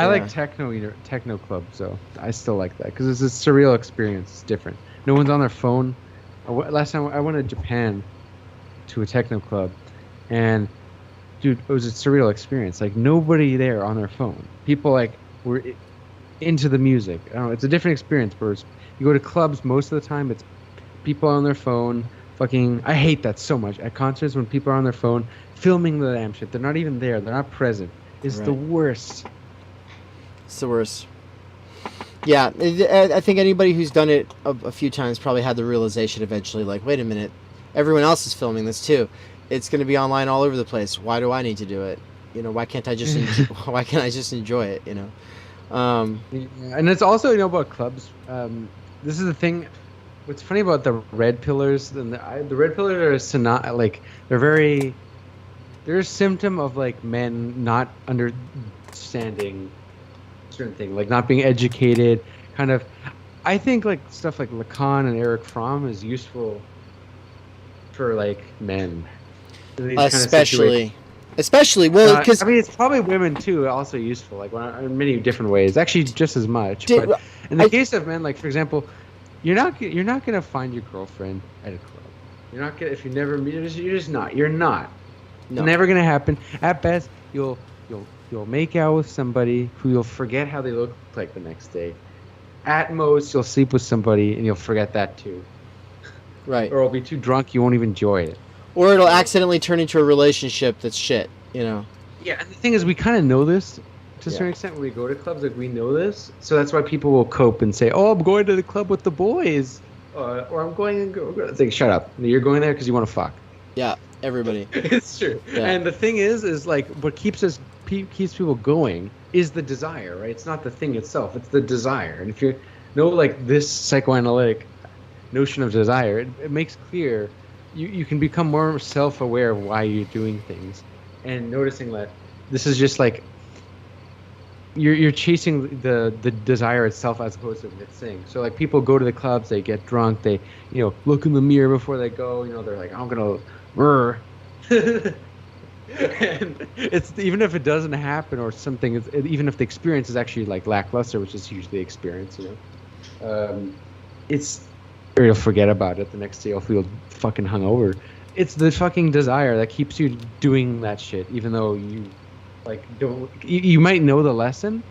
like techno clubs, so I still like that because it's a surreal experience. It's different. No one's on their phone. Last time I went to Japan to a techno club, and dude, it was a surreal experience. Like, nobody there on their phone. People like were into the music. I don't know. It's a different experience. Whereas you go to clubs, most of the time it's people on their phone. Fucking, I hate that so much. At concerts, when people are on their phone filming the damn shit, they're not even there. They're not present. It's the worst. It's the worst. Yeah, I think anybody who's done it a few times probably had the realization eventually, like, wait a minute, everyone else is filming this too. It's going to be online all over the place. Why do I need to do it? You know, why can't I just why can't I just enjoy it? You know. And it's also, you know, about clubs. This is the thing. What's funny about the red pillars? The red pillars are they're a symptom of like men not understanding certain thing, like not being educated, kind of. I think like stuff like Lacan and Eric Fromm is useful for like men, especially well, because I mean, it's probably women too, also useful, like in many different ways, actually just as much. But in the case of men, like for example, you're not gonna find your girlfriend at a club. You're not gonna, if you never meet her, you're not. No. Never gonna happen. At best, you'll make out with somebody who you'll forget how they look like the next day. At most, you'll sleep with somebody and you'll forget that too. Right. Or you'll be too drunk you won't even enjoy it. Or it'll accidentally turn into a relationship that's shit, you know. Yeah, and the thing is, we kind of know this to a Yeah. certain extent when we go to clubs. Like, we know this, so that's why people will cope and say, "Oh, I'm going to the club with the boys," or "I'm going and go." It's like, shut up! You're going there because you want to fuck. Yeah, everybody. It's true. Yeah. And the thing is like, what keeps people going is the desire, right? It's not the thing itself; it's the desire. And if you know, like, this psychoanalytic notion of desire, it makes clear you can become more self-aware of why you're doing things, and noticing that this is just like you're chasing the desire itself as opposed to the thing. So like, people go to the clubs, they get drunk, they look in the mirror before they go. They're like, I'm gonna, and it's, even if it doesn't happen or something, even if the experience is actually like lackluster, which is usually the experience, it's, or you'll forget about it the next day. You'll feel fucking hungover. It's the fucking desire that keeps you doing that shit, even though you don't. You might know the lesson,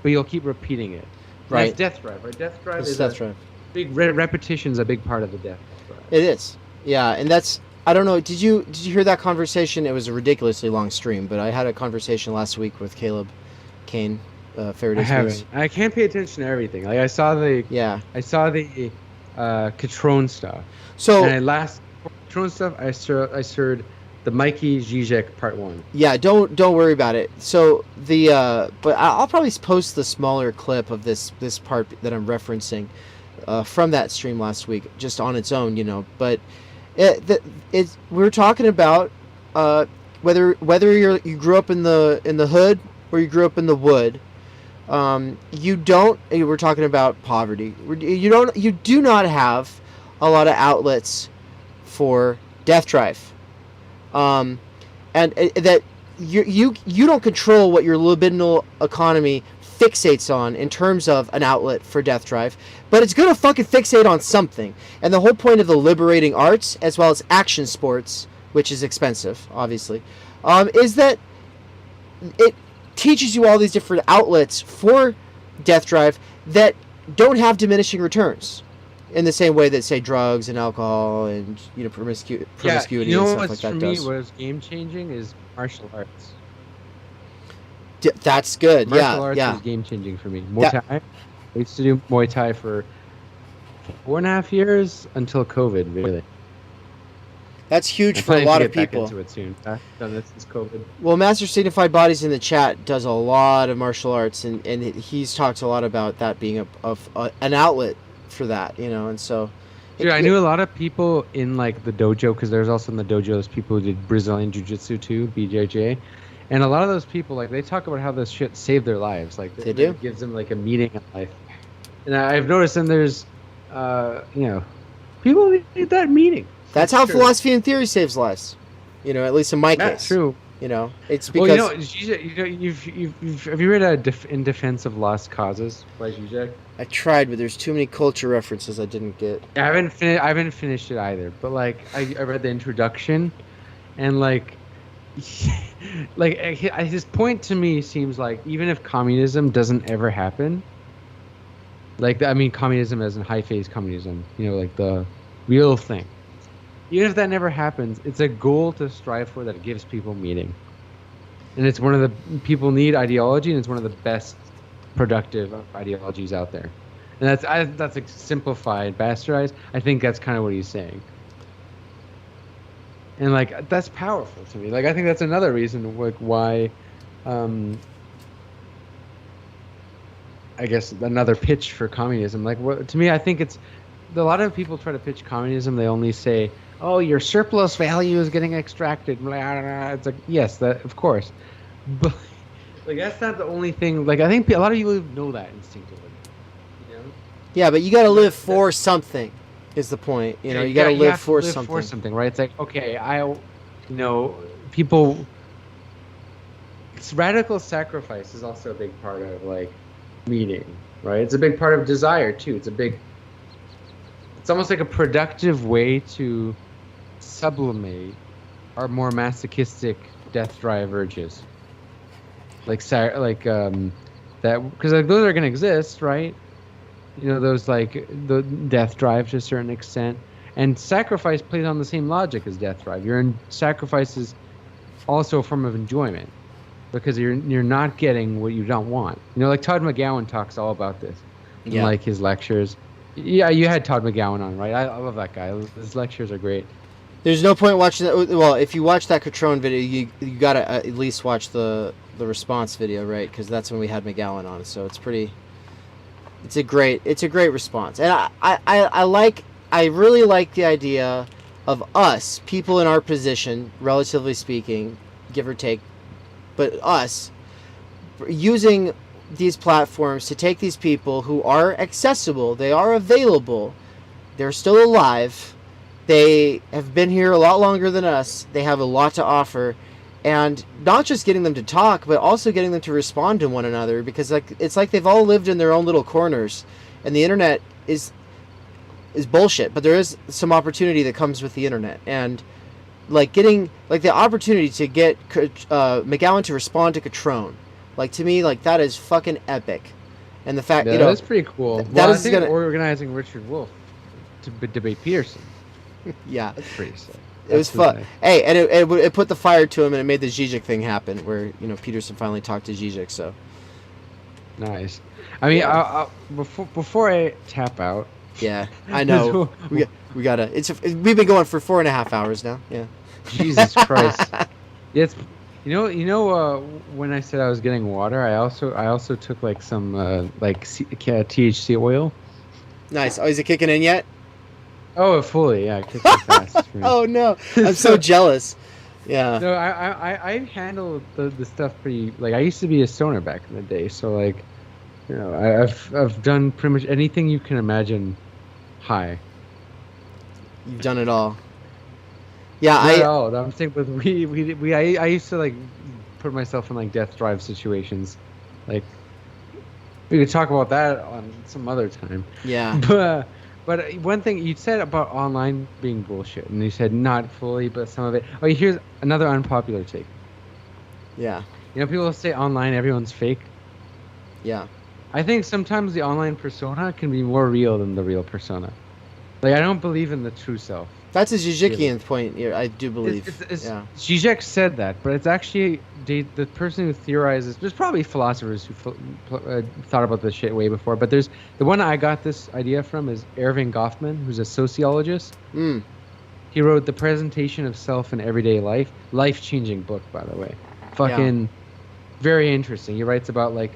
but you'll keep repeating it. Right. That's death drive, right? Death drive is Death Drive. big. Repetition's a big part of the death drive. It is. Yeah, and that's, I don't know, did you hear that conversation? It was a ridiculously long stream, but I had a conversation last week with Caleb Kane, Faraday's I News. haven't. I can't pay attention to everything. Like, I saw the Catrone stuff. So And Catrone stuff, I heard the Mikey Zizek part 1. yeah, don't worry about it. So but I'll probably post the smaller clip of this part that I'm referencing from that stream last week, just on its own, But we're talking about whether you grew up in the hood or you grew up in the wood. We're talking about poverty. You do not have a lot of outlets for death drive. And that you don't control what your libidinal economy fixates on in terms of an outlet for death drive, but it's gonna fucking fixate on something. And the whole point of the liberating arts, as well as action sports, which is expensive, obviously, is that it teaches you all these different outlets for death drive that don't have diminishing returns in the same way that, say, drugs and alcohol and promiscuity and stuff like that does. For me, what is game changing is martial arts. That's good. Martial arts yeah. is game changing for me. Muay Thai. I used to do Muay Thai for 4.5 years until COVID. Really. That's huge I'm for a planning lot to of get people. back into it soon. I've done this since COVID. Well, Master Signified Bodies in the chat does a lot of martial arts, and he's talked a lot about that being an outlet for that, and so. Dude, I knew a lot of people in like the dojo, because there's also in the dojo those people who did Brazilian Jiu-Jitsu too, BJJ, and a lot of those people, like, they talk about how this shit saved their lives. Like, they do. It gives them like a meaning in life, and I've noticed, and there's, people need that meaning. That's how philosophy and theory saves lives, at least in my case. That's true. It's because. Well, have you read In Defense of Lost Causes by Zizek? I tried, but there's too many culture references I didn't get. I haven't finished it either, but like I read the introduction, and like his point to me seems like, even if communism doesn't ever happen, communism as in high phase communism, like the real thing. Even if that never happens, it's a goal to strive for that gives people meaning. And it's one of the, people need ideology, and it's one of the best productive ideologies out there. And that's like simplified, bastardized. I think that's kind of what he's saying. And like, that's powerful to me. Like, I think that's another reason like why, I guess another pitch for communism. Like, to me, I think it's, a lot of people try to pitch communism. They only say, "Oh, your surplus value is getting extracted." It's like, yes, that of course, but like, that's not the only thing. Like, I think a lot of people know that instinctively. Yeah, but you got to live for something. Is the point? You got to live for something. Right? It's like, okay, people. It's radical sacrifice is also a big part of like meaning, right? It's a big part of desire too. It's almost like a productive way to sublimate are more masochistic death drive urges. That because like those are gonna exist, right? Those like the death drive to a certain extent, and sacrifice plays on the same logic as death drive. Sacrifice is also a form of enjoyment because you're not getting what you don't want. Like Todd McGowan talks all about this in like his lectures. Yeah, you had Todd McGowan on, right? I love that guy. His lectures are great. There's no point watching that. Well, if you watch that Catrone video, you gotta at least watch the response video, right? Because that's when we had McGowan on. So it's a great response, and I really like the idea of us, people in our position, relatively speaking, give or take, but us using these platforms to take these people who are accessible, they are available, they're still alive, they have been here a lot longer than us, they have a lot to offer, and not just getting them to talk, but also getting them to respond to one another, because it's like they've all lived in their own little corners, and the internet is bullshit, but there is some opportunity that comes with the internet, and like getting like the opportunity to get McGowan to respond to Catrone, like to me, like that is fucking epic, and the fact that's pretty cool. That is gonna organizing Richard Wolff to debate Peterson. Yeah, that's pretty sick. It was fun. Nice. Hey, and it put the fire to him, and it made the Zizek thing happen, where Peterson finally talked to Zizek. So nice. I mean, I'll, before I tap out. Yeah, I know. we gotta. We've been going for 4.5 hours now. Yeah. Jesus Christ. It's when I said I was getting water, I also took like some THC oil. Nice. Oh, is it kicking in yet? Oh, fully. Yeah, it kicks in fast. Oh no, I'm so jealous. Yeah. No, I handle the stuff pretty. Like I used to be a stoner back in the day, so like, I've done pretty much anything you can imagine. High. You've done it all. Yeah, I'm saying, but I used to like put myself in like death drive situations. Like we could talk about that on some other time. Yeah. But one thing you said about online being bullshit, and you said not fully, but some of it. Oh, here's another unpopular take. Yeah. People say online everyone's fake. Yeah. I think sometimes the online persona can be more real than the real persona. Like I don't believe in the true self. That's a Zizekian point here, I do believe. Yeah. Zizek said that, but it's actually the person who theorizes. There's probably philosophers who thought about this shit way before, but there's the one I got this idea from is Erving Goffman, who's a sociologist. He wrote The Presentation of Self in Everyday Life. Life-changing book, by the way. Fucking very interesting. He writes about like,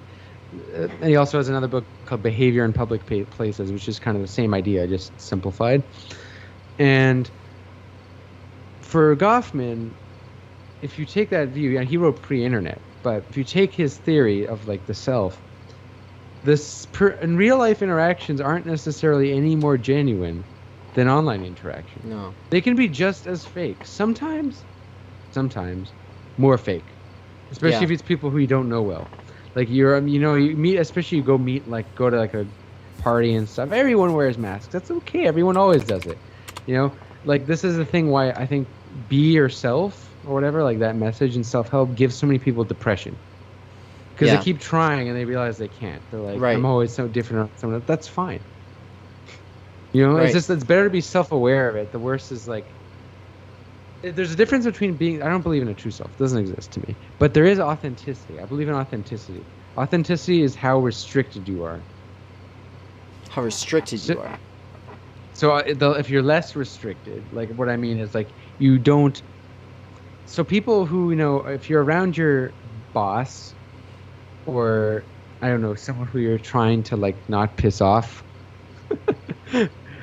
and he also has another book called Behavior in Public Places, which is kind of the same idea, just simplified. And for Goffman, if you take that view, and he wrote pre-internet, but if you take his theory of like the self, in real life interactions aren't necessarily any more genuine than online interaction. No, they can be just as fake. Sometimes more fake, especially if it's people who you don't know well. Like you meet, especially you go to like a party and stuff. Everyone wears masks. That's okay. Everyone always does it. Like this is the thing why I think be yourself or whatever, like that message in self-help gives so many people depression. Because they keep trying and they realize they can't. They're like, I'm always so different from someone else. That's fine. It's better to be self-aware of it. The worst is like, there's a difference between being, I don't believe in a true self. It doesn't exist to me. But there is authenticity. I believe in authenticity. Authenticity is how restricted you are. How restricted you are. So if you're less restricted, like what I mean is like you don't. So people who if you're around your boss, or I don't know, someone who you're trying to like not piss off,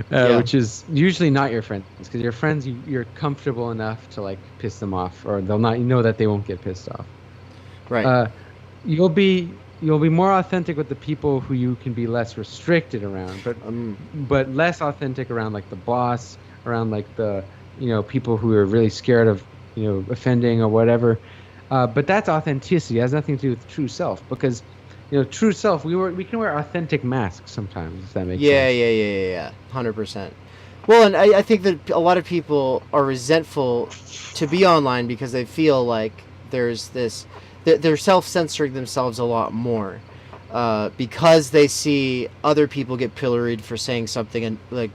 which is usually not your friends, because your friends you're comfortable enough to like piss them off, or they'll not that they won't get pissed off. Right. You'll be more authentic with the people who you can be less restricted around, but less authentic around like the boss, around like the people who are really scared of offending or whatever. But that's authenticity. It has nothing to do with true self, because true self, we can wear authentic masks sometimes, if that makes sense. Yeah, 100%. Well, and I think that a lot of people are resentful to be online because they feel like there's this, they're self-censoring themselves a lot more, because they see other people get pilloried for saying something, and like,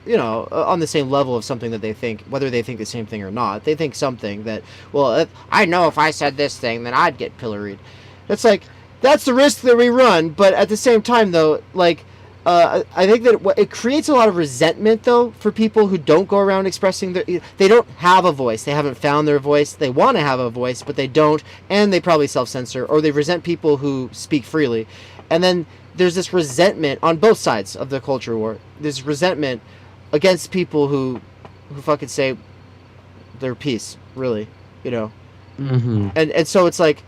on the same level of something that they think, whether they think the same thing or not, they think something that, well, I know if I said this thing, then I'd get pilloried. It's like, that's the risk that we run, but at the same time, though, like, I think that it creates a lot of resentment, though, for people who don't go around expressing they don't have a voice. They haven't found their voice. They want to have a voice, but they don't, and they probably self-censor, or they resent people who speak freely. And then there's this resentment on both sides of the culture war. This resentment against people who fucking say their piece, really, Mm-hmm. And so it's like,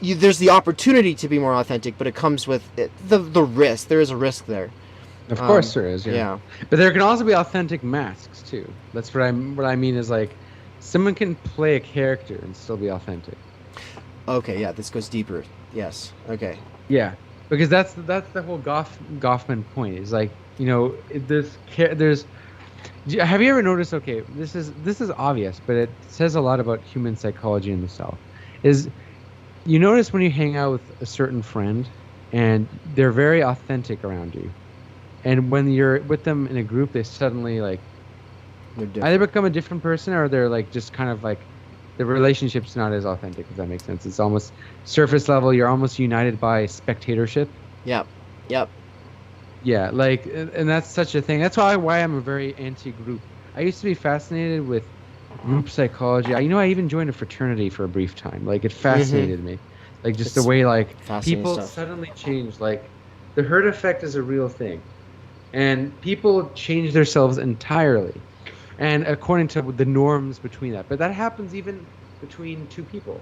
there's the opportunity to be more authentic, but it comes with the risk. There is a risk there. Of course there is, yeah. But there can also be authentic masks too. That's what I mean is like, someone can play a character and still be authentic. Okay, yeah, this goes deeper. Yes. Okay. Yeah, because that's the whole Goffman point. Is like, there's. Have you ever noticed? Okay, this is obvious, but it says a lot about human psychology in the South. Is you notice when you hang out with a certain friend, and they're very authentic around you, and when you're with them in a group, they suddenly like either become a different person, or they're like just kind of like the relationship's not as authentic, if that makes sense. It's almost surface level. You're almost united by spectatorship. Yep. Yeah, like, and that's such a thing. That's why I'm a very anti-group. I used to be fascinated with group psychology. I even joined a fraternity for a brief time. Like, it fascinated me. Like, just the way, like, people suddenly change. Like, the herd effect is a real thing. And people change themselves entirely. And according to the norms between that. But that happens even between two people.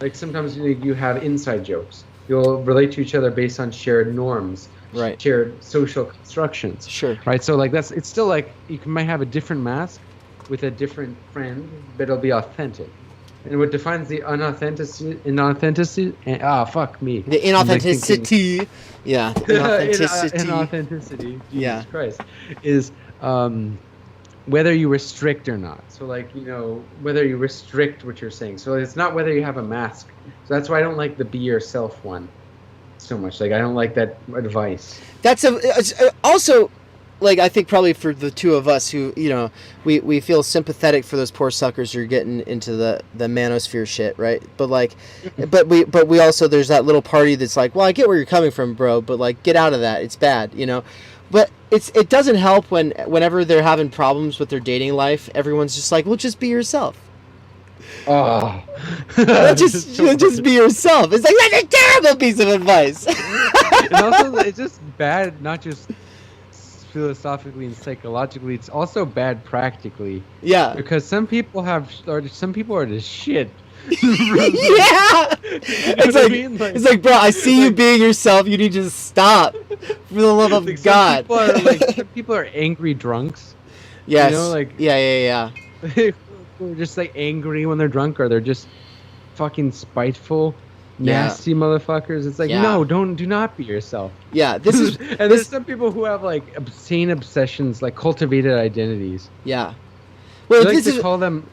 Like, sometimes you have inside jokes. You'll relate to each other based on shared norms. Right. Shared social constructions. Sure. Right. So like it's still like might have a different mask with a different friend, but it'll be authentic. And what defines the inauthenticity? Fuck me. The inauthenticity. Yeah. Inauthenticity. Inauthenticity. Jesus Christ. Is whether you restrict or not. So like whether you restrict what you're saying. So it's not whether you have a mask. So that's why I don't like the be yourself one so much. Like, I don't like that advice. That's also, like, I think probably for the two of us who, we feel sympathetic for those poor suckers who are getting into the manosphere shit, right? But like, but we also, there's that little party that's like, well, I get where you're coming from, bro, but like, get out of that. It's bad, But it doesn't help whenever they're having problems with their dating life. Everyone's just like, well, just be yourself. Oh, just be yourself. It's like, that's a terrible piece of advice. And also, it's just bad, not just philosophically and psychologically. It's also bad practically. Yeah. Because some people are just shit. Yeah. It's like, bro, I see you being yourself. You need to just stop. For the love of God. Some people are angry drunks. Yes. Yeah. They're just like angry when they're drunk, or they're just fucking spiteful, nasty motherfuckers. It's like, no, do not be yourself. Yeah, there's some people who have like obscene obsessions, like cultivated identities. Yeah. Well, I like to call them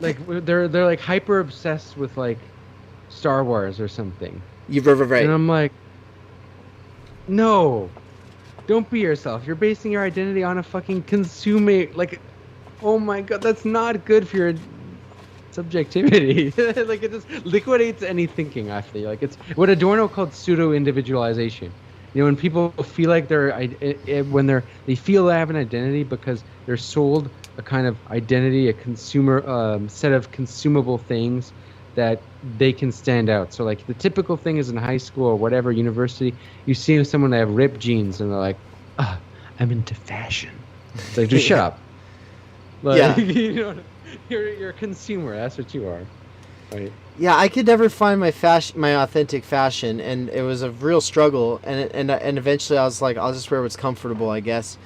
like they're like hyper obsessed with like Star Wars or something. You're right. And I'm like, no, don't be yourself. You're basing your identity on a fucking consuming like. Oh my God, that's not good for your subjectivity. Like, it just liquidates any thinking, I feel. Like, it's what Adorno called pseudo-individualization. When people feel like they feel they have an identity because they're sold a kind of identity, a consumer set of consumable things that they can stand out. So, like, the typical thing is in high school or whatever, university, you see someone that have ripped jeans and they're like, I'm into fashion. It's like, just shut up. Like, you're a consumer. That's what you are, right? Yeah, I could never find my authentic fashion, and it was a real struggle. And eventually, I was like, I'll just wear what's comfortable, I guess.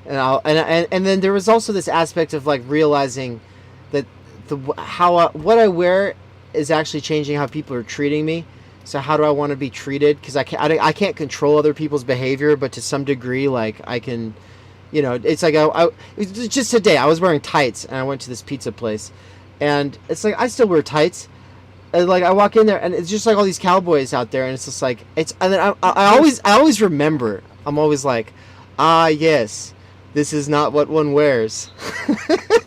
And then there was also this aspect of like realizing that what I wear is actually changing how people are treating me. So how do I want to be treated? Because I can't control other people's behavior, but to some degree, like I can You know, it's like it was just today I was wearing tights and I went to this pizza place, and it's like I still wear tights. And like I walk in there and it's just like all these cowboys out there, and it's just like it's. And then I always remember. I'm always like, ah, yes, this is not what one wears.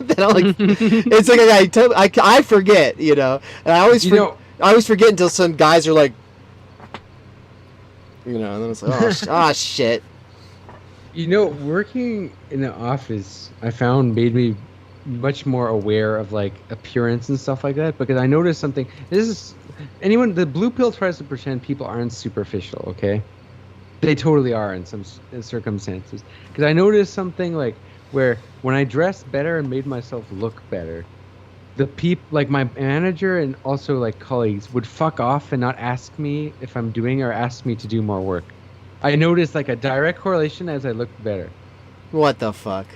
Then I'm like, it's like I forget, you know, and I always forget until some guys are like, you know, and then it's like, oh shit. You know, working in the office, I found made me much more aware of like appearance and stuff like that, because I noticed something. The blue pill tries to pretend people aren't superficial, okay? They totally are in some circumstances. Because I noticed something like where when I dressed better and made myself look better, the like my manager and also like colleagues would fuck off and not ask me if I'm doing or ask me to do more work. I noticed like a direct correlation as I looked better. What the fuck?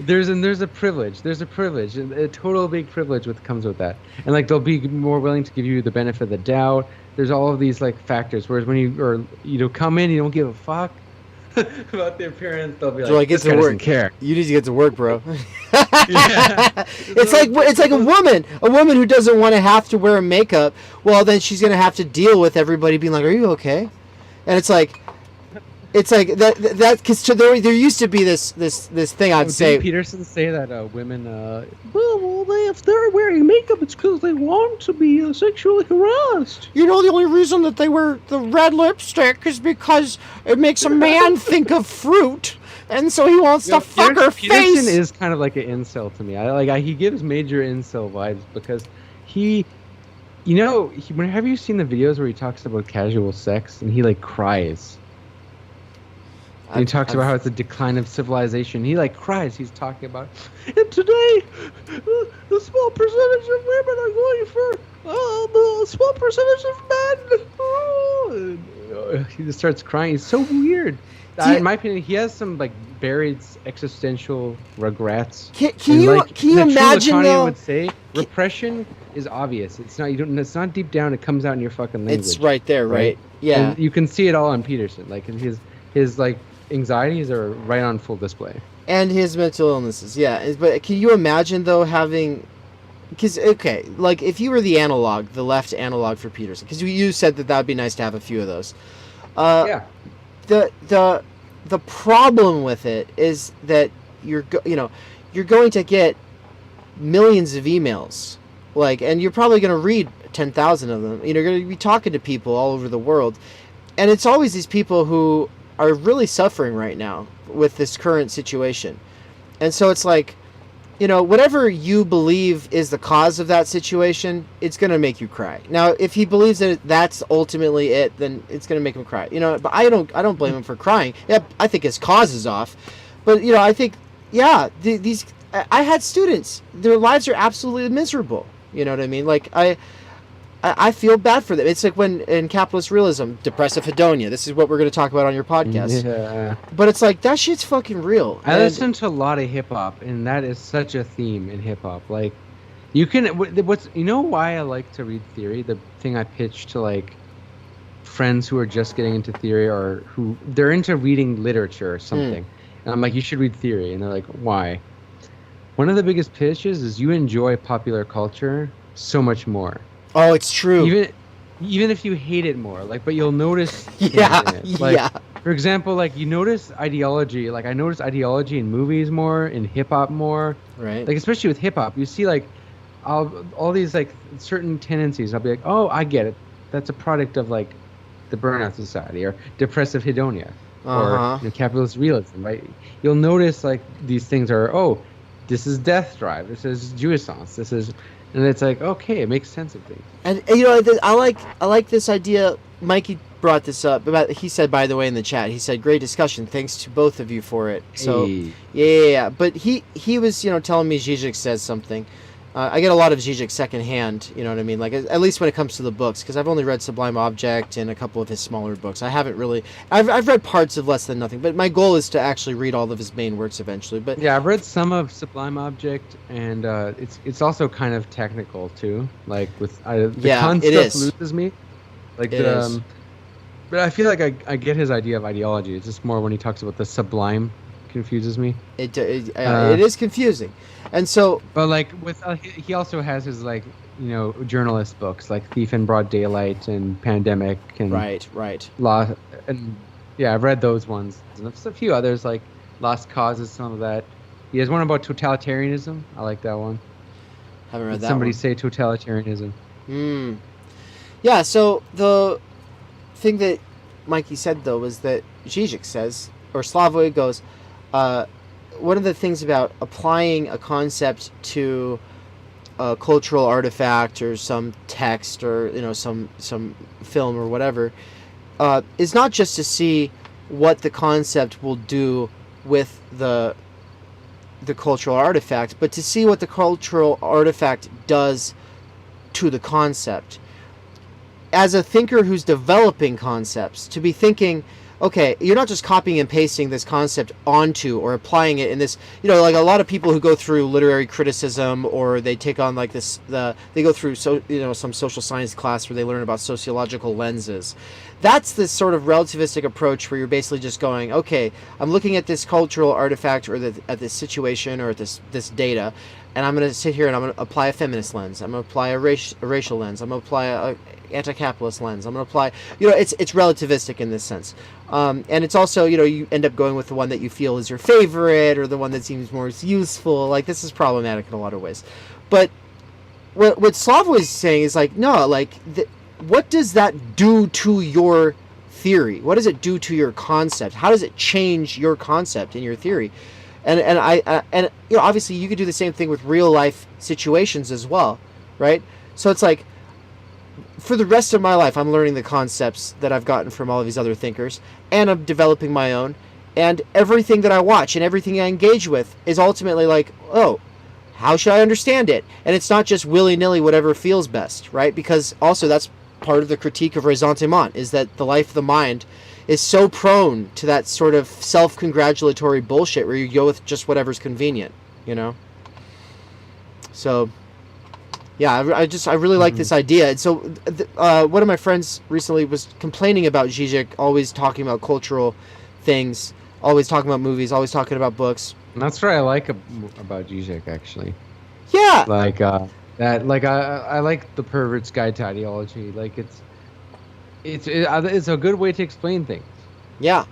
There's a privilege, a total big privilege that comes with that, and like they'll be more willing to give you the benefit of the doubt. There's all of these like factors, whereas when you come in, you don't give a fuck about the appearance. They'll be like, "Get to work. Doesn't care. You need to get to work, bro." It's like a woman who doesn't want to have to wear makeup. Well, then she's gonna have to deal with everybody being like, "Are you okay?" And it's like that because there used to be this thing I'd say. Did Peterson say that women if they're wearing makeup, it's because they want to be sexually harassed. You know, the only reason that they wear the red lipstick is because it makes a man think of fruit, and so he wants to fuck her face. Peterson is kind of like an incel to me. He gives major incel vibes because have you seen the videos where he talks about casual sex and he like cries? And he talks about how it's a decline of civilization. He like cries. He's talking about, and today, the small percentage of women are going for the small percentage of men. He just starts crying. He's so weird. In my opinion, he has some like buried existential regrets. Can you imagine though? Would say repression is obvious. It's not. It's not deep down. It comes out in your fucking language. It's right there, right? Yeah. And you can see it all on Peterson. Like his like anxieties are right on full display. And his mental illnesses, yeah. But can you imagine though having? Because like if you were the left analog for Peterson, because you said that would be nice to have a few of those. Yeah. The problem with it is that you're going to get millions of emails, and you're probably going to read 10,000 of them. You're going to be talking to people all over the world, and it's always these people who are really suffering right now with this current situation. And so it's like, whatever you believe is the cause of that situation, it's going to make you cry. Now, if he believes that that's ultimately it, then it's going to make him cry. But I don't blame him for crying. Yeah, I think his cause is off. But, I think, yeah, I had students, their lives are absolutely miserable. You know what I mean? Like, I feel bad for them. It's like when in capitalist realism, depressive hedonia. This is what we're going to talk about on your podcast. Yeah. But it's like that shit's fucking real. I listen to a lot of hip hop, and that is such a theme in hip hop. Like, you can why I like to read theory? The thing I pitch to like friends who are just getting into theory or who they're into reading literature or something, and I'm like, you should read theory, and they're like, why? One of the biggest pitches is you enjoy popular culture so much more. Oh, it's true. Even if you hate it more, but you'll notice. Yeah. For example, you notice ideology. Like I notice ideology in movies more, in hip hop more. Right. Like especially with hip hop, you see all these certain tendencies. I'll be like, oh, I get it. That's a product of the burnout society or depressive hedonia or capitalist realism, right? You'll notice these things are this is death drive. This is jouissance. This is. And it's like, okay, it makes sense of things. And I like this idea. Mikey brought this up he said, by the way, in the chat, he said, great discussion. Thanks to both of you for it. So yeah. But he was telling me Zizek says something. I get a lot of Zizek secondhand. You know what I mean? At least when it comes to the books, because I've only read Sublime Object and a couple of his smaller books. I haven't really. I've read parts of Less Than Nothing, but my goal is to actually read all of his main works eventually. But yeah, I've read some of Sublime Object, and it's also kind of technical too. The concept loses me. But I feel like I get his idea of ideology. It's just more when he talks about the sublime confuses me. It is confusing, and so. But like with he also has his like journalist books like Thief in Broad Daylight and Pandemic and Right. Law and yeah, I've read those ones and there's a few others like Lost Causes, some of that. He has one about totalitarianism. I like that one. Haven't read Did that. Somebody one. say totalitarianism. Yeah. So the thing that Mikey said though was that Zizek says, or Slavoj goes, one of the things about applying a concept to a cultural artifact or some text or some film or whatever is not just to see what the concept will do with the cultural artifact, but to see what the cultural artifact does to the concept. As a thinker who's developing concepts, to be thinking, okay, you're not just copying and pasting this concept onto or applying it in this, like a lot of people who go through literary criticism or they take on like this, they go through some social science class where they learn about sociological lenses. That's this sort of relativistic approach where you're basically just going, okay, I'm looking at this cultural artifact or at this situation or at this data, and I'm going to sit here and I'm going to apply a feminist lens. I'm going to apply a racial lens. I'm going to apply a anti-capitalist lens. I'm going to apply, it's relativistic in this sense. And it's also, you end up going with the one that you feel is your favorite or the one that seems more useful. Like, this is problematic in a lot of ways. But what Slavoj is saying is like, no, like, what does that do to your theory? What does it do to your concept? How does it change your concept in your theory? And obviously you could do the same thing with real life situations as well, right? So it's like, for the rest of my life, I'm learning the concepts that I've gotten from all of these other thinkers, and I'm developing my own, and everything that I watch and everything I engage with is ultimately like, oh, how should I understand it? And it's not just willy-nilly whatever feels best, right? Because also that's part of the critique of ressentiment, is that the life of the mind is so prone to that sort of self-congratulatory bullshit where you go with just whatever's convenient, So, yeah, I really like this idea. And so, one of my friends recently was complaining about Zizek always talking about cultural things, always talking about movies, always talking about books. And that's what I like about Zizek, actually. Yeah. Like that. Like I like the Pervert's Guide to Ideology. Like it's a good way to explain things. Yeah.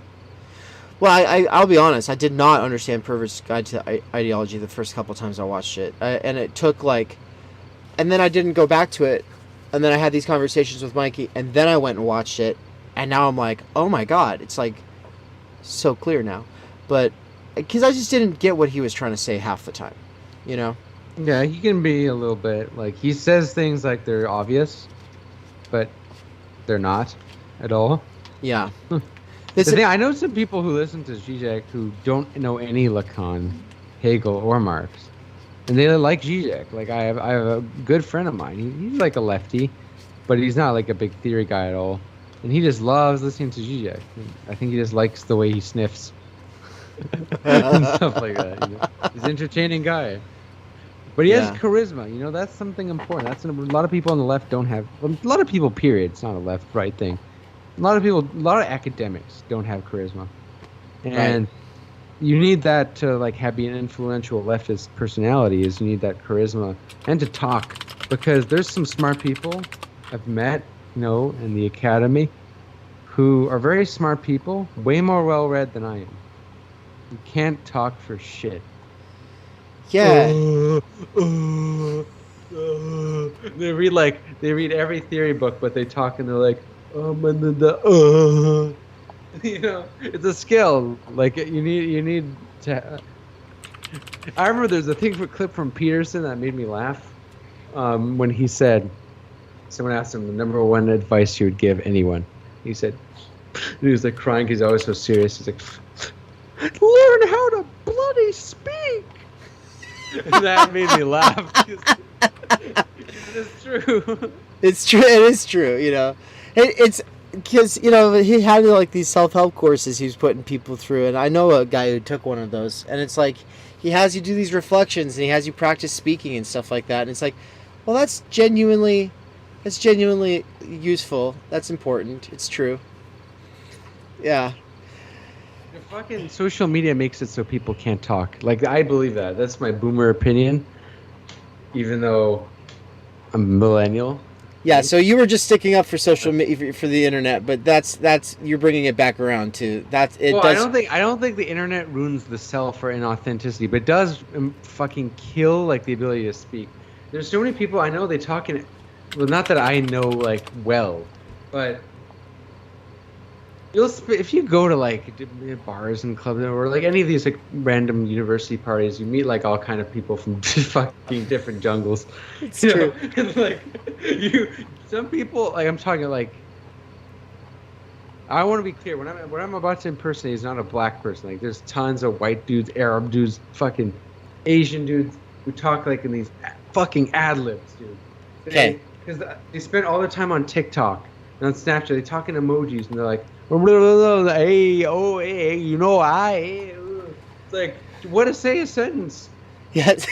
Well, I'll be honest. I did not understand Pervert's Guide to Ideology the first couple times I watched it, and it took and then I didn't go back to it, and then I had these conversations with Mikey, and then I went and watched it, and now I'm like, oh my god, it's like so clear now, but because I just didn't get what he was trying to say half the time, Yeah, he can be a little bit like he says things like they're obvious, but they're not at all. Yeah. The thing, I know some people who listen to Zizek who don't know any Lacan, Hegel, or Marx, and they like Zizek. Like I have a good friend of mine. He's like a lefty, but he's not like a big theory guy at all, and he just loves listening to Zizek. I think he just likes the way he sniffs and stuff like that. He's an entertaining guy. But he has charisma, that's something important. That's a lot of people on the left don't have. Well, a lot of people, period. It's not a left-right thing. A lot of academics don't have charisma, and you need that to be an influential leftist personality. Is you need that charisma and to talk, because there's some smart people I've met, in the academy, who are very smart people, way more well-read than I am. You can't talk for shit. Yeah. They read every theory book, but they talk and they're like, it's a skill. Like you need to. I remember there's a clip from Peterson that made me laugh. When he said, someone asked him the number one advice he would give anyone. He said, he was like crying because he's always so serious. He's like, learn how to bloody speak. And that made me laugh. It's true. It's true. It is true. It's because he had these self-help courses he was putting people through, and I know a guy who took one of those, and it's like he has you do these reflections and he has you practice speaking and stuff like that, and it's like, well, that's genuinely useful. That's important. It's true. Yeah. The fucking social media makes it so people can't talk. Like, I believe that. That's my boomer opinion. Even though I'm a millennial. Yeah, so you were just sticking up for social media for the internet, but that's you're bringing it back around to that. It Well, does. I don't think the internet ruins the self for inauthenticity, but it does fucking kill like the ability to speak. There's so many people I know they talk in, well, not that I know like well, but if you go to like bars and clubs or like any of these like random university parties, you meet like all kind of people from fucking different jungles. It's true. And, like some people like I'm talking like. I want to be clear. What I'm about to impersonate is not a black person. Like, there's tons of white dudes, Arab dudes, fucking Asian dudes who talk like in these fucking ad libs, dude. Okay. Because they spend all their time on TikTok and on Snapchat. They talk in emojis and they're like, blah, blah, blah, blah, hey, oh, hey, you know, It's like, what to say a sentence? Yes.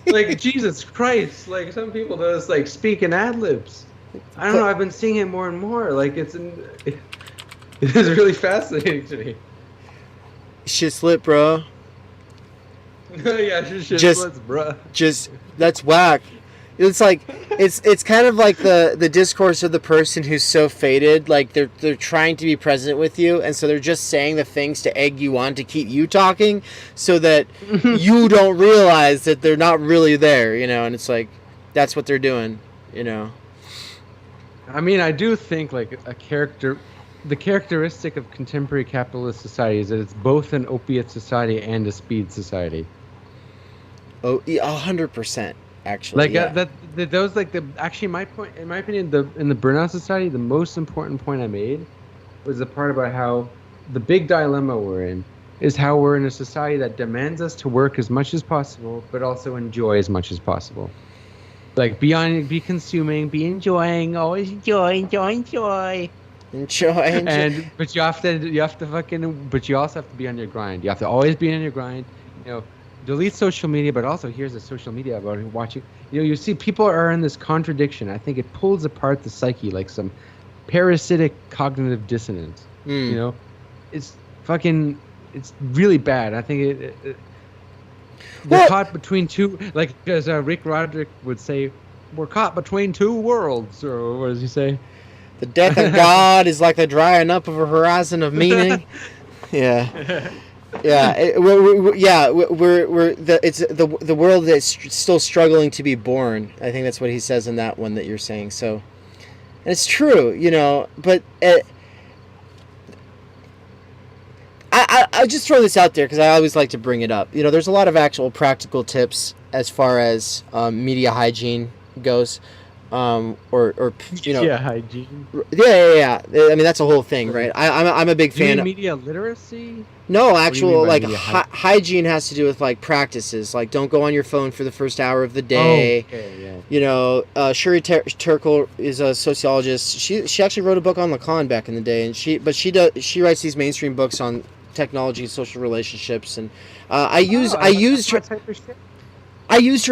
Like, Jesus Christ. Like, some people just like speak in ad libs. I don't know. I've been seeing it more and more. Like, it is really fascinating to me. Shit slip, bro. Yeah, shit Just- splits, bruh. Just that's whack. It's like it's kind of like the discourse of the person who's so faded, like they're trying to be present with you, and so they're just saying the things to egg you on to keep you talking, so that you don't realize that they're not really there, you know. And it's like that's what they're doing, you know. I mean, I do think like the characteristic of contemporary capitalist society is that it's both an opiate society and a speed society. Oh, 100%. Actually, Like yeah. those like the actually my point in my opinion in the burnout society, the most important point I made was the part about how the big dilemma we're in is how we're in a society that demands us to work as much as possible but also enjoy as much as possible. Like be consuming, be enjoying, always enjoy. Enjoy. And but you have to fucking but you also have to be on your grind. You have to always be on your grind. You know, delete social media, but also here's the social media about watching. You know, you see people are in this contradiction. I think it pulls apart the psyche like some parasitic cognitive dissonance. You know, it's really bad. I think we're caught between two, like as Rick Roderick would say, we're caught between two worlds, or what does he say? The death of God is like the drying up of a horizon of meaning. Yeah. Yeah, it's the world that's still struggling to be born. I think that's what he says in that one that you're saying. So, and it's true, you know. But I just throw this out there because I always like to bring it up. You know, there's a lot of actual practical tips as far as media hygiene goes. Or you know, hygiene. Yeah. I mean, that's a whole thing, right? I'm a big fan. Media literacy. No, actual like hygiene? hygiene has to do with like practices, like don't go on your phone for the first hour of the day. Oh, okay, yeah. You know, Shuri Turkle is a sociologist. She actually wrote a book on Lacan back in the day, and she writes these mainstream books on technology, social relationships, and I used her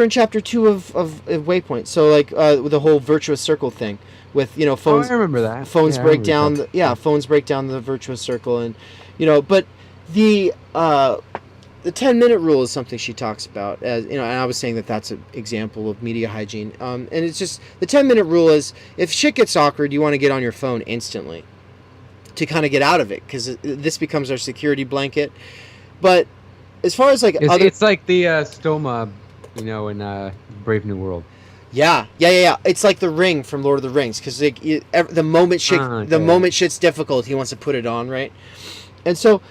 in chapter 2 of Waypoint. So like with the whole virtuous circle thing, with, you know, phones. I remember that. Phones break down. Phones break down the virtuous circle, and you know, but the 10-minute rule is something she talks about, as you know, and I was saying that that's an example of media hygiene. And it's just the 10-minute rule is if shit gets awkward, you want to get on your phone instantly to kind of get out of it, because this becomes our security blanket. But as far as like it's like the stoma, you know, in Brave New World. Yeah. It's like the ring from Lord of the Rings, because like, the moment shit's difficult, he wants to put it on, right? And so,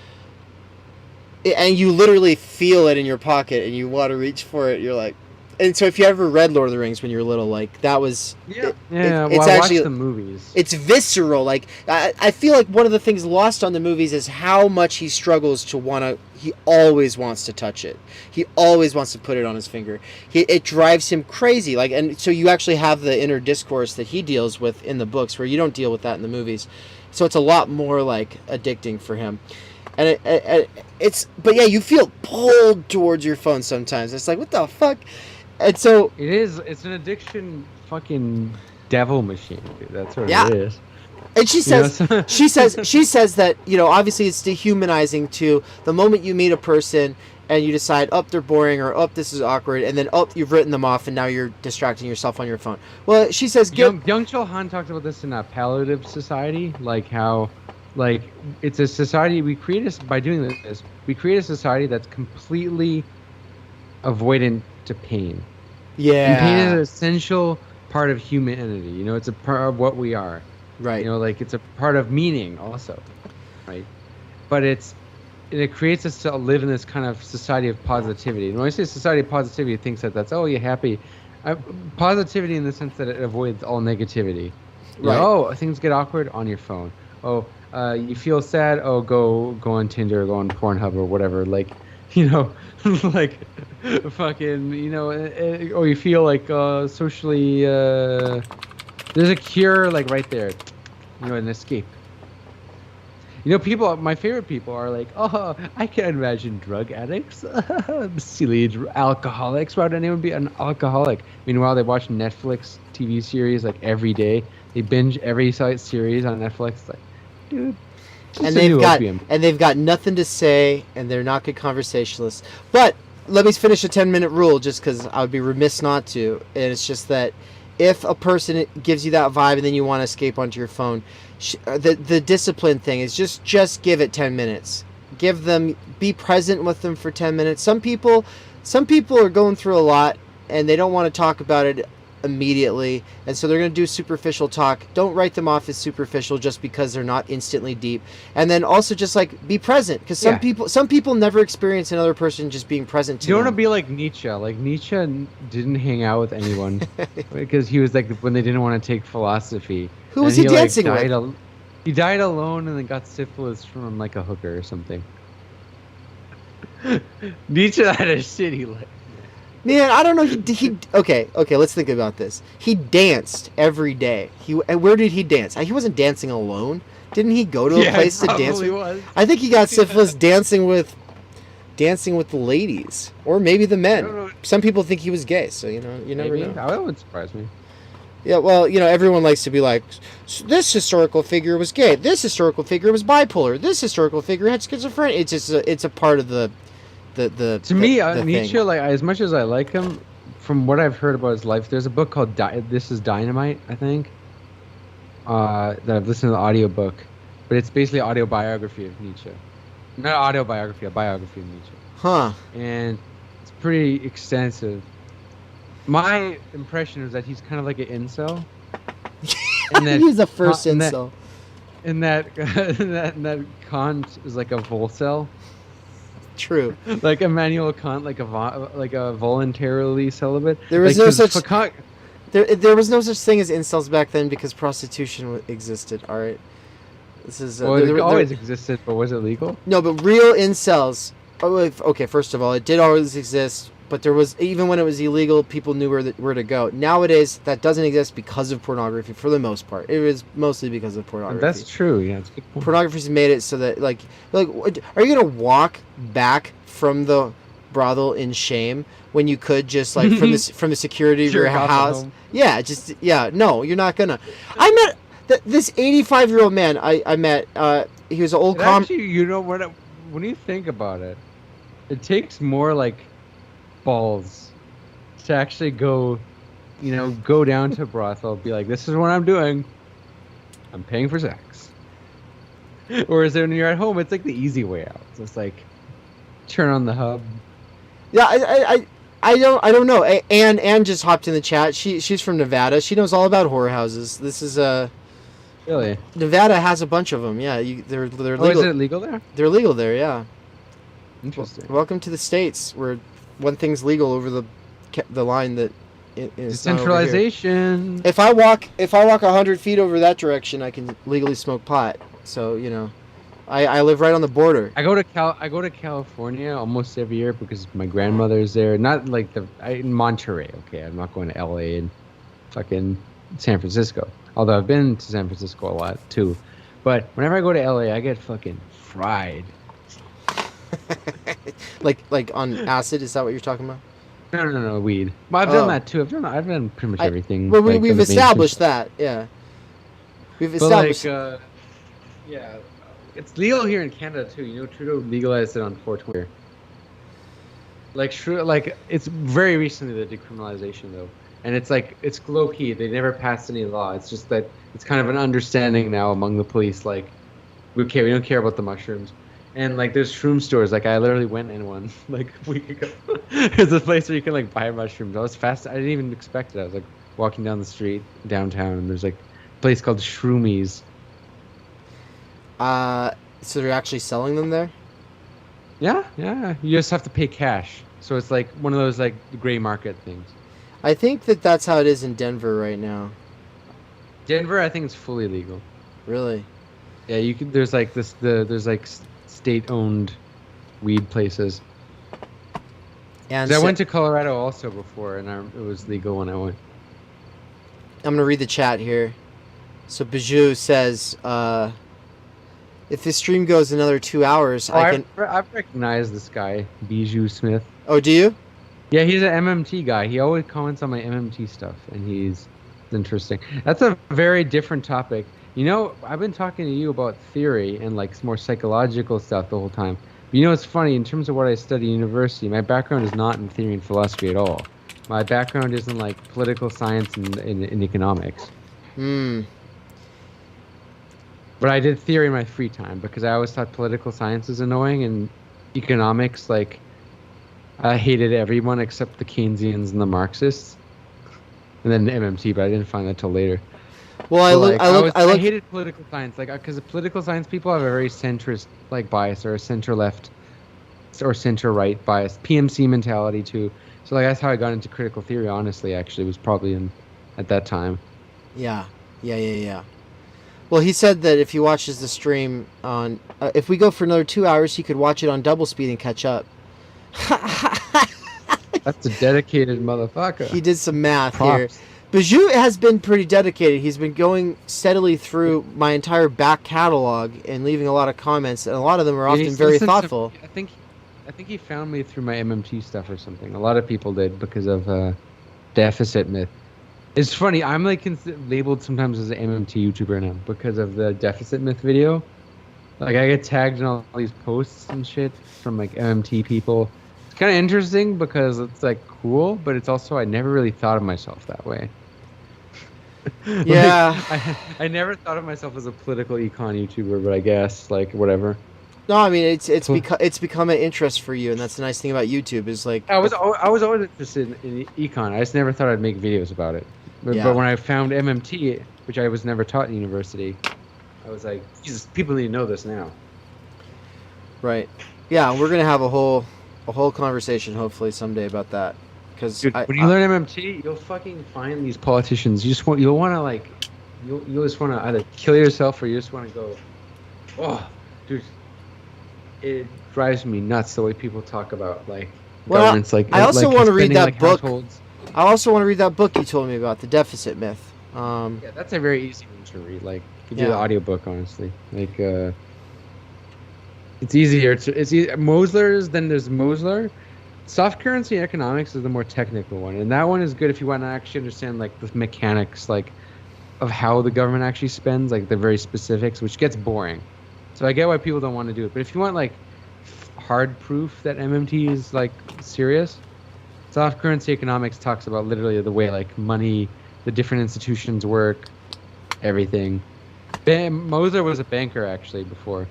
and you literally feel it in your pocket, and you want to reach for it. You're like, and so if you ever read Lord of the Rings when you were little, like that was I actually watched the movies. It's visceral. Like I feel like one of the things lost on the movies is how much he struggles to he always wants to touch it. He always wants to put it on his finger. It drives him crazy. Like, and so you actually have the inner discourse that he deals with in the books, where you don't deal with that in the movies. So it's a lot more like addicting for him. And but yeah, you feel pulled towards your phone sometimes. It's like, what the fuck? And so it's an addiction fucking devil machine, dude. That's what Yeah. it is. And she says, she says that, you know, obviously it's dehumanizing to the moment you meet a person and you decide, oh, they're boring, or oh, this is awkward, and then oh, you've written them off and now you're distracting yourself on your phone. Well, she says, Byung-Chul Han talked about this in a palliative society, like how, like, it's a society by doing this, we create a society that's completely avoidant to pain. Yeah. And pain is an essential part of humanity. You know, it's a part of what we are. Right. You know, like it's a part of meaning also, right? But it creates us to live in this kind of society of positivity. And when I say society of positivity, it thinks that that's, oh, you're happy. Positivity in the sense that it avoids all negativity. You Right. know, oh, things get awkward on your phone. Oh, you feel sad. Oh, go on Tinder, or go on Pornhub or whatever. Like, you know, like fucking, you know, or you feel like socially, there's a cure like right there, you know, an escape. You know, people, my favorite people are like, oh, I can't imagine drug addicts, silly alcoholics. Why would anyone be an alcoholic? Meanwhile, they watch Netflix TV series like every day. They binge every series on Netflix. It's like, dude, And they've got nothing to say, and they're not good conversationalists. But let me finish a 10-minute rule, just because I would be remiss not to. And it's just that if a person gives you that vibe and then you want to escape onto your phone, the discipline thing is just give it 10 minutes. Be present with them for 10 minutes. Some people are going through a lot and they don't want to talk about it immediately, and so they're going to do superficial talk. Don't write them off as superficial just because they're not instantly deep. And then also just like be present, because some people never experience another person just being present to You don't them. want to be like Nietzsche. Like Nietzsche didn't hang out with anyone because he was like when they didn't want to take philosophy. Who was he dancing with? He died alone and then got syphilis from like a hooker or something. Nietzsche had a shitty life. Man, I don't know. Okay. Let's think about this. He danced every day. And where did he dance? He wasn't dancing alone. Didn't he go to a place to dance? Was. I think he got syphilis dancing with the ladies, or maybe the men. Some people think he was gay, so you never know. That would surprise me. Yeah, well, everyone likes to be like, this historical figure was gay. This historical figure was bipolar. This historical figure had schizophrenia. It's just it's a part of the Nietzsche, thing. like as much as I like him, from what I've heard about his life, there's a book called This Is Dynamite, I think, that I've listened to the audiobook, but it's basically an autobiography of Nietzsche. Not autobiography, a biography of Nietzsche. Huh. And it's pretty extensive. My impression is that he's kind of like an incel. And that he's the first incel. And that Kant is like a volcel. True. Like Immanuel Kant, like a voluntarily celibate. There was like, no such Kant, there was no such thing as incels back then because prostitution existed. All right. This is it always existed, but was it legal? No, but real incels. Okay, first of all, it did always exist, but there was, even when it was illegal, people knew where to go. Nowadays, that doesn't exist because of pornography for the most part. It was mostly because of pornography. That's true. Yeah, that's a good point. Pornography's made it so that like are you gonna walk back from the brothel in shame when you could just like from the security of your house? Yeah, no, you're not gonna. I met this 85-year-old man. I met. He was an old actually, you know what? When you think about it, it takes more like balls to actually go down to a brothel, be like, this is what I'm doing. I'm paying for sex. Whereas when you're at home, it's like the easy way out. It's just like turn on the hub. Yeah, I don't know. Anne just hopped in the chat. She's from Nevada. She knows all about whorehouses. This is Really? Nevada has a bunch of them. Yeah, they're legal. Is it legal there? They're legal there. Yeah. Interesting. Welcome to the States, where one thing's legal over the line that is decentralization. If I walk 100 feet over that direction, I can legally smoke pot. So I live right on the border. I go to California almost every year because my grandmother's there. Not like in Monterey. Okay, I'm not going to LA and fucking San Francisco. Although I've been to San Francisco a lot too. But whenever I go to LA, I get fucking fried. like on acid? Is that what you're talking about? No, weed. Well, I've done that too. I've done pretty much everything. Well, we've established that, yeah. We've But like, established. yeah, it's legal here in Canada too. You know, Trudeau legalized it on 420. Like it's very recently the decriminalization though, and it's like it's low key. They never passed any law. It's just that it's kind of an understanding now among the police. Like, we don't care about the mushrooms, and like there's shroom stores. Like I literally went in one like a week ago. There's a place where you can like buy mushrooms. I was fast. I didn't even expect it. I was like walking down the street downtown, and there's like a place called Shroomies. So they're actually selling them there? Yeah, yeah. You just have to pay cash. So it's like one of those like gray market things. I think that's how it is in Denver right now. Denver, I think it's fully legal. Really? Yeah, you can. There's like there's like state-owned weed places. And 'Cause I went to Colorado also before, and it was legal when I went. I'm gonna read the chat here. So Bijou says, if this stream goes another 2 hours, I've recognized this guy, Bijou Smith. Oh, do you? Yeah, he's an MMT guy. He always comments on my MMT stuff, and he's interesting. That's a very different topic. You know, I've been talking to you about theory and like more psychological stuff the whole time. But you know, it's funny, in terms of what I study at university, my background is not in theory and philosophy at all. My background is in like political science and in economics. But I did theory in my free time because I always thought political science is annoying, and economics, like, I hated everyone except the Keynesians and the Marxists, and then the MMT. But I didn't find that till later. Well, I hated political science, like, because the political science people have a very centrist like bias, or a center left or center right bias, PMC mentality too. So like that's how I got into critical theory. Honestly, actually, was probably at that time. Yeah. Well, he said that if he watches the stream on, if we go for another 2 hours, he could watch it on double speed and catch up. That's a dedicated motherfucker. He did some math Props. here. Bijou has been pretty dedicated. He's been going steadily through my entire back catalog and leaving a lot of comments, and a lot of them are often very thoughtful. I think he found me through my MMT stuff or something. A lot of people did because of deficit myth. It's funny. I'm like labeled sometimes as an MMT YouTuber now because of the deficit myth video. Like I get tagged in all these posts and shit from like MMT people. It's kind of interesting because it's like cool, but it's also I never really thought of myself that way. Yeah. Like, I never thought of myself as a political econ YouTuber, but I guess like whatever. No, I mean it's become an interest for you, and that's the nice thing about YouTube is like I was always interested in econ. I just never thought I'd make videos about it. But when I found MMT, which I was never taught in university, I was like, Jesus, people need to know this now. Right. Yeah, we're gonna have a whole conversation hopefully someday about that. Because when you learn MMT, you'll fucking find these politicians. You'll just want to either kill yourself or you just want to go. Oh, dude, it drives me nuts the way people talk about like governments. Like I also want to read that like book. Households. I also want to read that book you told me about, The Deficit Myth. Yeah, that's a very easy one to read. Like, you could do the audiobook, honestly. Like, it's easier. Mosler's, then there's Mosler. Soft currency economics is the more technical one. And that one is good if you want to actually understand, like, the mechanics, like, of how the government actually spends, like, the very specifics, which gets boring. So I get why people don't want to do it. But if you want, like, hard proof that MMT is, like, serious, soft currency economics talks about literally the way like money, the different institutions work, everything. Moser was a banker actually before.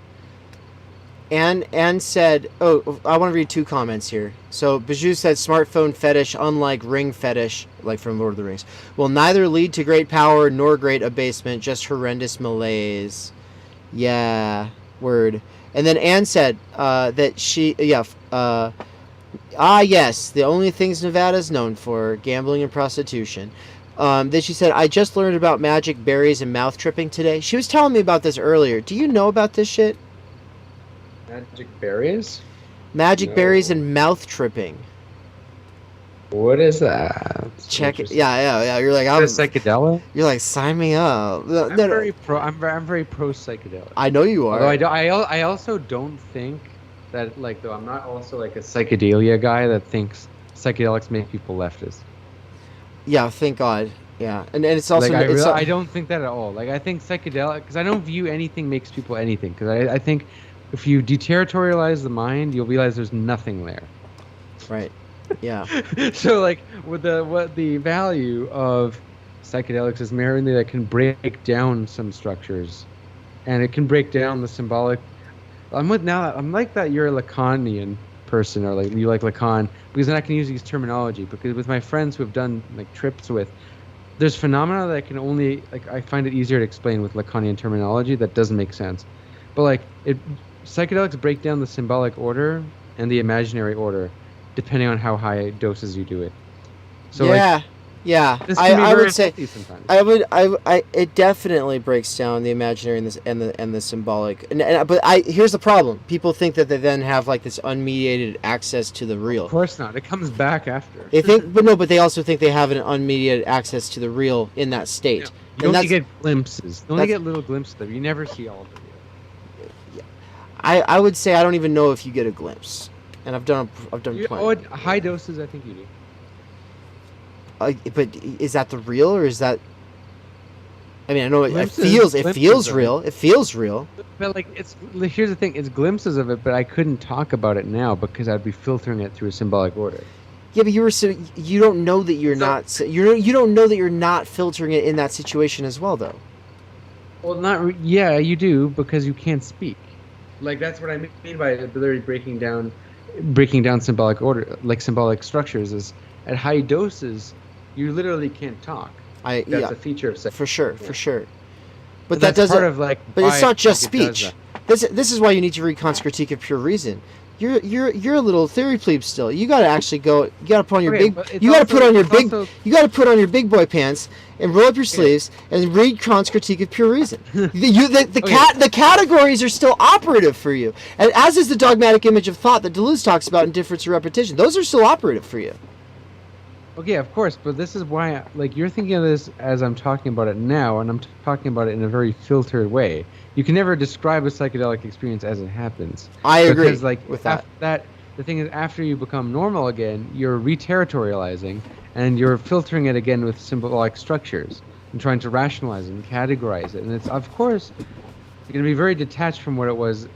And said, oh, I want to read two comments here. So Bijou said, smartphone fetish, unlike ring fetish, like from Lord of the Rings, will neither lead to great power nor great abasement, just horrendous malaise. Yeah, word. And then Anne said that she, yes, the only things Nevada's known for, gambling and prostitution. Then she said, I just learned about magic berries and mouth tripping today. She was telling me about this earlier. Do you know about this shit? Magic berries? Magic berries and mouth tripping. What is that? Check it. Yeah. You're like, I'm a psychedelic. You're like, sign me up. I'm very pro psychedelic. I know you are. Although I also don't think that, like, though I'm not also like a psychedelia guy that thinks psychedelics make people leftist. Yeah, thank God. Yeah, and it's also Like it's, I don't think that at all. Like I think psychedelic, because I don't view anything makes people anything. Because I think if you deterritorialize the mind, you'll realize there's nothing there. right. Yeah. So like what the value of psychedelics is merely that it can break down some structures, and it can break down the symbolic. I'm like that you're a Lacanian person, or like you like Lacan, because then I can use these terminology. Because with my friends who have done like trips with, there's phenomena that I can only like I find it easier to explain with Lacanian terminology that doesn't make sense. But like psychedelics break down the symbolic order and the imaginary order, depending on how high doses you do it. So yeah. like, Yeah, this can be I very would say healthy sometimes. it definitely breaks down the imaginary and the symbolic. But here's the problem: people think that they then have like this unmediated access to the real. Of course not. It comes back after. They think, but they also think they have an unmediated access to the real in that state. You only get glimpses. You only get little glimpses of it. You never see all of it. I would say I don't even know if you get a glimpse, and I've done plenty. Oh, at high doses, I think you do. But is that the real, or is that? I mean, I know it feels real. It feels real. But like, here's the thing: it's glimpses of it, but I couldn't talk about it now because I'd be filtering it through a symbolic order. Yeah, but you don't know that you're not. You don't know that you're not filtering it in that situation as well, though. Well, yeah, you do, because you can't speak. Like that's what I mean by literally breaking down symbolic order, like symbolic structures. Is at high doses, you literally can't talk. That's a feature of sex. For sure. But that's that doesn't. part of like. But it's not just speech. This is why you need to read Kant's Critique of Pure Reason. You're a little theory plebe still. You gotta actually go. You gotta put on your You gotta put on your big boy pants and roll up your sleeves and read Kant's Critique of Pure Reason. The categories are still operative for you, and as is the dogmatic image of thought that Deleuze talks about in Difference or Repetition. Those are still operative for you. Okay, of course, but this is why, like, you're thinking of this as I'm talking about it now, and I'm talking about it in a very filtered way. You can never describe a psychedelic experience as it happens. I agree because, like, with that. The thing is, after you become normal again, you're reterritorializing, and you're filtering it again with symbolic structures, and trying to rationalize it and categorize it. And it's, of course, you're going to be very detached from what it was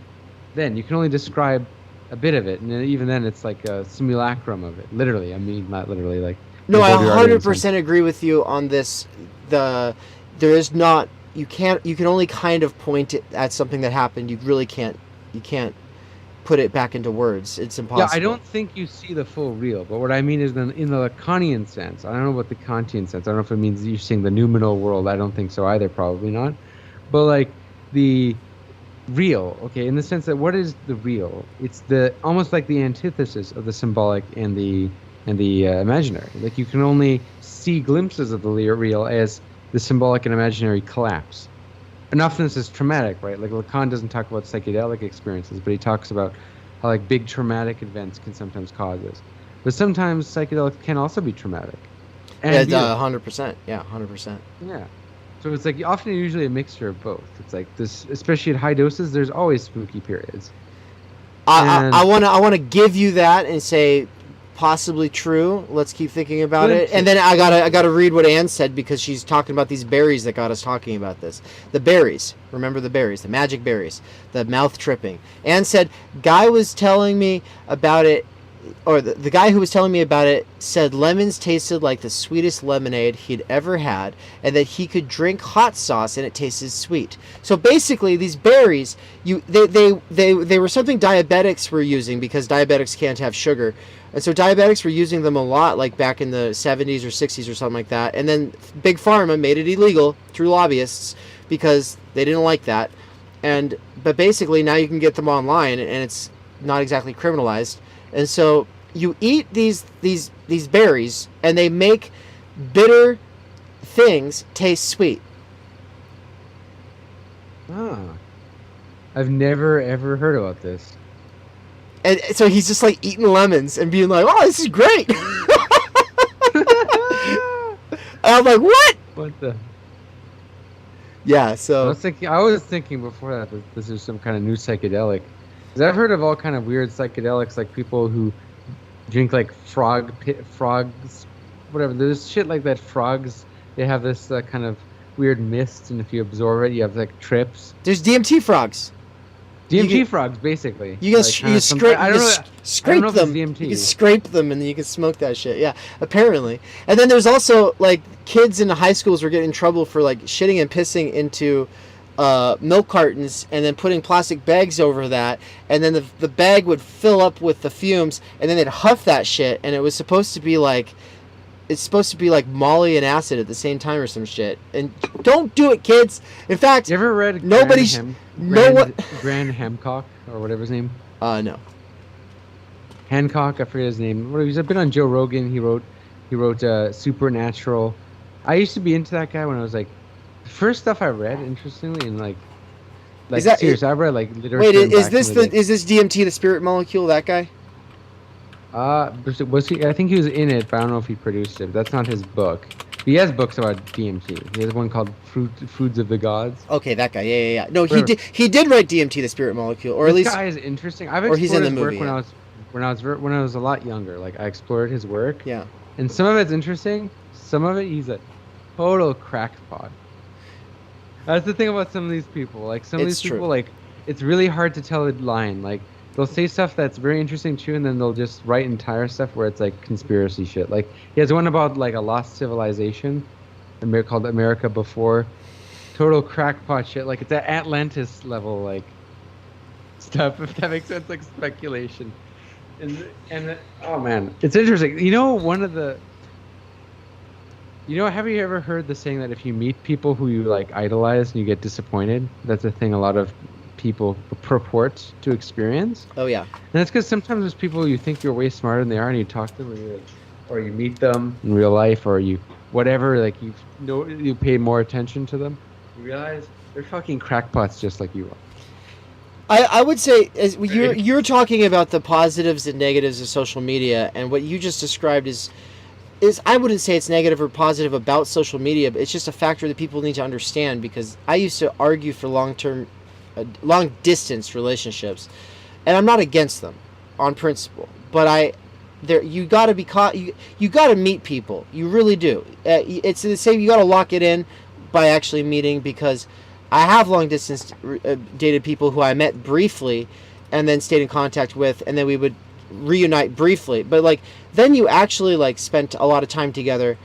then. You can only describe a bit of it, and even then, it's like a simulacrum of it. Literally, I mean, not literally, like... No, I 100% agree with you on this. There is not. You can only kind of point it at something that happened. You really can't. You can't put it back into words. It's impossible. Yeah, I don't think you see the full real. But what I mean is, then in the Lacanian sense, I don't know what the Kantian sense. I don't know if it means you're seeing the noumenal world. I don't think so either. Probably not. But like the real, okay, in the sense that what is the real? It's almost like the antithesis of the symbolic and the imaginary. Like you can only see glimpses of the real as the symbolic and imaginary collapse. And often this is traumatic, right? Like Lacan doesn't talk about psychedelic experiences, but he talks about how like big traumatic events can sometimes cause this. But sometimes psychedelics can also be traumatic. And 100%. Yeah, 100%. Yeah. So it's like usually a mixture of both. It's like this, especially at high doses, there's always spooky periods. I want to give you that and say possibly true. Let's keep thinking about it. And then I gotta read what Anne said, because she's talking about these berries that got us talking about this. The berries. Remember the berries, the magic berries, the mouth tripping. Anne said, guy was telling me about it, or the guy who was telling me about it said lemons tasted like the sweetest lemonade he'd ever had, and that he could drink hot sauce and it tasted sweet. So basically, these berries, they were something diabetics were using, because diabetics can't have sugar. And so diabetics were using them a lot, like back in the 70s or 60s or something like that. And then Big Pharma made it illegal through lobbyists because they didn't like that. But basically now you can get them online, and it's not exactly criminalized. And so you eat these berries, and they make bitter things taste sweet. Ah, I've never ever heard about this. And so he's just like eating lemons and being like, "Oh, this is great." And I'm like, "What?" What the? Yeah. So I was thinking before that this is some kind of new psychedelic. Because I've heard of all kind of weird psychedelics, like people who drink like frogs, whatever. There's shit like that. Frogs they have this kind of weird mist, and if you absorb it, you have like trips. There's DMT frogs. DMT frogs, basically. You can scrape. I don't know if it's them. DMT. You can scrape them, and then you can smoke that shit. Yeah, apparently. And then there's also like kids in the high schools were getting in trouble for like shitting and pissing into milk cartons, and then putting plastic bags over that, and then the bag would fill up with the fumes, and then they'd huff that shit, and it was supposed to be like. It's supposed to be like Molly and acid at the same time or some shit. And don't do it, kids. In fact, you ever read Graham Hancock or whatever his name? No. Hancock, I forget his name. He's been on Joe Rogan. He wrote Supernatural. I used to be into that guy when I was like, the first stuff I read, interestingly, and like seriously, I read like literature. Wait, is this DMT, the spirit molecule? That guy? Was he? I think he was in it, but I don't know if he produced it. That's not his book. He has books about DMT. He has one called Foods of the Gods. Okay, that guy. Yeah. No, he did write DMT, the spirit molecule, or at least. This guy is interesting. I've explored he's in the his movie, work when I was a lot younger. Like I explored his work. Yeah. And some of it's interesting. Some of it, he's a total crackpot. That's the thing about some of these people. Like some of these people, like it's really hard to tell a line. Like. They'll say stuff that's very interesting too, and then they'll just write entire stuff where it's like conspiracy shit. Like he has one about like a lost civilization, called America Before. Total crackpot shit. Like it's at Atlantis level like stuff. If that makes sense, like speculation. And oh man, it's interesting. You know, have you ever heard the saying that if you meet people who you like idolize and you get disappointed? That's a thing a lot of people purport to experience. Oh yeah. And that's because sometimes there's people you think you're way smarter than they are, and you talk to them, or you meet them in real life, or you whatever, like you pay more attention to them. You realize they're fucking crackpots just like you are. I would say you're talking about the positives and negatives of social media, and what you just described is I wouldn't say it's negative or positive about social media, but it's just a factor that people need to understand, because I used to argue for long distance relationships, and I'm not against them on principle, but you got to be caught. You got to meet people. You really do. It's the same. You got to lock it in by actually meeting, because I have long distance dated people who I met briefly and then stayed in contact with, and then we would reunite briefly, but like then you actually like spent a lot of time together,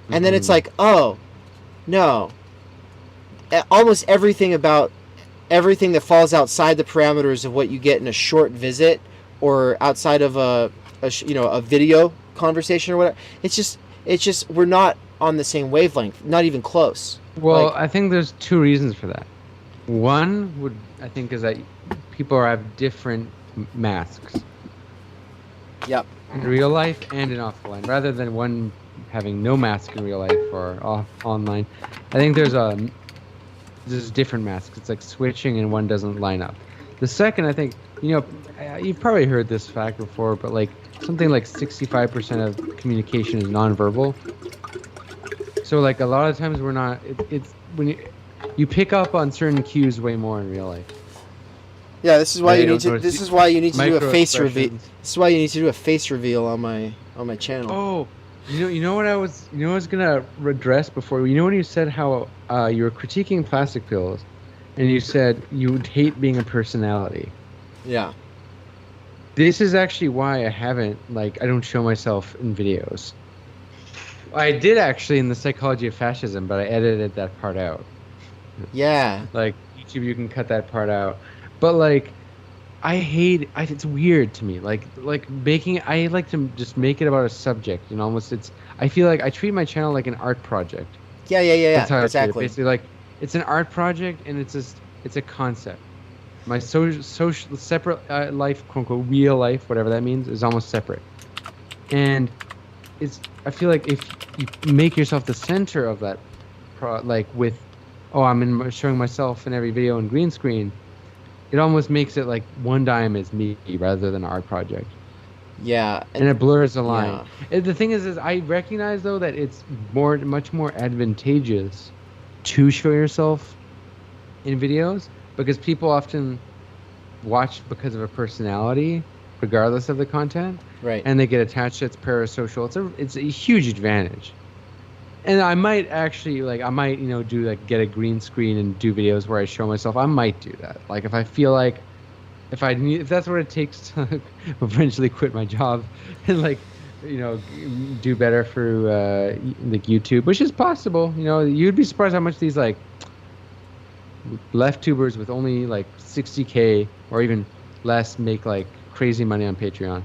and then it's like, oh no, almost everything that falls outside the parameters of what you get in a short visit or outside of a video conversation or whatever, it's just we're not on the same wavelength, not even close. Well, I think there's two reasons for that. One is that people have different masks. Yep. In real life and in offline, rather than one having no mask in real life or online. I think there's different masks. It's like switching, and one doesn't line up. The second, I think, you've probably heard this fact before, but like something like 65% of communication is nonverbal. So like a lot of times we're not. It's when you pick up on certain cues way more in real life. Yeah, this is why you need to. This is why you need to do a face reveal. This is why you need to do a face reveal on my channel. Oh, you know what I was gonna address before. You know when you said how you were critiquing plastic pills, and you said you would hate being a personality. Yeah. This is actually why I don't show myself in videos. I did actually in the Psychology of Fascism, but I edited that part out. Yeah. Like YouTube, you can cut that part out. But like, it's weird to me. Like I like to just make it about a subject, and almost I feel like I treat my channel like an art project. Yeah. That's how Exactly. Basically, like it's an art project, and it's a concept. My social separate life, quote unquote, real life, whatever that means, is almost separate. And I feel like if you make yourself the center of that, I'm showing myself in every video in green screen. It almost makes it like one dime is me rather than an art project. Yeah. And it blurs the line. Yeah. And the thing is I recognize, though, that it's much more advantageous to show yourself in videos, because people often watch because of a personality, regardless of the content. Right. And they get attached to its parasocial. It's a huge advantage. And I might actually do like get a green screen and do videos where I show myself. I might do that. Like if I feel like if that's what it takes to eventually quit my job and like do better for like YouTube, which is possible. You'd be surprised how much these like left tubers with only like 60K or even less make like crazy money on Patreon.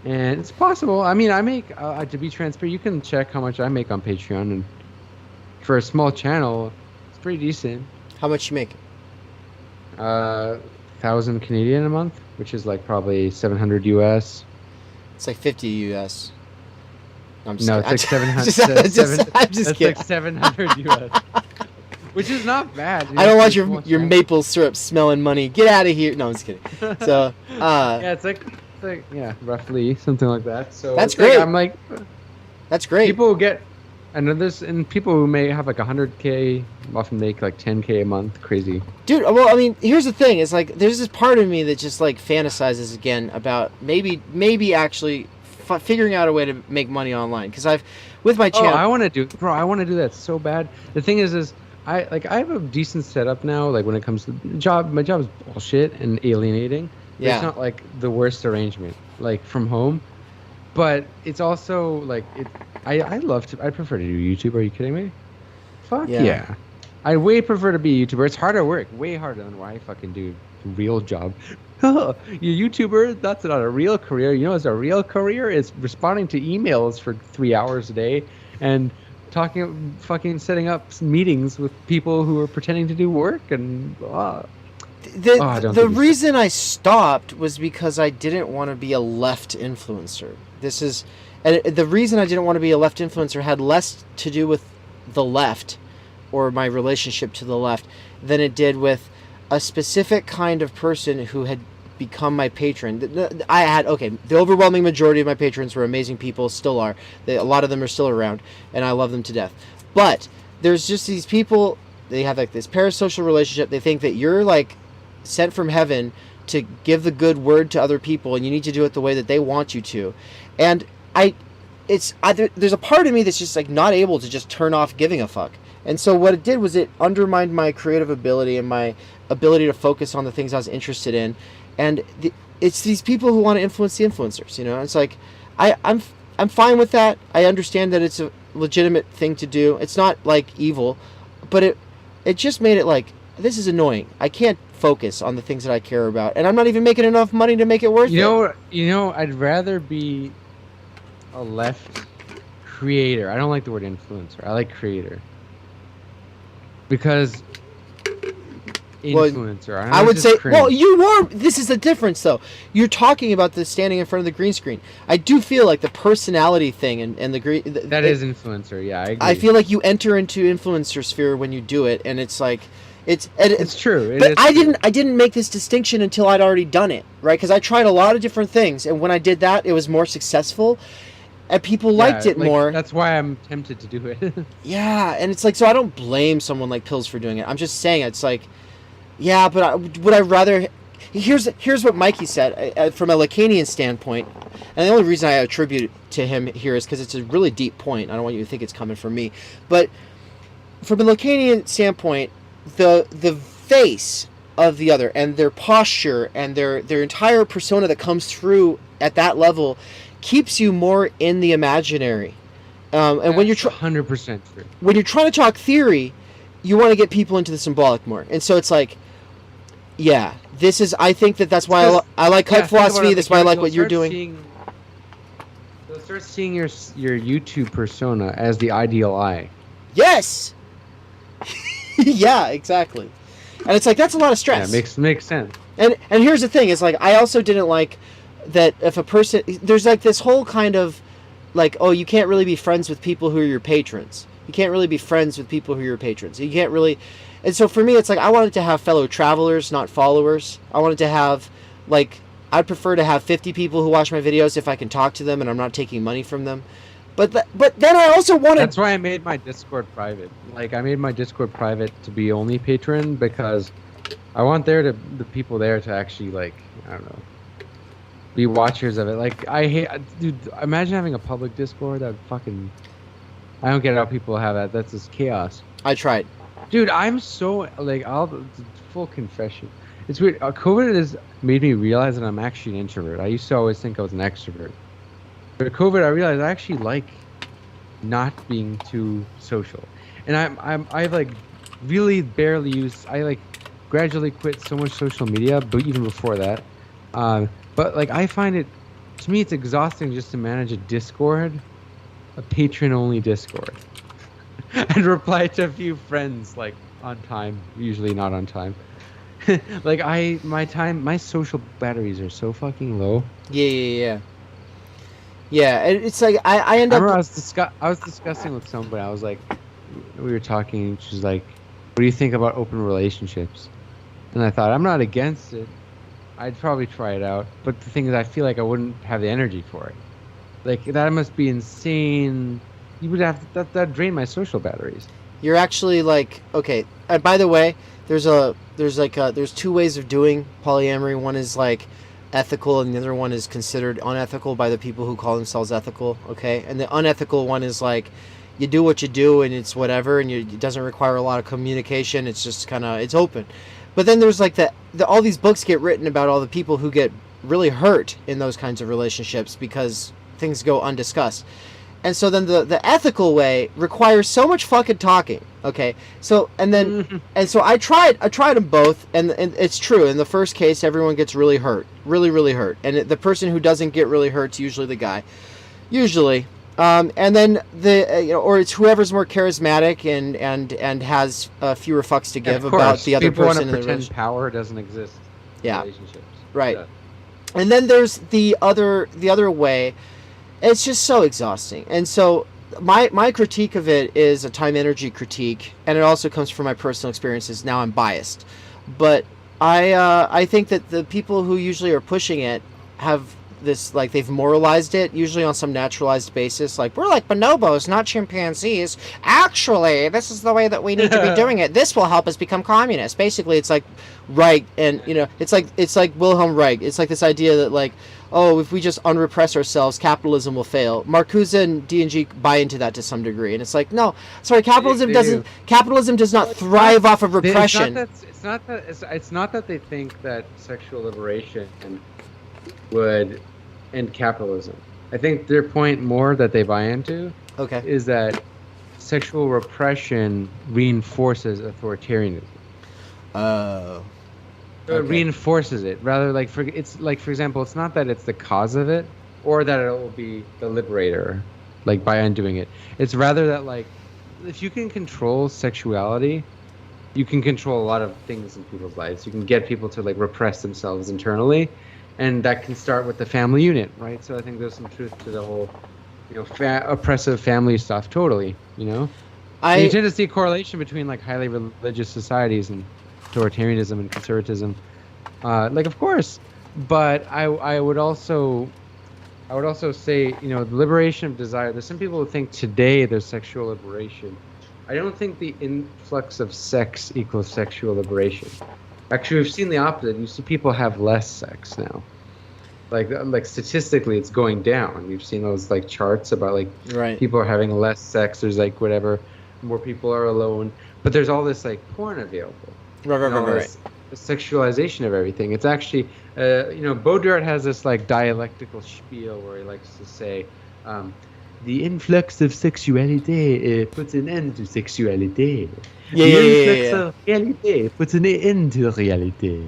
And it's possible. I mean, I make, to be transparent, you can check how much I make on Patreon, and for a small channel, it's pretty decent. How much you make? 1,000 Canadian a month, which is like probably 700 US. It's like 50 US. No, I'm just no, kidding. it's like 700. I'm just kidding. It's like 700 US, which is not bad. I don't want your maple syrup smelling money. Get out of here. No, I'm just kidding. So, yeah, it's like roughly something like that. So that's great. I'm like, that's great. People who get, and people who may have like 100K often make like 10K a month. Crazy, dude. Well, I mean, here's the thing: is like there's this part of me that just like fantasizes again about maybe actually figuring out a way to make money online. Because with my channel, I want to do that so bad. The thing is I have a decent setup now. Like when it comes to the job, my job is bullshit and alienating. Yeah. It's not like the worst arrangement, like from home, but it's also like I prefer to do YouTube. Are you kidding me? Fuck yeah. I way prefer to be a YouTuber. It's harder work, way harder than what I fucking do a real job. You YouTuber, that's not a real career. You know, it's a real career. It's responding to emails for 3 hours a day and setting up meetings with people who are pretending to do work and. The reason I stopped was because I didn't want to be a left influencer. And the reason I didn't want to be a left influencer had less to do with the left or my relationship to the left than it did with a specific kind of person who had become my patron. The overwhelming majority of my patrons were amazing people, still are. A lot of them are still around, and I love them to death. But there's just these people, they have like this parasocial relationship. They think that you're like sent from heaven to give the good word to other people, and you need to do it the way that they want you to. And there's a part of me that's just like not able to just turn off giving a fuck. And so what it did was it undermined my creative ability and my ability to focus on the things I was interested in. And it's these people who want to influence the influencers, It's like I'm fine with that. I understand that it's a legitimate thing to do. It's not like evil, but it just made it like, this is annoying. I can't focus on the things that I care about, and I'm not even making enough money to make it worth it. I'd rather be a left creator. I don't like the word influencer. I like creator. Because influencer. I would say, this is the difference though. You're talking about the standing in front of the green screen. I do feel like the personality thing and the green. That is influencer. Yeah, I agree. I feel like you enter into influencer sphere when you do it, and it's like, it's true. But I didn't make this distinction until I'd already done it, right? Because I tried a lot of different things, and when I did that, it was more successful, and people liked it more. That's why I'm tempted to do it. Yeah, and it's like, so I don't blame someone like Pills for doing it. I'm just saying it's like, yeah, but would I rather? Here's what Mikey said from a Lacanian standpoint, and the only reason I attribute it to him here is because it's a really deep point. I don't want you to think it's coming from me, but from a Lacanian standpoint, the face of the other and their posture and their entire persona that comes through at that level keeps you more in the imaginary. And when you're 100% true. When you're trying to talk theory, you want to get people into the symbolic more, and so it's like, yeah, this is. I think that's why I like kite philosophy. That's why I like what you're doing. You'll start seeing your YouTube persona as the ideal I. Yes. Yeah, exactly. And it's like, that's a lot of stress. Yeah, makes sense. And here's the thing, is like, I also didn't like that if a person, there's like this whole kind of like, oh, you can't really be friends with people who are your patrons. You can't really be friends with people who are your patrons. You can't really. And so for me, it's like, I wanted to have fellow travelers, not followers. I wanted to have, like, I'd prefer to have 50 people who watch my videos if I can talk to them and I'm not taking money from them. But then I also wanted... That's why I made my Discord private. Like, I made my Discord private to be only patron because I want the people there to actually, like, I don't know, be watchers of it. Like, dude, imagine having a public Discord. That would fucking I don't get how people have that. That's just chaos. I tried. Dude, I'm so like full confession. It's weird. COVID has made me realize that I'm actually an introvert. I used to always think I was an extrovert, but COVID, I realized I actually like not being too social, and I've like really barely used. I like gradually quit so much social media, but even before that, but like I find it, to me, it's exhausting just to manage a Discord, a patron-only Discord. And reply to a few friends like on time, usually not on time. Like my social batteries are so fucking low. Yeah. It's like I end up. I was discussing with somebody. I was like, we were talking. And she was like, "What do you think about open relationships?" And I thought, I'm not against it. I'd probably try it out. But the thing is, I feel like I wouldn't have the energy for it. Like that must be insane. You would have that drain my social batteries. You're actually like, okay. By the way, there's two ways of doing polyamory. One is like ethical, and the other one is considered unethical by the people who call themselves ethical. Okay, and the unethical one is like, you do what you do, and it's whatever, and it doesn't require a lot of communication. It's just it's open. But then there's like all these books get written about all the people who get really hurt in those kinds of relationships because things go undiscussed. And so then the ethical way requires so much fucking talking. Okay, so and so I tried them both, and it's true. In the first case, everyone gets really hurt, really hurt, and the person who doesn't get really hurt is usually the guy, usually. And then or it's whoever's more charismatic and has fewer fucks to give about the other person in the relationship. Power doesn't exist. In relationships. Right. Yeah. And then there's the other way. It's just so exhausting. And so my critique of it is a time energy critique, and it also comes from my personal experiences. Now I'm biased, but I think that the people who usually are pushing it have this, like, they've moralized it, usually on some naturalized basis, like, we're like bonobos, not chimpanzees. Actually, this is the way that we need to be doing it. This will help us become communists. Basically, it's like Reich, and it's like Wilhelm Reich. It's like this idea that, like, oh, if we just unrepress ourselves, capitalism will fail. Marcuse and D&G buy into that to some degree, and it's like, no, sorry, capitalism does not thrive off of repression. It's not that they think that sexual liberation would end capitalism. I think their point more that they buy into is that sexual repression reinforces authoritarianism. Oh. So it reinforces it, rather like for example, it's not that it's the cause of it or that it will be the liberator, like by undoing it. It's rather that, like, if you can control sexuality, you can control a lot of things in people's lives. You can get people to, like, repress themselves internally, and that can start with the family unit, right? So I think there's some truth to the whole, oppressive family stuff. Totally, And you tend to see a correlation between, like, highly religious societies and authoritarianism and conservatism, of course, but I would also say, the liberation of desire. There's some people who think today there's sexual liberation. I don't think the influx of sex equals sexual liberation. Actually, we've seen the opposite. You see people have less sex now. Like statistically, it's going down. We've seen those, like, charts about, like, people are having less sex. There's, like, whatever, more people are alone, but there's all this, like, porn available. Right. The sexualization of everything. It's actually, Baudrillard has this, like, dialectical spiel where he likes to say, the influx of sexuality puts an end to sexuality. The influx of reality puts an end to reality.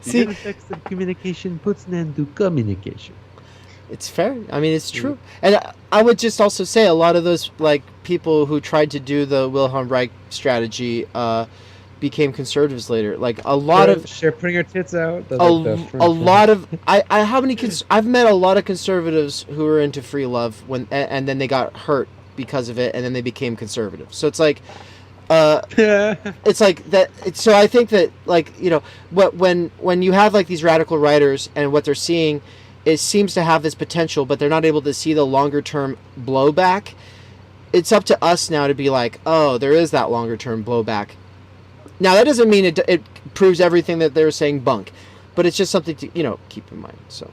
The influx of communication puts an end to communication. It's fair. I mean, it's true. And I would just also say a lot of those, like, people who tried to do the Wilhelm Reich strategy became conservatives later. Like, a lot of putting your tits out. A lot of I've met a lot of conservatives who were into free love and then they got hurt because of it, and then they became conservative. So it's like, it's like that. So I think that, like, when you have, like, these radical writers and what they're seeing, it seems to have this potential, but they're not able to see the longer term blowback. It's up to us now to be like, oh, there is that longer term blowback. Now, that doesn't mean it proves everything that they're saying bunk, but it's just something to keep in mind. So,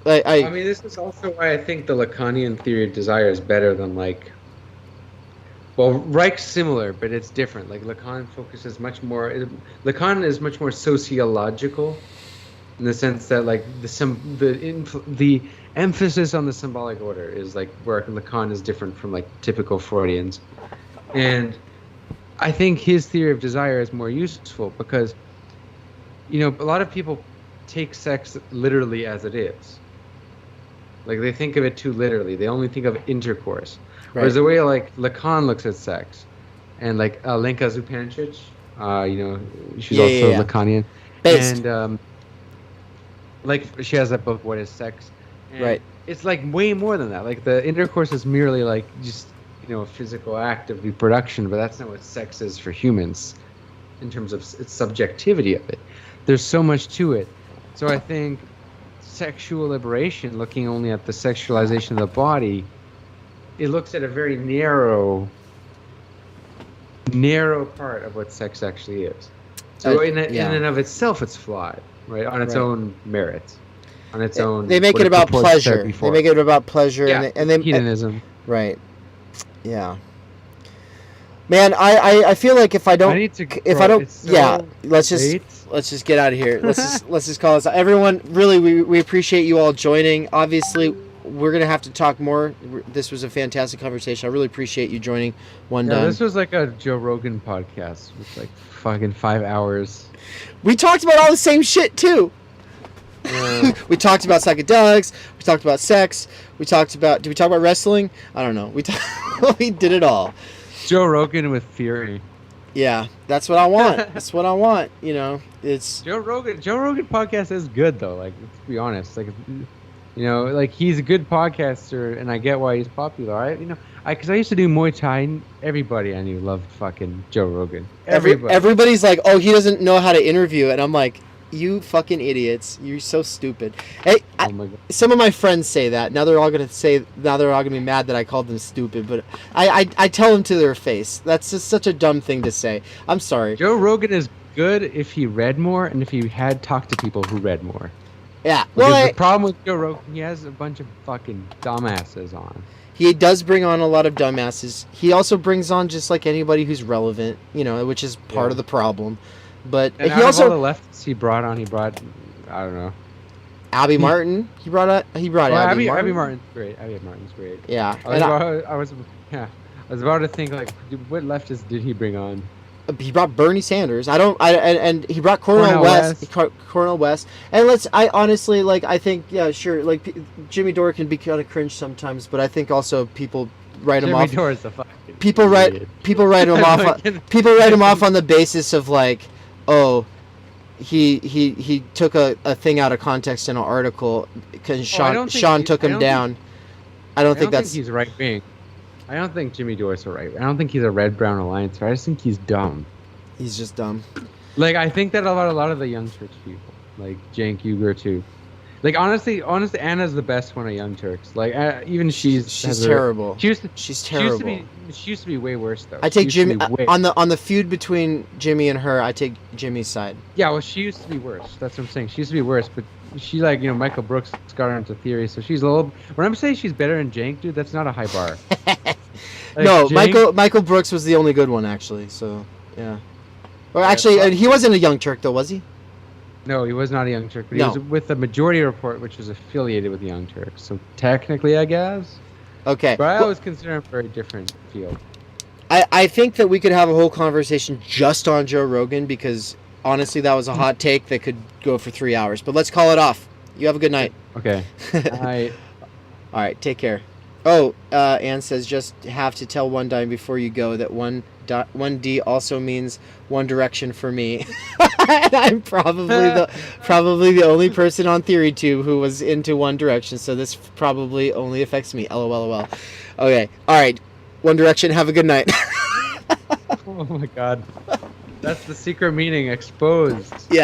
I mean, this is also why I think the Lacanian theory of desire is better than well, Reich's similar, but it's different. Like Lacan focuses much more. Lacan is much more sociological, in the sense that like the emphasis on the symbolic order is like where Lacan is different from like typical Freudians, and I think his theory of desire is more useful because, a lot of people take sex literally as it is. Like they think of it too literally. They only think of intercourse. Right. Whereas the way like Lacan looks at sex, and like Lenka Zupancic, she's also Lacanian, Based. and like she has that book, What Is Sex? And right. It's like way more than that. Like the intercourse is merely like just a physical act of reproduction, but that's not what sex is for humans, in terms of its subjectivity of it. There's so much to it. So I think sexual liberation, looking only at the sexualization of the body, it looks at a very narrow part of what sex actually is. So in and of itself, it's flawed, right? On its own merits, on its own. They make it about pleasure. They make it about pleasure, and they hedonism. Right. Yeah. Man, I feel like if I don't, let's just get out of here. Let's just call this. Everyone, really, we appreciate you all joining. Obviously, we're gonna have to talk more. This was a fantastic conversation. I really appreciate you joining. This was like a Joe Rogan podcast with like fucking 5 hours. We talked about all the same shit too. We talked about psychedelics. We talked about sex. Did we talk about wrestling? I don't know. We did it all. Joe Rogan with theory. Yeah, that's what I want. That's what I want. It's Joe Rogan podcast is good though. Like, let's be honest. Like, like he's a good podcaster, and I get why he's popular. Because I used to do Muay Thai, and everybody I knew loved fucking Joe Rogan. Everybody's like, oh, he doesn't know how to interview, and I'm like, you fucking idiots! You're so stupid. Hey, some of my friends say that. Now they're all gonna be mad that I called them stupid. But I tell them to their face. That's just such a dumb thing to say. I'm sorry. Joe Rogan is good if he read more and if he had talked to people who read more. Yeah. Well, the problem with Joe Rogan, he has a bunch of fucking dumbasses on. He does bring on a lot of dumbasses. He also brings on just like anybody who's relevant, which is part of the problem. But and he also all the leftists he brought I don't know. Abby Martin. He brought Abby Martin. Abby Martin's great. Abby Martin's great. Yeah. I was about to think like, what leftist did he bring on? He brought Bernie Sanders. And he brought Cornel West. Cornel West. And I honestly I think sure like Jimmy Dore can be kind of cringe sometimes, but I think also people write him off. Jimmy Dore's a fucking people write him off. People write him off on the basis of like, oh, he took a thing out of context in an article because Sean took him down. I don't think he's right wing. I don't think Jimmy Dore's right. I don't think he's a red-brown alliance. I just think he's dumb. He's just dumb. Like, I think that about a lot of the Young Turks people, like Cenk Uygur too. Like, honestly, Anna's the best one of Young Turks. Like, even she's terrible. She's terrible. She used to be way worse though. I take Jimmy on the feud between Jimmy and her. I take Jimmy's side. Yeah, well, she used to be worse. That's what I'm saying. She used to be worse, but she Michael Brooks got her into theory, so she's a little. When I'm saying she's better than Cenk, dude, that's not a high bar. No, Michael Brooks was the only good one actually. So yeah. Well, actually, he wasn't a Young Turk though, was he? No, he was not a Young Turk, but he was with the Majority Report, which was affiliated with the Young Turks. So technically, I guess. Okay. But I always consider him a very different field. I think that we could have a whole conversation just on Joe Rogan because honestly, that was a hot take that could go for 3 hours. But let's call it off. You have a good night. Okay. All right. Take care. Oh, Ann says just have to tell One Dime before you go that 1D also means One Direction for me. And I'm probably the only person on TheoryTube who was into One Direction, so this probably only affects me. LOL. Okay. All right. One Direction. Have a good night. Oh my God. That's the secret meaning exposed. Yeah.